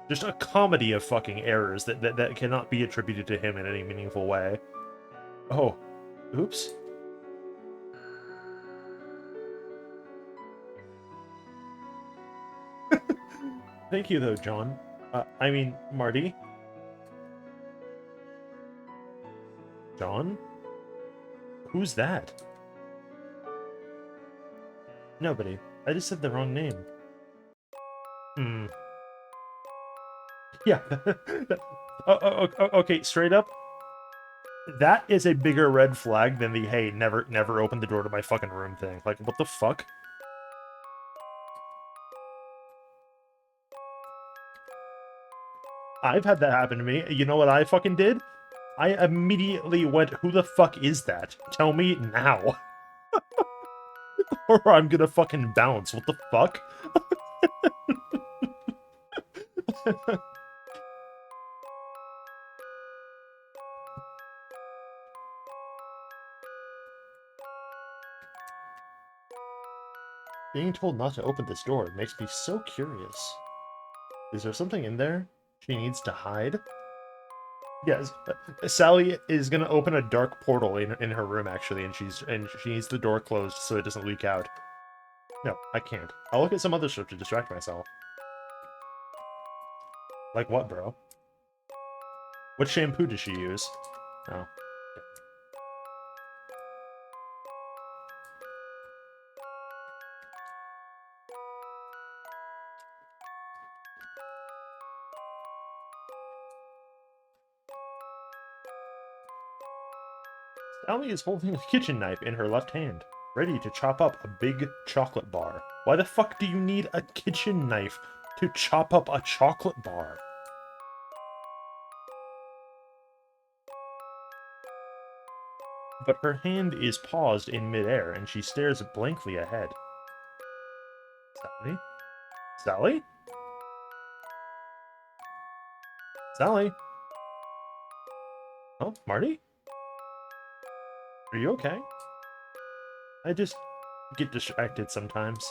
Just a comedy of fucking errors that cannot be attributed to him in any meaningful way. Oh, oops. Thank you, though, John. I mean, Marty. John? Who's that? Nobody. I just said the wrong name. Hmm. Yeah. Okay, straight up, that is a bigger red flag than the hey, never open the door to my fucking room thing. Like, what the fuck? I've had that happen to me. You know what I fucking did? I immediately went, who the fuck is that? Tell me now. Or I'm gonna fucking bounce. What the fuck? Being told not to open this door makes me so curious. Is there something in there she needs to hide? Yes, Sally is gonna open a dark portal in her room actually, and she needs the door closed so it doesn't leak out. No, I can't. I'll look at some other stuff to distract myself. Like what, bro? What shampoo does she use? Oh. Sally is holding a kitchen knife in her left hand, ready to chop up a big chocolate bar. Why the fuck do you need a kitchen knife to chop up a chocolate bar? But her hand is paused in midair, and she stares blankly ahead. Sally? Sally? Sally? Oh, Marty? Are you okay? I just get distracted sometimes.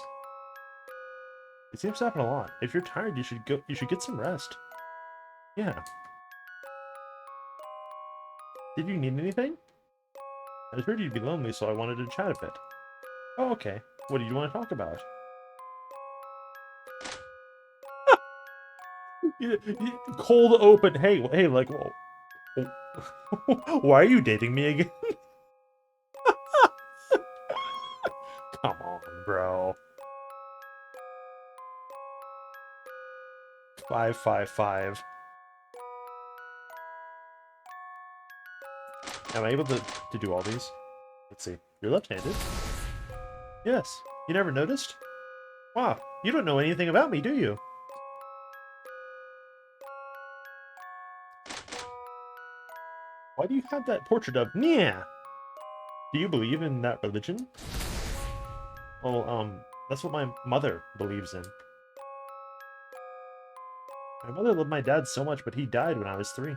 It seems to happen a lot. If you're tired, you should get some rest. Yeah. Did you need anything? I heard you'd be lonely, so I wanted to chat a bit. Oh, okay. What do you want to talk about? Cold open. Hey, like, why are you dating me again? Come on, bro. 555. Am I able to do all these? Let's see. You're left-handed? Yes. You never noticed? Wow, you don't know anything about me, do you? Why do you have that portrait of Nya? Do you believe in that religion? Well, that's what my mother believes in. My mother loved my dad so much, but he died when I was 3.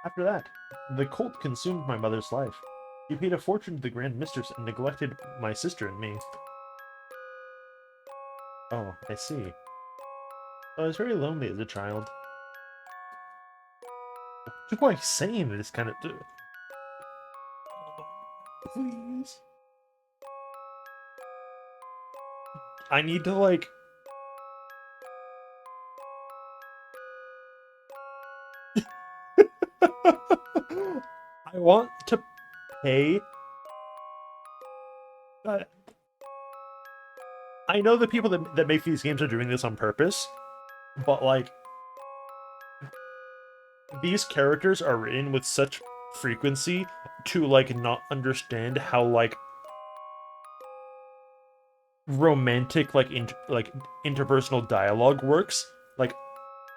After that, the cult consumed my mother's life. He paid a fortune to the Grand Mistress and neglected my sister and me. Oh, I see. I was very lonely as a child. What do I say in this kind of... Please. I need to, like... I want to pay... I know the people that make these games are doing this on purpose, but, like... These characters are written with such frequency to, like, not understand how, like... romantic, like, interpersonal dialogue works. Like,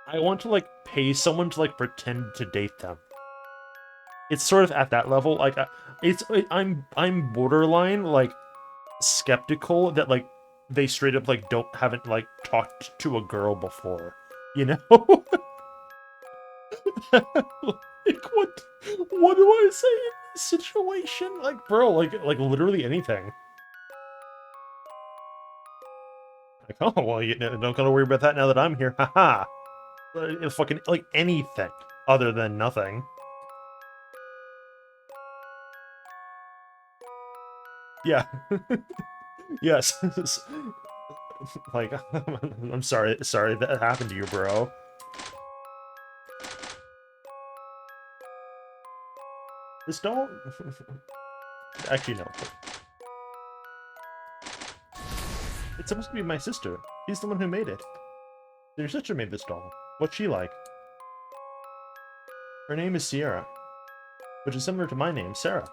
I want to, like, pay someone to, like, pretend to date them. It's sort of at that level. Like, I'm borderline, like, skeptical that, like, they straight up, like, haven't, like, talked to a girl before. You know? Like, what do I say in this situation? Like, bro, like literally anything. Like, oh, well, you don't gotta worry about that now that I'm here. Haha. Fucking, like, anything other than nothing. Yeah. Yes. Like, I'm sorry that happened to you, bro. This doll... Actually, no. It's supposed to be my sister. She's the one who made it. Your sister made this doll. What's she like? Her name is Sierra, which is similar to my name, Sarah.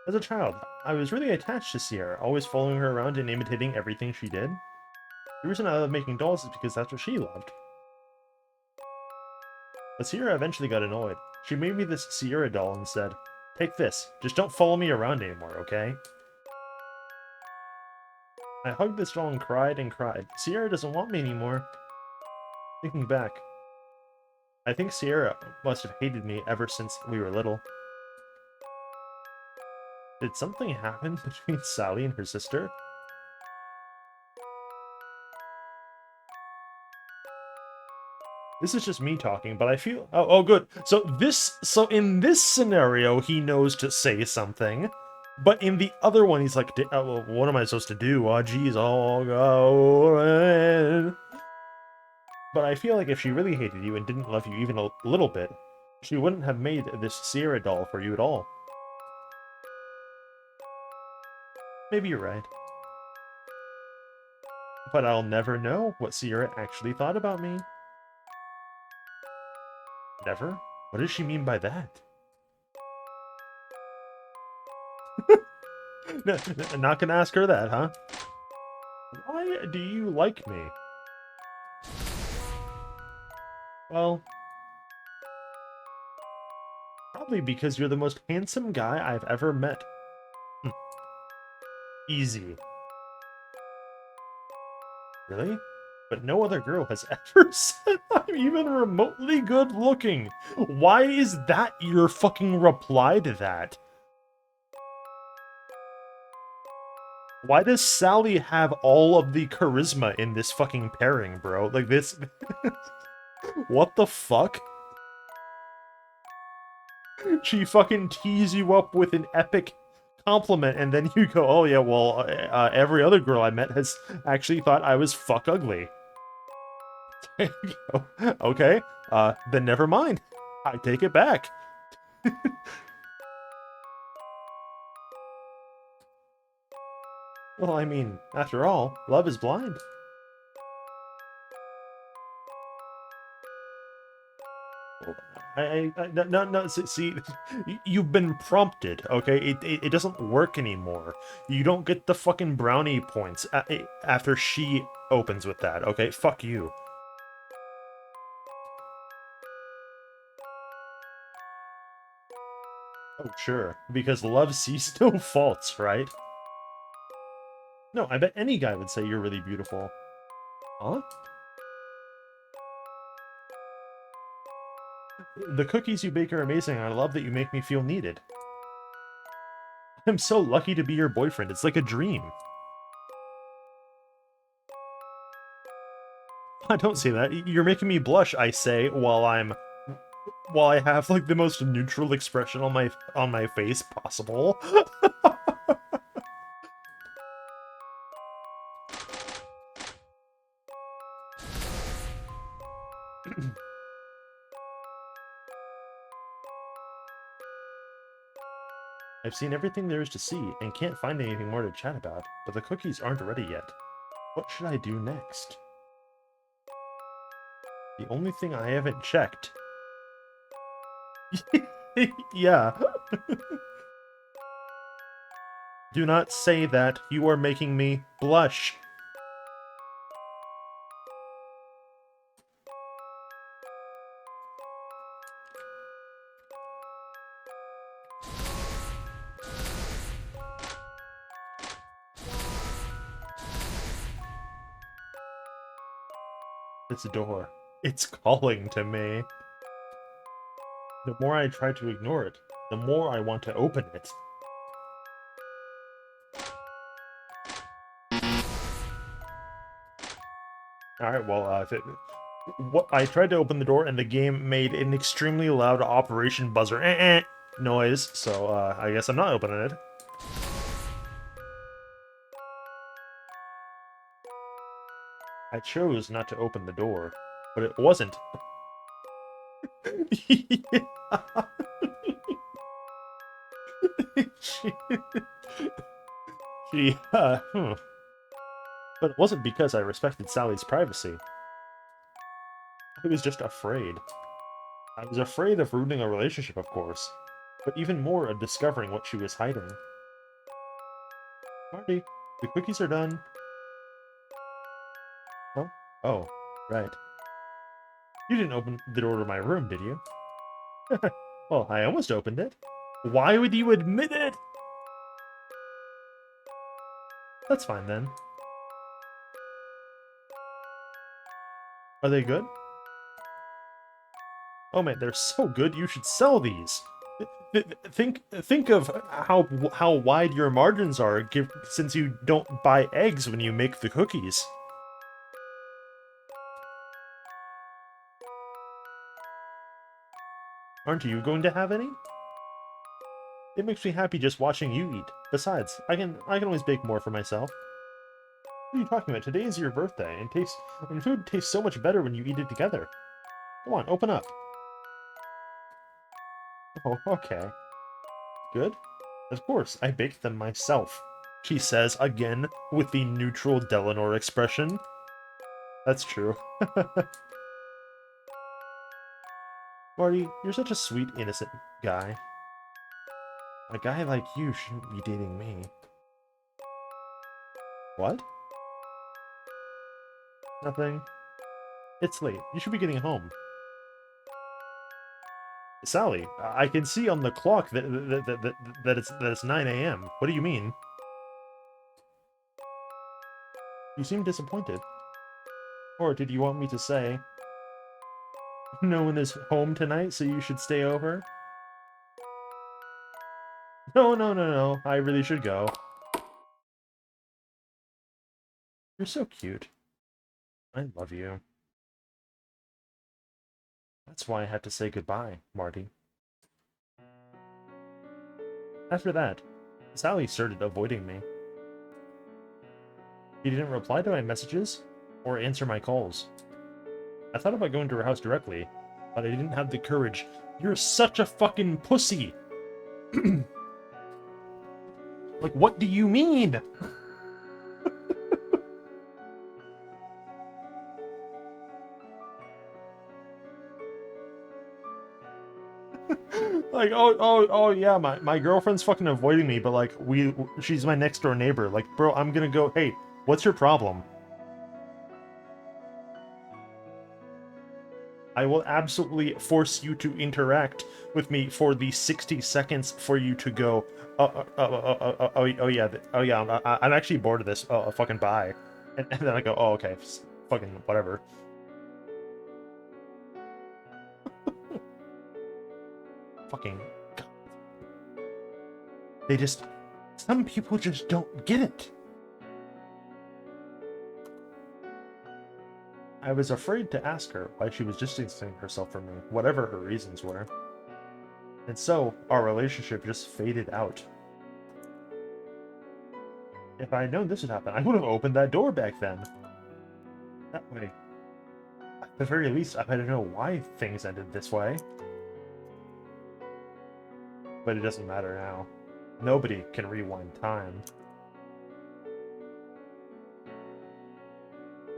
As a child, I was really attached to Sierra, always following her around and imitating everything she did. The reason I love making dolls is because that's what she loved. But Sierra eventually got annoyed. She made me this Sierra doll and said, "Take this, just don't follow me around anymore, okay?" I hugged this doll and cried and cried. Sierra doesn't want me anymore. Thinking back, I think Sierra must have hated me ever since we were little. Did something happen between Sally and her sister? This is just me talking, but I feel... Oh, good. So in this scenario, he knows to say something. But in the other one, he's like, well, what am I supposed to do? Oh, geez, I'll go in. But I feel like if she really hated you and didn't love you even a little bit, she wouldn't have made this Sierra doll for you at all. Maybe you're right. But I'll never know what Sierra actually thought about me. Never? What does she mean by that? No, not gonna ask her that, huh? Why do you like me? Well, probably because you're the most handsome guy I've ever met. Easy. Really? But no other girl has ever said I'm even remotely good looking. Why is that your fucking reply to that? Why does Sally have all of the charisma in this fucking pairing, bro? Like this... What the fuck? She fucking tees you up with an epic compliment, and then you go, oh yeah, well, every other girl I met has actually thought I was fuck ugly. Okay, then never mind. I take it back. Well, I mean, after all, love is blind. No, see, you've been prompted, okay? It doesn't work anymore. You don't get the fucking brownie points after she opens with that, okay? Fuck you. Oh, sure, because love sees no faults, right? No, I bet any guy would say you're really beautiful. Huh? The cookies you bake are amazing, and I love that you make me feel needed. I'm so lucky to be your boyfriend, it's like a dream. I don't say that. You're making me blush, I say, while I have like the most neutral expression on my face possible. I've seen everything there is to see and can't find anything more to chat about, but the cookies aren't ready yet. What should I do next? The only thing I haven't checked. Yeah. Do not say that. You are making me blush. This door. It's calling to me. The more I try to ignore it, the more I want to open it. Alright, well, I tried to open the door and the game made an extremely loud Operation Buzzer noise, so I guess I'm not opening it. I chose not to open the door, but it wasn't. But it wasn't because I respected Sally's privacy. I was just afraid. I was afraid of ruining a relationship, of course, but even more of discovering what she was hiding. Marty, the cookies are done. Huh? Oh, right. You didn't open the door to my room, did you? Well, I almost opened it. Why would you admit it? That's fine then. Are they good? Oh man, they're so good, you should sell these. Think of how wide your margins are, since you don't buy eggs when you make the cookies. Aren't you going to have any? It makes me happy just watching you eat. Besides, I can always bake more for myself. What are you talking about? Today is your birthday, and food tastes so much better when you eat it together. Come on, open up. Oh, okay. Good? Of course, I baked them myself, she says again with the neutral Delanor expression. That's true. Marty, you're such a sweet, innocent guy. A guy like you shouldn't be dating me. What? Nothing. It's late. You should be getting home. Sally, I can see on the clock that it's 9 a.m. What do you mean? You seem disappointed. Or did you want me to say, no one is home tonight, so you should stay over? No, no, no, no. I really should go. You're so cute. I love you. That's why I had to say goodbye, Marty. After that, Sally started avoiding me. She didn't reply to my messages or answer my calls. I thought about going to her house directly, but I didn't have the courage. You're such a fucking pussy! Like, what do you mean? Like, oh, yeah, my girlfriend's fucking avoiding me, but, like, she's my next door neighbor. Like, bro, I'm gonna go, hey, what's your problem? I will absolutely force you to interact with me for the 60 seconds for you to go, oh yeah, I'm actually bored of this, fucking bye. And then I go, oh, okay, fucking whatever. Fucking God. Some people just don't get it. I was afraid to ask her why she was distancing herself from me, whatever her reasons were. And so, our relationship just faded out. If I had known this would happen, I would have opened that door back then. That way, at the very least, I might know why things ended this way. But it doesn't matter now. Nobody can rewind time.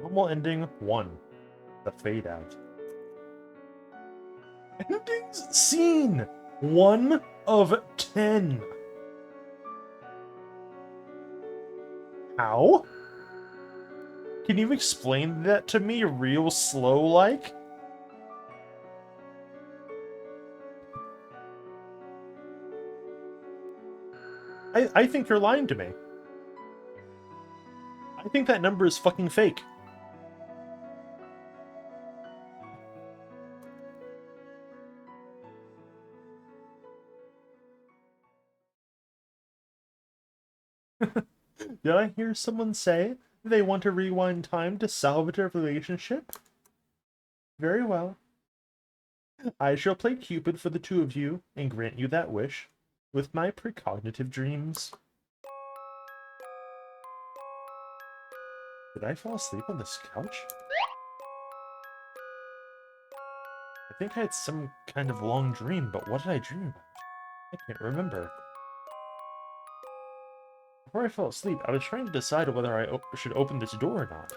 Normal ending 1. The fade out. Endings scene 1 of 10. How? Can you explain that to me real slow-like? I think you're lying to me. I think that number is fucking fake. Did I hear someone say they want to rewind time to salvage a relationship? Very well. I shall play Cupid for the two of you and grant you that wish with my precognitive dreams. Did I fall asleep on this couch? I think I had some kind of long dream, but what did I dream about? I can't remember. Before I fell asleep, I was trying to decide whether I should open this door or not.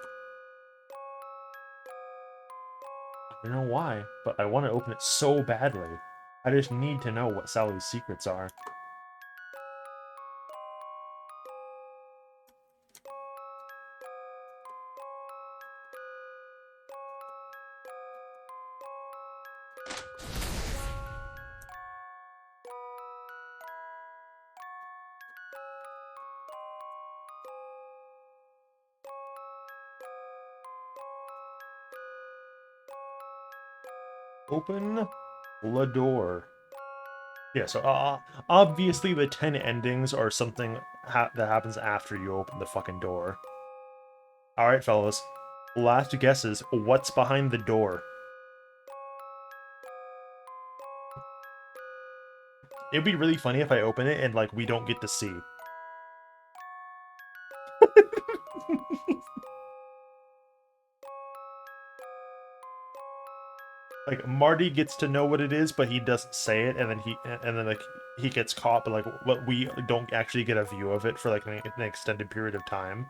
I don't know why, but I want to open it so badly. I just need to know what Sally's secrets are. Open the door. Yeah, so obviously the 10 endings are something that happens after you open the fucking door. Alright, fellas. Last guesses. What's behind the door? It'd be really funny if I open it and, like, we don't get to see. Like, Marty gets to know what it is, but he doesn't say it, and then like he gets caught, but like what we don't actually get a view of it for like an extended period of time.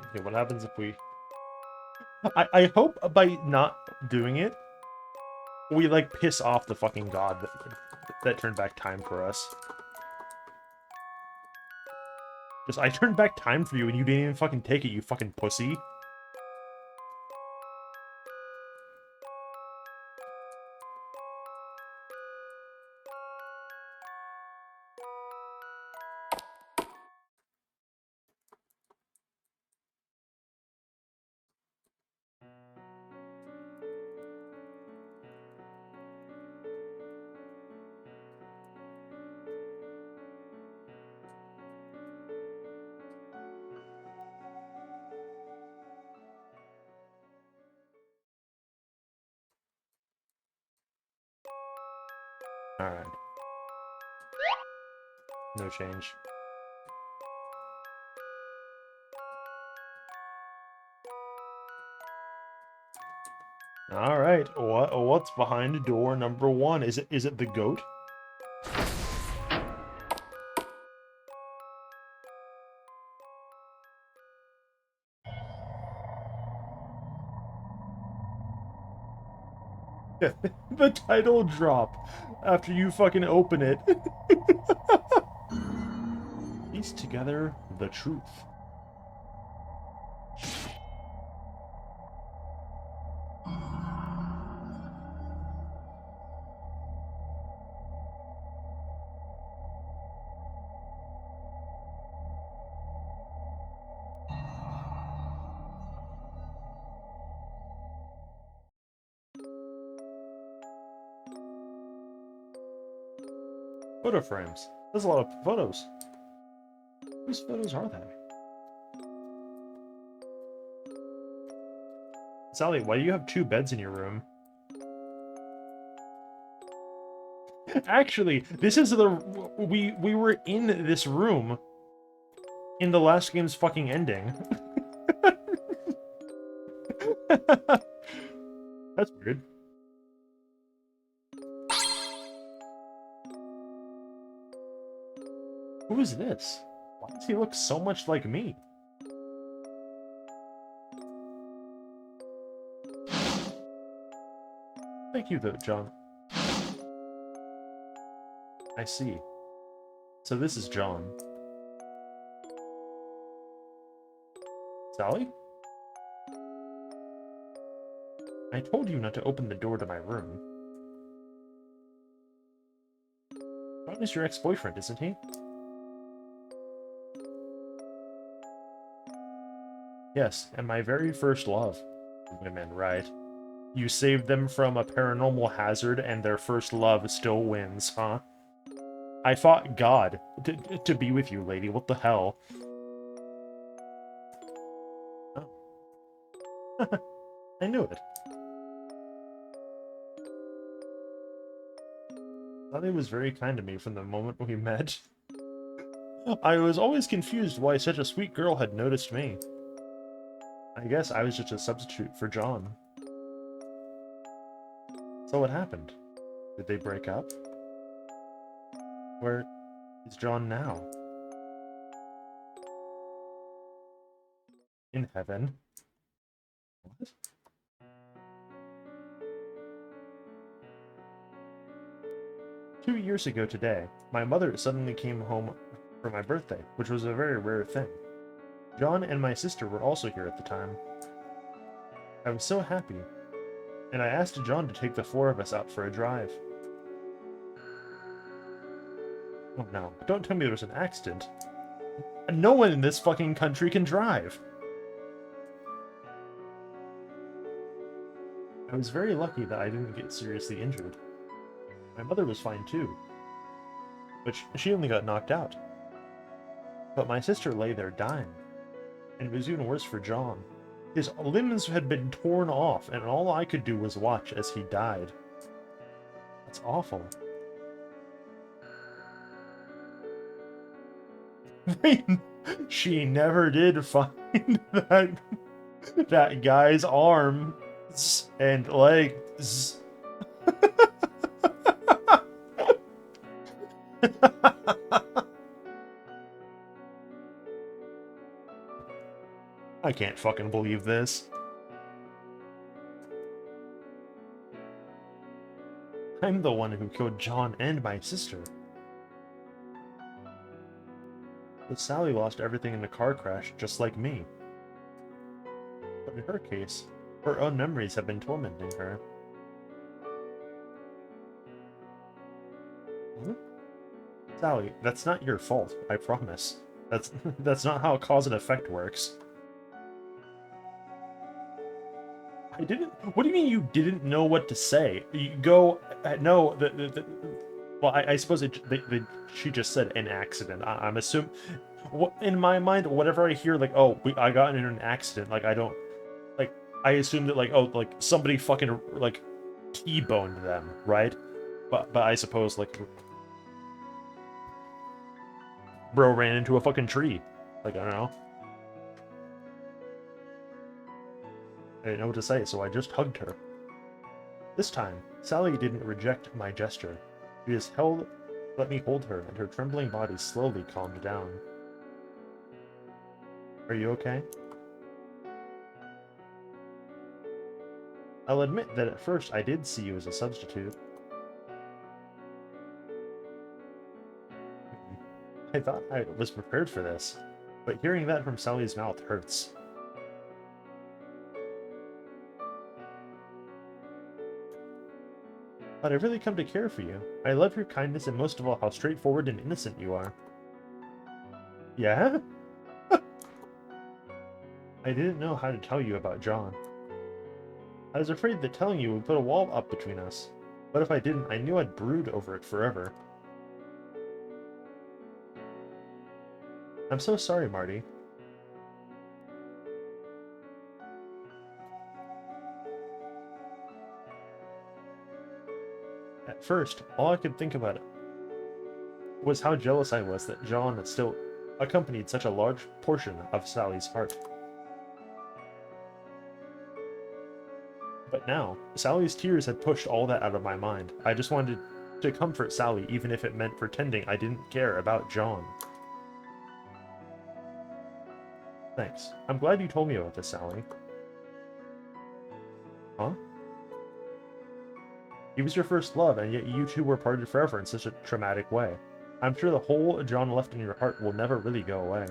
Okay, what happens if we? I hope by not doing it, we like piss off the fucking god that turned back time for us. Just I turned back time for you and you didn't even fucking take it, you fucking pussy. Alright. No change. Alright, what's behind door number 1? Is it the goat? The title drop after you fucking open it. Piece together the truth. Photo frames. There's a lot of photos. Whose photos are they? Sally, why do you have 2 beds in your room? Actually, this is the... We were in this room in the last game's fucking ending. That's weird. Who is this? Why does he look so much like me? Thank you, though, John. I see. So this is John. Sally? I told you not to open the door to my room. John is your ex-boyfriend, isn't he? Yes, and my very first love. Women, right? You saved them from a paranormal hazard and their first love still wins, huh? I fought God to be with you, lady. What the hell? Oh. I knew it. Sally was very kind to me from the moment we met. I was always confused why such a sweet girl had noticed me. I guess I was just a substitute for John. So what happened? Did they break up? Where is John now? In heaven? What? Two years ago today, my mother suddenly came home for my birthday, which was a very rare thing. John and my sister were also here at the time. I was so happy, and I asked John to take the four of us out for a drive. Oh no, don't tell me there was an accident. No one in this fucking country can drive! I was very lucky that I didn't get seriously injured. My mother was fine too, but she only got knocked out. But my sister lay there dying, and it was even worse for John. His limbs had been torn off, and all I could do was watch as he died. That's awful. She never did find that guy's arms and legs. I can't fucking believe this. I'm the one who killed John and my sister. But Sally lost everything in the car crash, just like me. But in her case, her own memories have been tormenting her. Hmm? Sally, that's not your fault, I promise. That's not how cause and effect works. I didn't... What do you mean you didn't know what to say? You go... No, well, I suppose she just said an accident. I'm assuming... In my mind, whatever I hear, like, oh, I got in an accident, like, I don't... Like, I assume that, like, oh, like, somebody fucking, like, T-boned them, right? But I suppose, like... Bro ran into a fucking tree. Like, I don't know. I didn't know what to say, so I just hugged her. This time, Sally didn't reject my gesture. She just let me hold her, and her trembling body slowly calmed down. Are you okay? I'll admit that at first I did see you as a substitute. I thought I was prepared for this, but hearing that from Sally's mouth hurts. But I've really come to care for you. I love your kindness and most of all how straightforward and innocent you are. Yeah? I didn't know how to tell you about John. I was afraid that telling you would put a wall up between us. But if I didn't, I knew I'd brood over it forever. I'm so sorry, Marty. At first, all I could think about was how jealous I was that John still accompanied such a large portion of Sally's heart. But now, Sally's tears had pushed all that out of my mind. I just wanted to comfort Sally, even if it meant pretending I didn't care about John. Thanks. I'm glad you told me about this, Sally. Huh? He was your first love, and yet you two were parted forever in such a traumatic way. I'm sure the hole John left in your heart will never really go away.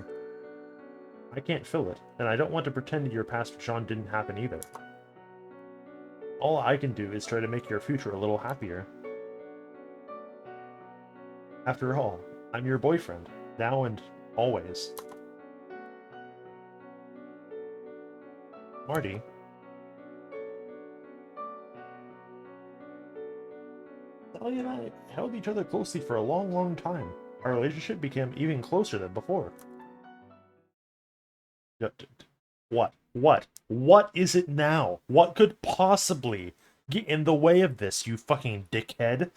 I can't fill it, and I don't want to pretend your past with John didn't happen either. All I can do is try to make your future a little happier. After all, I'm your boyfriend, now and always. Marty. Sally and I held each other closely for a long, long time. Our relationship became even closer than before. What? What is it now? What could possibly get in the way of this, you fucking dickhead?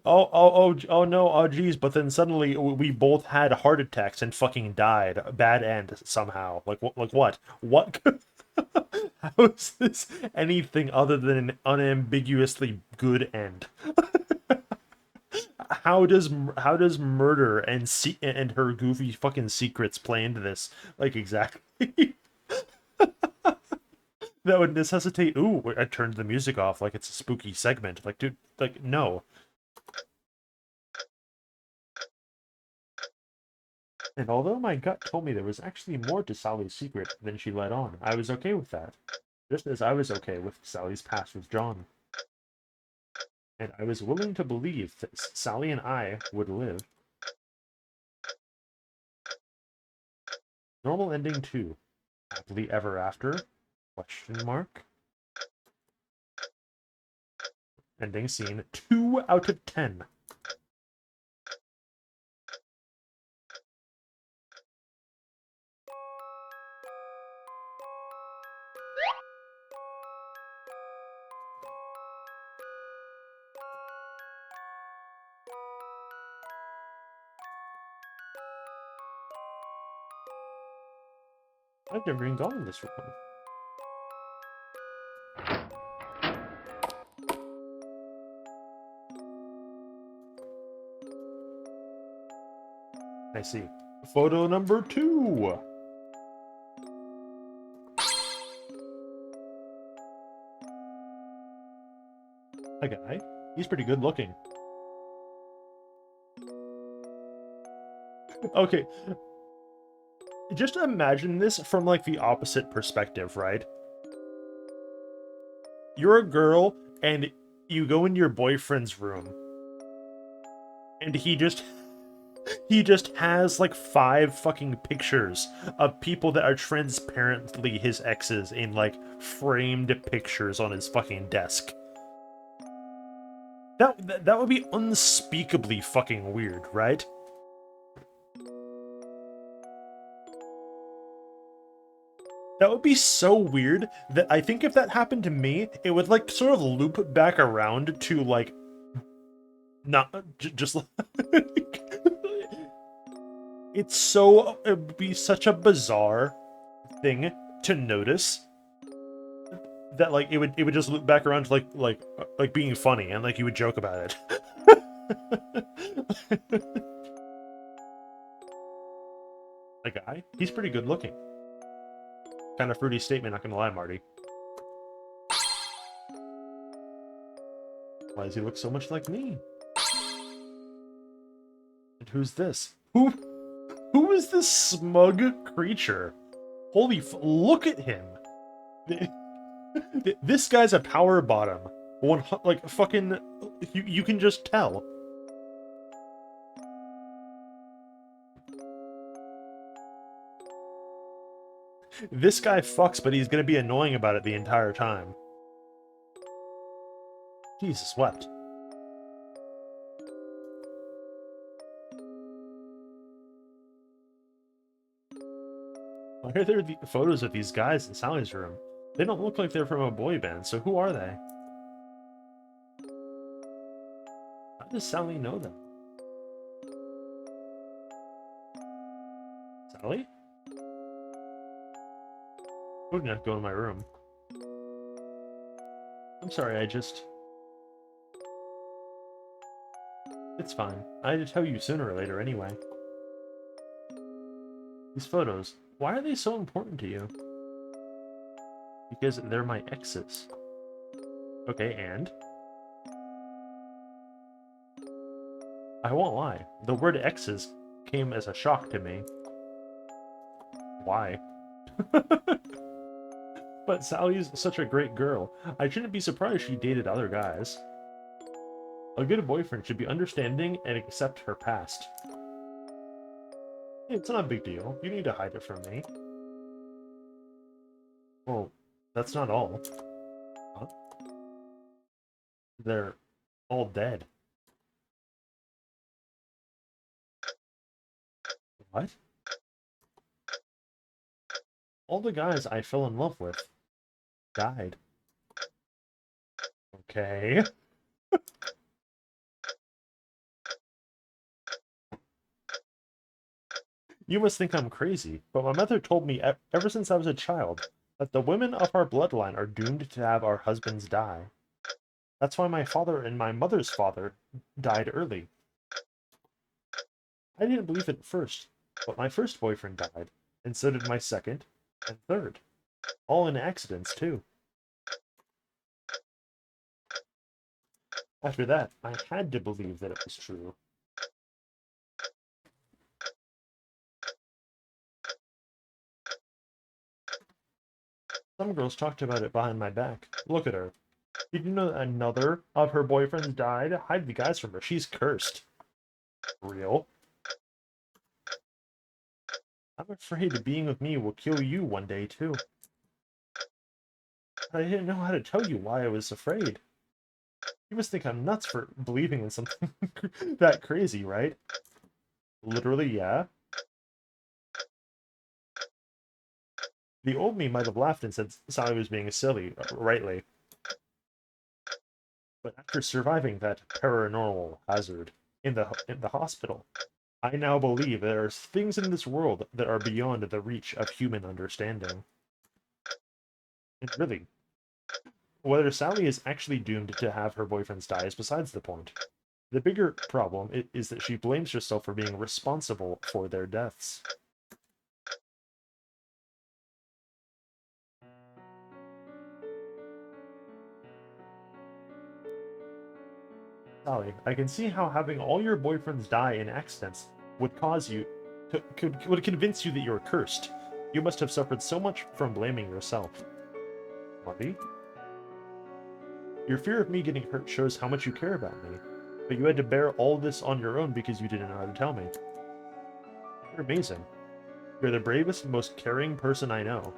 Oh no, oh geez, but then suddenly we both had heart attacks and fucking died. Bad end somehow. Like what? What? How is this anything other than an unambiguously good end? How does murder and her goofy fucking secrets play into this? Like exactly. That would necessitate. Ooh, I turned the music off like it's a spooky segment. Like, dude, like no. And although my gut told me there was actually more to Sally's secret than she let on, I was okay with that. Just as I was okay with Sally's past with John. And I was willing to believe that Sally and I would live. Normal ending 2. Happily ever after? Question mark. Ending scene 2 out of 10. I've never even gone in this room. I see. Photo number 2. A guy. He's pretty good looking. Okay. Just imagine this from like the opposite perspective, right? You're a girl and you go into your boyfriend's room and he just has like 5 fucking pictures of people that are transparently his exes in like framed pictures on his fucking desk. That would be unspeakably fucking weird, right? That would be so weird that I think if that happened to me, it would like sort of loop back around to like not just like it would be such a bizarre thing to notice that like it would just loop back around to like being funny and like you would joke about it. A guy? He's pretty good looking. Kind of fruity statement, not gonna lie, Marty. Why does he look so much like me? And who's this? Who is this smug creature? Holy look at him! This guy's a power bottom. Like fucking you can just tell. This guy fucks, but he's gonna be annoying about it the entire time. Jesus wept. Why are there photos of these guys in Sally's room? They don't look like they're from a boy band, so who are they? How does Sally know them? Sally? I would not go in my room. I'm sorry, It's fine. I had to tell you sooner or later anyway. These photos, why are they so important to you? Because they're my exes. Okay, and? I won't lie, the word exes came as a shock to me. Why? But Sally's such a great girl. I shouldn't be surprised she dated other guys. A good boyfriend should be understanding and accept her past. Hey, it's not a big deal. You need to hide it from me. Well, that's not all. Huh? They're all dead. What? All the guys I fell in love with died. Okay. You must think I'm crazy, but my mother told me ever since I was a child that the women of our bloodline are doomed to have our husbands die. That's why my father and my mother's father died early. I didn't believe it at first, but my first boyfriend died, and so did my second and third. All in accidents, too. After that, I had to believe that it was true. Some girls talked about it behind my back. Look at her. Did you know that another of her boyfriends died? Hide the guys from her. She's cursed. Real. I'm afraid being with me will kill you one day, too. But I didn't know how to tell you why I was afraid. You must think I'm nuts for believing in something that crazy, right? Literally, yeah. The old me might have laughed and said Sally was being silly, rightly. But after surviving that paranormal hazard in the hospital, I now believe there are things in this world that are beyond the reach of human understanding. And really, whether Sally is actually doomed to have her boyfriends die is besides the point. The bigger problem is that she blames herself for being responsible for their deaths. Sally, I can see how having all your boyfriends die in accidents would cause you would convince you that you're cursed. You must have suffered so much from blaming yourself. Marty? Your fear of me getting hurt shows how much you care about me, but you had to bear all this on your own because you didn't know how to tell me. You're amazing. You're the bravest and most caring person I know.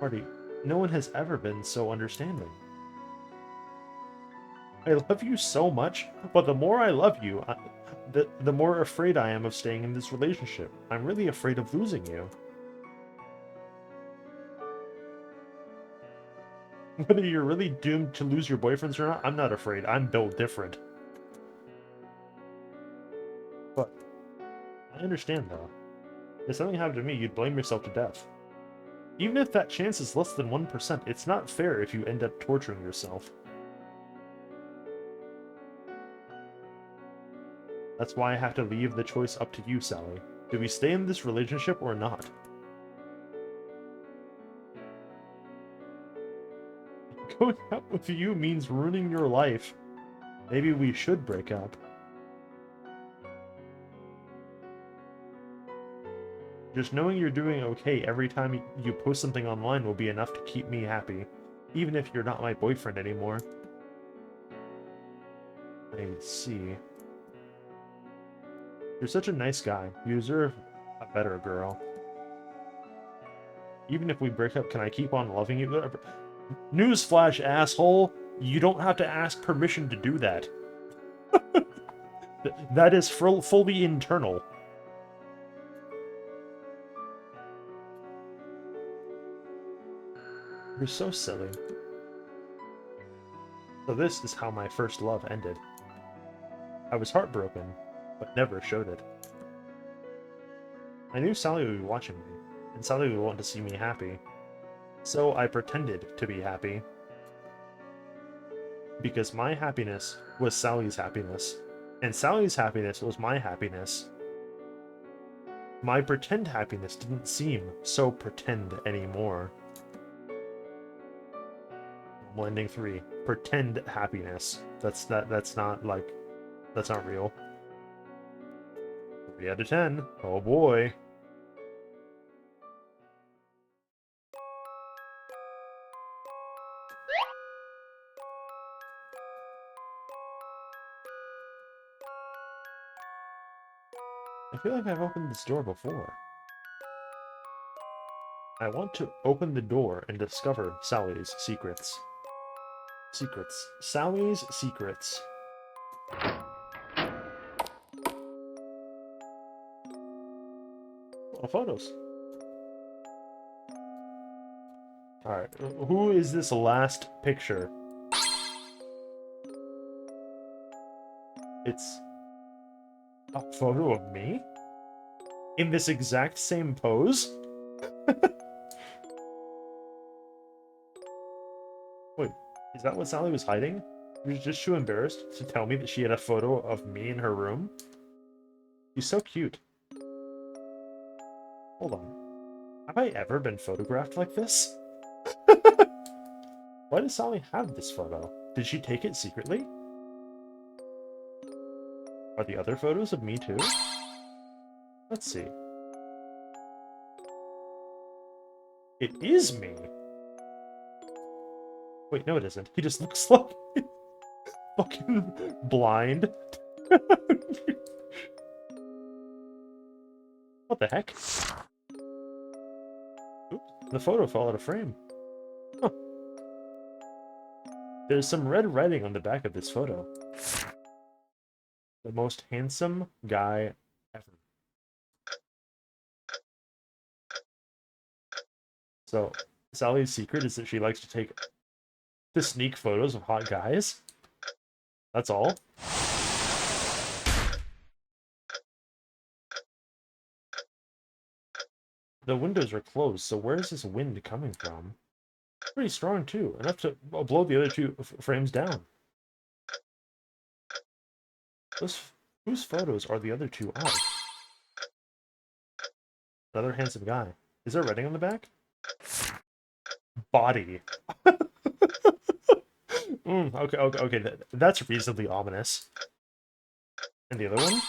Marty, no one has ever been so understanding. I love you so much, but the more I love you, the more afraid I am of staying in this relationship. I'm really afraid of losing you. Whether you're really doomed to lose your boyfriends or not, I'm not afraid. I'm built different. But I understand, though. If something happened to me, you'd blame yourself to death. Even if that chance is less than 1%, it's not fair if you end up torturing yourself. That's why I have to leave the choice up to you, Sally. Do we stay in this relationship or not? Going out with you means ruining your life. Maybe we should break up. Just knowing you're doing okay every time you post something online will be enough to keep me happy, even if you're not my boyfriend anymore. I see. You're such a nice guy. You deserve a better girl. Even if we break up, can I keep on loving you? Newsflash, asshole! You don't have to ask permission to do that. That is fully internal. You're so silly. So this is how my first love ended. I was heartbroken, but never showed it. I knew Sally would be watching me, and Sally would want to see me happy. So I pretended to be happy. Because my happiness was Sally's happiness, and Sally's happiness was my happiness. My pretend happiness didn't seem so pretend anymore. Blending 3. Pretend happiness. That's not like that's not real. 3 out of 10. Oh boy. I feel like I've opened this door before. I want to open the door and discover Sally's secrets. Secrets. Sally's secrets. Oh, photos. Alright, who is this last picture? It's A photo of me? In this exact same pose? Wait, is that what Sally was hiding? She was just too embarrassed to tell me that she had a photo of me in her room? She's so cute. Hold on. Have I ever been photographed like this? Why does Sally have this photo? Did she take it secretly? Are the other photos of me too? Let's see. It is me! Wait, no it isn't. He just looks like fucking blind. What the heck? Oops, the photo fell out of frame. Huh. There's some red writing on the back of this photo. The most handsome guy ever. So, Sally's secret is that she likes to sneak photos of hot guys. That's all. The windows are closed, so where's this wind coming from? Pretty strong, too. Enough to blow the other two frames down. Whose photos are the other two of? Another handsome guy. Is there writing on the back? Body. Okay. That's reasonably ominous. And the other one?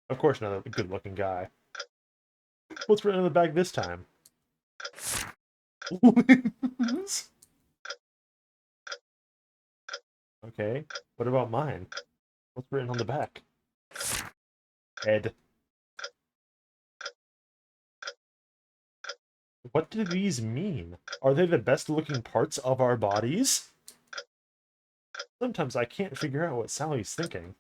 Of course, another good-looking guy. What's written on the back this time? Okay. What about mine? What's written on the back? Head. What do these mean? Are they the best-looking parts of our bodies? Sometimes I can't figure out what Sally's thinking.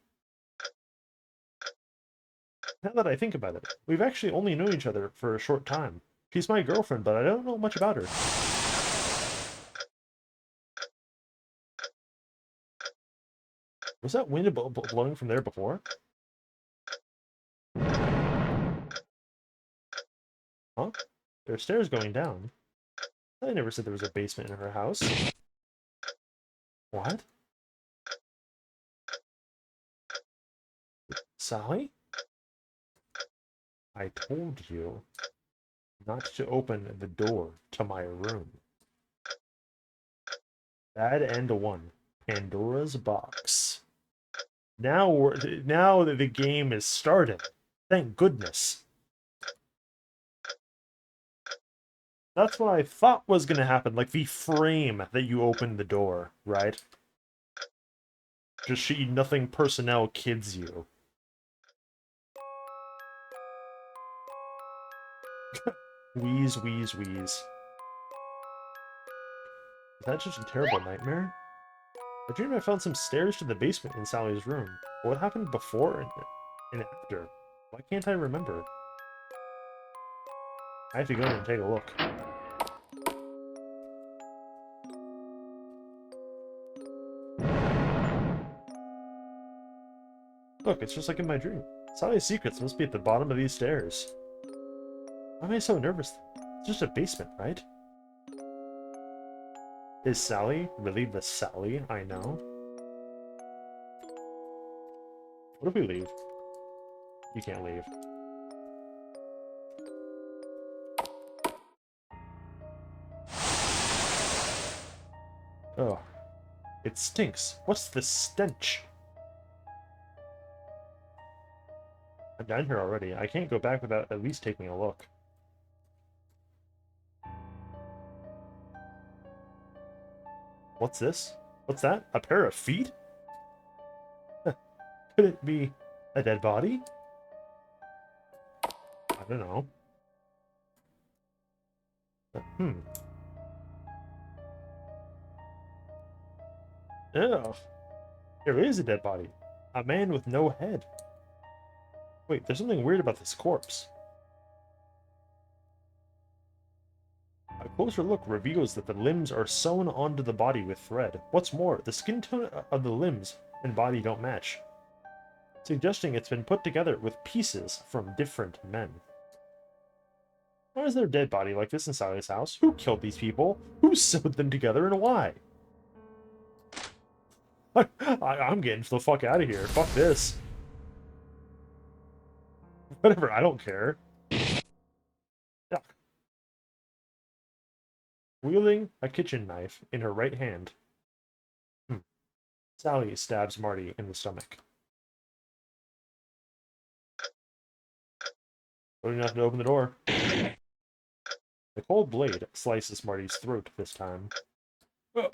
Now that I think about it, we've actually only known each other for a short time. She's my girlfriend, but I don't know much about her. Was that wind blowing from there before? Huh? There are stairs going down. I never said there was a basement in her house. What? Sally? I told you not to open the door to my room. Bad end one. Pandora's box. Now that the game is started. Thank goodness. That's what I thought was gonna happen, like the frame that you opened the door, right? Just she nothing personnel kids you. Wheeze, wheeze, wheeze. Is that just a terrible nightmare? I dreamed I found some stairs to the basement in Sally's room. What happened before and after? Why can't I remember? I have to go in and take a look. Look, it's just like in my dream. Sally's secrets must be at the bottom of these stairs. Why am I so nervous? It's just a basement, right? Is Sally really the Sally I know? What if we leave? You can't leave. Oh. It stinks. What's the stench? I'm down here already. I can't go back without at least taking a look. What's this? What's that? A pair of feet? Could it be a dead body? I don't know. Ugh. There is a dead body. A man with no head. Wait, there's something weird about this corpse. A closer look reveals that the limbs are sewn onto the body with thread. What's more, the skin tone of the limbs and body don't match. suggesting it's been put together with pieces from different men. Why is there a dead body like this in Sally's house? Who killed these people? Who sewed them together and why? I'm getting the fuck out of here. Fuck this. Whatever, I don't care. Yuck. Wielding a kitchen knife in her right hand. Sally stabs Marty in the stomach. Don't have to open the door. The cold blade slices Marty's throat this time. Oh.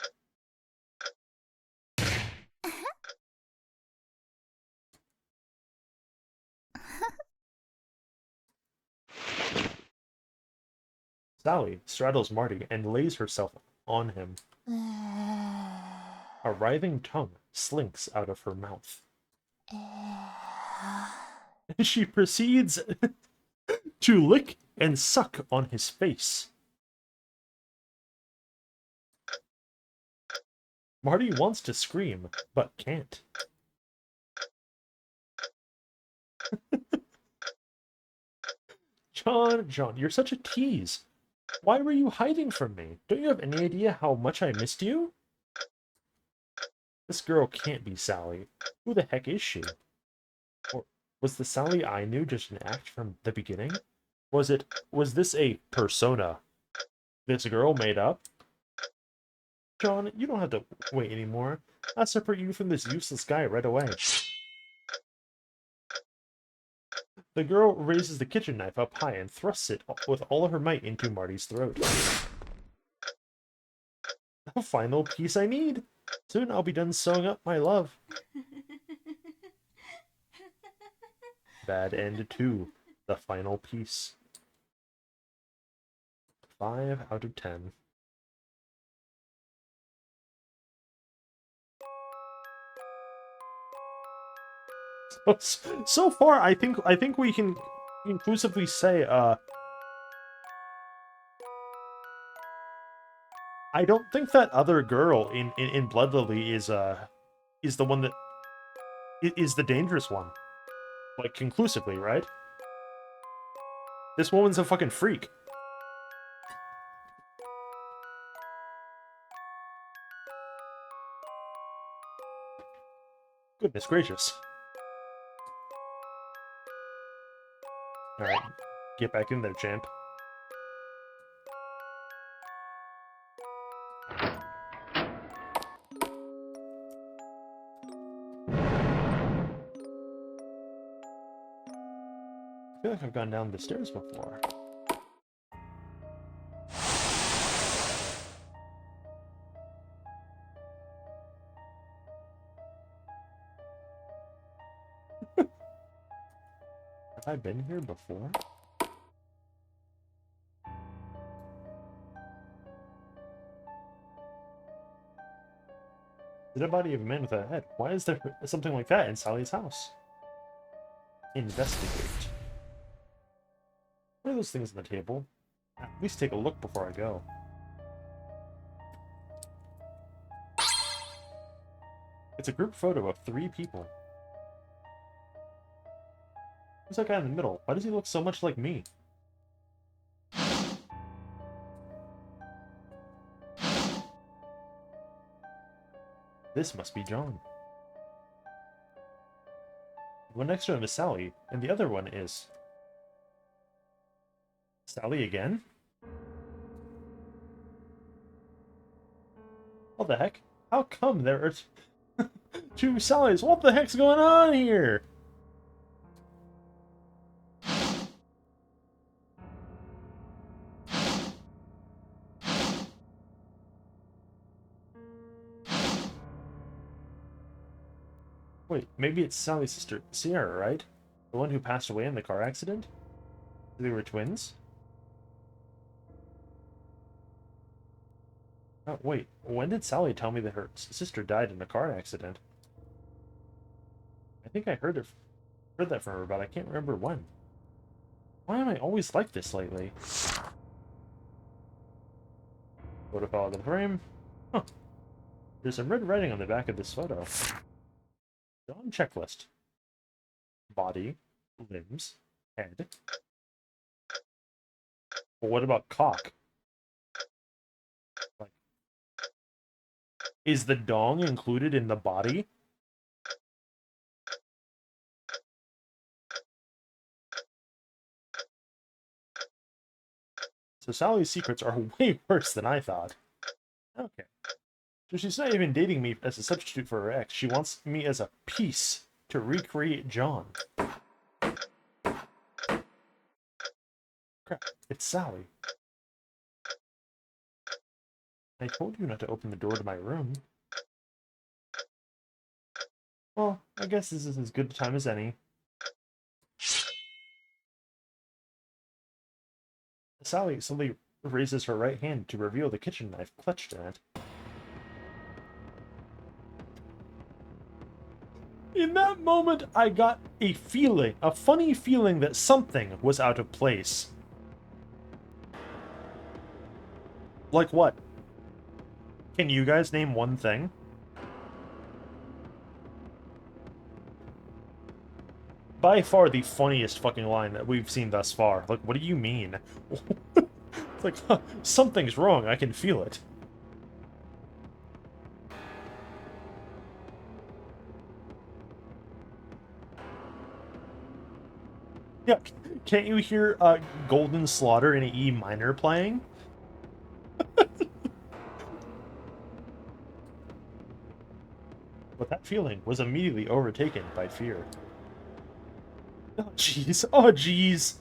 Sally straddles Marty and lays herself on him. A writhing tongue slinks out of her mouth. She proceeds to lick and suck on his face. Marty wants to scream, but can't. John, you're such a tease. Why were you hiding from me? Don't you have any idea how much I missed you? This girl can't be Sally. Who the heck is she? Or was the Sally I knew just an act from the beginning? Was this a persona this girl made up? John, you don't have to wait anymore. I'll separate you from this useless guy right away. The girl raises the kitchen knife up high and thrusts it with all of her might into Marty's throat. The final piece I need. Soon I'll be done sewing up my love. Bad end 2. The final piece. 5 out of 10. So far, I think we can conclusively say, I don't think that other girl in Blood Lily is the one that is the dangerous one. Like, conclusively, right? This woman's a fucking freak. Goodness gracious. Alright, get back in there, champ. I feel like I've gone down the stairs before. Have I been here before? The dead body of a man with a head. Why is there something like that in Sally's house? Investigate. What are those things on the table? At least take a look before I go. It's a group photo of 3 people. Who's that guy in the middle? Why does he look so much like me? This must be John. The one next to him is Sally, and the other one is... Sally again? What the heck? How come there are 2 Sallys? What the heck's going on here? Wait, maybe it's Sally's sister, Sierra, right? The one who passed away in the car accident? They were twins? Oh, wait, when did Sally tell me that her sister died in a car accident? I think I heard that from her, but I can't remember when. Why am I always like this lately? Photo fell out of the frame. Huh. There's some red writing on the back of this photo. Dawn checklist. body, limbs, head. But what about cock? Like, is the dong included in the body? So Sally's secrets are way worse than I thought. Okay. So she's not even dating me as a substitute for her ex. She wants me as a piece to recreate John. Crap, it's Sally. I told you not to open the door to my room. Well, I guess this is as good a time as any. Sally suddenly raises her right hand to reveal the kitchen knife clutched in it. In that moment, I got a feeling, a funny feeling that something was out of place. Like what? Can you guys name one thing? By far the funniest fucking line that we've seen thus far. Like, what do you mean? It's like, huh, something's wrong, I can feel it. Yeah, can't you hear Golden Slaughter in E minor playing? But that feeling was immediately overtaken by fear. Oh, jeez. Oh, jeez.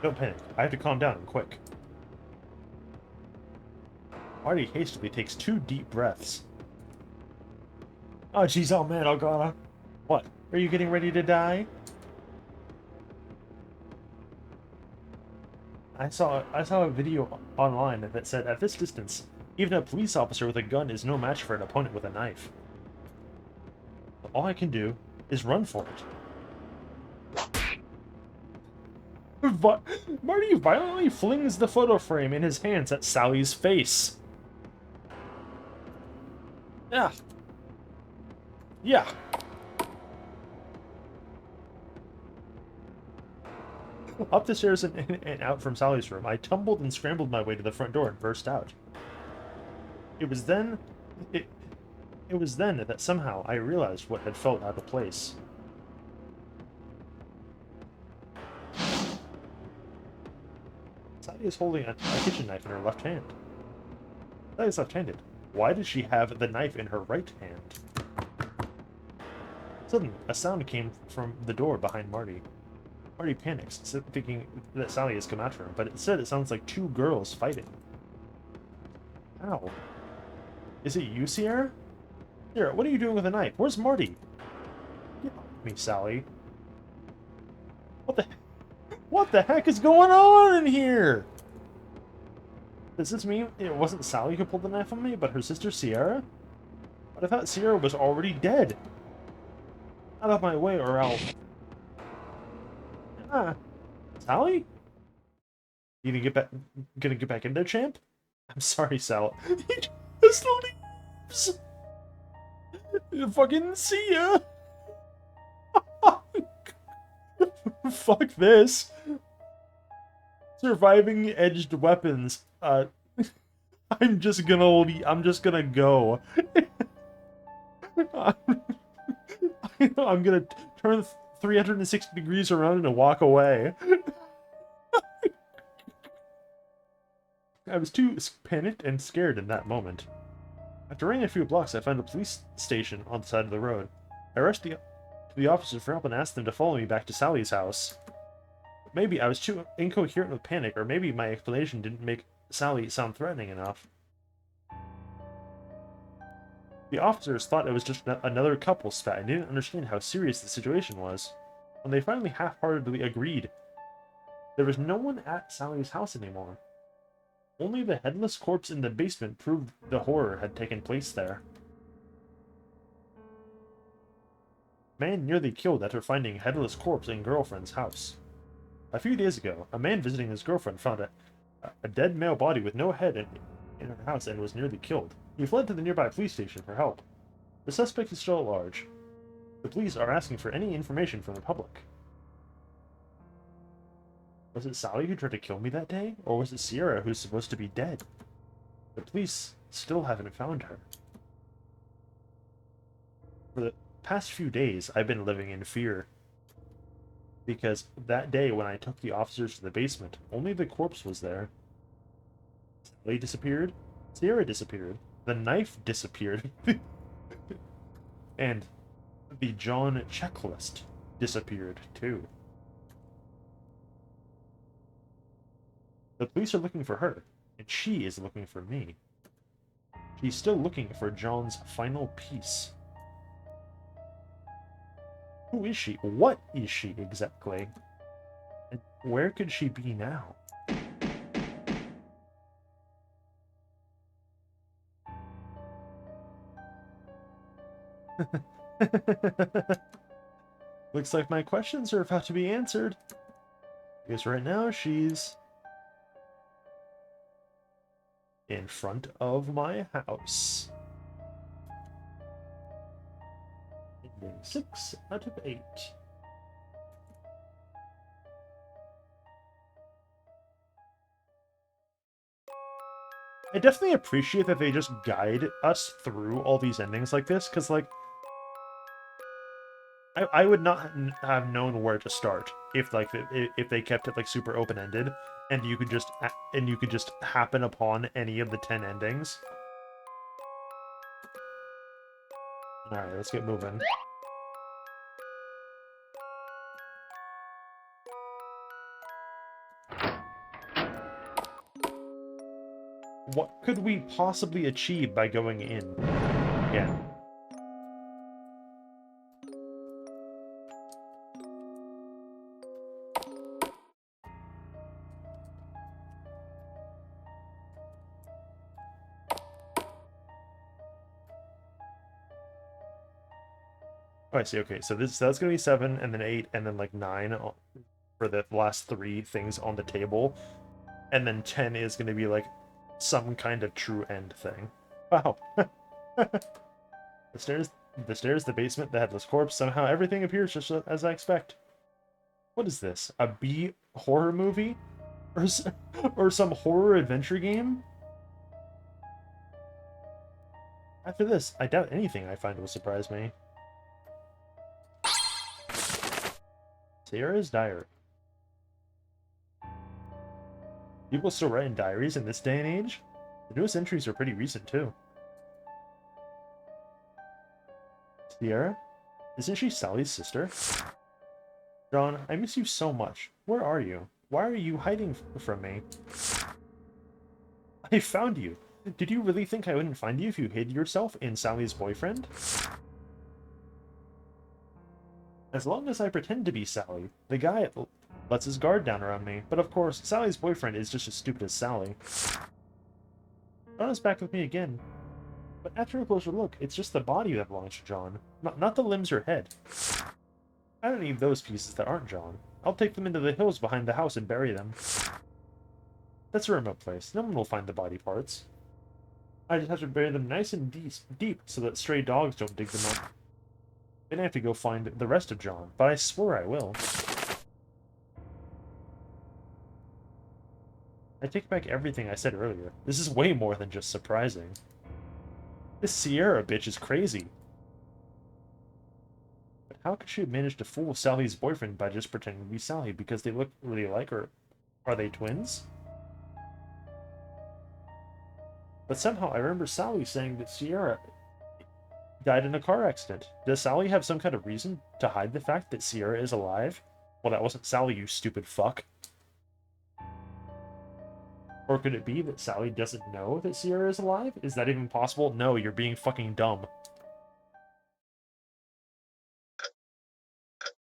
Don't panic. I have to calm down and quick. Marty hastily takes 2 deep breaths. Oh, jeez. Oh, man. Oh, God. What? Are you getting ready to die? I saw a video online that said, at this distance, even a police officer with a gun is no match for an opponent with a knife. All I can do is run for it. Marty violently flings the photo frame in his hands at Sally's face. Yeah. Yeah. Up the stairs and out from Sally's room, I tumbled and scrambled my way to the front door and burst out. It was then... It was then that somehow I realized what had felt out of place. Sally is holding a kitchen knife in her left hand. Sally is left-handed. Why does she have the knife in her right hand? Suddenly, a sound came from the door behind Marty. Marty panics, thinking that Sally has come after him, but instead it sounds like 2 girls fighting. Ow. Is it you, Sierra? Sierra, what are you doing with a knife? Where's Marty? Get off me, Sally. What the heck is going on in here? Does this mean it wasn't Sally who pulled the knife on me, but her sister Sierra? But I thought Sierra was already dead. Out of my way or I'll... Ah. Sally? You gonna get back in there, champ? I'm sorry, Sal. He just leaves. Fucking see ya. Fuck this. Surviving edged weapons. I'm just gonna go. I'm gonna turn 360 degrees around and walk away. I was too panicked and scared in that moment. After running a few blocks, I found a police station on the side of the road. I rushed to the officers for help and asked them to follow me back to Sally's house. Maybe I was too incoherent with panic, or maybe my explanation didn't make Sally sound threatening enough. The officers thought it was just another couple spat and didn't understand how serious the situation was. When they finally half-heartedly agreed, there was no one at Sally's house anymore. Only the headless corpse in the basement proved the horror had taken place there. Man nearly killed after finding a headless corpse in girlfriend's house. A few days ago, a man visiting his girlfriend found a dead male body with no head in her house and was nearly killed. He fled to the nearby police station for help. The suspect is still at large. The police are asking for any information from the public. Was it Sally who tried to kill me that day? Or was it Sierra who's supposed to be dead? The police still haven't found her. For the past few days, I've been living in fear. Because that day when I took the officers to the basement, only the corpse was there. Sally disappeared. Sierra disappeared. The knife disappeared. And the John checklist disappeared, too. The police are looking for her, and she is looking for me. She's still looking for John's final piece. Who is she? What is she exactly? And where could she be now? Looks like my questions are about to be answered. Because right now she's in front of my house. 6 out of 8. I definitely appreciate that they just guide us through all these endings like this, because, like, I would not have known where to start if, like, if they kept it, like, super open-ended, and you could just happen upon any of the 10 endings. Alright, let's get moving. What could we possibly achieve by going in again? Oh, I see. Okay, so that's gonna be 7, and then 8, and then like 9 for the last 3 things on the table, and then 10 is gonna be like some kind of true end thing. Wow. The stairs, the basement, the headless corpse. Somehow everything appears just as I expect. What is this? A B horror movie, or some horror adventure game? After this, I doubt anything I find will surprise me. Sierra's diary. People still write in diaries in this day and age? The newest entries are pretty recent, too. Sierra? Isn't she Sally's sister? John, I miss you so much. Where are you? Why are you hiding from me? I found you. Did you really think I wouldn't find you if you hid yourself in Sally's boyfriend? As long as I pretend to be Sally, the guy lets his guard down around me. But of course, Sally's boyfriend is just as stupid as Sally. John is back with me again. But after a closer look, it's just the body that belongs to John, not the limbs or head. I don't need those pieces that aren't John. I'll take them into the hills behind the house and bury them. That's a remote place. No one will find the body parts. I just have to bury them nice and deep so that stray dogs don't dig them up. Then I have to go find the rest of John, but I swear I will. I take back everything I said earlier. This is way more than just surprising. This Sierra bitch is crazy. But how could she have managed to fool Sally's boyfriend by just pretending to be Sally because they look really alike, or are they twins? But somehow I remember Sally saying that Sierra died in a car accident. Does Sally have some kind of reason to hide the fact that Sierra is alive? Well, that wasn't Sally, you stupid fuck. Or could it be that Sally doesn't know that Sierra is alive? Is that even possible? No, you're being fucking dumb.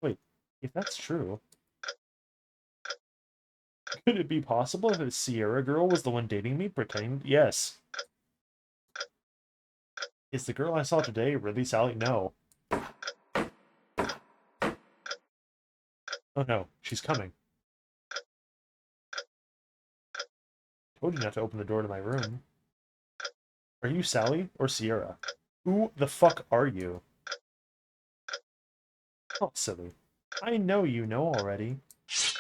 Wait, if that's true, could it be possible that the Sierra girl was the one dating me, pretending? Yes. Is the girl I saw today really Sally? No. Oh no, she's coming. Told you not to open the door to my room. Are you Sally or Sierra? Who the fuck are you? Oh, silly. I know you know already. She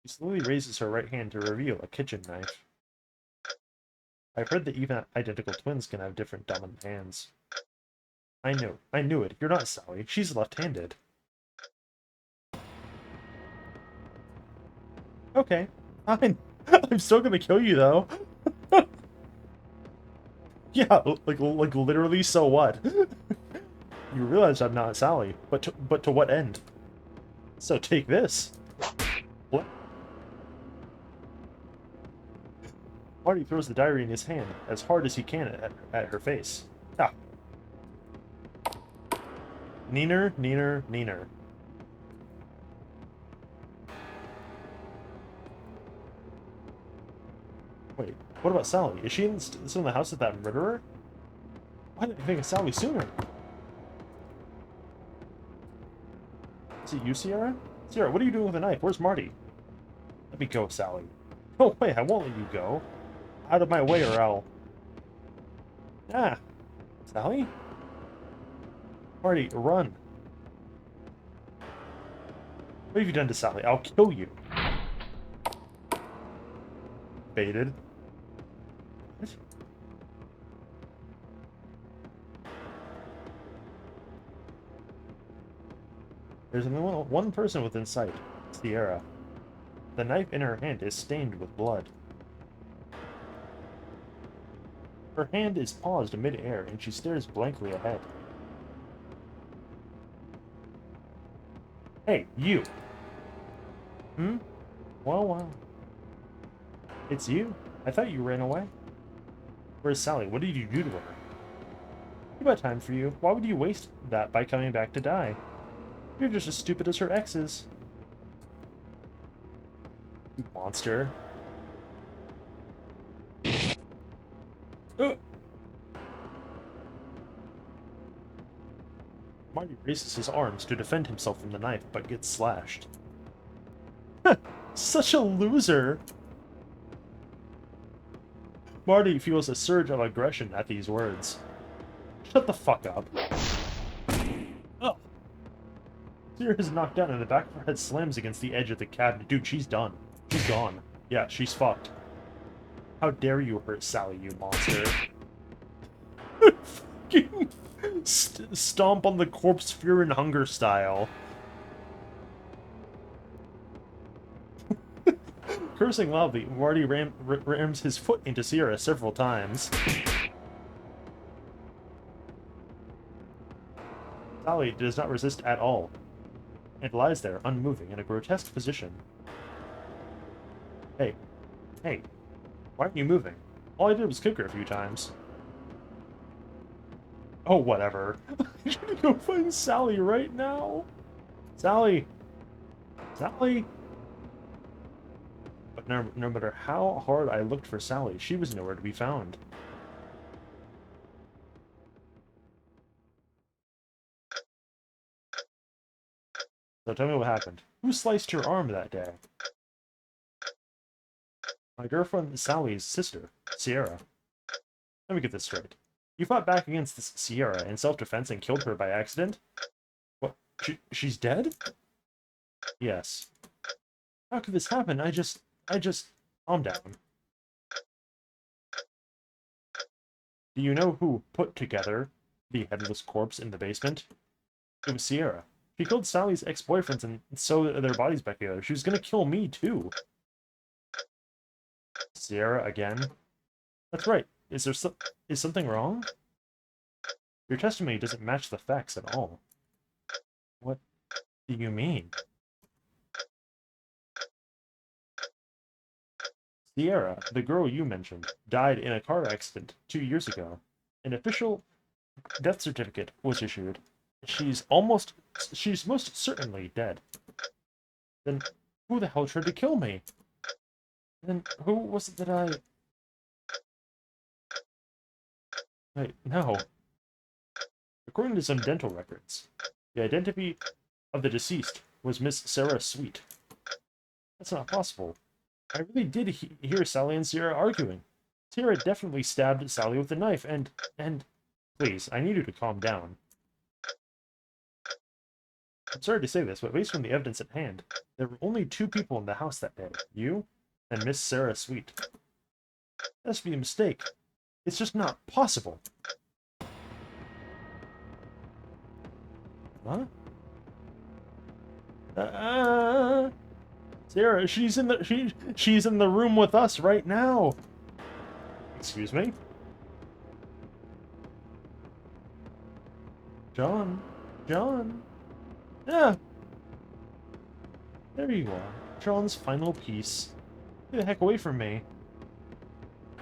slowly raises her right hand to reveal a kitchen knife. I've heard that even identical twins can have different dominant hands. I knew it. You're not Sally. She's left-handed. Okay, fine. I'm still gonna kill you, though. Yeah, like literally, so what? You realize I'm not Sally, but to what end? So take this. What? Marty throws the diary in his hand as hard as he can at her face. Ah. Neener, neener, neener. Wait, what about Sally? Is she still in the house with that murderer? Why didn't I think of Sally sooner? Is it you, Sierra? Sierra, what are you doing with a knife? Where's Marty? Let me go, Sally. No way, I won't let you go. Out of my way or I'll... Ah! Sally? Marty, run. What have you done to Sally? I'll kill you. Baited. What? There's only one person within sight. Sierra. The knife in her hand is stained with blood. Her hand is paused mid-air, and she stares blankly ahead. Hey, you! Hmm? Well. It's you? I thought you ran away. Where's Sally? What did you do to her? Too bad time for you. Why would you waste that by coming back to die? You're just as stupid as her exes. You monster. Marty raises his arms to defend himself from the knife, but gets slashed. Such a loser! Marty feels a surge of aggression at these words. Shut the fuck up. Oh. Sierra is knocked down and the back of her head slams against the edge of the cabinet. Dude, she's done. She's gone. Yeah, she's fucked. How dare you hurt Sally, you monster. Fucking stomp on the corpse, fear and hunger style. Cursing loudly, Marty rams his foot into Sierra several times. Sally does not resist at all, and lies there, unmoving, in a grotesque position. Hey, why aren't you moving? All I did was kick her a few times. Oh, whatever. I'm gonna go find Sally right now. Sally! But no matter how hard I looked for Sally, she was nowhere to be found. So tell me what happened. Who sliced your arm that day? My girlfriend Sally's sister, Sierra. Let me get this straight. You fought back against this Sierra in self-defense and killed her by accident? What? She's dead? Yes. How could this happen? I just... Calm down. Do you know who put together the headless corpse in the basement? It was Sierra. She killed Sally's ex-boyfriends and sewed their bodies back together. She was gonna kill me, too. Sierra again? That's right. Is something wrong? Your testimony doesn't match the facts at all. What do you mean? Sierra, the girl you mentioned, died in a car accident 2 years ago. An official death certificate was issued. She's most certainly dead. Then who the hell tried to kill me? Then who was it that Wait, no. According to some dental records, the identity of the deceased was Miss Sarah Sweet. That's not possible. I really did hear Sally and Sierra arguing. Sierra definitely stabbed Sally with a knife, and... Please, I need you to calm down. I'm sorry to say this, but based on the evidence at hand, there were only 2 people in the house that day. You and Miss Sarah Sweet. That must be a mistake. It's just not possible. Huh? Sarah, she's in the room with us right now. Excuse me? John. John. Yeah. There you are. John's final piece. Get the heck away from me.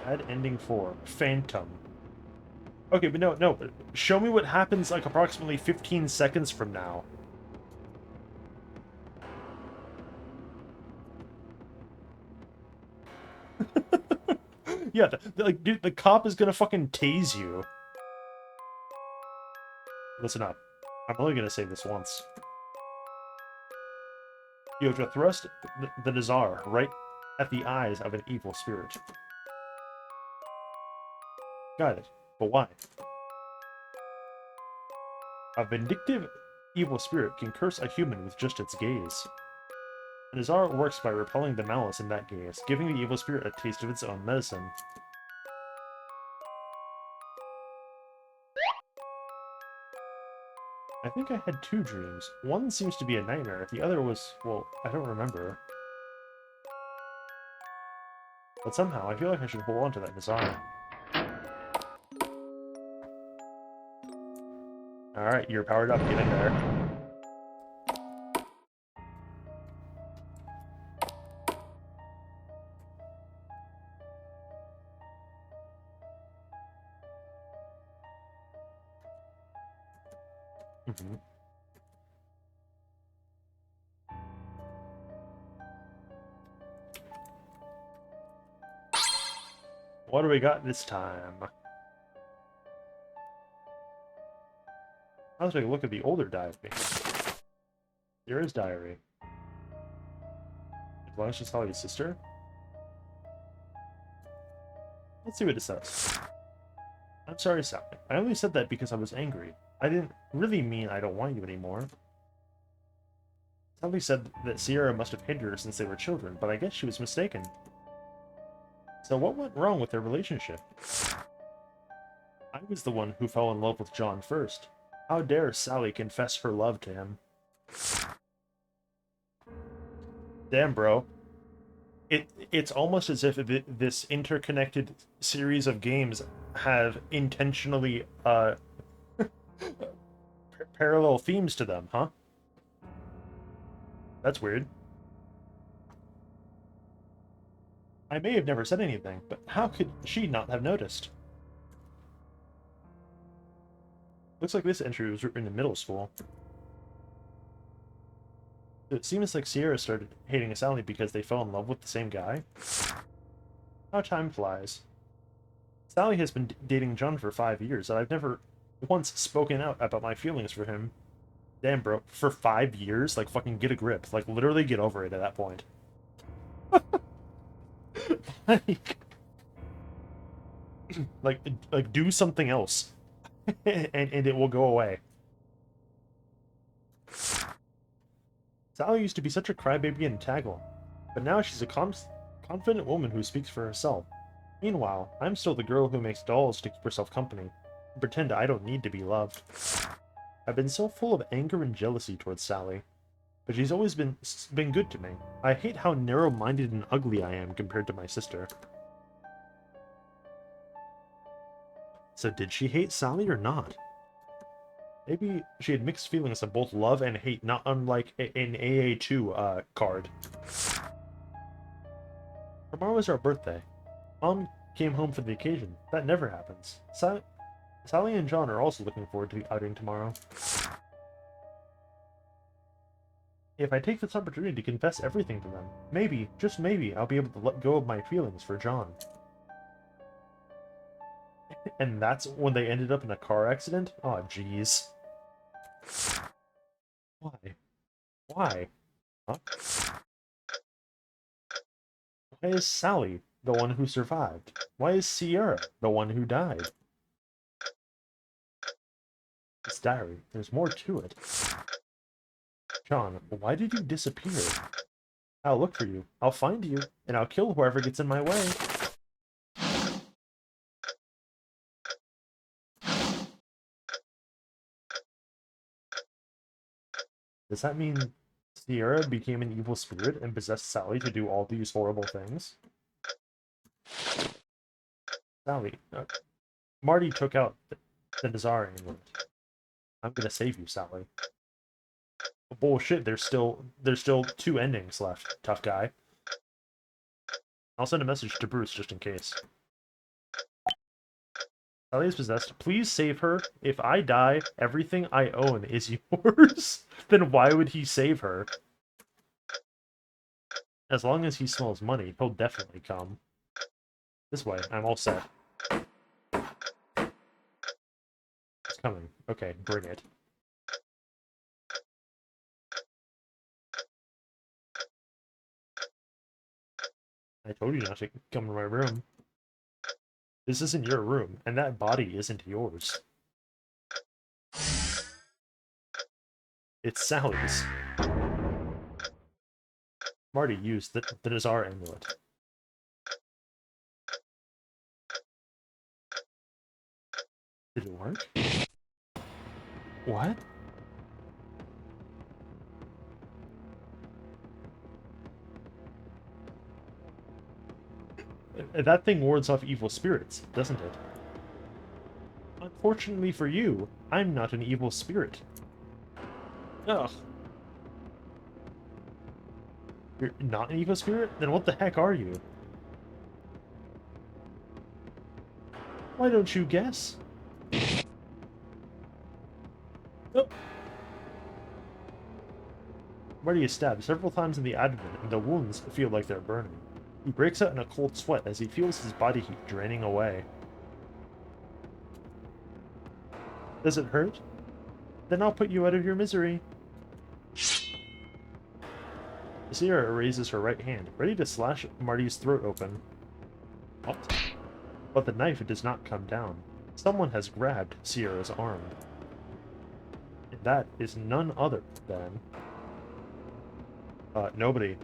Add ending 4. Phantom. Okay, but no. Show me what happens like approximately 15 seconds from now. Yeah, like, dude, the cop is gonna fucking tase you. Listen up. I'm only gonna say this once. You have to thrust the Nazar right at the eyes of an evil spirit. Got it. But why? A vindictive evil spirit can curse a human with just its gaze. The Nazar works by repelling the malice in that gaze, giving the evil spirit a taste of its own medicine. I think I had 2 dreams. One seems to be a nightmare, the other was, well, I don't remember. But somehow, I feel like I should hold on to that Nazar. Alright, you're powered up, get in there. Mm-hmm. What do we got this time? Let's take a look at the older diary. There is diary. Did Blanche just tell your sister? Let's see what it says. I'm sorry, Sally. I only said that because I was angry. I didn't really mean I don't want you anymore. Sally said that Sierra must have hated her since they were children, but I guess she was mistaken. So what went wrong with their relationship? I was the one who fell in love with John first. How dare Sally confess her love to him? Damn, bro. It's almost as if this interconnected series of games have intentionally parallel themes to them, huh? That's weird. I may have never said anything, but how could she not have noticed? Looks like this entry was written in middle school. So it seems like Sierra started hating Sally because they fell in love with the same guy. How time flies. Sally has been dating John for 5 years, and I've never once spoken out about my feelings for him. Damn, bro. For 5 years? Like, fucking get a grip. Like, literally get over it at that point. like, like, do something else. and it will go away. Sally used to be such a crybaby and tackle, but now she's a confident woman who speaks for herself. Meanwhile, I'm still the girl who makes dolls to keep herself company, and pretend I don't need to be loved. I've been so full of anger and jealousy towards Sally, but she's always been good to me. I hate how narrow-minded and ugly I am compared to my sister. So did she hate Sally or not? Maybe she had mixed feelings of both love and hate, not unlike an AA2 card. Tomorrow is our birthday. Mom came home for the occasion. That never happens. Sally and John are also looking forward to the outing tomorrow. If I take this opportunity to confess everything to them, maybe, just maybe, I'll be able to let go of my feelings for John. And that's when they ended up in a car accident? Oh, jeez. Why? Why? Huh? Why is Sally the one who survived? Why is Sierra the one who died? This diary, there's more to it. John, why did you disappear? I'll look for you. I'll find you, and I'll kill whoever gets in my way. Does that mean Sierra became an evil spirit and possessed Sally to do all these horrible things? Sally, Marty took out the Nazar amulet. I'm gonna save you, Sally. Bullshit, there's still 2 endings left, tough guy. I'll send a message to Bruce just in case. Sally is possessed. Please save her. If I die, everything I own is yours. Then why would he save her? As long as he smells money, he'll definitely come. This way, I'm all set. It's coming. Okay, bring it. I told you not to come to my room. This isn't your room, and that body isn't yours. It's Sally's. Marty used the Nazar amulet. Did it work? What? That thing wards off evil spirits, doesn't it? Unfortunately for you, I'm not an evil spirit. Ugh. You're not an evil spirit? Then what the heck are you? Why don't you guess? Oh. Marty is stabbed several times in the abdomen, and the wounds feel like they're burning. He breaks out in a cold sweat as he feels his body heat draining away. Does it hurt? Then I'll put you out of your misery. Sierra raises her right hand, ready to slash Marty's throat open. What? But the knife does not come down. Someone has grabbed Sierra's arm. And that is none other than... nobody.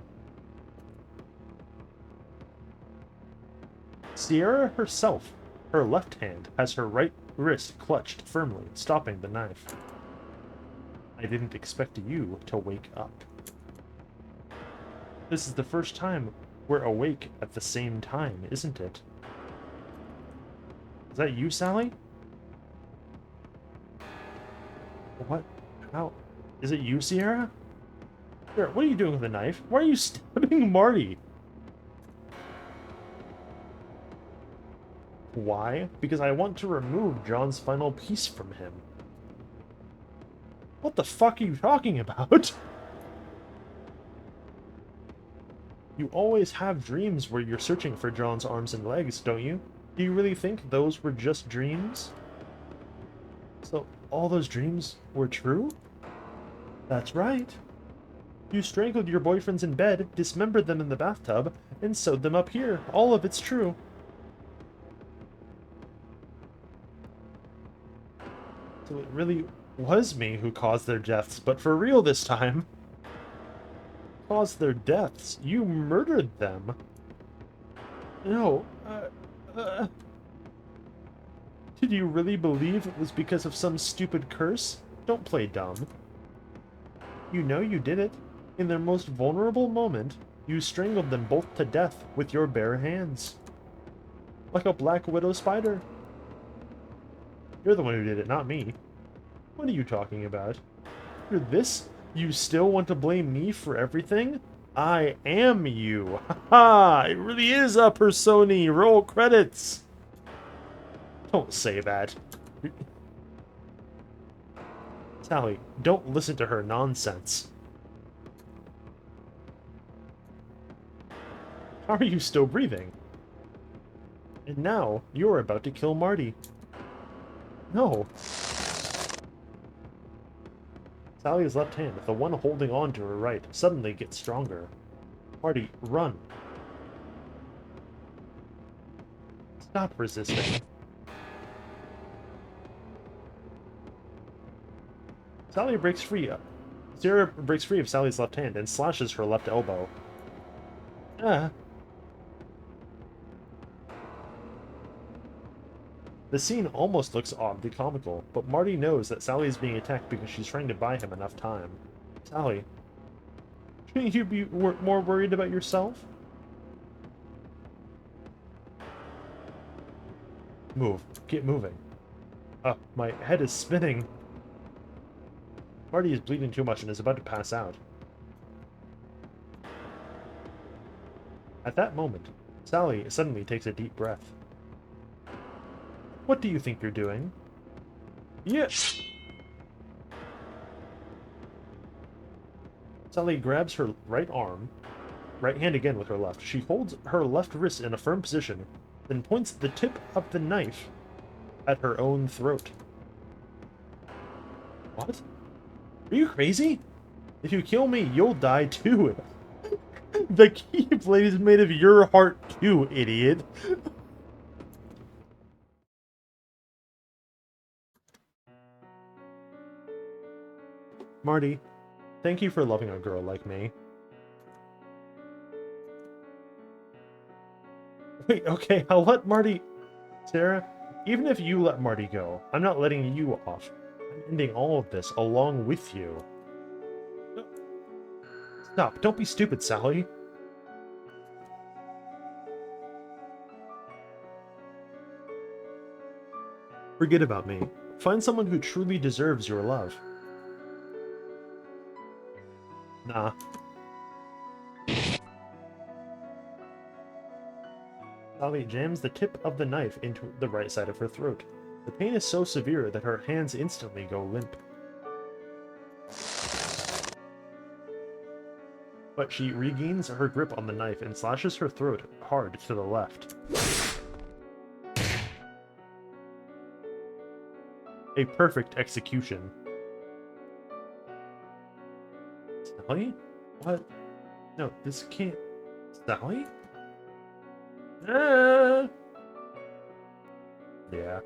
Sierra herself. Her left hand has her right wrist clutched firmly, stopping the knife. I didn't expect you to wake up. This is the first time we're awake at the same time, isn't it? Is that you, Sally? What? How? Is it you, Sierra? Here, what are you doing with the knife? Why are you stabbing Marty? Why? Because I want to remove John's final piece from him. What the fuck are you talking about? You always have dreams where you're searching for John's arms and legs, don't you? Do you really think those were just dreams? So, all those dreams were true? That's right. You strangled your boyfriends in bed, dismembered them in the bathtub, and sewed them up here. All of it's true. So it really was me who caused their deaths, but for real this time. Caused their deaths? You murdered them. No, Did you really believe it was because of some stupid curse? Don't play dumb. You know you did it. In their most vulnerable moment, you strangled them both to death with your bare hands. Like a black widow spider. You're the one who did it, not me. What are you talking about? You're this? You still want to blame me for everything? I am you. Haha! It really is a persona. Roll credits. Don't say that. Sally, don't listen to her nonsense. How are you still breathing? And now, you're about to kill Marty. No. Sally's left hand, the one holding on to her right, suddenly gets stronger. Marty, run. Stop resisting. Sally breaks free. Sarah breaks free of Sally's left hand and slashes her left elbow. Ah. The scene almost looks oddly comical, but Marty knows that Sally is being attacked because she's trying to buy him enough time. Sally, shouldn't you be more worried about yourself? Move. Get moving. My head is spinning. Marty is bleeding too much and is about to pass out. At that moment, Sally suddenly takes a deep breath. What do you think you're doing? Yes! Sally grabs her right hand again with her left. She holds her left wrist in a firm position, then points the tip of the knife at her own throat. What? Are you crazy? If you kill me, you'll die too. The keyblade is made of your heart too, idiot. Marty, thank you for loving a girl like me. Wait, okay, I'll let Marty... Sarah, even if you let Marty go, I'm not letting you off. I'm ending all of this along with you. Stop, don't be stupid, Sally. Forget about me. Find someone who truly deserves your love. Nah. Sally jams the tip of the knife into the right side of her throat. The pain is so severe that her hands instantly go limp. But she regains her grip on the knife and slashes her throat hard to the left. A perfect execution. Sally? What? No, this can't... Sally? Ah! Yeah.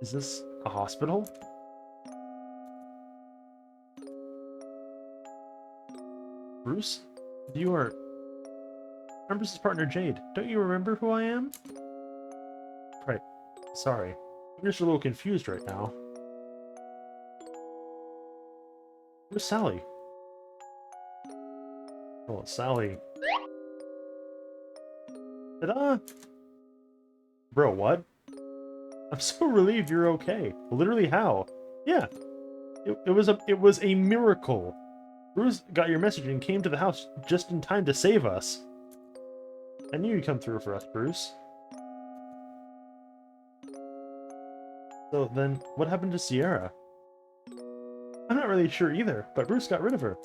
Is this a hospital? Bruce? You are... I'm Bruce's partner, Jade. Don't you remember who I am? Right. Sorry. I'm just a little confused right now. Where's Sally? Oh, Sally. Ta-da! Bro, what? I'm so relieved you're okay. Literally how? Yeah. It was a miracle. Bruce got your message and came to the house just in time to save us. I knew you'd come through for us, Bruce. So then, what happened to Sierra? I'm not really sure either, but Bruce got rid of her.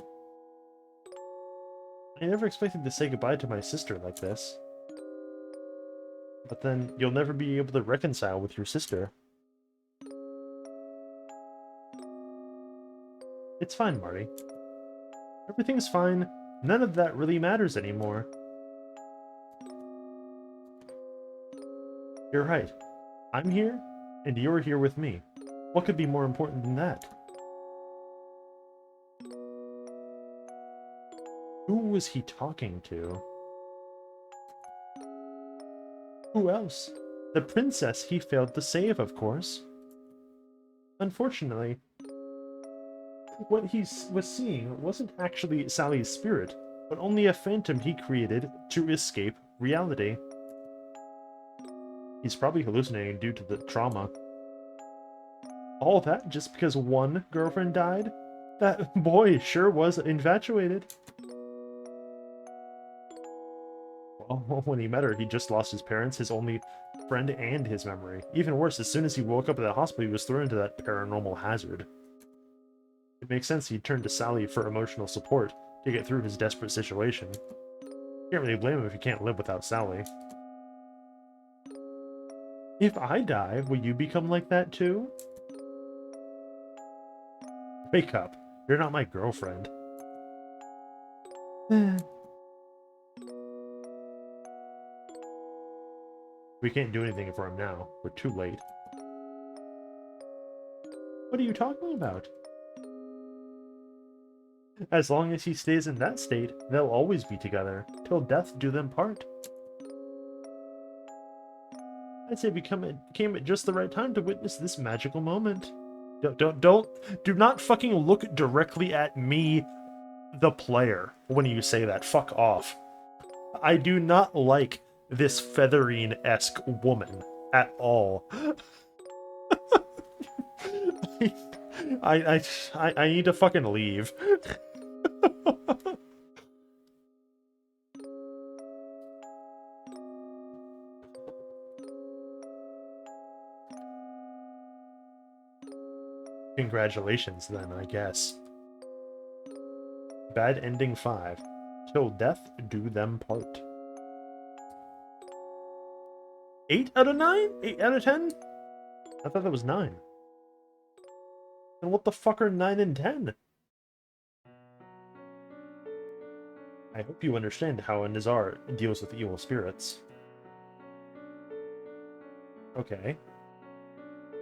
I never expected to say goodbye to my sister like this. But then, you'll never be able to reconcile with your sister. It's fine, Marty. Everything's fine. None of that really matters anymore. You're right. I'm here, and you're here with me. What could be more important than that? Who was he talking to? Who else? The princess he failed to save, of course. Unfortunately, what he was seeing wasn't actually Sally's spirit, but only a phantom he created to escape reality. He's probably hallucinating due to the trauma. All that just because one girlfriend died? That boy sure was infatuated. Well, when he met her, he just lost his parents, his only friend, and his memory. Even worse, as soon as he woke up at the hospital, he was thrown into that paranormal hazard. It makes sense he'd turn to Sally for emotional support to get through his desperate situation. Can't really blame him if he can't live without Sally. If I die, will you become like that too? Wake up. You're not my girlfriend. We can't do anything for him now. We're too late. What are you talking about? As long as he stays in that state, they'll always be together, till death do them part. I'd say we came at just the right time to witness this magical moment. Do not fucking look directly at me, the player, when you say that. Fuck off. I do not like this Featherine-esque woman at all. I need to fucking leave. Congratulations, then, I guess. Bad ending 5. Till death do them part. 8 out of 9? 8 out of 10? I thought that was 9. And what the fuck are 9 and 10? I hope you understand how a Nizar deals with evil spirits. Okay.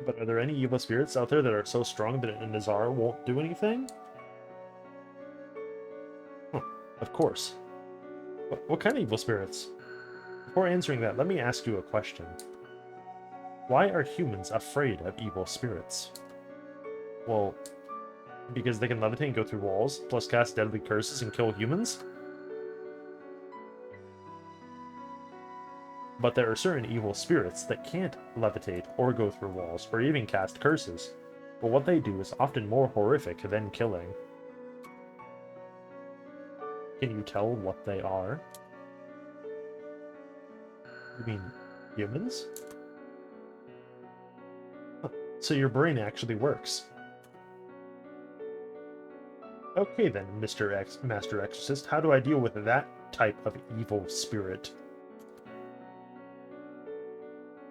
But are there any evil spirits out there that are so strong that a Nizar won't do anything? Huh, of course. What kind of evil spirits? Before answering that, let me ask you a question. Why are humans afraid of evil spirits? Well, because they can levitate and go through walls, plus cast deadly curses and kill humans? But there are certain evil spirits that can't levitate or go through walls, or even cast curses. But what they do is often more horrific than killing. Can you tell what they are? You mean humans? Huh. So your brain actually works. Okay then, Master Exorcist, how do I deal with that type of evil spirit?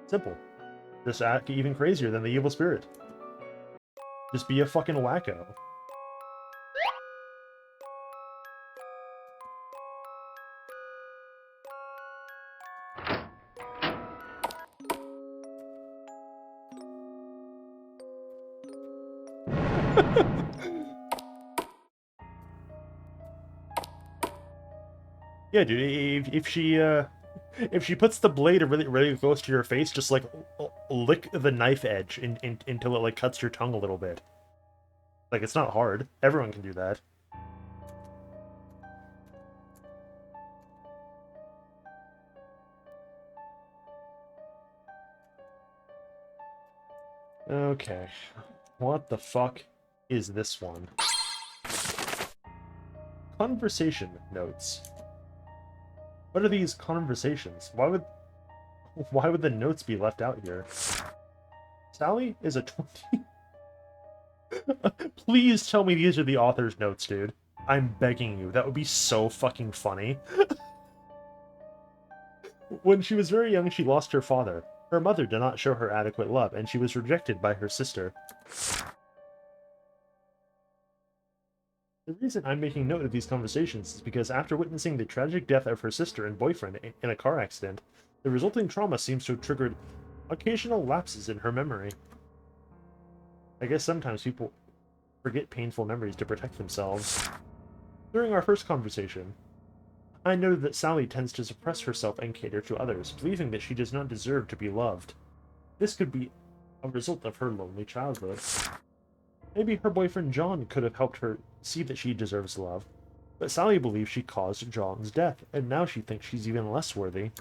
Simple. Just act even crazier than the evil spirit. Just be a fucking wacko. Yeah, dude, if she puts the blade really close to your face, just like lick the knife edge until it like cuts your tongue a little bit. Like, it's not hard. Everyone can do that. Okay. What the fuck is this one? Conversation notes. What are these conversations? Why would the notes be left out here? Sally is a 20. Please tell me these are the author's notes, dude. I'm begging you. That would be so fucking funny. When she was very young, she lost her father. Her mother did not show her adequate love, and she was rejected by her sister. The reason I'm making note of these conversations is because after witnessing the tragic death of her sister and boyfriend in a car accident, the resulting trauma seems to have triggered occasional lapses in her memory. I guess sometimes people forget painful memories to protect themselves. During our first conversation, I noted that Sally tends to suppress herself and cater to others, believing that she does not deserve to be loved. This could be a result of her lonely childhood. Maybe her boyfriend John could have helped her see that she deserves love, but Sally believes she caused John's death, and now she thinks she's even less worthy.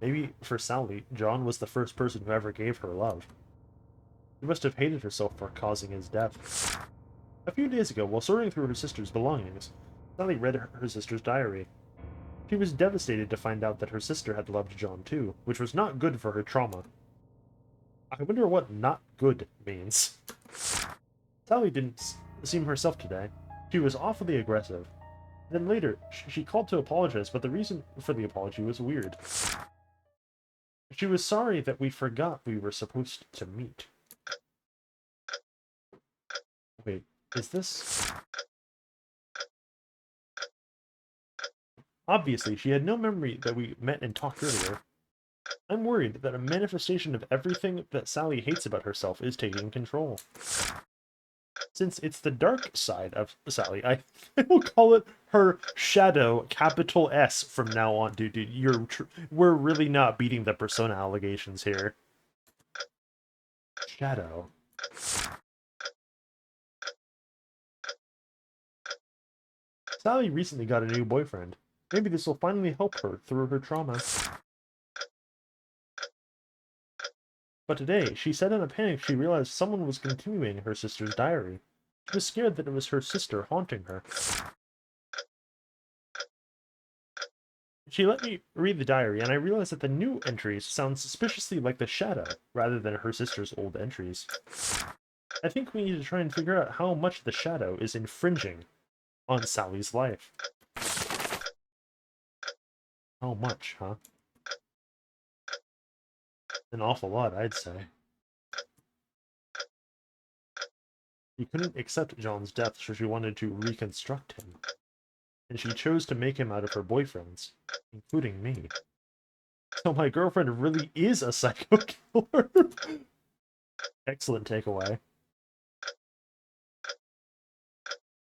Maybe for Sally, John was the first person who ever gave her love. She must have hated herself for causing his death. A few days ago, while sorting through her sister's belongings, Sally read her sister's diary. She was devastated to find out that her sister had loved John too, which was not good for her trauma. I wonder what not good means. Sally didn't seem herself today. She was awfully aggressive. Then later, she called to apologize, but the reason for the apology was weird. She was sorry that we forgot we were supposed to meet. Wait, is this... Obviously, she had no memory that we met and talked earlier. I'm worried that a manifestation of everything that Sally hates about herself is taking control. Since it's the dark side of Sally, I will call it her shadow, capital S, from now on, dude. We're really not beating the persona allegations here. Shadow. Sally recently got a new boyfriend. Maybe this will finally help her through her trauma. But today, she said in a panic she realized someone was continuing her sister's diary. She was scared that it was her sister haunting her. She let me read the diary, and I realized that the new entries sound suspiciously like the shadow, rather than her sister's old entries. I think we need to try and figure out how much the shadow is infringing on Sally's life. How much, huh? An awful lot, I'd say. She couldn't accept John's death, so she wanted to reconstruct him. And she chose to make him out of her boyfriends, including me. So my girlfriend really is a psycho killer. Excellent takeaway.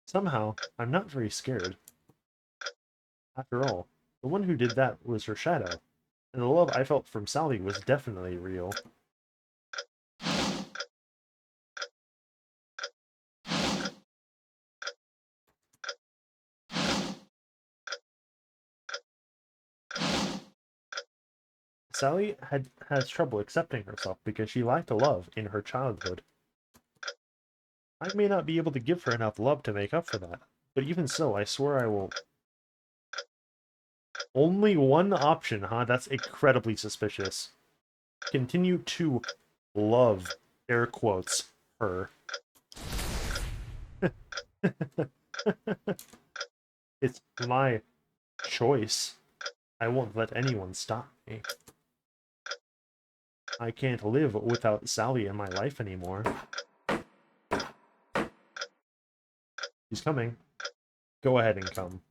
Somehow, I'm not very scared. After all, the one who did that was her shadow, and the love I felt from Sally was definitely real. Sally has trouble accepting herself because she lacked love in her childhood. I may not be able to give her enough love to make up for that, but even so, I swear I will. Only one option, huh? That's incredibly suspicious. Continue to love, air quotes, her. It's my choice. I won't let anyone stop me. I can't live without Sally in my life anymore. She's coming. Go ahead and come.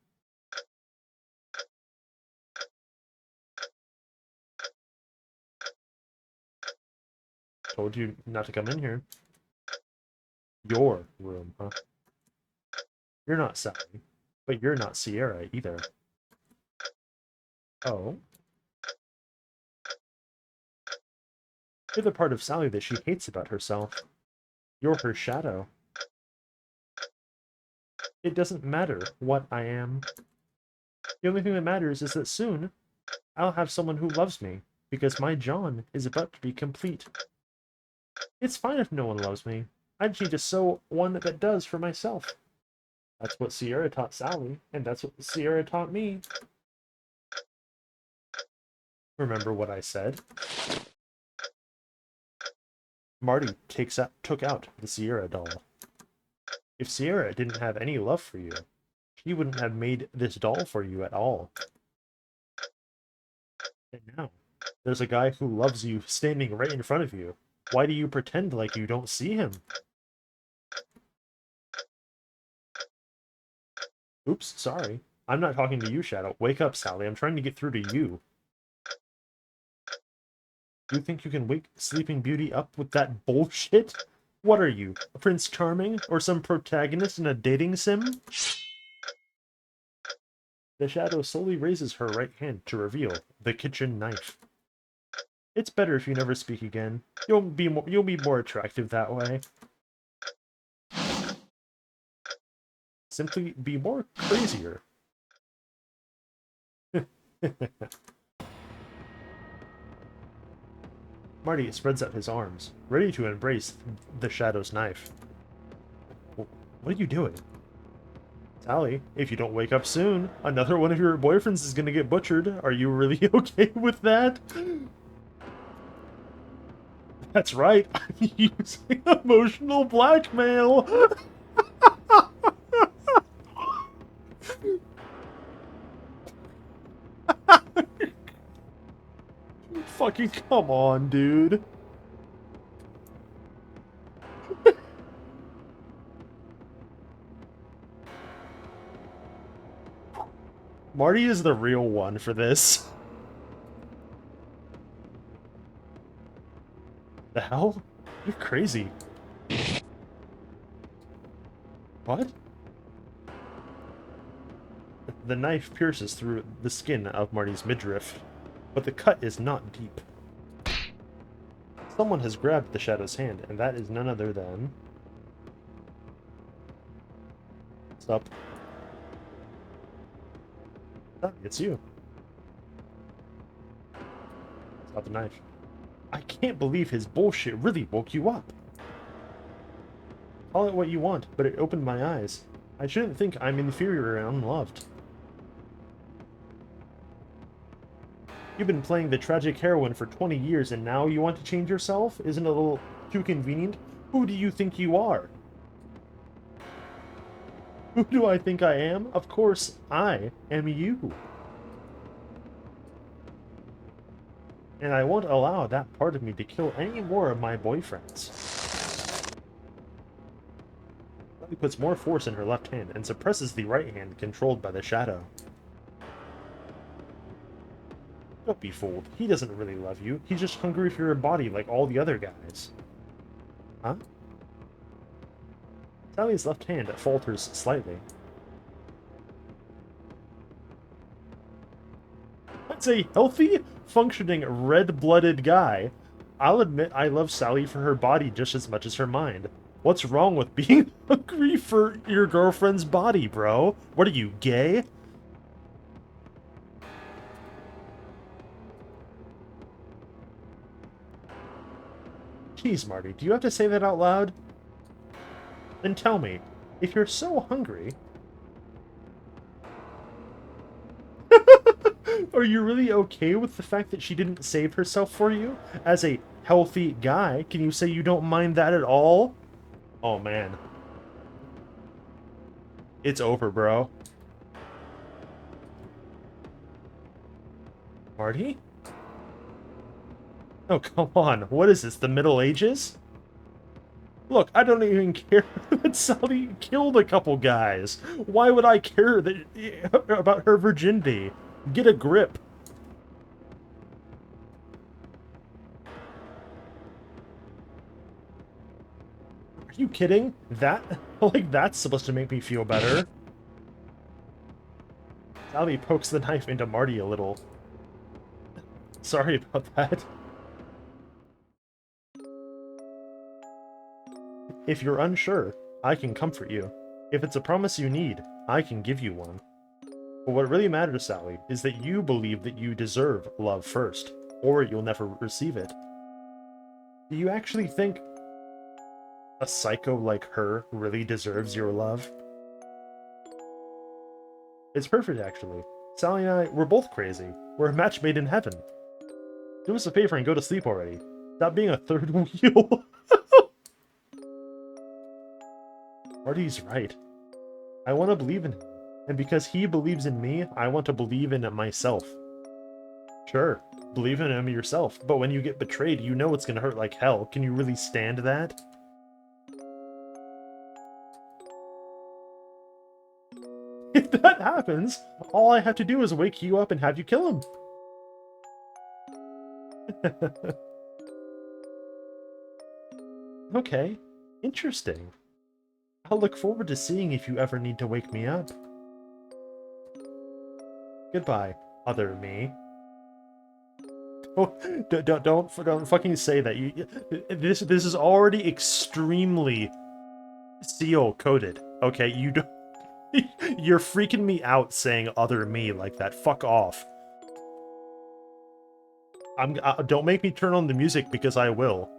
Told you not to come in here. Your room, huh? You're not Sally, but you're not Sierra either. Oh? You're the part of Sally that she hates about herself. You're her shadow. It doesn't matter what I am. The only thing that matters is that soon, I'll have someone who loves me, because my John is about to be complete. It's fine if no one loves me. I just need to sew one that does for myself. That's what Sierra taught Sally, and that's what Sierra taught me. Remember what I said? Marty took out the Sierra doll. If Sierra didn't have any love for you, she wouldn't have made this doll for you at all. And now, there's a guy who loves you standing right in front of you. Why do you pretend like you don't see him? Oops, sorry. I'm not talking to you, Shadow. Wake up, Sally. I'm trying to get through to you. You think you can wake Sleeping Beauty up with that bullshit? What are you, Prince Charming? Or some protagonist in a dating sim? The Shadow slowly raises her right hand to reveal the kitchen knife. It's better if you never speak again. You'll be more attractive that way. Simply be more crazier. Marty spreads out his arms, ready to embrace the Shadow's knife. What are you doing? Sally, if you don't wake up soon, another one of your boyfriends is gonna get butchered. Are you really okay with that? That's right, I'm using emotional blackmail! Fucking come on, dude. Marty is the real one for this. The hell? You're crazy. What? The knife pierces through the skin of Marty's midriff, but the cut is not deep. Someone has grabbed the Shadow's hand, and that is none other than... Stop. Stop, it's you. Stop the knife. I can't believe his bullshit really woke you up. Call it what you want, but it opened my eyes. I shouldn't think I'm inferior and unloved. You've been playing the tragic heroine for 20 years and now you want to change yourself? Isn't it a little too convenient? Who do you think you are? Who do I think I am? Of course, I am you. And I won't allow that part of me to kill any more of my boyfriends. He puts more force in her left hand and suppresses the right hand controlled by the Shadow. Don't be fooled. He doesn't really love you. He's just hungry for your body like all the other guys. Huh? Sally's left hand falters slightly. That's a healthy, functioning, red-blooded guy. I'll admit I love Sally for her body just as much as her mind. What's wrong with being hungry for your girlfriend's body, bro? What are you, gay? Jeez, Marty, do you have to say that out loud? Then tell me, if you're so hungry... Are you really okay with the fact that she didn't save herself for you? As a healthy guy, can you say you don't mind that at all? Oh, man. It's over, bro. Marty? Oh, come on. What is this, the Middle Ages? Look, I don't even care that Sally killed a couple guys. Why would I care about her virginity? Get a grip. Are you kidding? That, like, that's supposed to make me feel better. Sally pokes the knife into Marty a little. Sorry about that. If you're unsure, I can comfort you. If it's a promise you need, I can give you one. But what really matters, Sally, is that you believe that you deserve love first, or you'll never receive it. Do you actually think a psycho like her really deserves your love? It's perfect, actually. Sally and I, we're both crazy. We're a match made in heaven. Do us a favor and go to sleep already. Stop being a third wheel. Marty's right. I want to believe in him. And because he believes in me, I want to believe in myself. Sure, believe in him yourself, but when you get betrayed, you know it's gonna hurt like hell. Can you really stand that? If that happens, all I have to do is wake you up and have you kill him. Okay, interesting. I'll look forward to seeing if you ever need to wake me up. Goodbye, other me. Oh, don't fucking say that. This is already extremely seal-coded. Okay, you don't. You're freaking me out saying other me like that. Fuck off. Don't make me turn on the music because I will.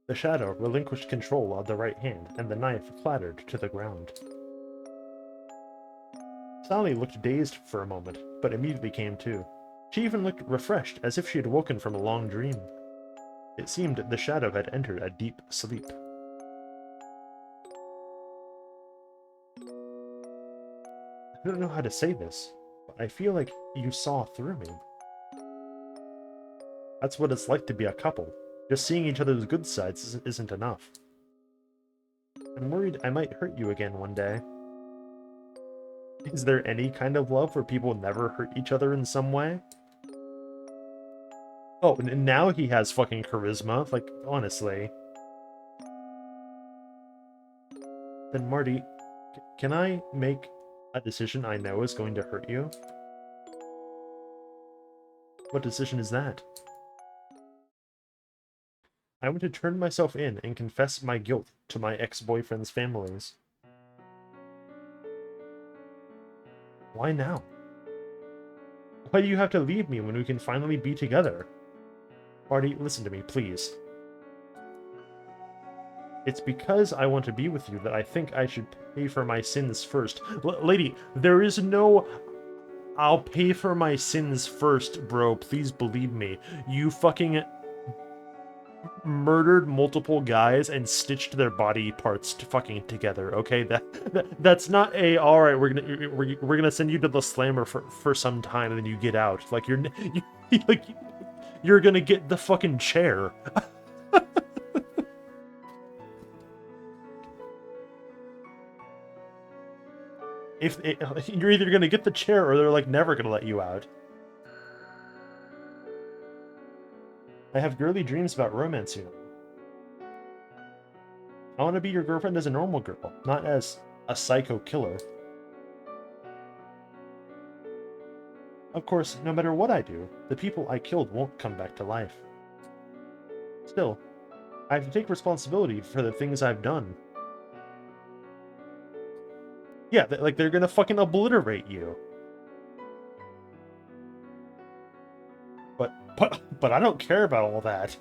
The Shadow relinquished control of the right hand, and the knife clattered to the ground. Sally looked dazed for a moment, but immediately came to. She even looked refreshed, as if she had woken from a long dream. It seemed the Shadow had entered a deep sleep. I don't know how to say this, but I feel like you saw through me. That's what it's like to be a couple. Just seeing each other's good sides isn't enough. I'm worried I might hurt you again one day. Is there any kind of love where people never hurt each other in some way? Oh, and now he has fucking charisma. Like, honestly. Then Marty, can I make a decision I know is going to hurt you? What decision is that? I want to turn myself in and confess my guilt to my ex-boyfriend's families. Why now? Why do you have to leave me when we can finally be together? Marty, listen to me, please. It's because I want to be with you that I think I should pay for my sins first. Lady, there is no... I'll pay for my sins first, bro. Please believe me. You fucking murdered multiple guys and stitched their body parts fucking together. Okay, that's not a all right. We're gonna send you to the slammer for some time, and then you get out. Like you're gonna get the fucking chair. You're either gonna get the chair or they're like never gonna let you out. I have girly dreams about romance, you know. I want to be your girlfriend as a normal girl, not as a psycho killer. Of course, no matter what I do, the people I killed won't come back to life. Still, I have to take responsibility for the things I've done. Yeah, like they're gonna fucking obliterate you. But I don't care about all that.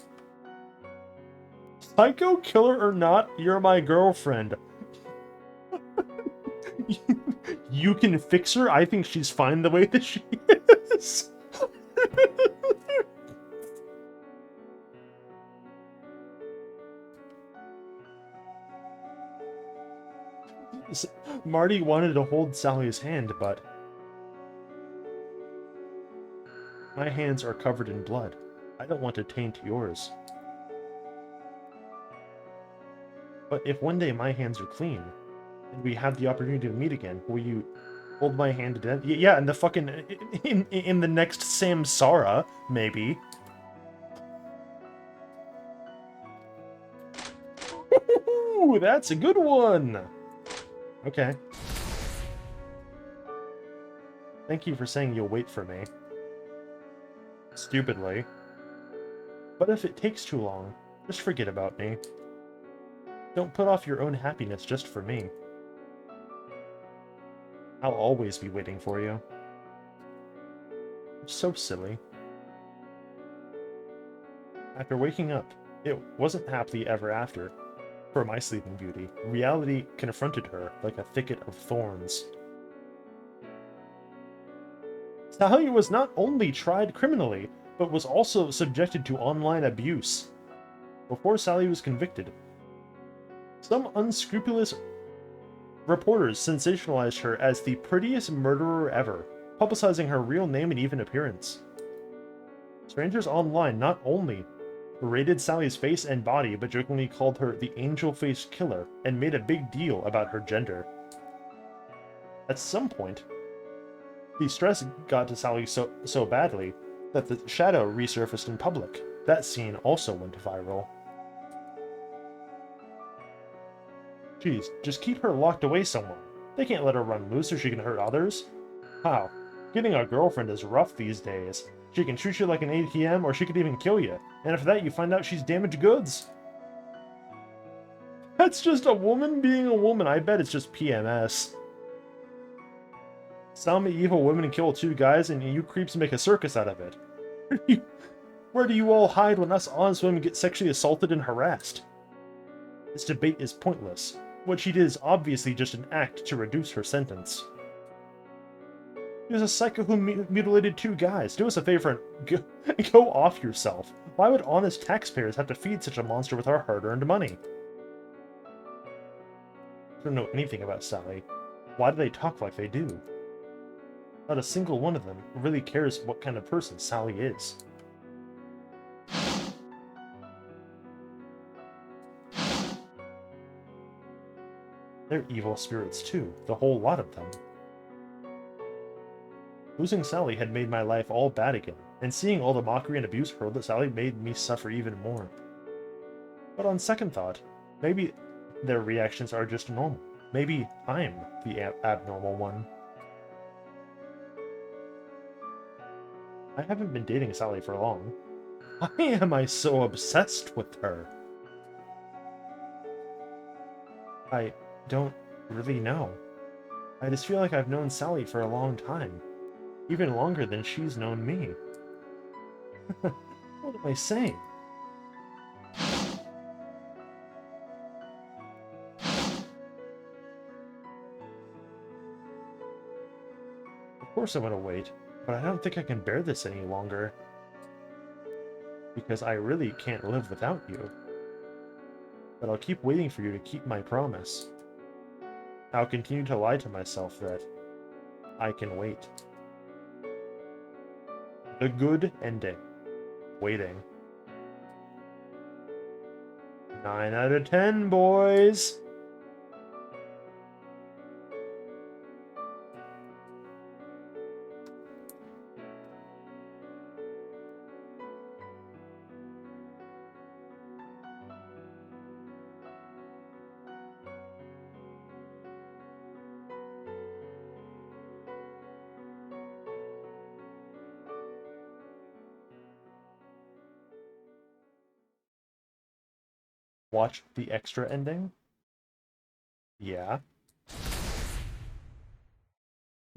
Psycho killer or not, you're my girlfriend. You can fix her? I think she's fine the way that she is. Marty wanted to hold Sally's hand, but... My hands are covered in blood. I don't want to taint yours. But if one day my hands are clean, and we have the opportunity to meet again, will you hold my hand again? Yeah, in the fucking... In the next Samsara, maybe. Ooh, that's a good one! Okay. Thank you for saying you'll wait for me. Stupidly. But if it takes too long, just forget about me. Don't put off your own happiness just for me. I'll always be waiting for you. You're so silly. After waking up, it wasn't happily ever after. For my sleeping beauty, reality confronted her like a thicket of thorns. Sally was not only tried criminally, but was also subjected to online abuse. Before Sally was convicted, some unscrupulous reporters sensationalized her as the prettiest murderer ever, publicizing her real name and even appearance. Strangers online not only berated Sally's face and body, but jokingly called her the angel-faced killer and made a big deal about her gender. At some point, the stress got to Sally so badly that the shadow resurfaced in public. That scene also went viral. Geez, just keep her locked away somewhere. They can't let her run loose so she can hurt others. How? Getting a girlfriend is rough these days. She can treat you like an ATM, or she could even kill you. And after that, you find out she's damaged goods. That's just a woman being a woman. I bet it's just PMS. Some evil women kill two guys, and you creeps make a circus out of it. Where do you all hide when us honest women get sexually assaulted and harassed? This debate is pointless. What she did is obviously just an act to reduce her sentence. He was a psycho who mutilated two guys. Do us a favor and go off yourself. Why would honest taxpayers have to feed such a monster with our hard-earned money? I don't know anything about Sally. Why do they talk like they do? Not a single one of them really cares what kind of person Sally is. They're evil spirits too, the whole lot of them. Losing Sally had made my life all bad again, and seeing all the mockery and abuse hurled at Sally made me suffer even more. But on second thought, maybe their reactions are just normal. Maybe I'm the abnormal one. I haven't been dating Sally for long. Why am I so obsessed with her? I don't really know. I just feel like I've known Sally for a long time. Even longer than she's known me. What am I saying? Of course I want to wait, but I don't think I can bear this any longer. Because I really can't live without you. But I'll keep waiting for you to keep my promise. I'll continue to lie to myself that I can wait. The good ending. Waiting. 9 out of 10, boys! Watch the extra ending? Yeah.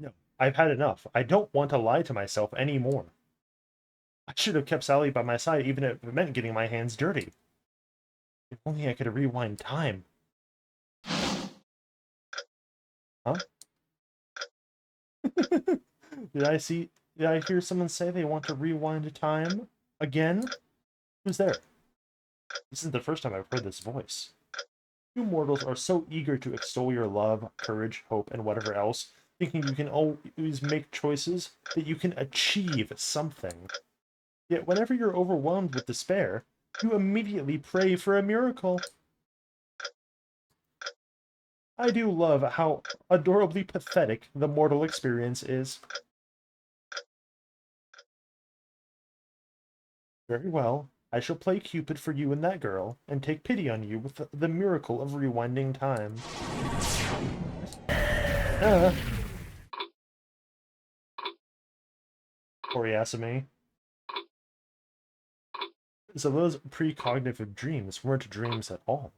No, I've had enough. I don't want to lie to myself anymore. I should have kept Sally by my side even if it meant getting my hands dirty. If only I could rewind time. Huh? Did I hear someone say they want to rewind time? Again? Who's there? This isn't the first time I've heard this voice. You mortals are so eager to extol your love, courage, hope, and whatever else, thinking you can always make choices, that you can achieve something. Yet whenever you're overwhelmed with despair, you immediately pray for a miracle. I do love how adorably pathetic the mortal experience is. Very well. I shall play Cupid for you and that girl, and take pity on you with the miracle of rewinding time. Coriasame. So those precognitive dreams weren't dreams at all.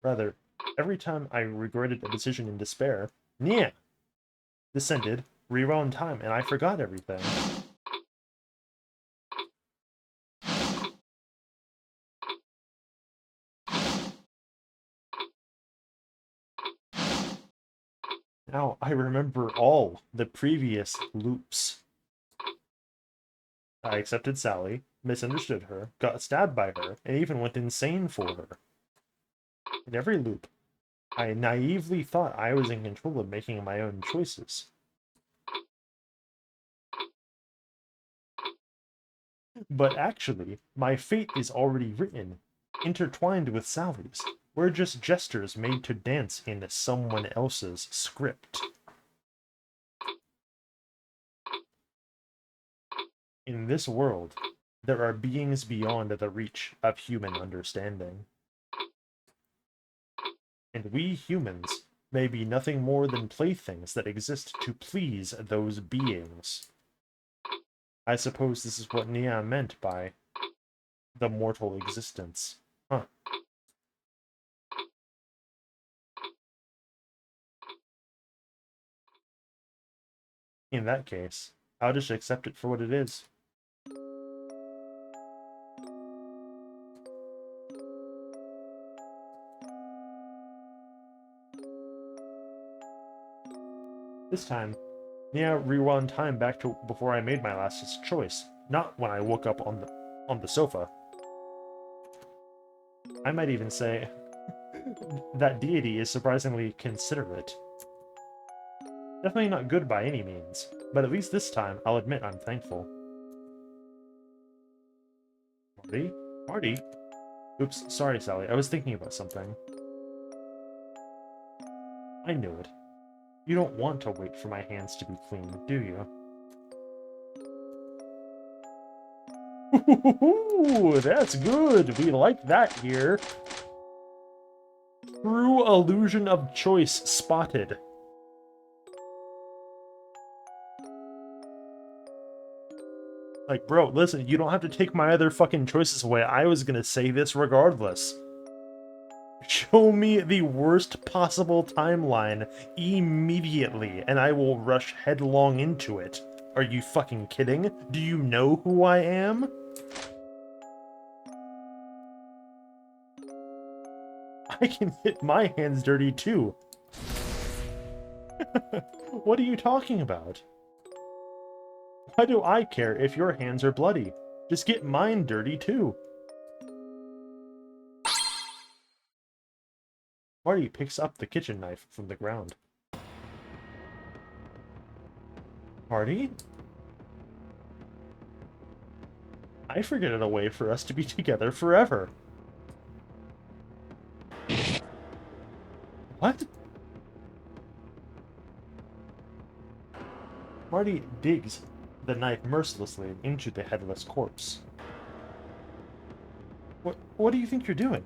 Rather, every time I regretted a decision in despair, Nya descended, rewound time, and I forgot everything. Now I remember all the previous loops. I accepted Sally, misunderstood her, got stabbed by her, and even went insane for her. In every loop, I naively thought I was in control of making my own choices. But actually, my fate is already written, intertwined with Sally's. We're just jesters made to dance in someone else's script. In this world, there are beings beyond the reach of human understanding. And we humans may be nothing more than playthings that exist to please those beings. I suppose this is what Nia meant by the mortal existence. Huh. In that case, I'll just accept it for what it is. This time, Nia rewound time back to before I made my last choice, not when I woke up on the sofa. I might even say that deity is surprisingly considerate. Definitely not good by any means, but at least this time, I'll admit I'm thankful. Marty? Marty? Oops, sorry, Sally. I was thinking about something. I knew it. You don't want to wait for my hands to be clean, do you? Ooh, that's good. We like that here. True illusion of choice spotted. Like, bro, listen, you don't have to take my other fucking choices away. I was gonna say this regardless. Show me the worst possible timeline immediately, and I will rush headlong into it. Are you fucking kidding? Do you know who I am? I can get my hands dirty too. What are you talking about? Why do I care if your hands are bloody? Just get mine dirty too. Marty picks up the kitchen knife from the ground. Marty? I figured out a way for us to be together forever. What? Marty digs the knife mercilessly into the headless corpse. What do you think you're doing?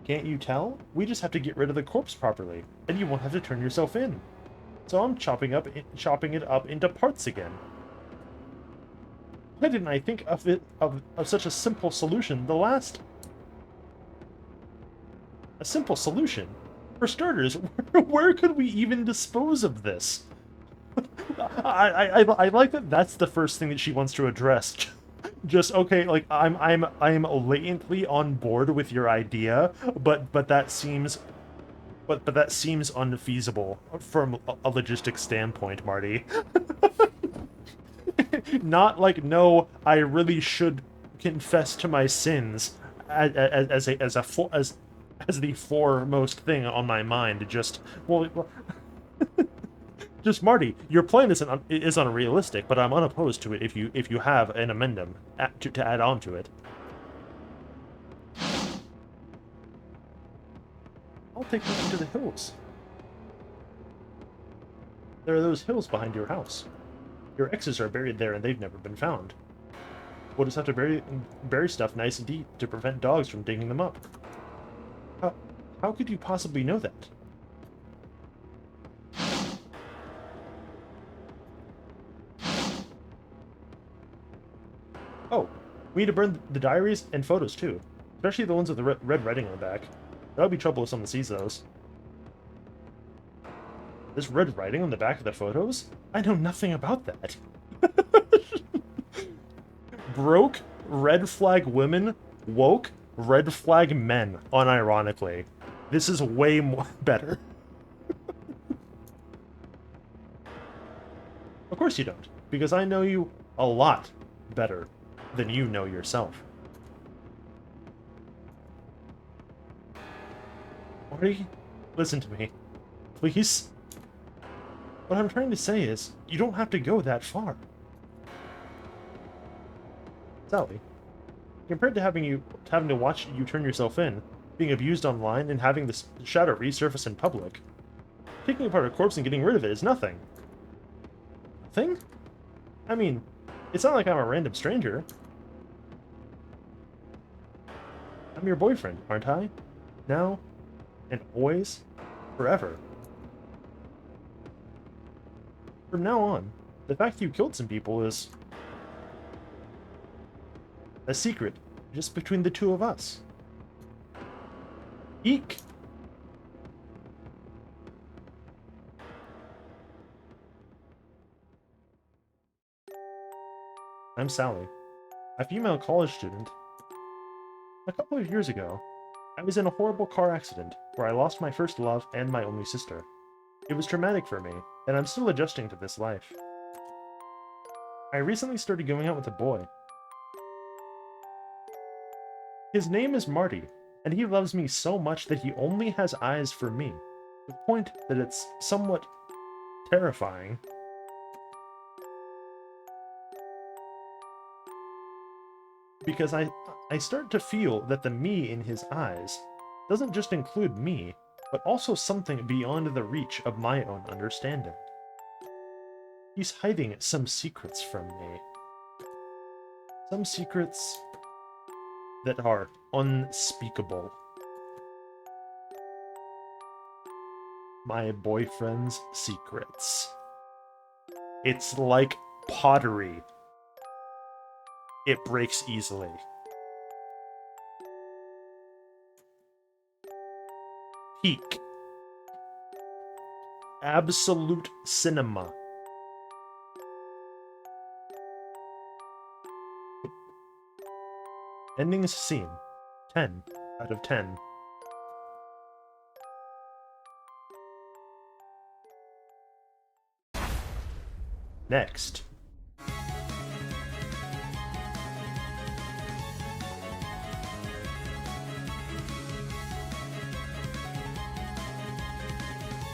Can't you tell? We just have to get rid of the corpse properly, and you won't have to turn yourself in. So I'm chopping it up into parts again. Why didn't I think of such a simple solution the last? A simple solution? For starters, where could we even dispose of this? I like that that's the first thing that she wants to address. Just okay, like I'm latently on board with your idea, but that seems unfeasible from a logistics standpoint, Marty. Not like, no, I really should confess to my sins as the foremost thing on my mind. Just just Marty, your plan is unrealistic, but I'm unopposed to it if you have an amendment to add on to it. I'll take you into the hills. There are those hills behind your house. Your exes are buried there and they've never been found. We'll just have to bury stuff nice and deep to prevent dogs from digging them up. How could you possibly know that? Oh, we need to burn the diaries and photos too. Especially the ones with the red writing on the back. That would be trouble if someone sees those. This red writing on the back of the photos? I know nothing about that. Broke red flag women, woke red flag men, unironically. This is way more better. Of course you don't, because I know you a lot better than you know yourself. Marty, listen to me. Please? What I'm trying to say is, you don't have to go that far. Sally, compared to having to watch you turn yourself in, being abused online, and having this shadow resurface in public, taking apart a corpse and getting rid of it is nothing. Nothing? I mean, it's not like I'm a random stranger. I'm your boyfriend, aren't I? Now, and always, forever. From now on, the fact that you killed some people is a secret, just between the two of us. Eek! I'm Sally, a female college student. A couple of years ago, I was in a horrible car accident where I lost my first love and my only sister. It was traumatic for me, and I'm still adjusting to this life. I recently started going out with a boy. His name is Marty, and he loves me so much that he only has eyes for me, to the point that it's somewhat terrifying. Because I start to feel that the me in his eyes doesn't just include me, but also something beyond the reach of my own understanding. He's hiding some secrets from me. Some secrets that are unspeakable. My boyfriend's secrets. It's like pottery. It breaks easily. Peak. Absolute cinema. Endings scene. 10 out of 10. Next.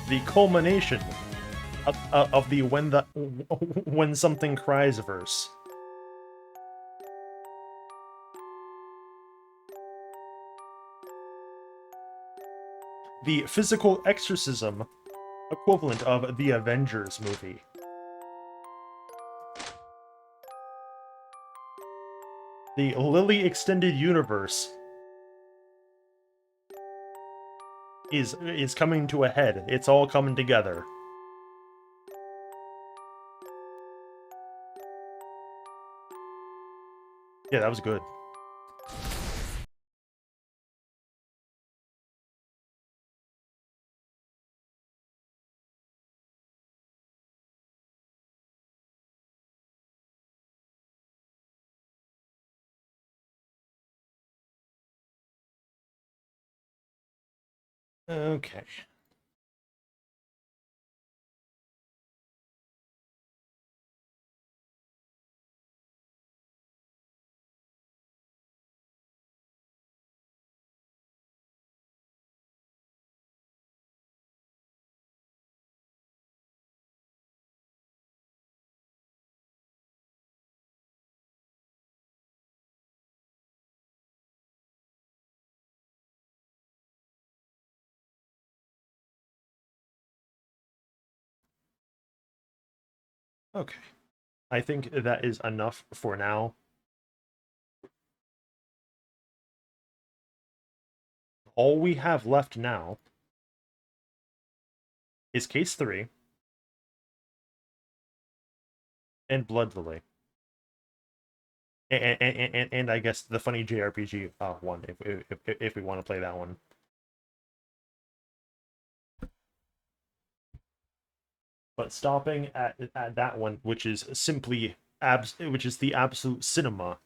The culmination of the when something cries verse. The physical exorcism equivalent of the Avengers movie. The Lily Extended Universe is coming to a head. It's all coming together. Yeah, that was good. Okay. Okay. I think that is enough for now. All we have left now is Case 3 and Blood Lily. And I guess the funny JRPG one, if we want to play that one. But stopping at that one, which is simply which is the absolute cinema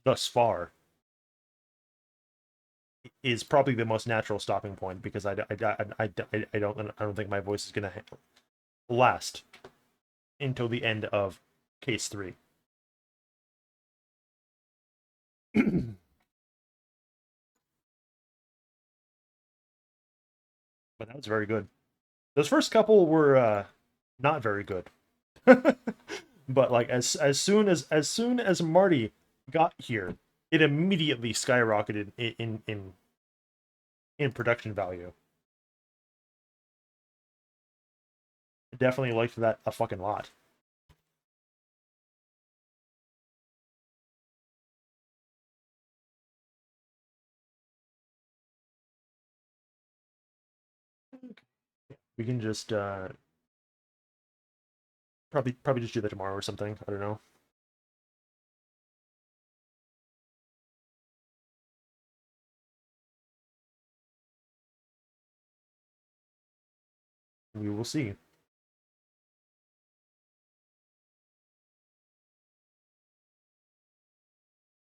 thus far, is probably the most natural stopping point because I don't think my voice is gonna last until the end of Case 3. But that was very good. Those first couple were not very good. But like as soon as Marty got here, it immediately skyrocketed in production value. Definitely liked that a fucking lot. We can just probably just do that tomorrow or something. I don't know. We will see.